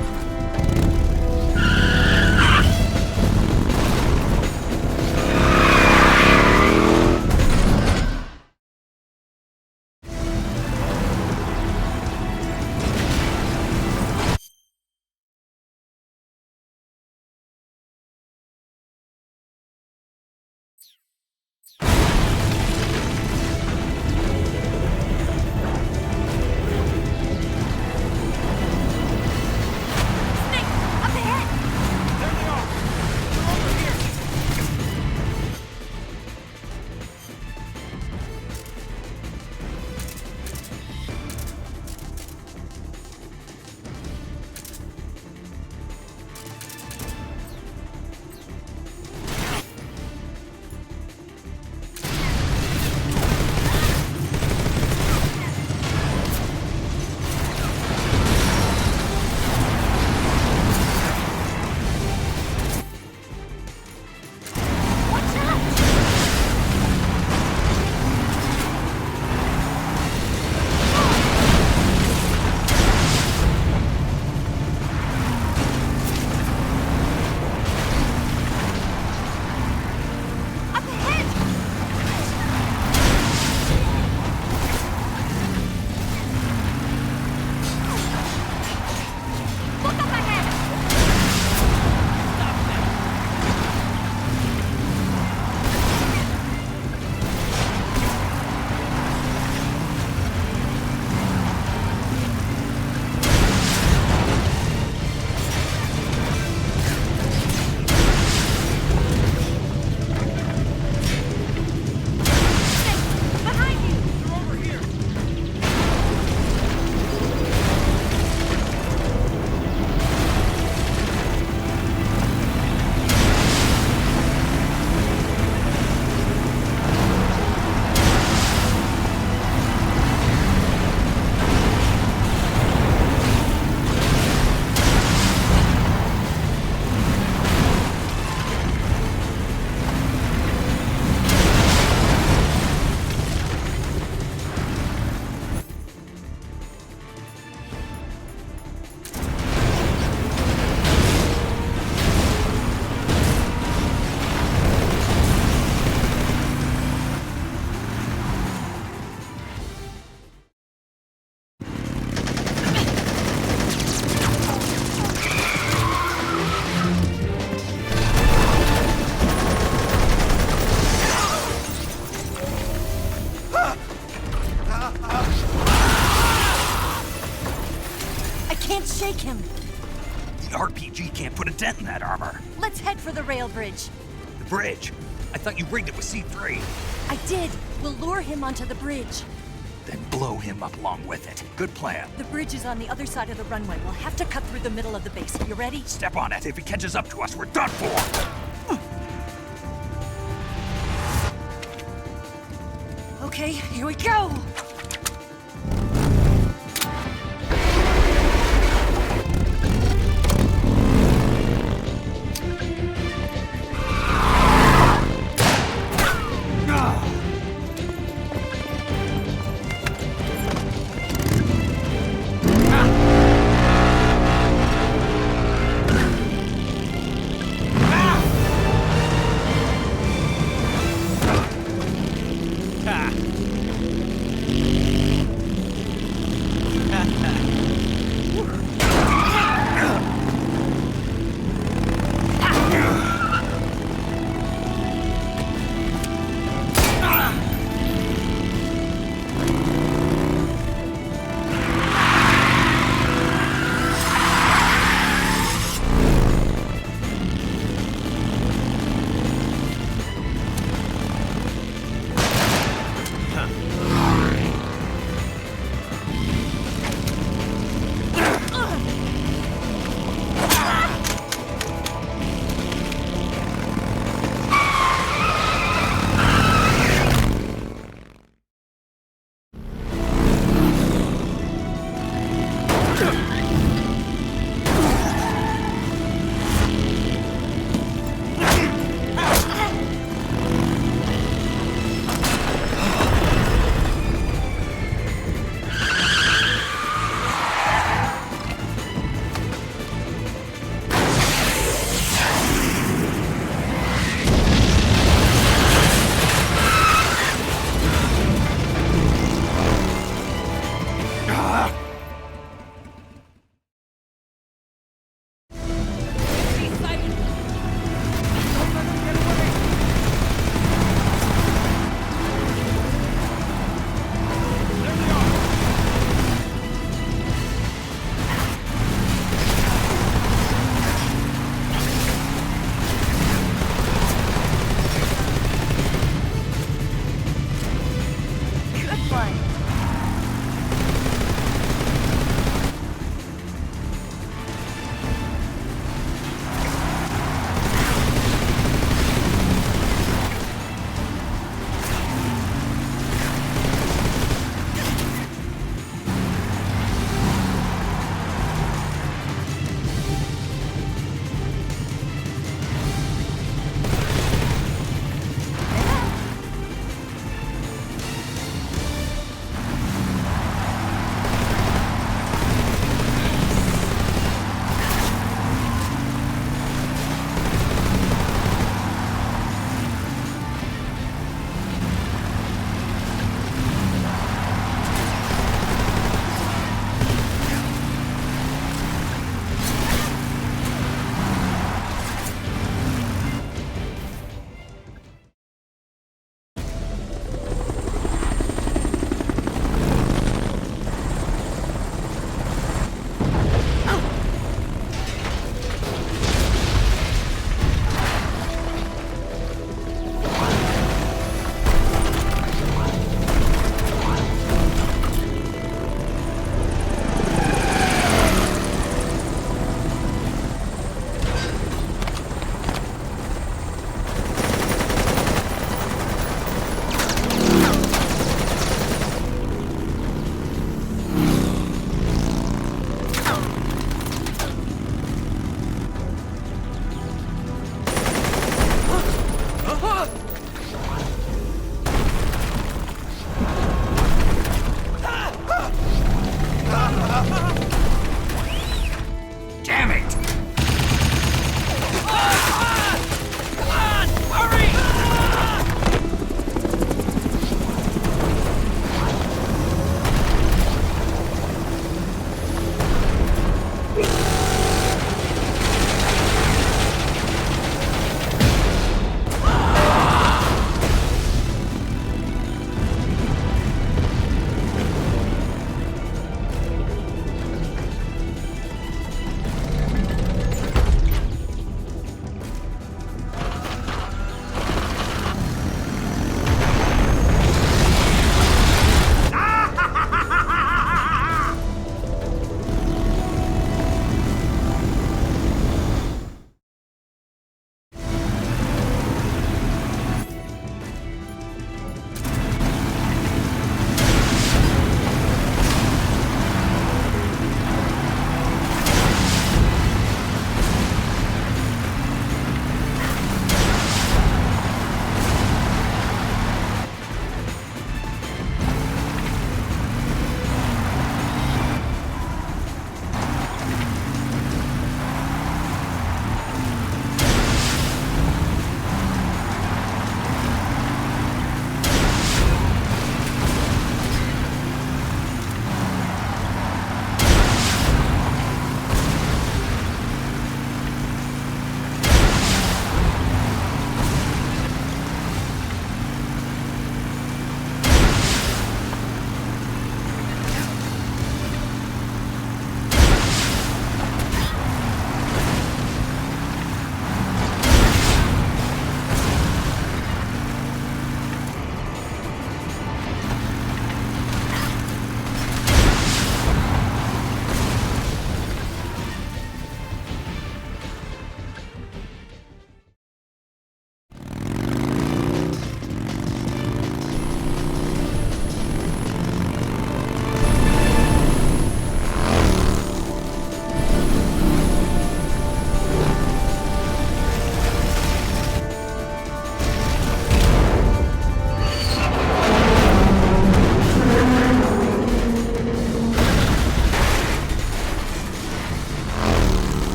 him. The RPG can't put a dent in that armor. Let's head for the rail bridge. The bridge? I thought you rigged it with C3. I did. We'll lure him onto the bridge. Then blow him up along with it. Good plan. The bridge is on the other side of the runway. We'll have to cut through the middle of the base. You ready? Step on it. If he catches up to us, we're done for. Okay, here we go!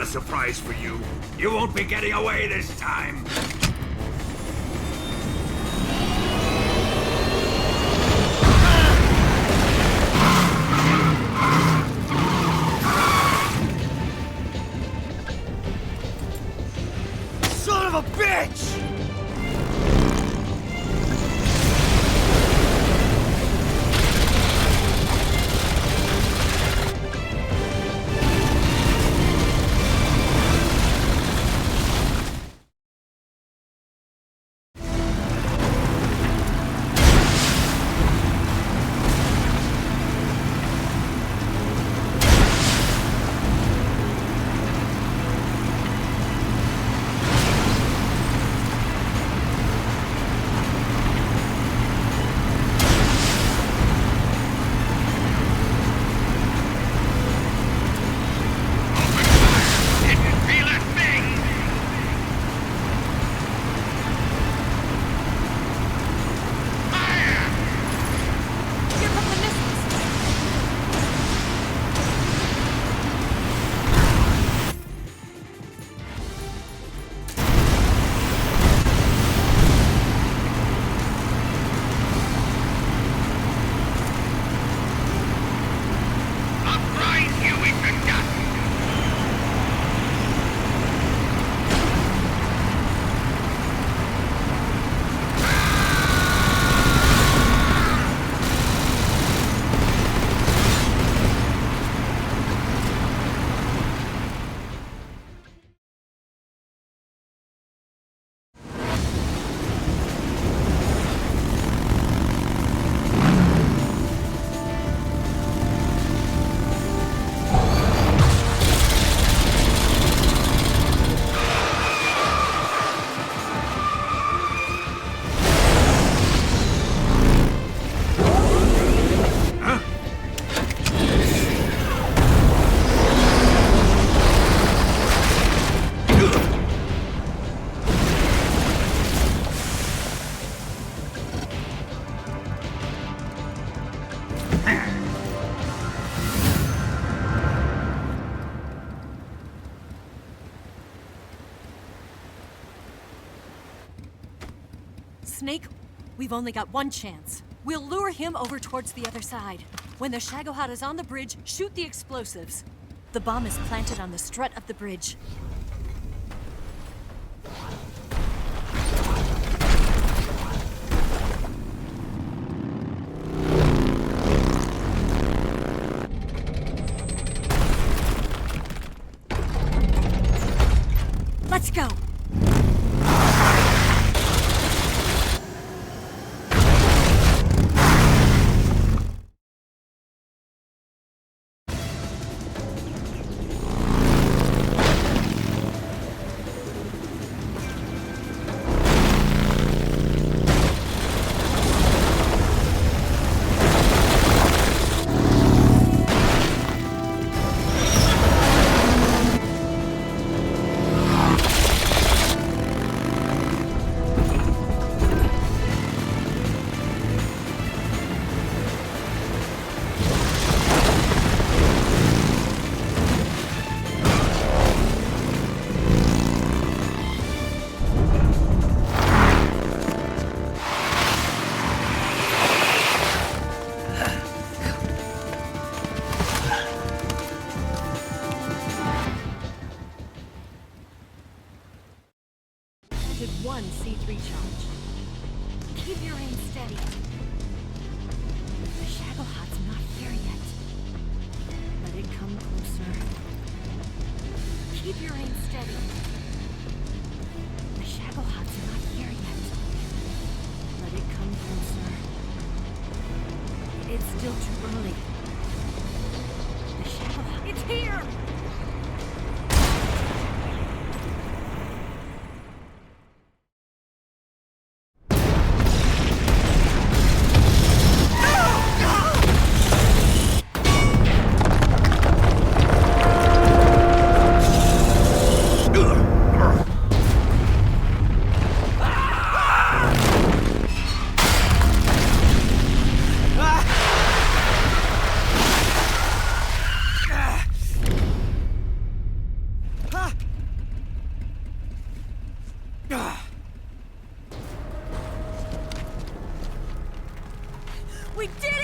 got a surprise for you. You won't be getting away this time. Son of a bitch! Snake, we've only got one chance. We'll lure him over towards the other side. When the Shagohod is on the bridge, shoot the explosives. The bomb is planted on the strut of the bridge. Let's go! One C3 charge. Keep your aim steady. The Shagohod's not here yet. Let it come closer. Keep your aim steady. The Shagohod's not here yet. Let it come closer. It's still too early. The Shagohod... It's here!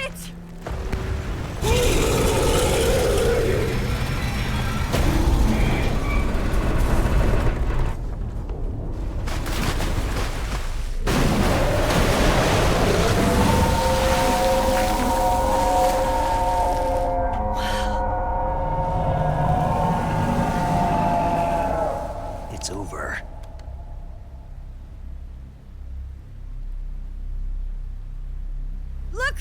it! It's over. Look!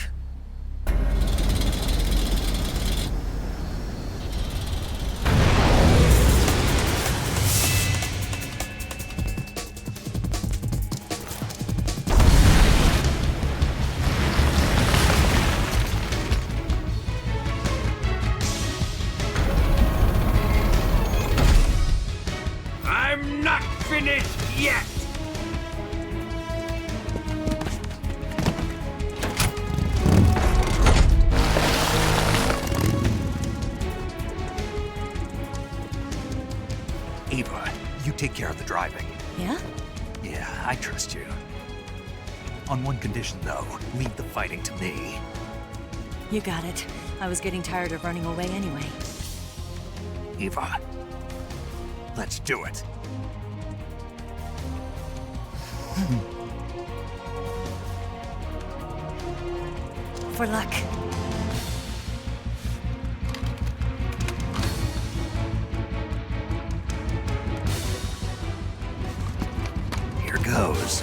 I'm not finished yet! Ava, you take care of the driving. Yeah? Yeah, I trust you. On one condition, though, leave the fighting to me. You got it. I was getting tired of running away anyway. Ava, let's do it. For luck. Here goes.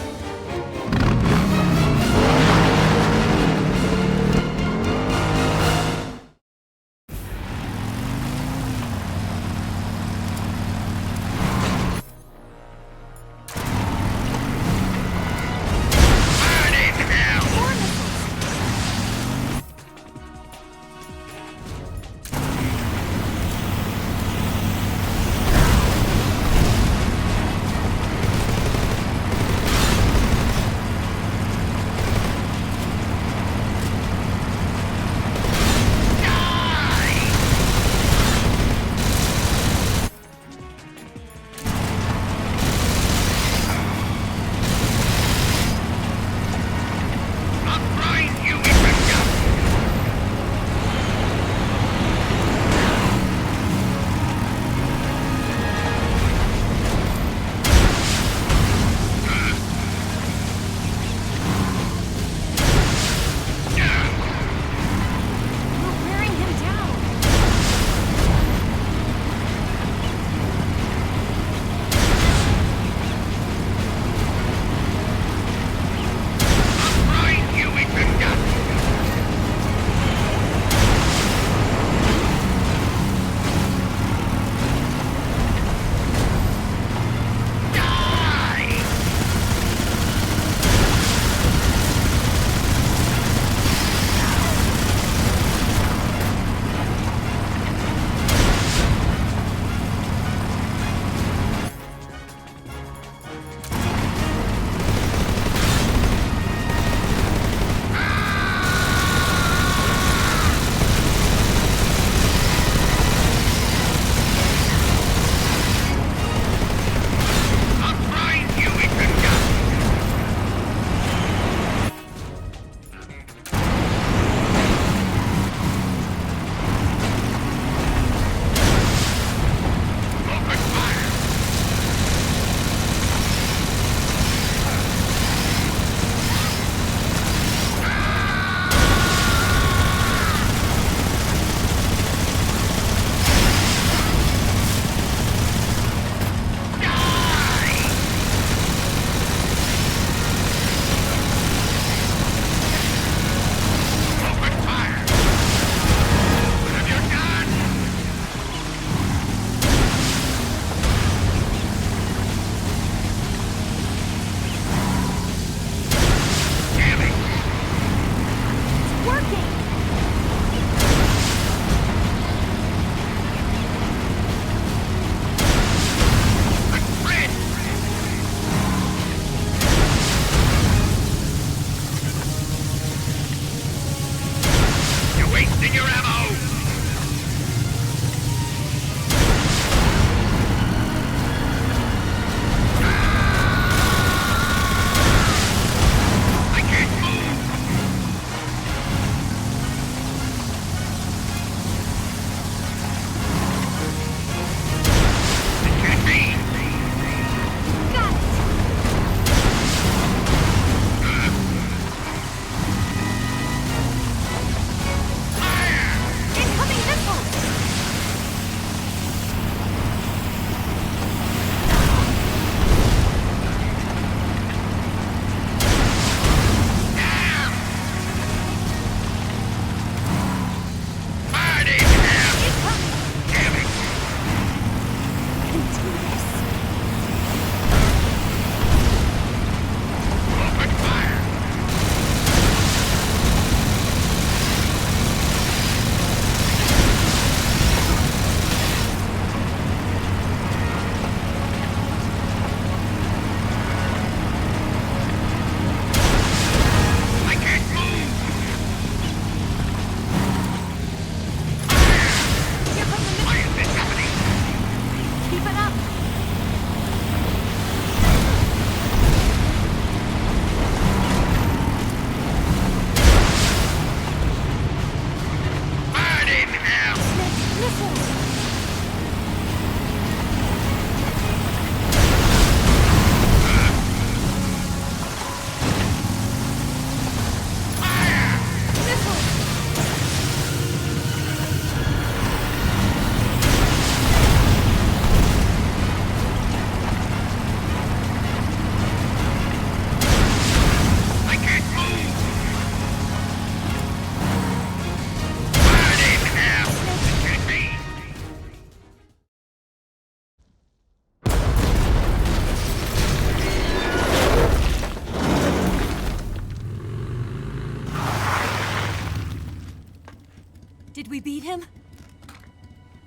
Did we beat him?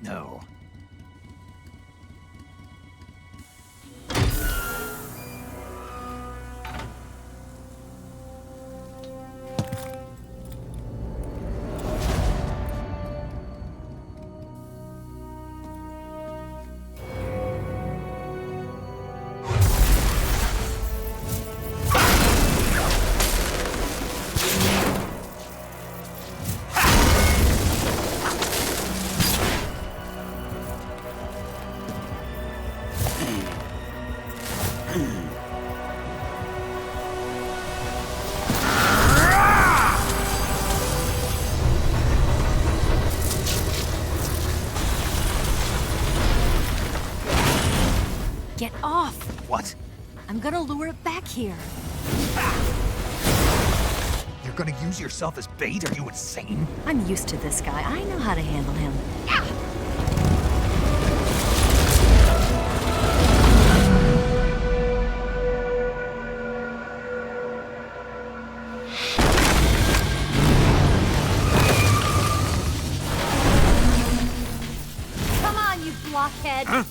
No. Get off! What? I'm gonna lure it back here. You're gonna use yourself as bait? Are you insane? I'm used to this guy. I know how to handle him. Come on, you blockhead! Huh?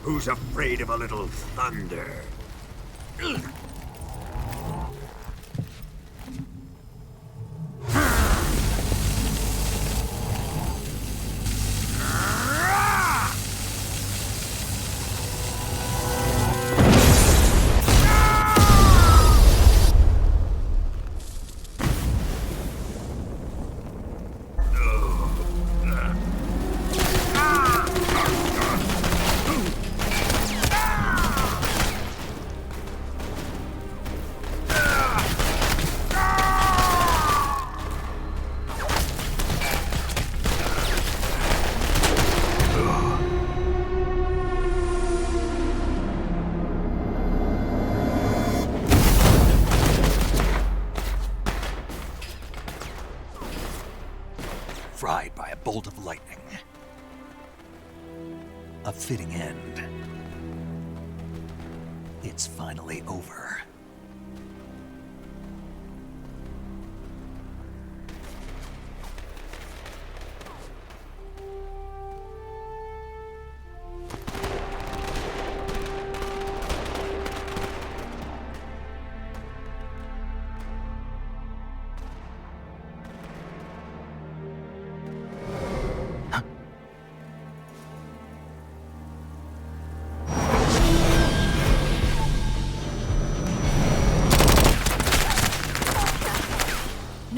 Who's afraid of a little thunder? Fried by a bolt of lightning. A fitting end. It's finally over.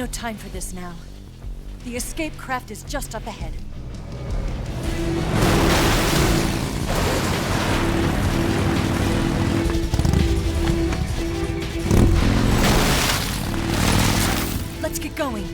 No time for this now. The escape craft is just up ahead. Let's get going.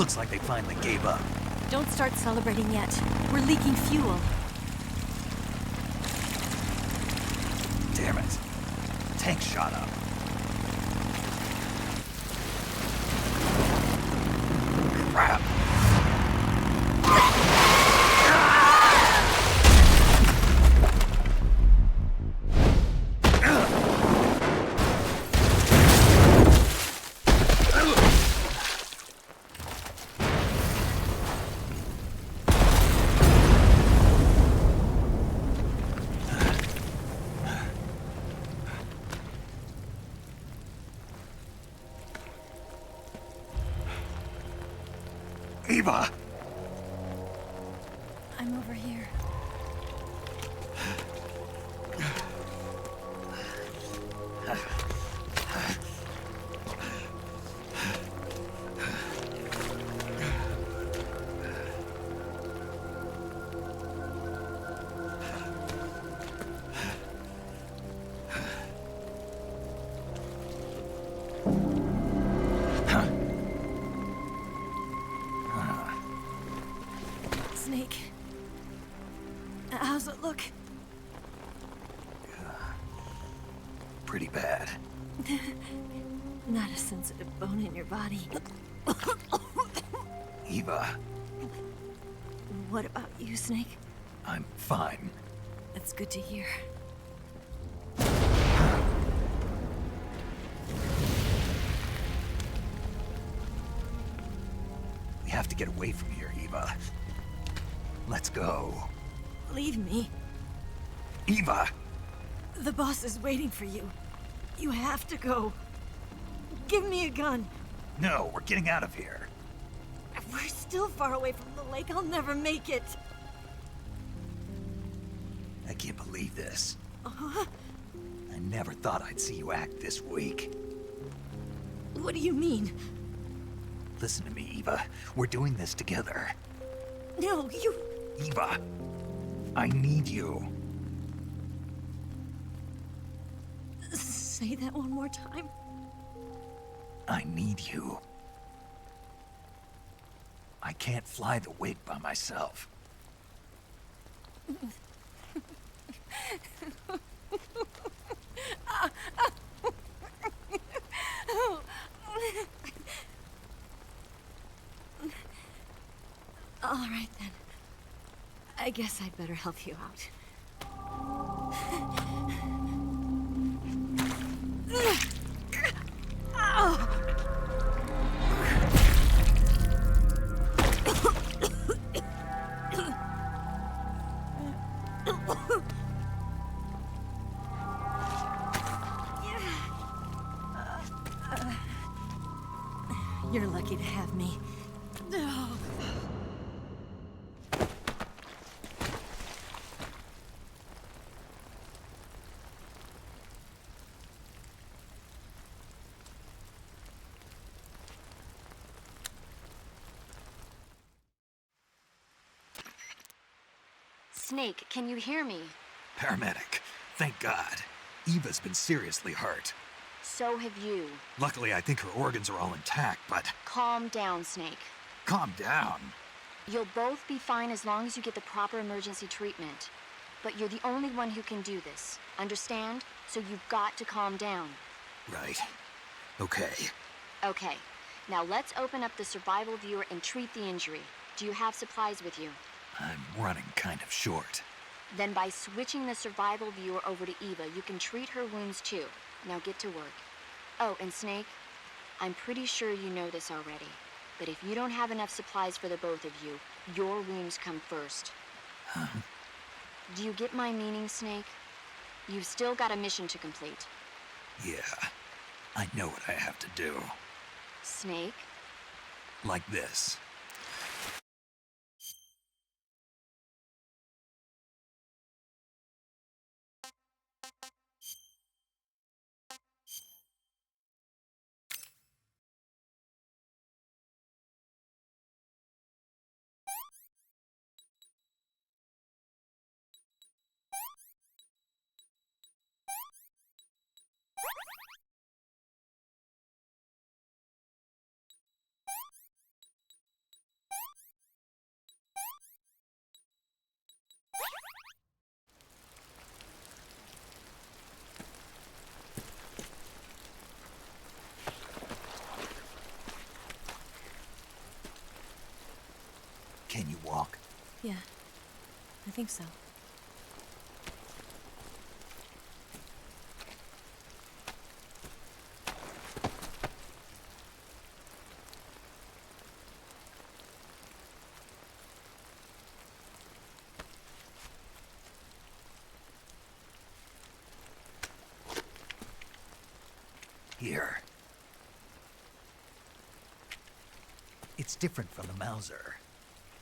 Looks like they finally gave up. Don't start celebrating yet. We're leaking fuel. Damn it. Tank shot up. Crap. Eva! I'm over here. Snake. How's it look? Pretty bad. Not a sensitive bone in your body. Eva, What about you, Snake? I'm fine. That's good to hear. We have to get away from here, Eva. Let's go. Leave me. Eva! The boss is waiting for you. You have to go. Give me a gun. No, we're getting out of here. We're still far away from the lake. I'll never make it. I can't believe this. Uh-huh. I never thought I'd see you act this weak. What do you mean? Listen to me, Eva. We're doing this together. No, you... Eva, I need you. Say that one more time. I need you. I can't fly the wig by myself. All right, then. I guess I'd better help you out. You're lucky to have me. Snake, can you hear me? Paramedic, thank God. Eva's been seriously hurt. So have you. Luckily, I think her organs are all intact, but... Calm down, Snake. Calm down. You'll both be fine as long as you get the proper emergency treatment. But you're the only one who can do this. Understand? So you've got to calm down. Right. Okay. Okay. Now let's open up the survival viewer and treat the injury. Do you have supplies with you? I'm running kind of short. Then by switching the survival viewer over to Eva, you can treat her wounds too. Now get to work. Oh, and Snake, I'm pretty sure you know this already, but if you don't have enough supplies for the both of you, your wounds come first. Huh? Do you get my meaning, Snake? You've still got a mission to complete. Yeah, I know what I have to do. Snake? Like this. walk? Yeah, I think so. Here. It's different from the Mauser.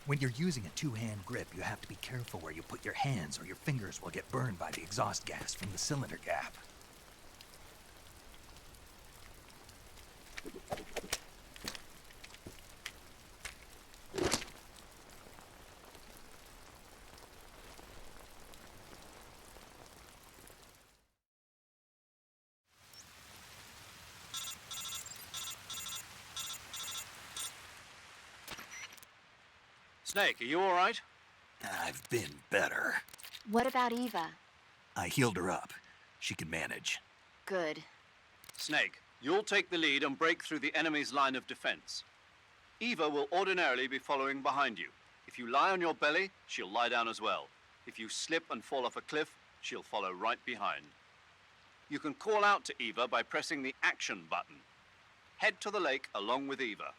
When you're using a two-hand grip, you have to be careful where you put your hands or your fingers will get burned by the exhaust gas from the cylinder gap. Snake, are you all right? I've been better. What about Eva? I healed her up. She can manage. Good. Snake, you'll take the lead and break through the enemy's line of defense. Eva will ordinarily be following behind you. If you lie on your belly, she'll lie down as well. If you slip and fall off a cliff, she'll follow right behind. You can call out to Eva by pressing the action button. Head to the lake along with Eva.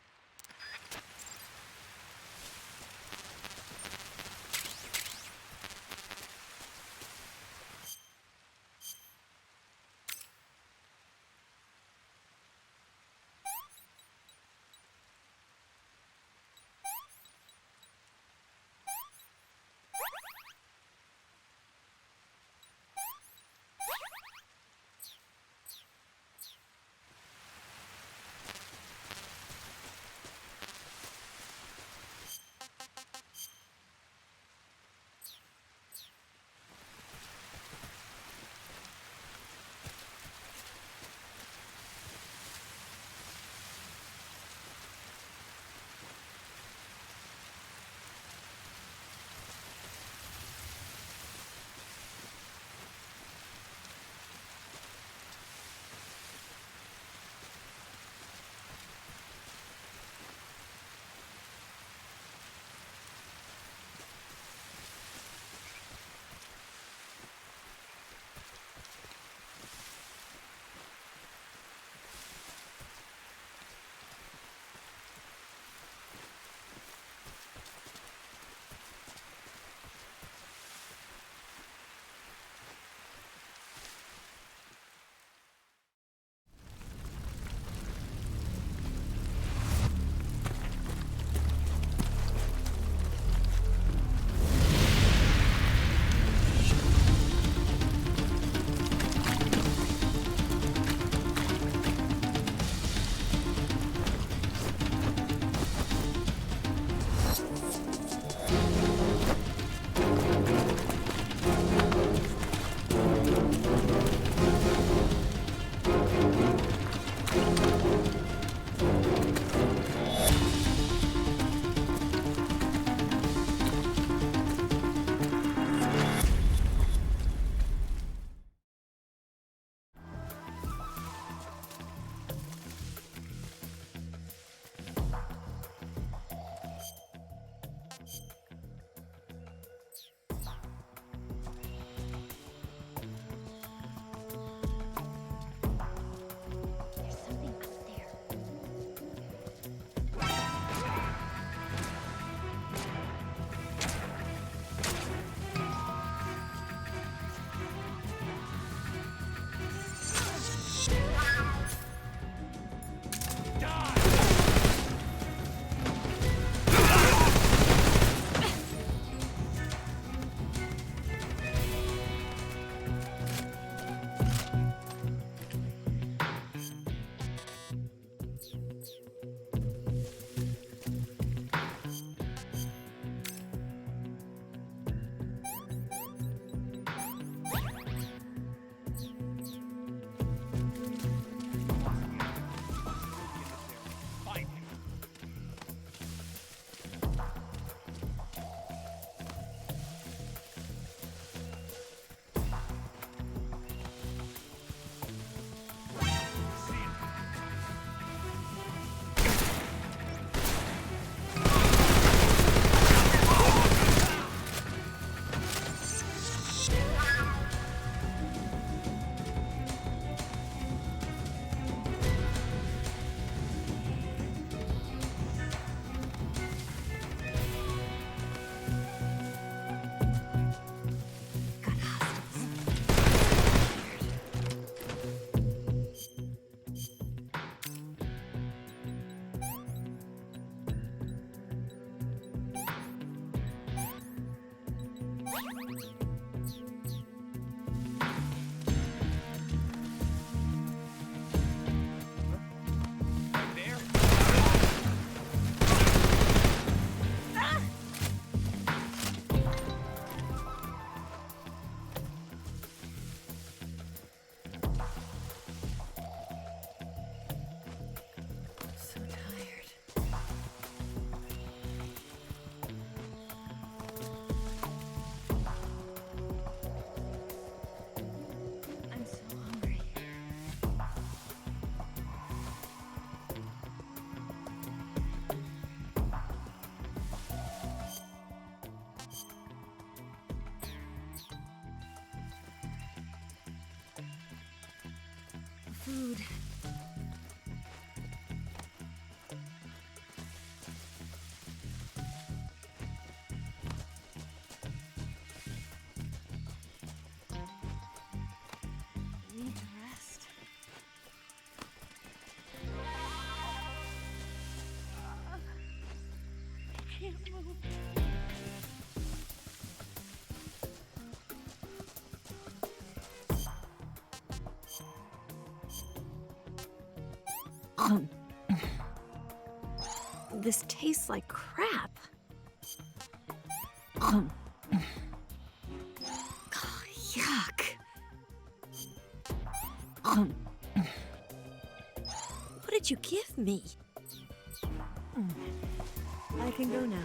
food. I need to rest. I can't move. This tastes like crap. Oh, yuck. What did you give me? I can go now.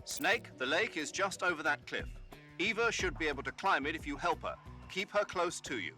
Snake, the lake is just over that cliff. Eva should be able to climb it if you help her. Keep her close to you.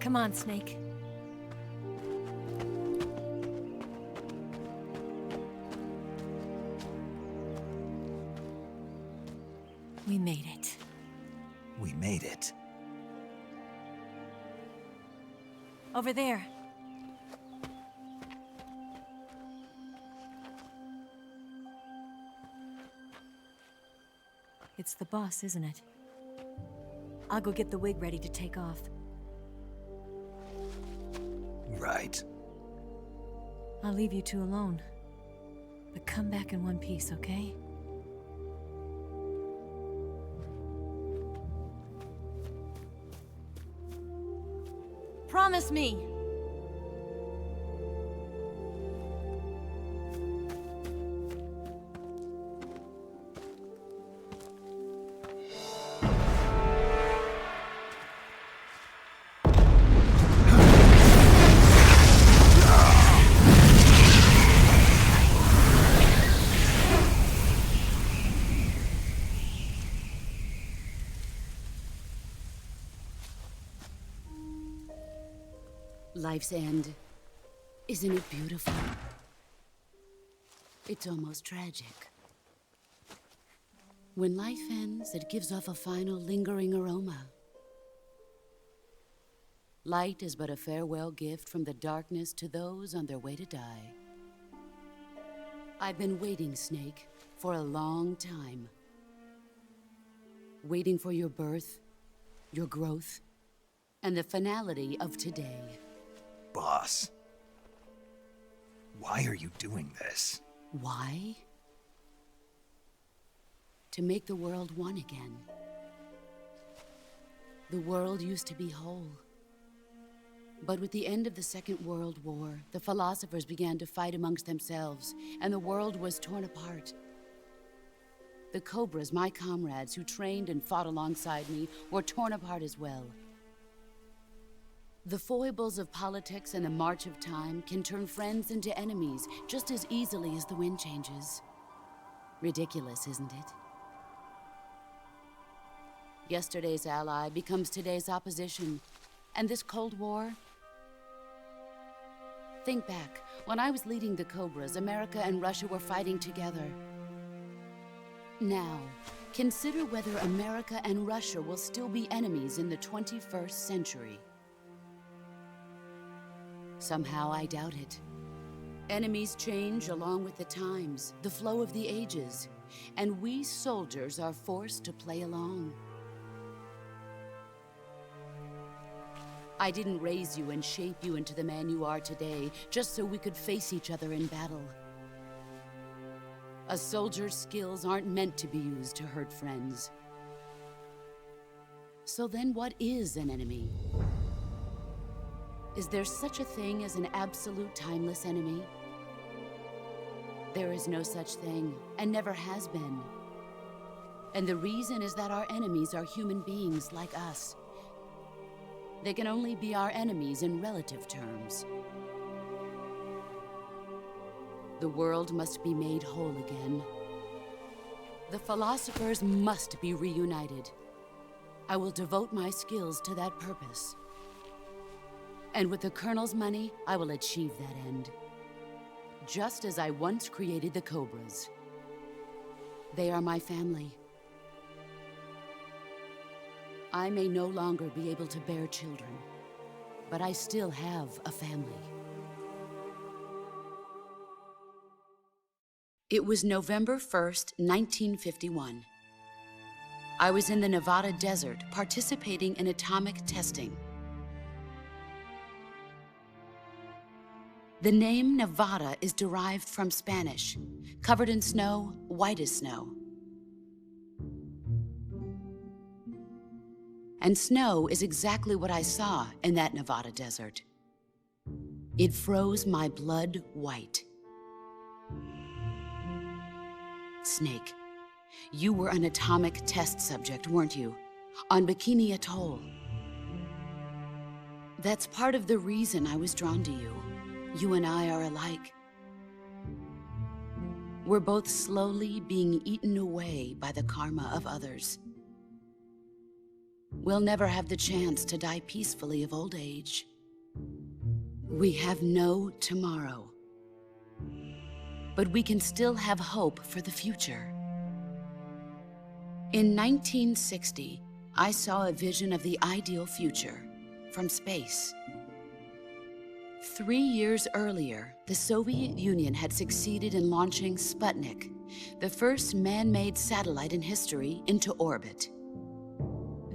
Come on, Snake. We made it. We made it. Over there. It's the boss, isn't it? I'll go get the wig ready to take off. Right. I'll leave you two alone. But come back in one piece, okay? Promise me! Life's end. Isn't it beautiful? It's almost tragic. When life ends, it gives off a final lingering aroma. Light is but a farewell gift from the darkness to those on their way to die. I've been waiting, Snake, for a long time. Waiting for your birth, your growth, and the finality of today. Boss. Why are you doing this? Why? To make the world one again. The world used to be whole. But with the end of the Second World War, the philosophers began to fight amongst themselves, and the world was torn apart. The Cobras, my comrades who trained and fought alongside me, were torn apart as well. The foibles of politics and the march of time can turn friends into enemies just as easily as the wind changes. Ridiculous, isn't it? Yesterday's ally becomes today's opposition, and this Cold War... Think back. When I was leading the Cobras, America and Russia were fighting together. Now, consider whether America and Russia will still be enemies in the 21st century. Somehow I doubt it. Enemies change along with the times, the flow of the ages, and we soldiers are forced to play along. I didn't raise you and shape you into the man you are today just so we could face each other in battle. A soldier's skills aren't meant to be used to hurt friends. So then what is an enemy? Is there such a thing as an absolute timeless enemy? There is no such thing, and never has been. And the reason is that our enemies are human beings like us. They can only be our enemies in relative terms. The world must be made whole again. The philosophers must be reunited. I will devote my skills to that purpose. And with the Colonel's money, I will achieve that end. Just as I once created the Cobras. They are my family. I may no longer be able to bear children, but I still have a family. It was November 1st, 1951. I was in the Nevada desert participating in atomic testing. The name Nevada is derived from Spanish, covered in snow, white as snow. And snow is exactly what I saw in that Nevada desert. It froze my blood white. Snake, you were an atomic test subject, weren't you? On Bikini Atoll. That's part of the reason I was drawn to you. You and I are alike. We're both slowly being eaten away by the karma of others. we'll never have the chance to die peacefully of old age. We have no tomorrow. But we can still have hope for the future. In 1960, I saw a vision of the ideal future from space. 3 years earlier, the Soviet Union had succeeded in launching Sputnik, the first man-made satellite in history, into orbit.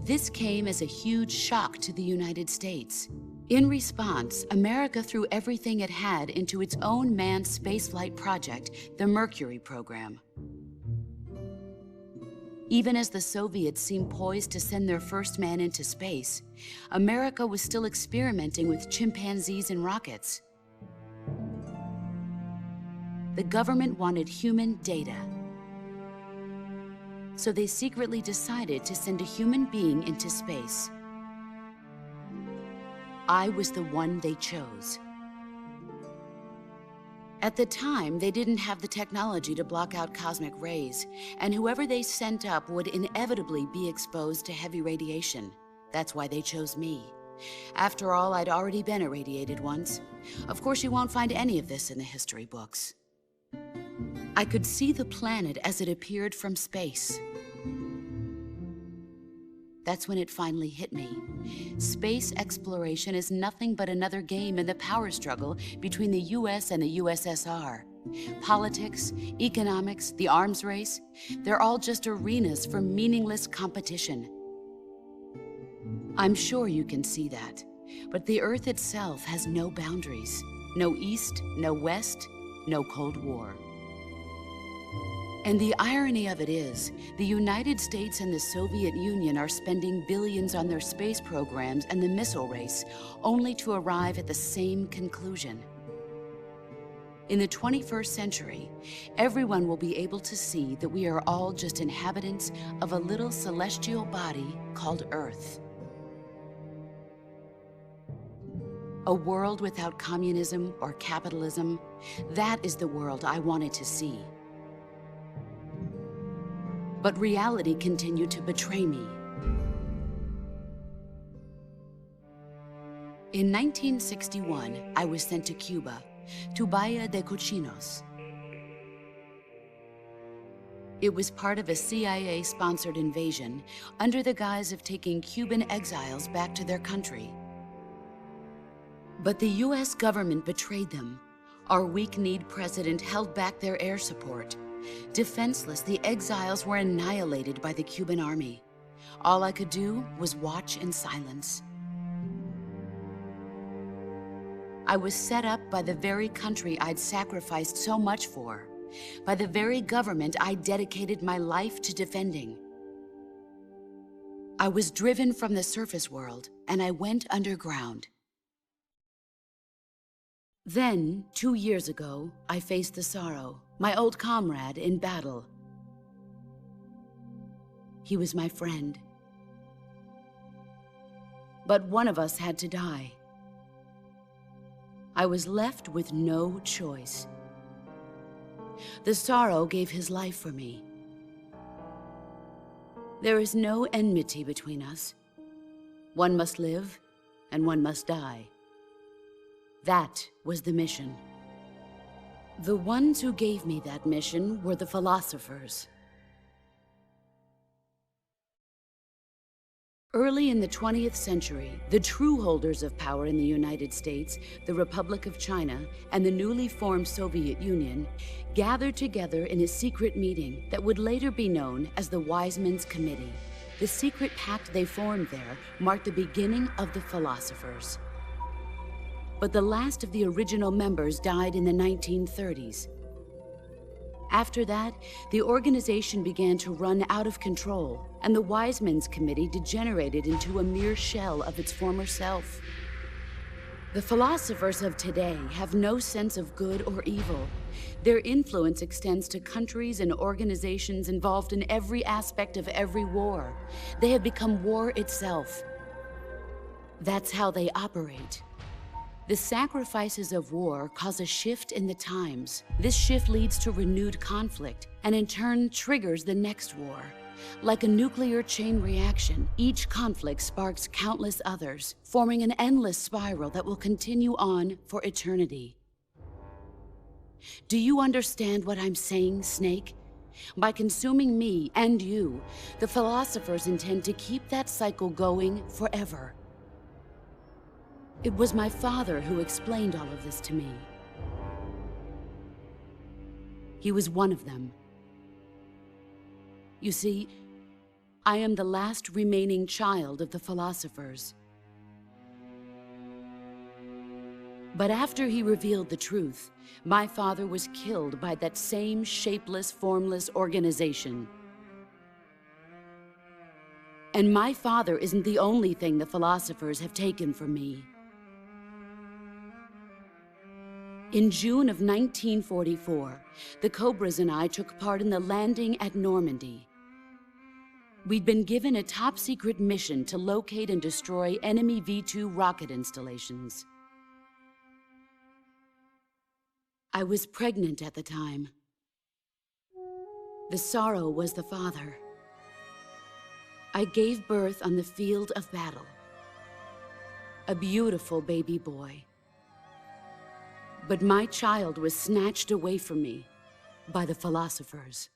This came as a huge shock to the United States. In response, America threw everything it had into its own manned spaceflight project, the Mercury program. Even as the Soviets seemed poised to send their first man into space, America was still experimenting with chimpanzees and rockets. The government wanted human data. So they secretly decided to send a human being into space. I was the one they chose. At the time, they didn't have the technology to block out cosmic rays, and whoever they sent up would inevitably be exposed to heavy radiation. That's why they chose me. After all, I'd already been irradiated once. Of course, you won't find any of this in the history books. I could see the planet as it appeared from space. That's when it finally hit me. Space exploration is nothing but another game in the power struggle between the US and the USSR. Politics, economics, the arms race, they're all just arenas for meaningless competition. I'm sure you can see that, but the Earth itself has no boundaries. No East, no West, no Cold War. And the irony of it is, the United States and the Soviet Union are spending billions on their space programs and the missile race, only to arrive at the same conclusion. In the 21st century, everyone will be able to see that we are all just inhabitants of a little celestial body called Earth. A world without communism or capitalism, that is the world I wanted to see. But reality continued to betray me. In 1961, I was sent to Cuba, to Bahia de Cochinos. It was part of a CIA-sponsored invasion under the guise of taking Cuban exiles back to their country. But the US government betrayed them. Our weak-kneed president held back their air support. Defenseless, the exiles were annihilated by the Cuban army. All I could do was watch in silence. I was set up by the very country I'd sacrificed so much for, by the very government I dedicated my life to defending. I was driven from the surface world, and I went underground. Then, 2 years ago, I faced the sorrow, my old comrade in battle. He was my friend. But one of us had to die. I was left with no choice. The sorrow gave his life for me. There is no enmity between us. One must live, and one must die. That was the mission. The ones who gave me that mission were the philosophers. Early in the 20th century, the true holders of power in the United States, the Republic of China, and the newly formed Soviet Union gathered together in a secret meeting that would later be known as the Wise Men's Committee. The secret pact they formed there marked the beginning of the philosophers. But the last of the original members died in the 1930s. After that, the organization began to run out of control, and the Wise Men's Committee degenerated into a mere shell of its former self. The philosophers of today have no sense of good or evil. Their influence extends to countries and organizations involved in every aspect of every war. They have become war itself. That's how they operate. The sacrifices of war cause a shift in the times. This shift leads to renewed conflict, and in turn triggers the next war. Like a nuclear chain reaction, each conflict sparks countless others, forming an endless spiral that will continue on for eternity. Do you understand what I'm saying, Snake? By consuming me and you, the philosophers intend to keep that cycle going forever. It was my father who explained all of this to me. He was one of them. You see, I am the last remaining child of the philosophers. But after he revealed the truth, my father was killed by that same shapeless, formless organization. And my father isn't the only thing the philosophers have taken from me. In June of 1944, the Cobras and I took part in the landing at Normandy. We'd been given a top-secret mission to locate and destroy enemy V-2 rocket installations. I was pregnant at the time. The sorrow was the father. I gave birth on the field of battle. A beautiful baby boy. But my child was snatched away from me by the philosophers.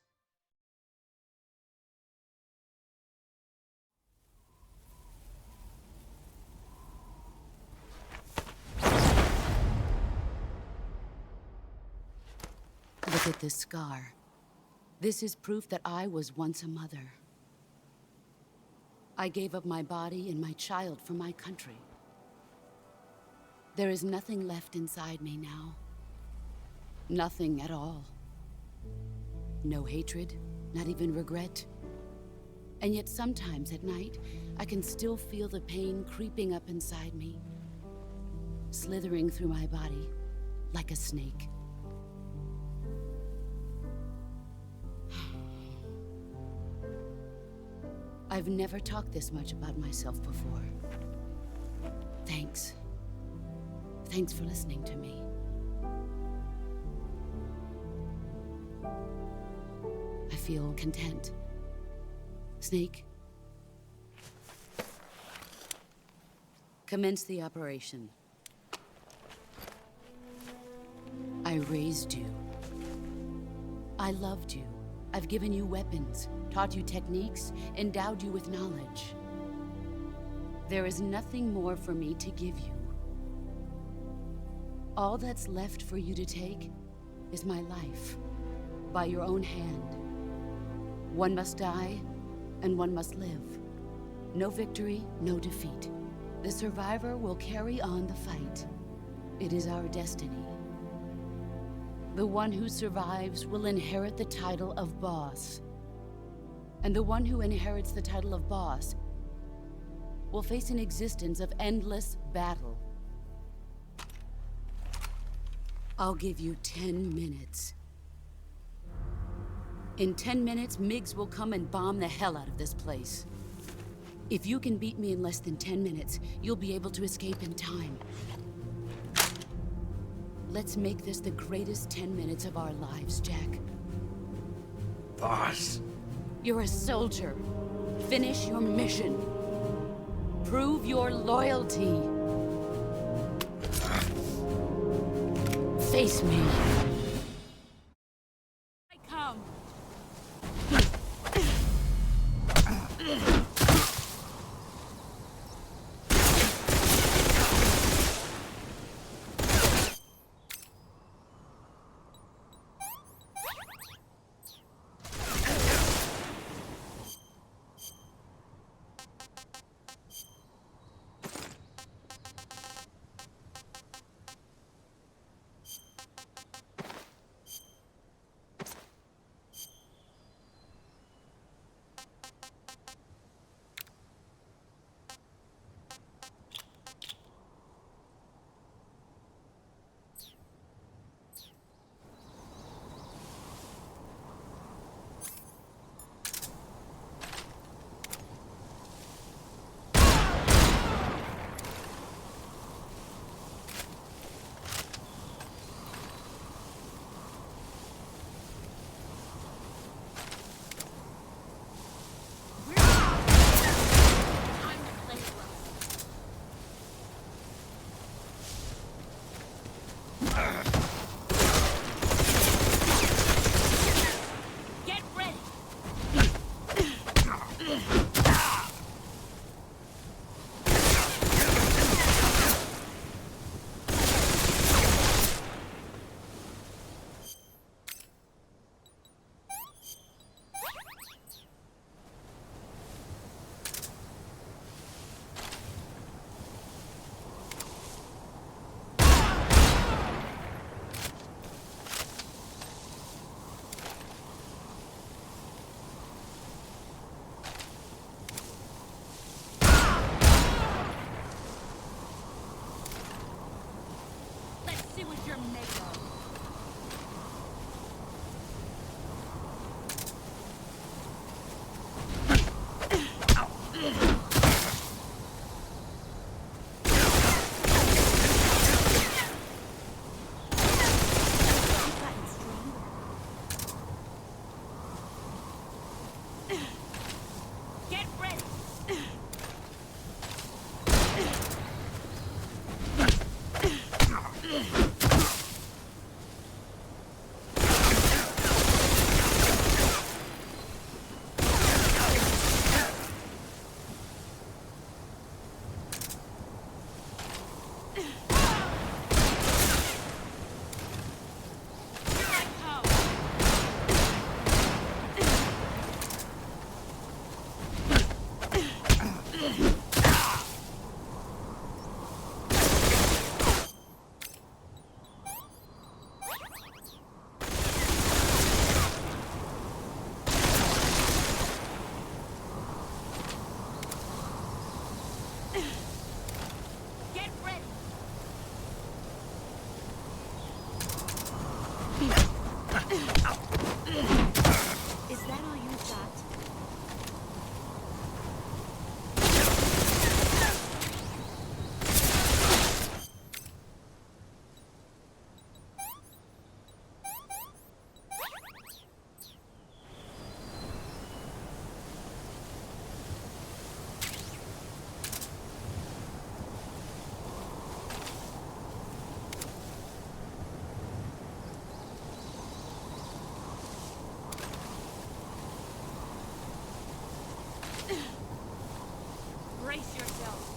Look at this scar. This is proof that I was once a mother. I gave up my body and my child for my country. There is nothing left inside me now. Nothing at all. No hatred, not even regret. And yet sometimes at night, I can still feel the pain creeping up inside me, slithering through my body like a snake. I've never talked this much about myself before. Thanks. Thanks for listening to me. I feel content. Snake, commence the operation. I raised you. I loved you. I've given you weapons, taught you techniques, endowed you with knowledge. There is nothing more for me to give you. All that's left for you to take is my life, by your own hand. One must die, and one must live. No victory, no defeat. The survivor will carry on the fight. It is our destiny. The one who survives will inherit the title of boss. And the one who inherits the title of boss will face an existence of endless battle. I'll give you 10 minutes. In 10 minutes, MiGs will come and bomb the hell out of this place. If you can beat me in less than 10 minutes, you'll be able to escape in time. Let's make this the greatest 10 minutes of our lives, Jack. Boss. You're a soldier. Finish your mission. Prove your loyalty. Face me. I come. Get ready! Let's see what you're made of. Get ready! Get ready! Is that all you got? Brace yourself.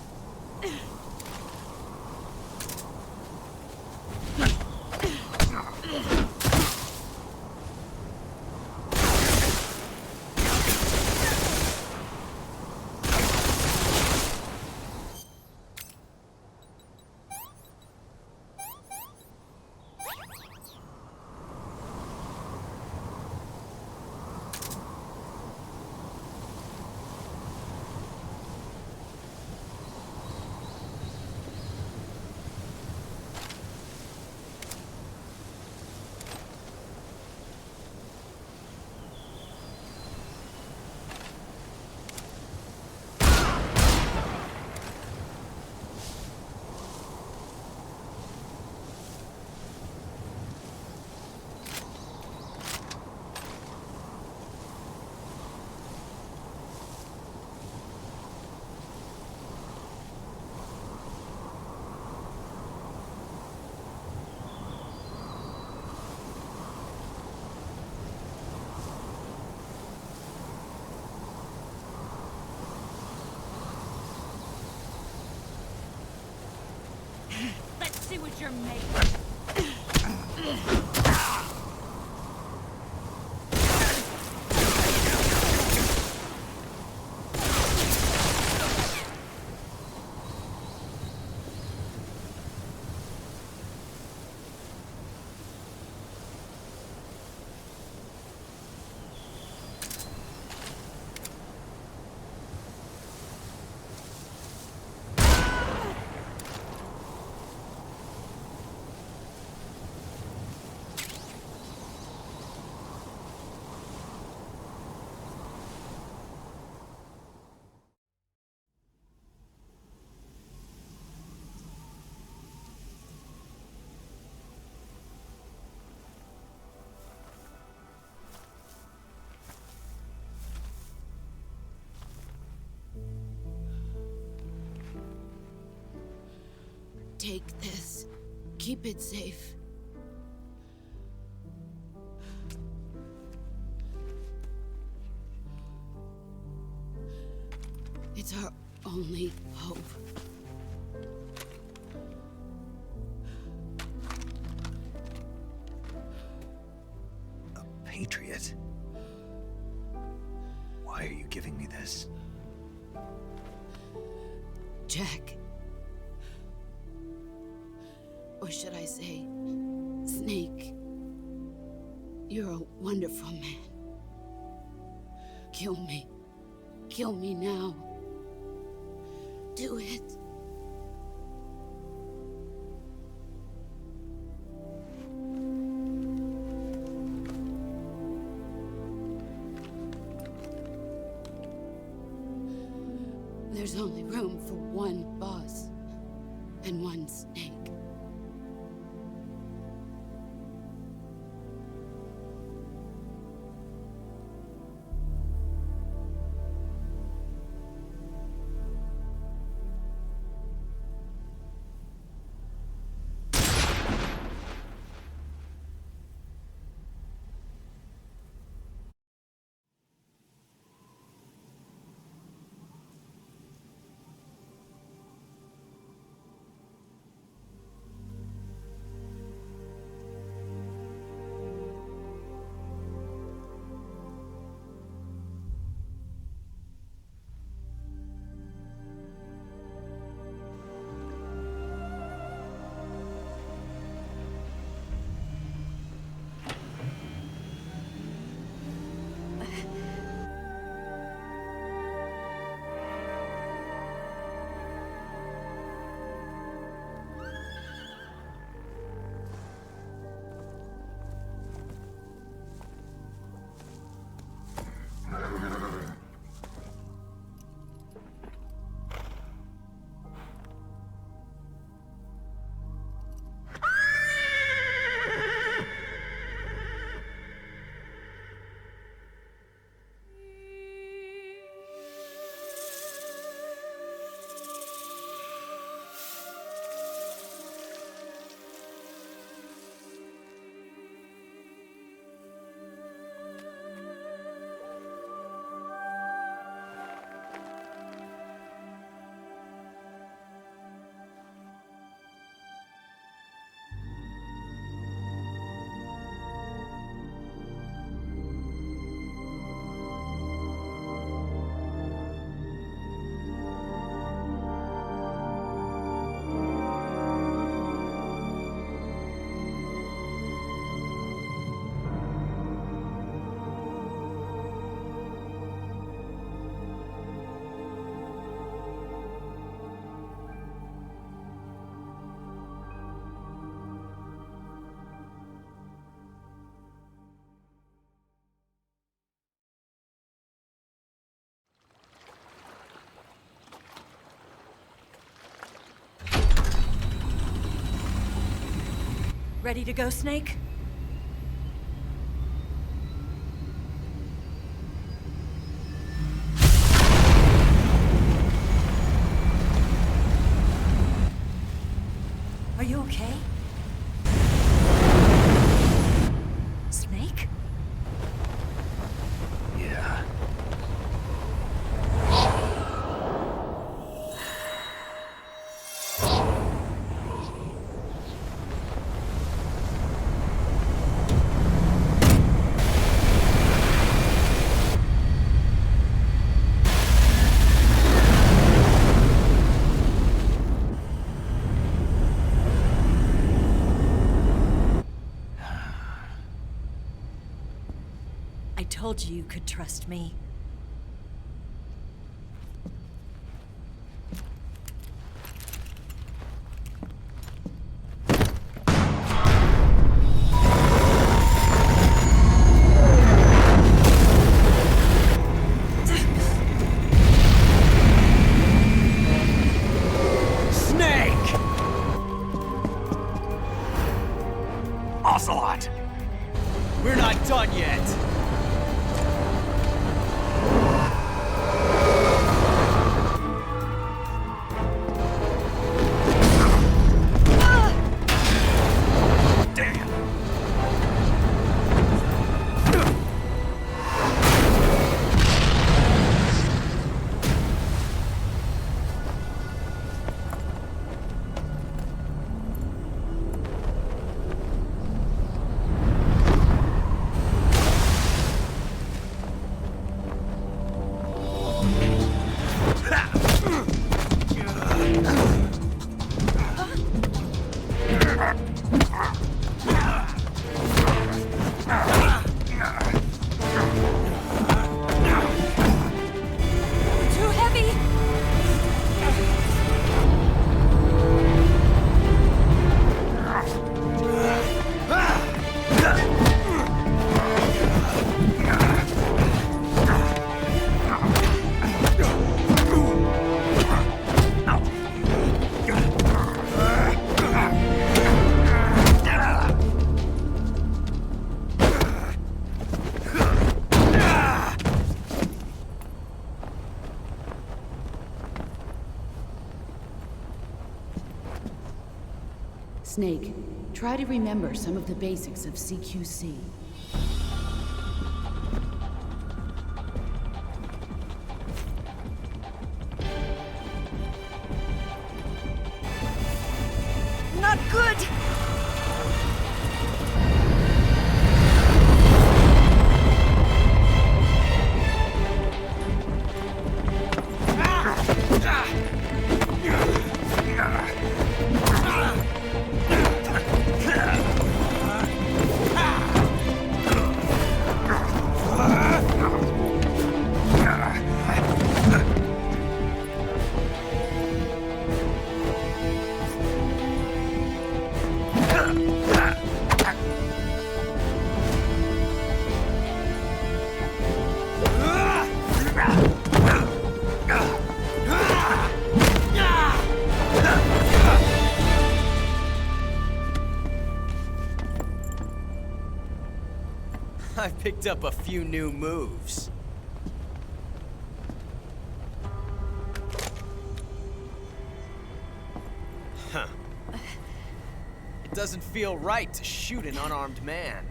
Let's see what you're made of. Take this. Keep it safe. only hope. Patriot? Why are you giving me this? Jack. Or should I say, Snake. You're a wonderful man. Kill me. Kill me now. Do it. There's only room for one boss and one snake. Ready to go, Snake? Are you okay? Snake? Yeah. I told you you could trust me. Snake! Ocelot! We're not done yet! Too heavy! Snake, try to remember some of the basics of CQC. Not good! I picked up a few new moves. Huh. It doesn't feel right to shoot an unarmed man.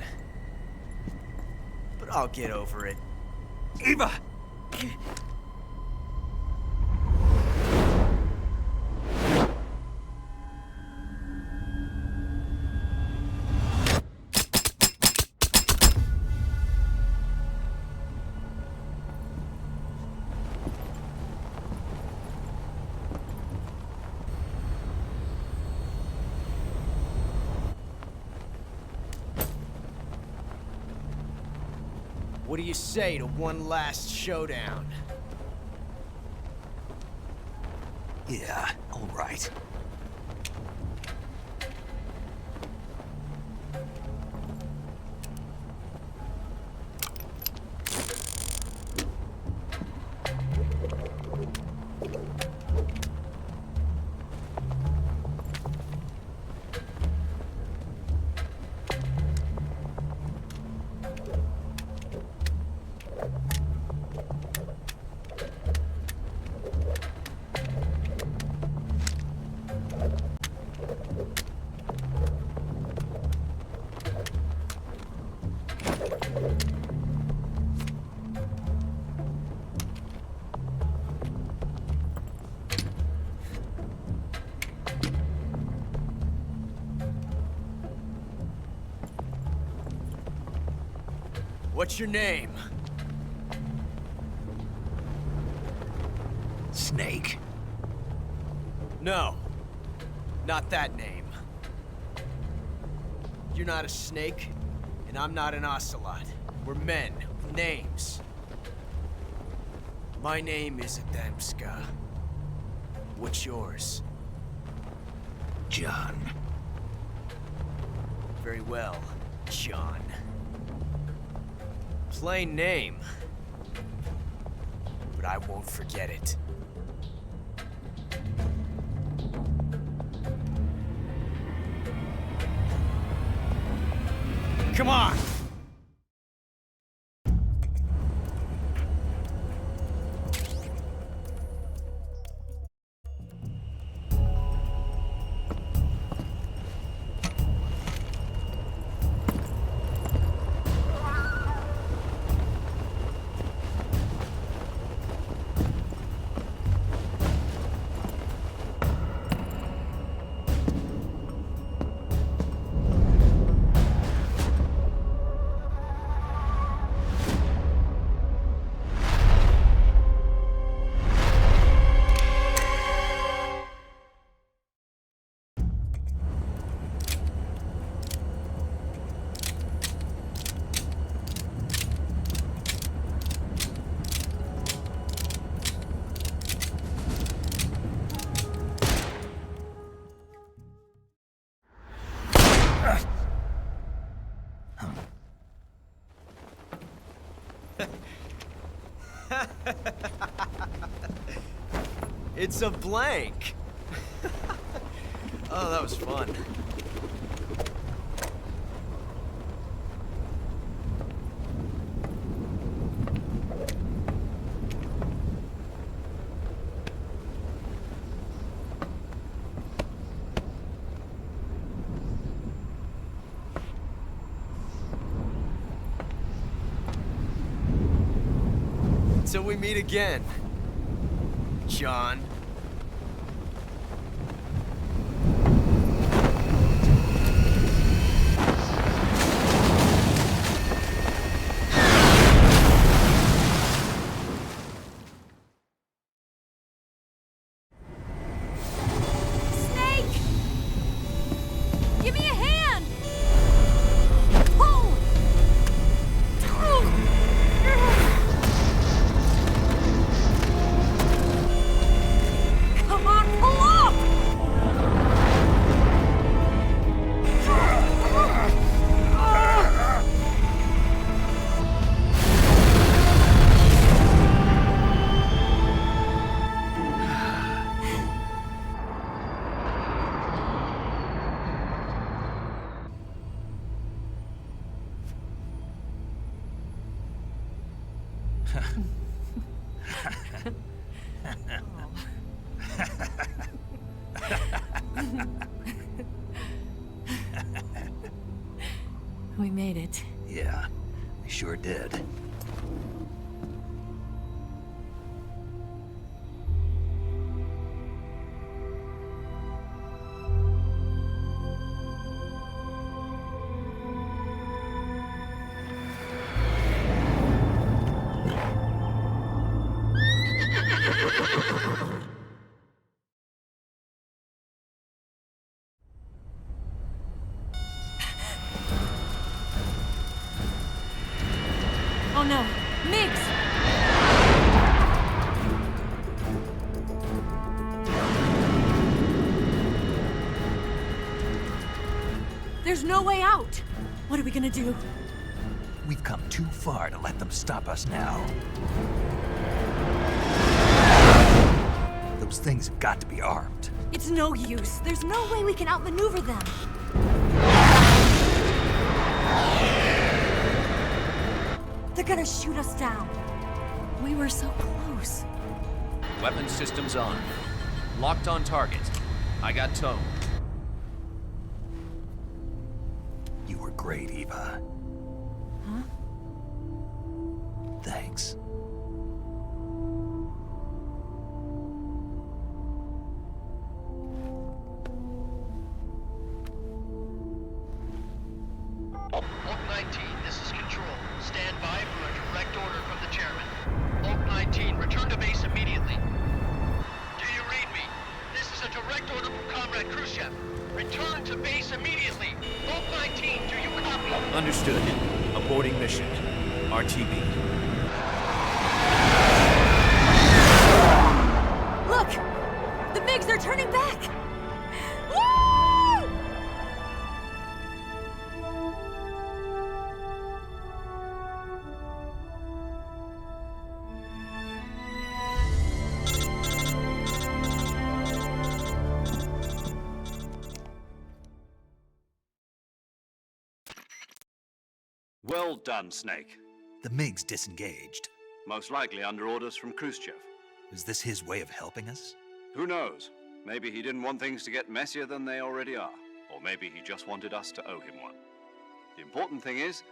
But I'll get over it. Eva! What do you say to one last showdown? Yeah, all right. What's your name? Snake. No, not that name. You're not a snake, and I'm not an ocelot. We're men with names. My name is Adamska. What's yours? John. Very well, John. Plain name. But I won't forget it. Come on! It's a blank. Oh, that was fun. Till we meet again, John. Snake! Give me a hand! Pull! Come on, pull up! We made it. Yeah, we sure did. Oh no, Migs! There's no way out! What are we gonna do? We've come too far to let them stop us now. Those things have got to be armed. It's no use. There's no way we can outmaneuver them. They're gonna shoot us down. We were so close. Weapon systems on. Locked on target. I got towed. You were great, Eva. Huh? Thanks. Oak 19, this is Control. Stand by for a direct order from the chairman. Oak 19, return to base immediately. Do you read me? This is a direct order from Comrade Khrushchev. Return to base immediately. Oak 19, do you copy? Understood. Aborting mission. RTB. Look! The MiGs are turning back! Woo! Well done, Snake. The MiGs disengaged. Most likely under orders from Khrushchev. Is this his way of helping us? Who knows? Maybe he didn't want things to get messier than they already are. Or maybe he just wanted us to owe him one. The important thing is,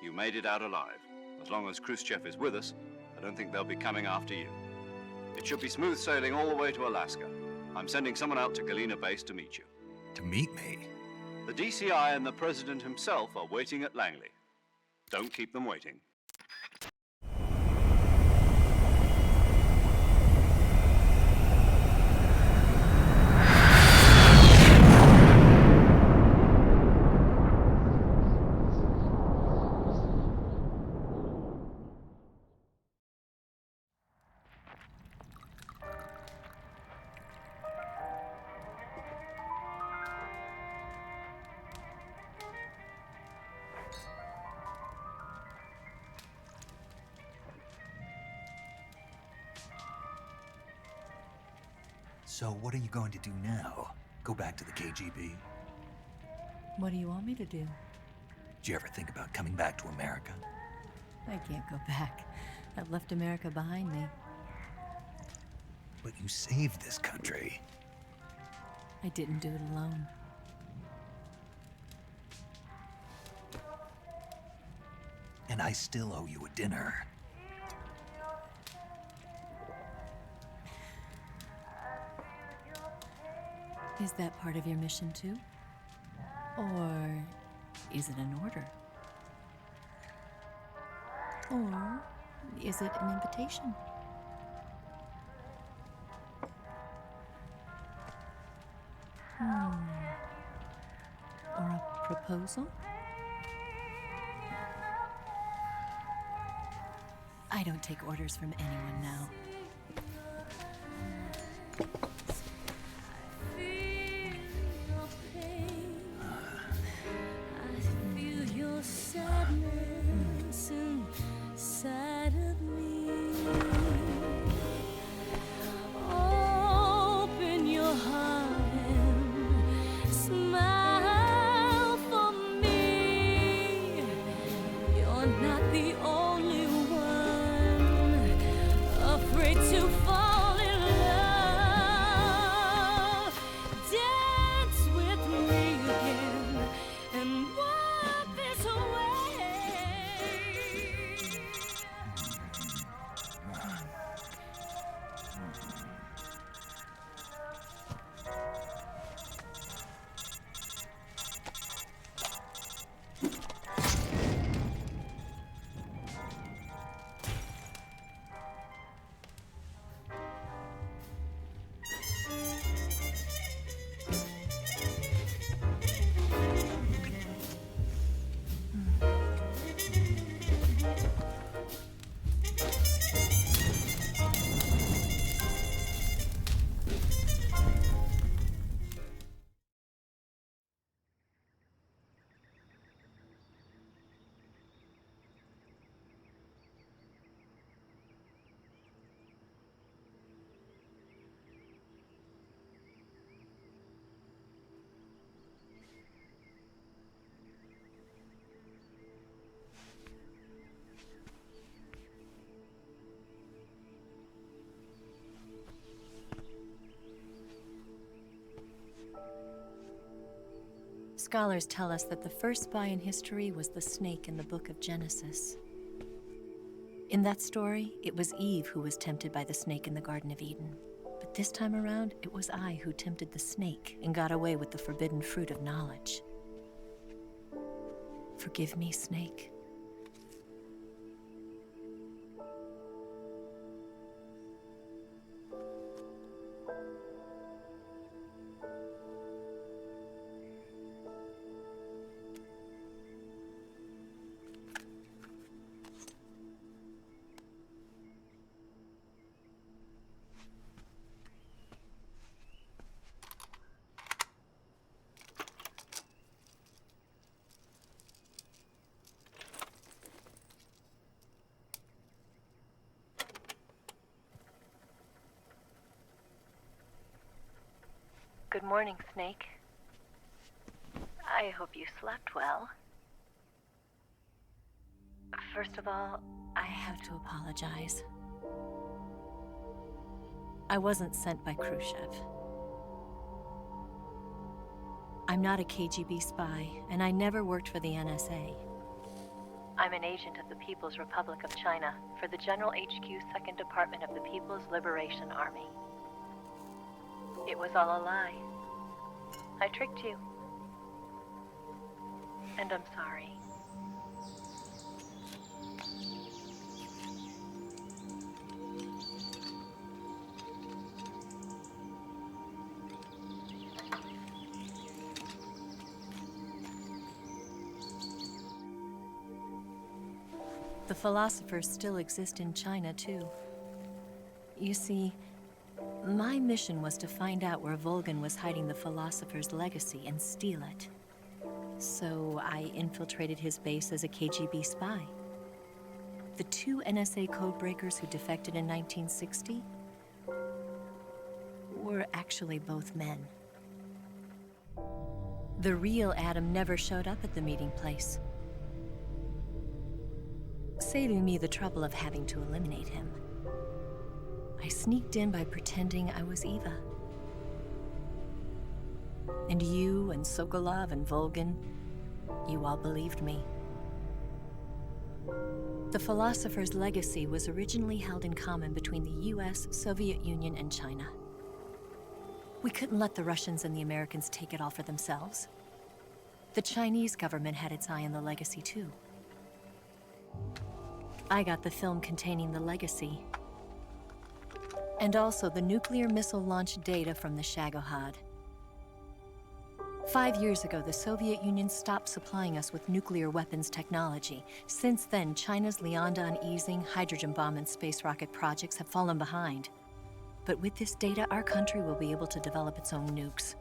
you made it out alive. As long as Khrushchev is with us, I don't think they'll be coming after you. It should be smooth sailing all the way to Alaska. I'm sending someone out to Galena Base to meet you. To meet me? The DCI and the President himself are waiting at Langley. Don't keep them waiting. So what are you going to do now? Go back to the KGB? What do you want me to do? Did you ever think about coming back to America? I can't go back. I've left America behind me. But you saved this country. I didn't do it alone. And I still owe you a dinner. Is that part of your mission too? Or is it an order? Or is it an invitation? Or a proposal? I don't take orders from anyone now. Sadness inside of me. Open your heart and smile for me. You're not the only one afraid to fall in love. Dance with me again and walk this way. Scholars tell us that the first spy in history was the snake in the book of Genesis. In that story, it was Eve who was tempted by the snake in the Garden of Eden. But this time around, it was I who tempted the snake and got away with the forbidden fruit of knowledge. Forgive me, snake. Good morning, Snake. I hope you slept well. First of all, I have to apologize. I wasn't sent by Khrushchev. I'm not a KGB spy, and I never worked for the NSA. I'm an agent of the People's Republic of China for the General HQ 2nd Department of the People's Liberation Army. It was all a lie. I tricked you. And I'm sorry. The philosophers still exist in China, too. You see, my mission was to find out where Volgan was hiding the philosopher's legacy and steal it. So I infiltrated his base as a KGB spy. The two NSA codebreakers who defected in 1960 were were actually both men. The real Adam never showed up at the meeting place, saving me the trouble of having to eliminate him. I sneaked in by pretending I was Eva. And you and Sokolov and Volgin, you all believed me. The philosopher's legacy was originally held in common between the US, Soviet Union, and China. We couldn't let the Russians and the Americans take it all for themselves. The Chinese government had its eye on the legacy too. I got the film containing the legacy, and also the nuclear missile launch data from the Shagohod. 5 years ago, the Soviet Union stopped supplying us with nuclear weapons technology. Since then, China's Liaodong easing, hydrogen bomb, and space rocket projects have fallen behind. But with this data, our country will be able to develop its own nukes.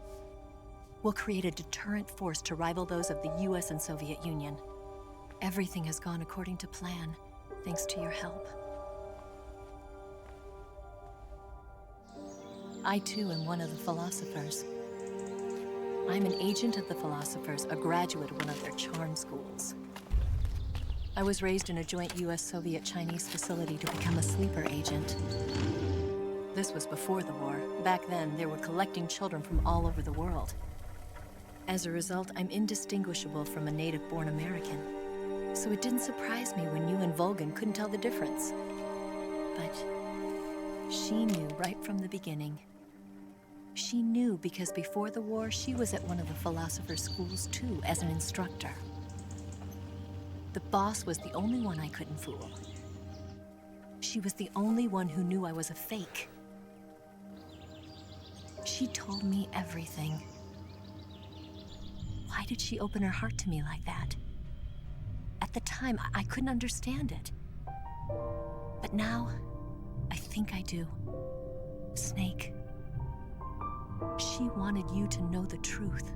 We'll create a deterrent force to rival those of the US and Soviet Union. Everything has gone according to plan, thanks to your help. I too am one of the philosophers. I'm an agent of the philosophers, a graduate of one of their charm schools. I was raised in a joint US-Soviet-Chinese facility to become a sleeper agent. This was before the war. Back then, they were collecting children from all over the world. As a result, I'm indistinguishable from a native-born American. So it didn't surprise me when you and Volgin couldn't tell the difference. But she knew right from the beginning. She knew because before the war, she was at one of the philosopher's schools too, as an instructor. The boss was the only one I couldn't fool. She was the only one who knew I was a fake. She told me everything. Why did she open her heart to me like that? At the time, I couldn't understand it. But now, I think I do. Snake. She wanted you to know the truth.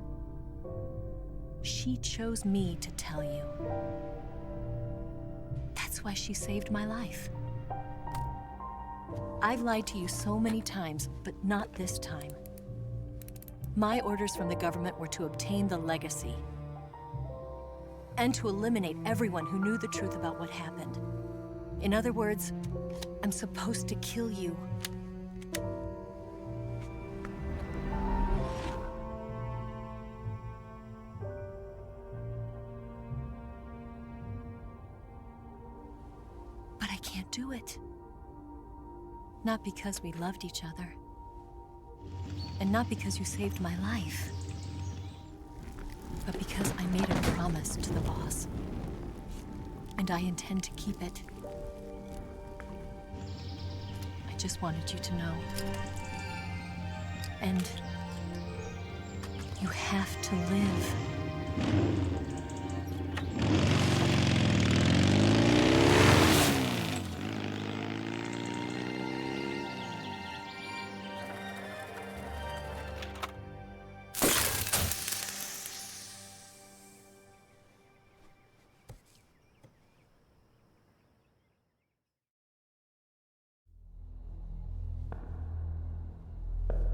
She chose me to tell you. That's why she saved my life. I've lied to you so many times, but not this time. My orders from the government were to obtain the legacy and to eliminate everyone who knew the truth about what happened. In other words, I'm supposed to kill you. But I can't do it. Not because we loved each other. And not because you saved my life. But because I made a promise to the boss. And I intend to keep it. I just wanted you to know. And you have to live.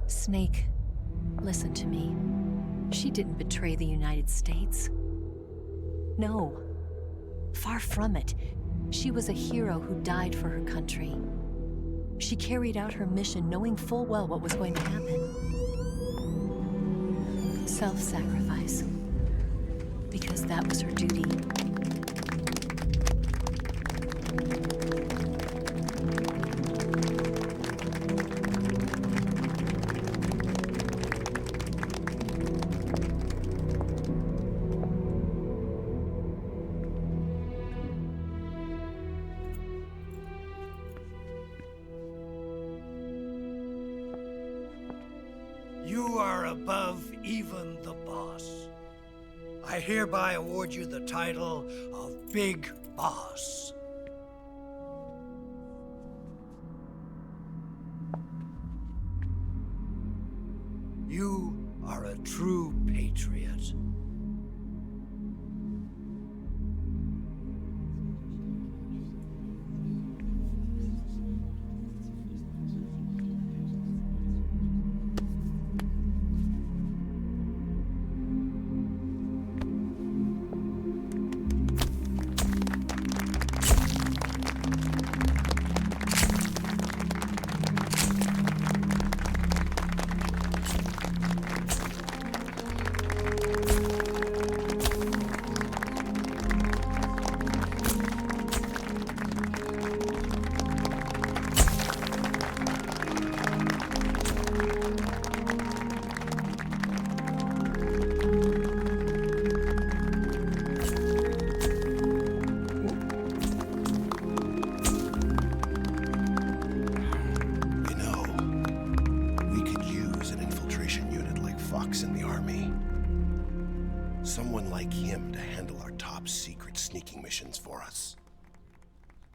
Snake, listen to me. She didn't betray the United States. No, far from it. She was a hero who died for her country. She carried out her mission knowing full well what was going to happen. Self-sacrifice. Because that was her duty. You are above even the boss. I hereby award you the title of Big Boss. You are a true patriot. top-secret sneaking missions for us.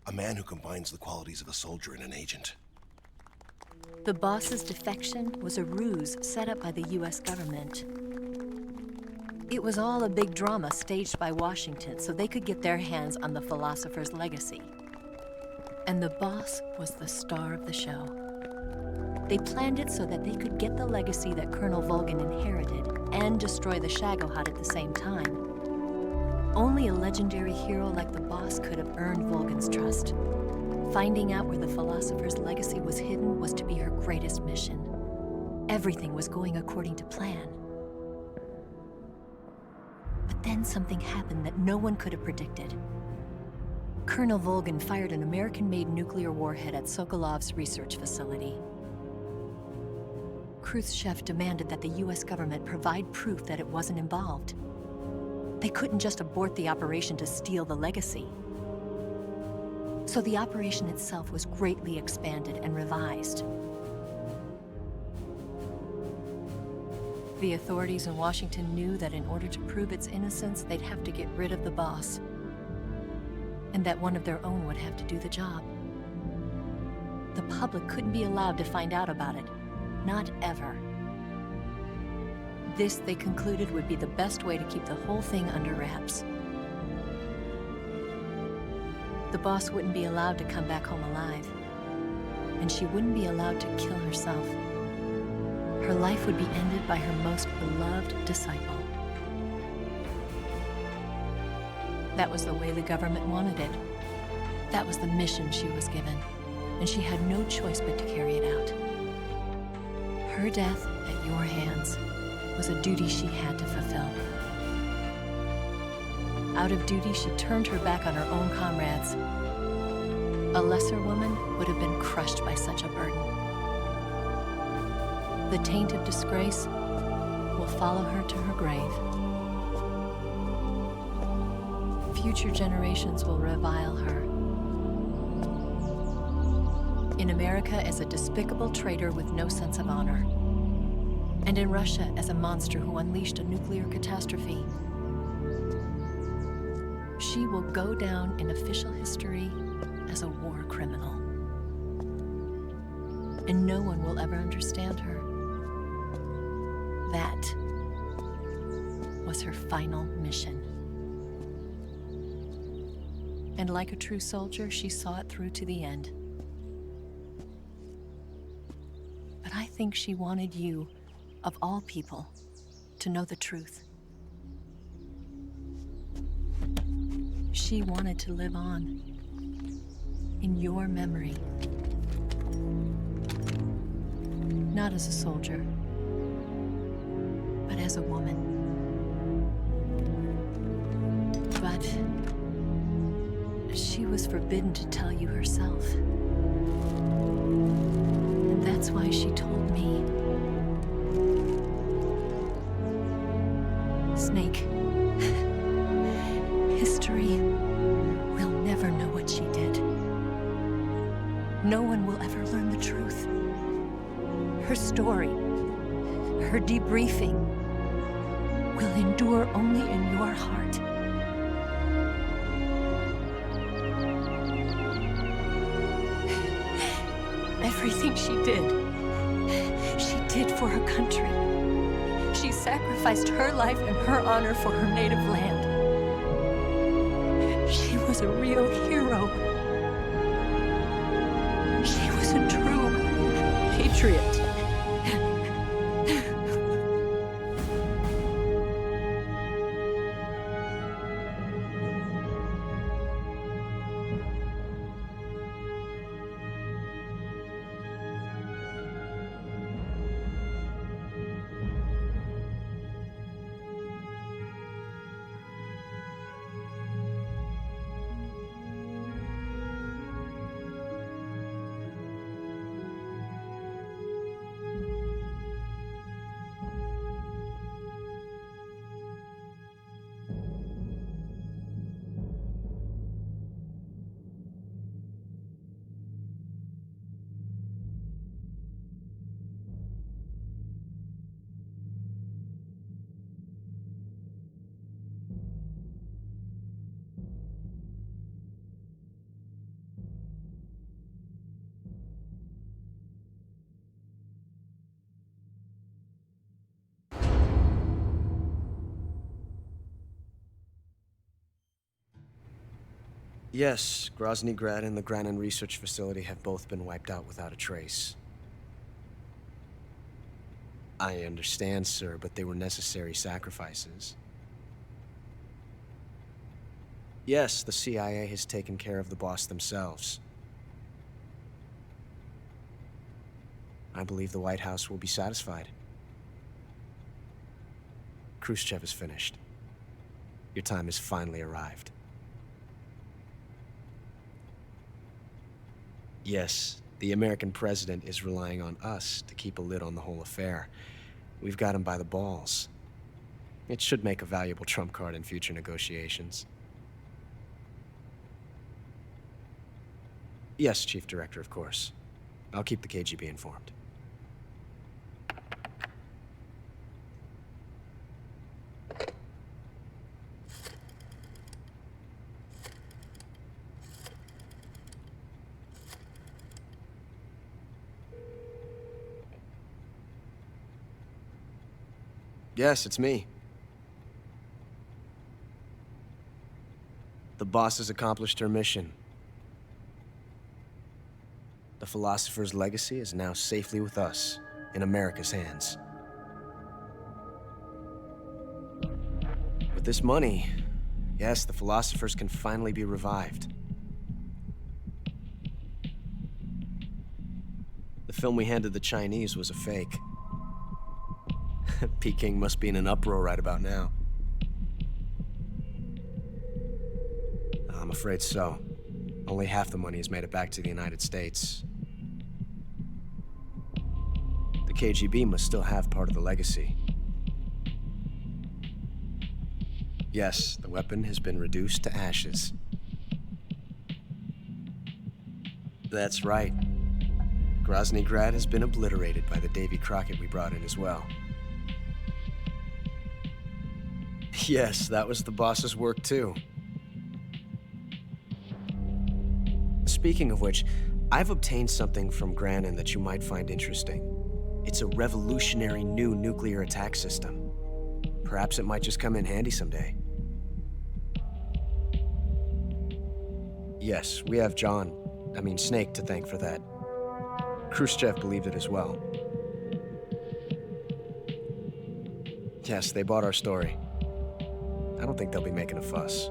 A man who combines the qualities of a soldier and an agent. The boss's defection was a ruse set up by the US government. It was all a big drama staged by Washington so they could get their hands on the philosopher's legacy. And the boss was the star of the show. They planned it so that they could get the legacy that Colonel Volgin inherited and destroy the Shagohod at the same time. Only a legendary hero like the boss could have earned Volgin's trust. Finding out where the philosopher's legacy was hidden was to be her greatest mission. Everything was going according to plan. But then something happened that no one could have predicted. Colonel Volgin fired an American-made nuclear warhead at Sokolov's research facility. Khrushchev demanded that the US government provide proof that it wasn't involved. They couldn't just abort the operation to steal the legacy. So the operation itself was greatly expanded and revised. The authorities in Washington knew that in order to prove its innocence, they'd have to get rid of the boss, and that one of their own would have to do the job. The public couldn't be allowed to find out about it. Not ever. This, they concluded, would be the best way to keep the whole thing under wraps. The boss wouldn't be allowed to come back home alive, and she wouldn't be allowed to kill herself. Her life would be ended by her most beloved disciple. That was the way the government wanted it. That was the mission she was given, and she had no choice but to carry it out. Her death at your hands was a duty she had to fulfill. Out of duty, she turned her back on her own comrades. A lesser woman would have been crushed by such a burden. The taint of disgrace will follow her to her grave. Future generations will revile her. In America as a despicable traitor with no sense of honor. And in Russia as a monster who unleashed a nuclear catastrophe. She will go down in official history as a war criminal. And no one will ever understand her. That was her final mission. And like a true soldier, she saw it through to the end. But I think she wanted you, of all people, to know the truth. She wanted to live on in your memory. Not as a soldier, but as a woman. But she was forbidden to tell you herself. And that's why she told me. Snake, history will never know what she did. No one will ever learn the truth. Her story, her debriefing, will endure only in your heart. Everything she did for her country. She sacrificed her life and her honor for her native land. She was a real hero. She was a true patriot. Yes, Grozny Grad and the Granin Research Facility have both been wiped out without a trace. I understand, sir, but they were necessary sacrifices. Yes, the CIA has taken care of the boss themselves. I believe the White House will be satisfied. Khrushchev is finished. Your time has finally arrived. Yes, the American president is relying on us to keep a lid on the whole affair. We've got him by the balls. It should make a valuable trump card in future negotiations. Yes, Chief Director, of course. I'll keep the KGB informed. Yes, it's me. The boss has accomplished her mission. The philosopher's legacy is now safely with us, in America's hands. With this money, yes, the philosophers can finally be revived. The film we handed the Chinese was a fake. Peking must be in an uproar right about now. I'm afraid so. Only half the money has made it back to the United States. The KGB must still have part of the legacy. Yes, the weapon has been reduced to ashes. That's right. Grozny Grad has been obliterated by the Davy Crockett we brought in as well. Yes, that was the boss's work too. Speaking of which, I've obtained something from Granin that you might find interesting. It's a revolutionary new nuclear attack system. Perhaps it might just come in handy someday. Yes, we have Snake to thank for that. Khrushchev believed it as well. Yes, they bought our story. I don't think they'll be making a fuss.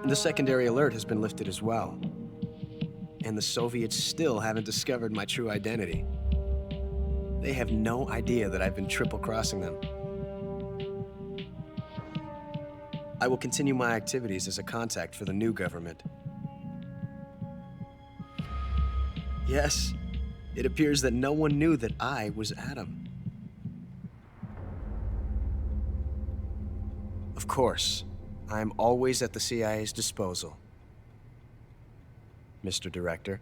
The secondary alert has been lifted as well. And the Soviets still haven't discovered my true identity. They have no idea that I've been triple-crossing them. I will continue my activities as a contact for the new government. Yes, it appears that no one knew that I was Adam. Of course, I'm always at the CIA's disposal, Mr. Director.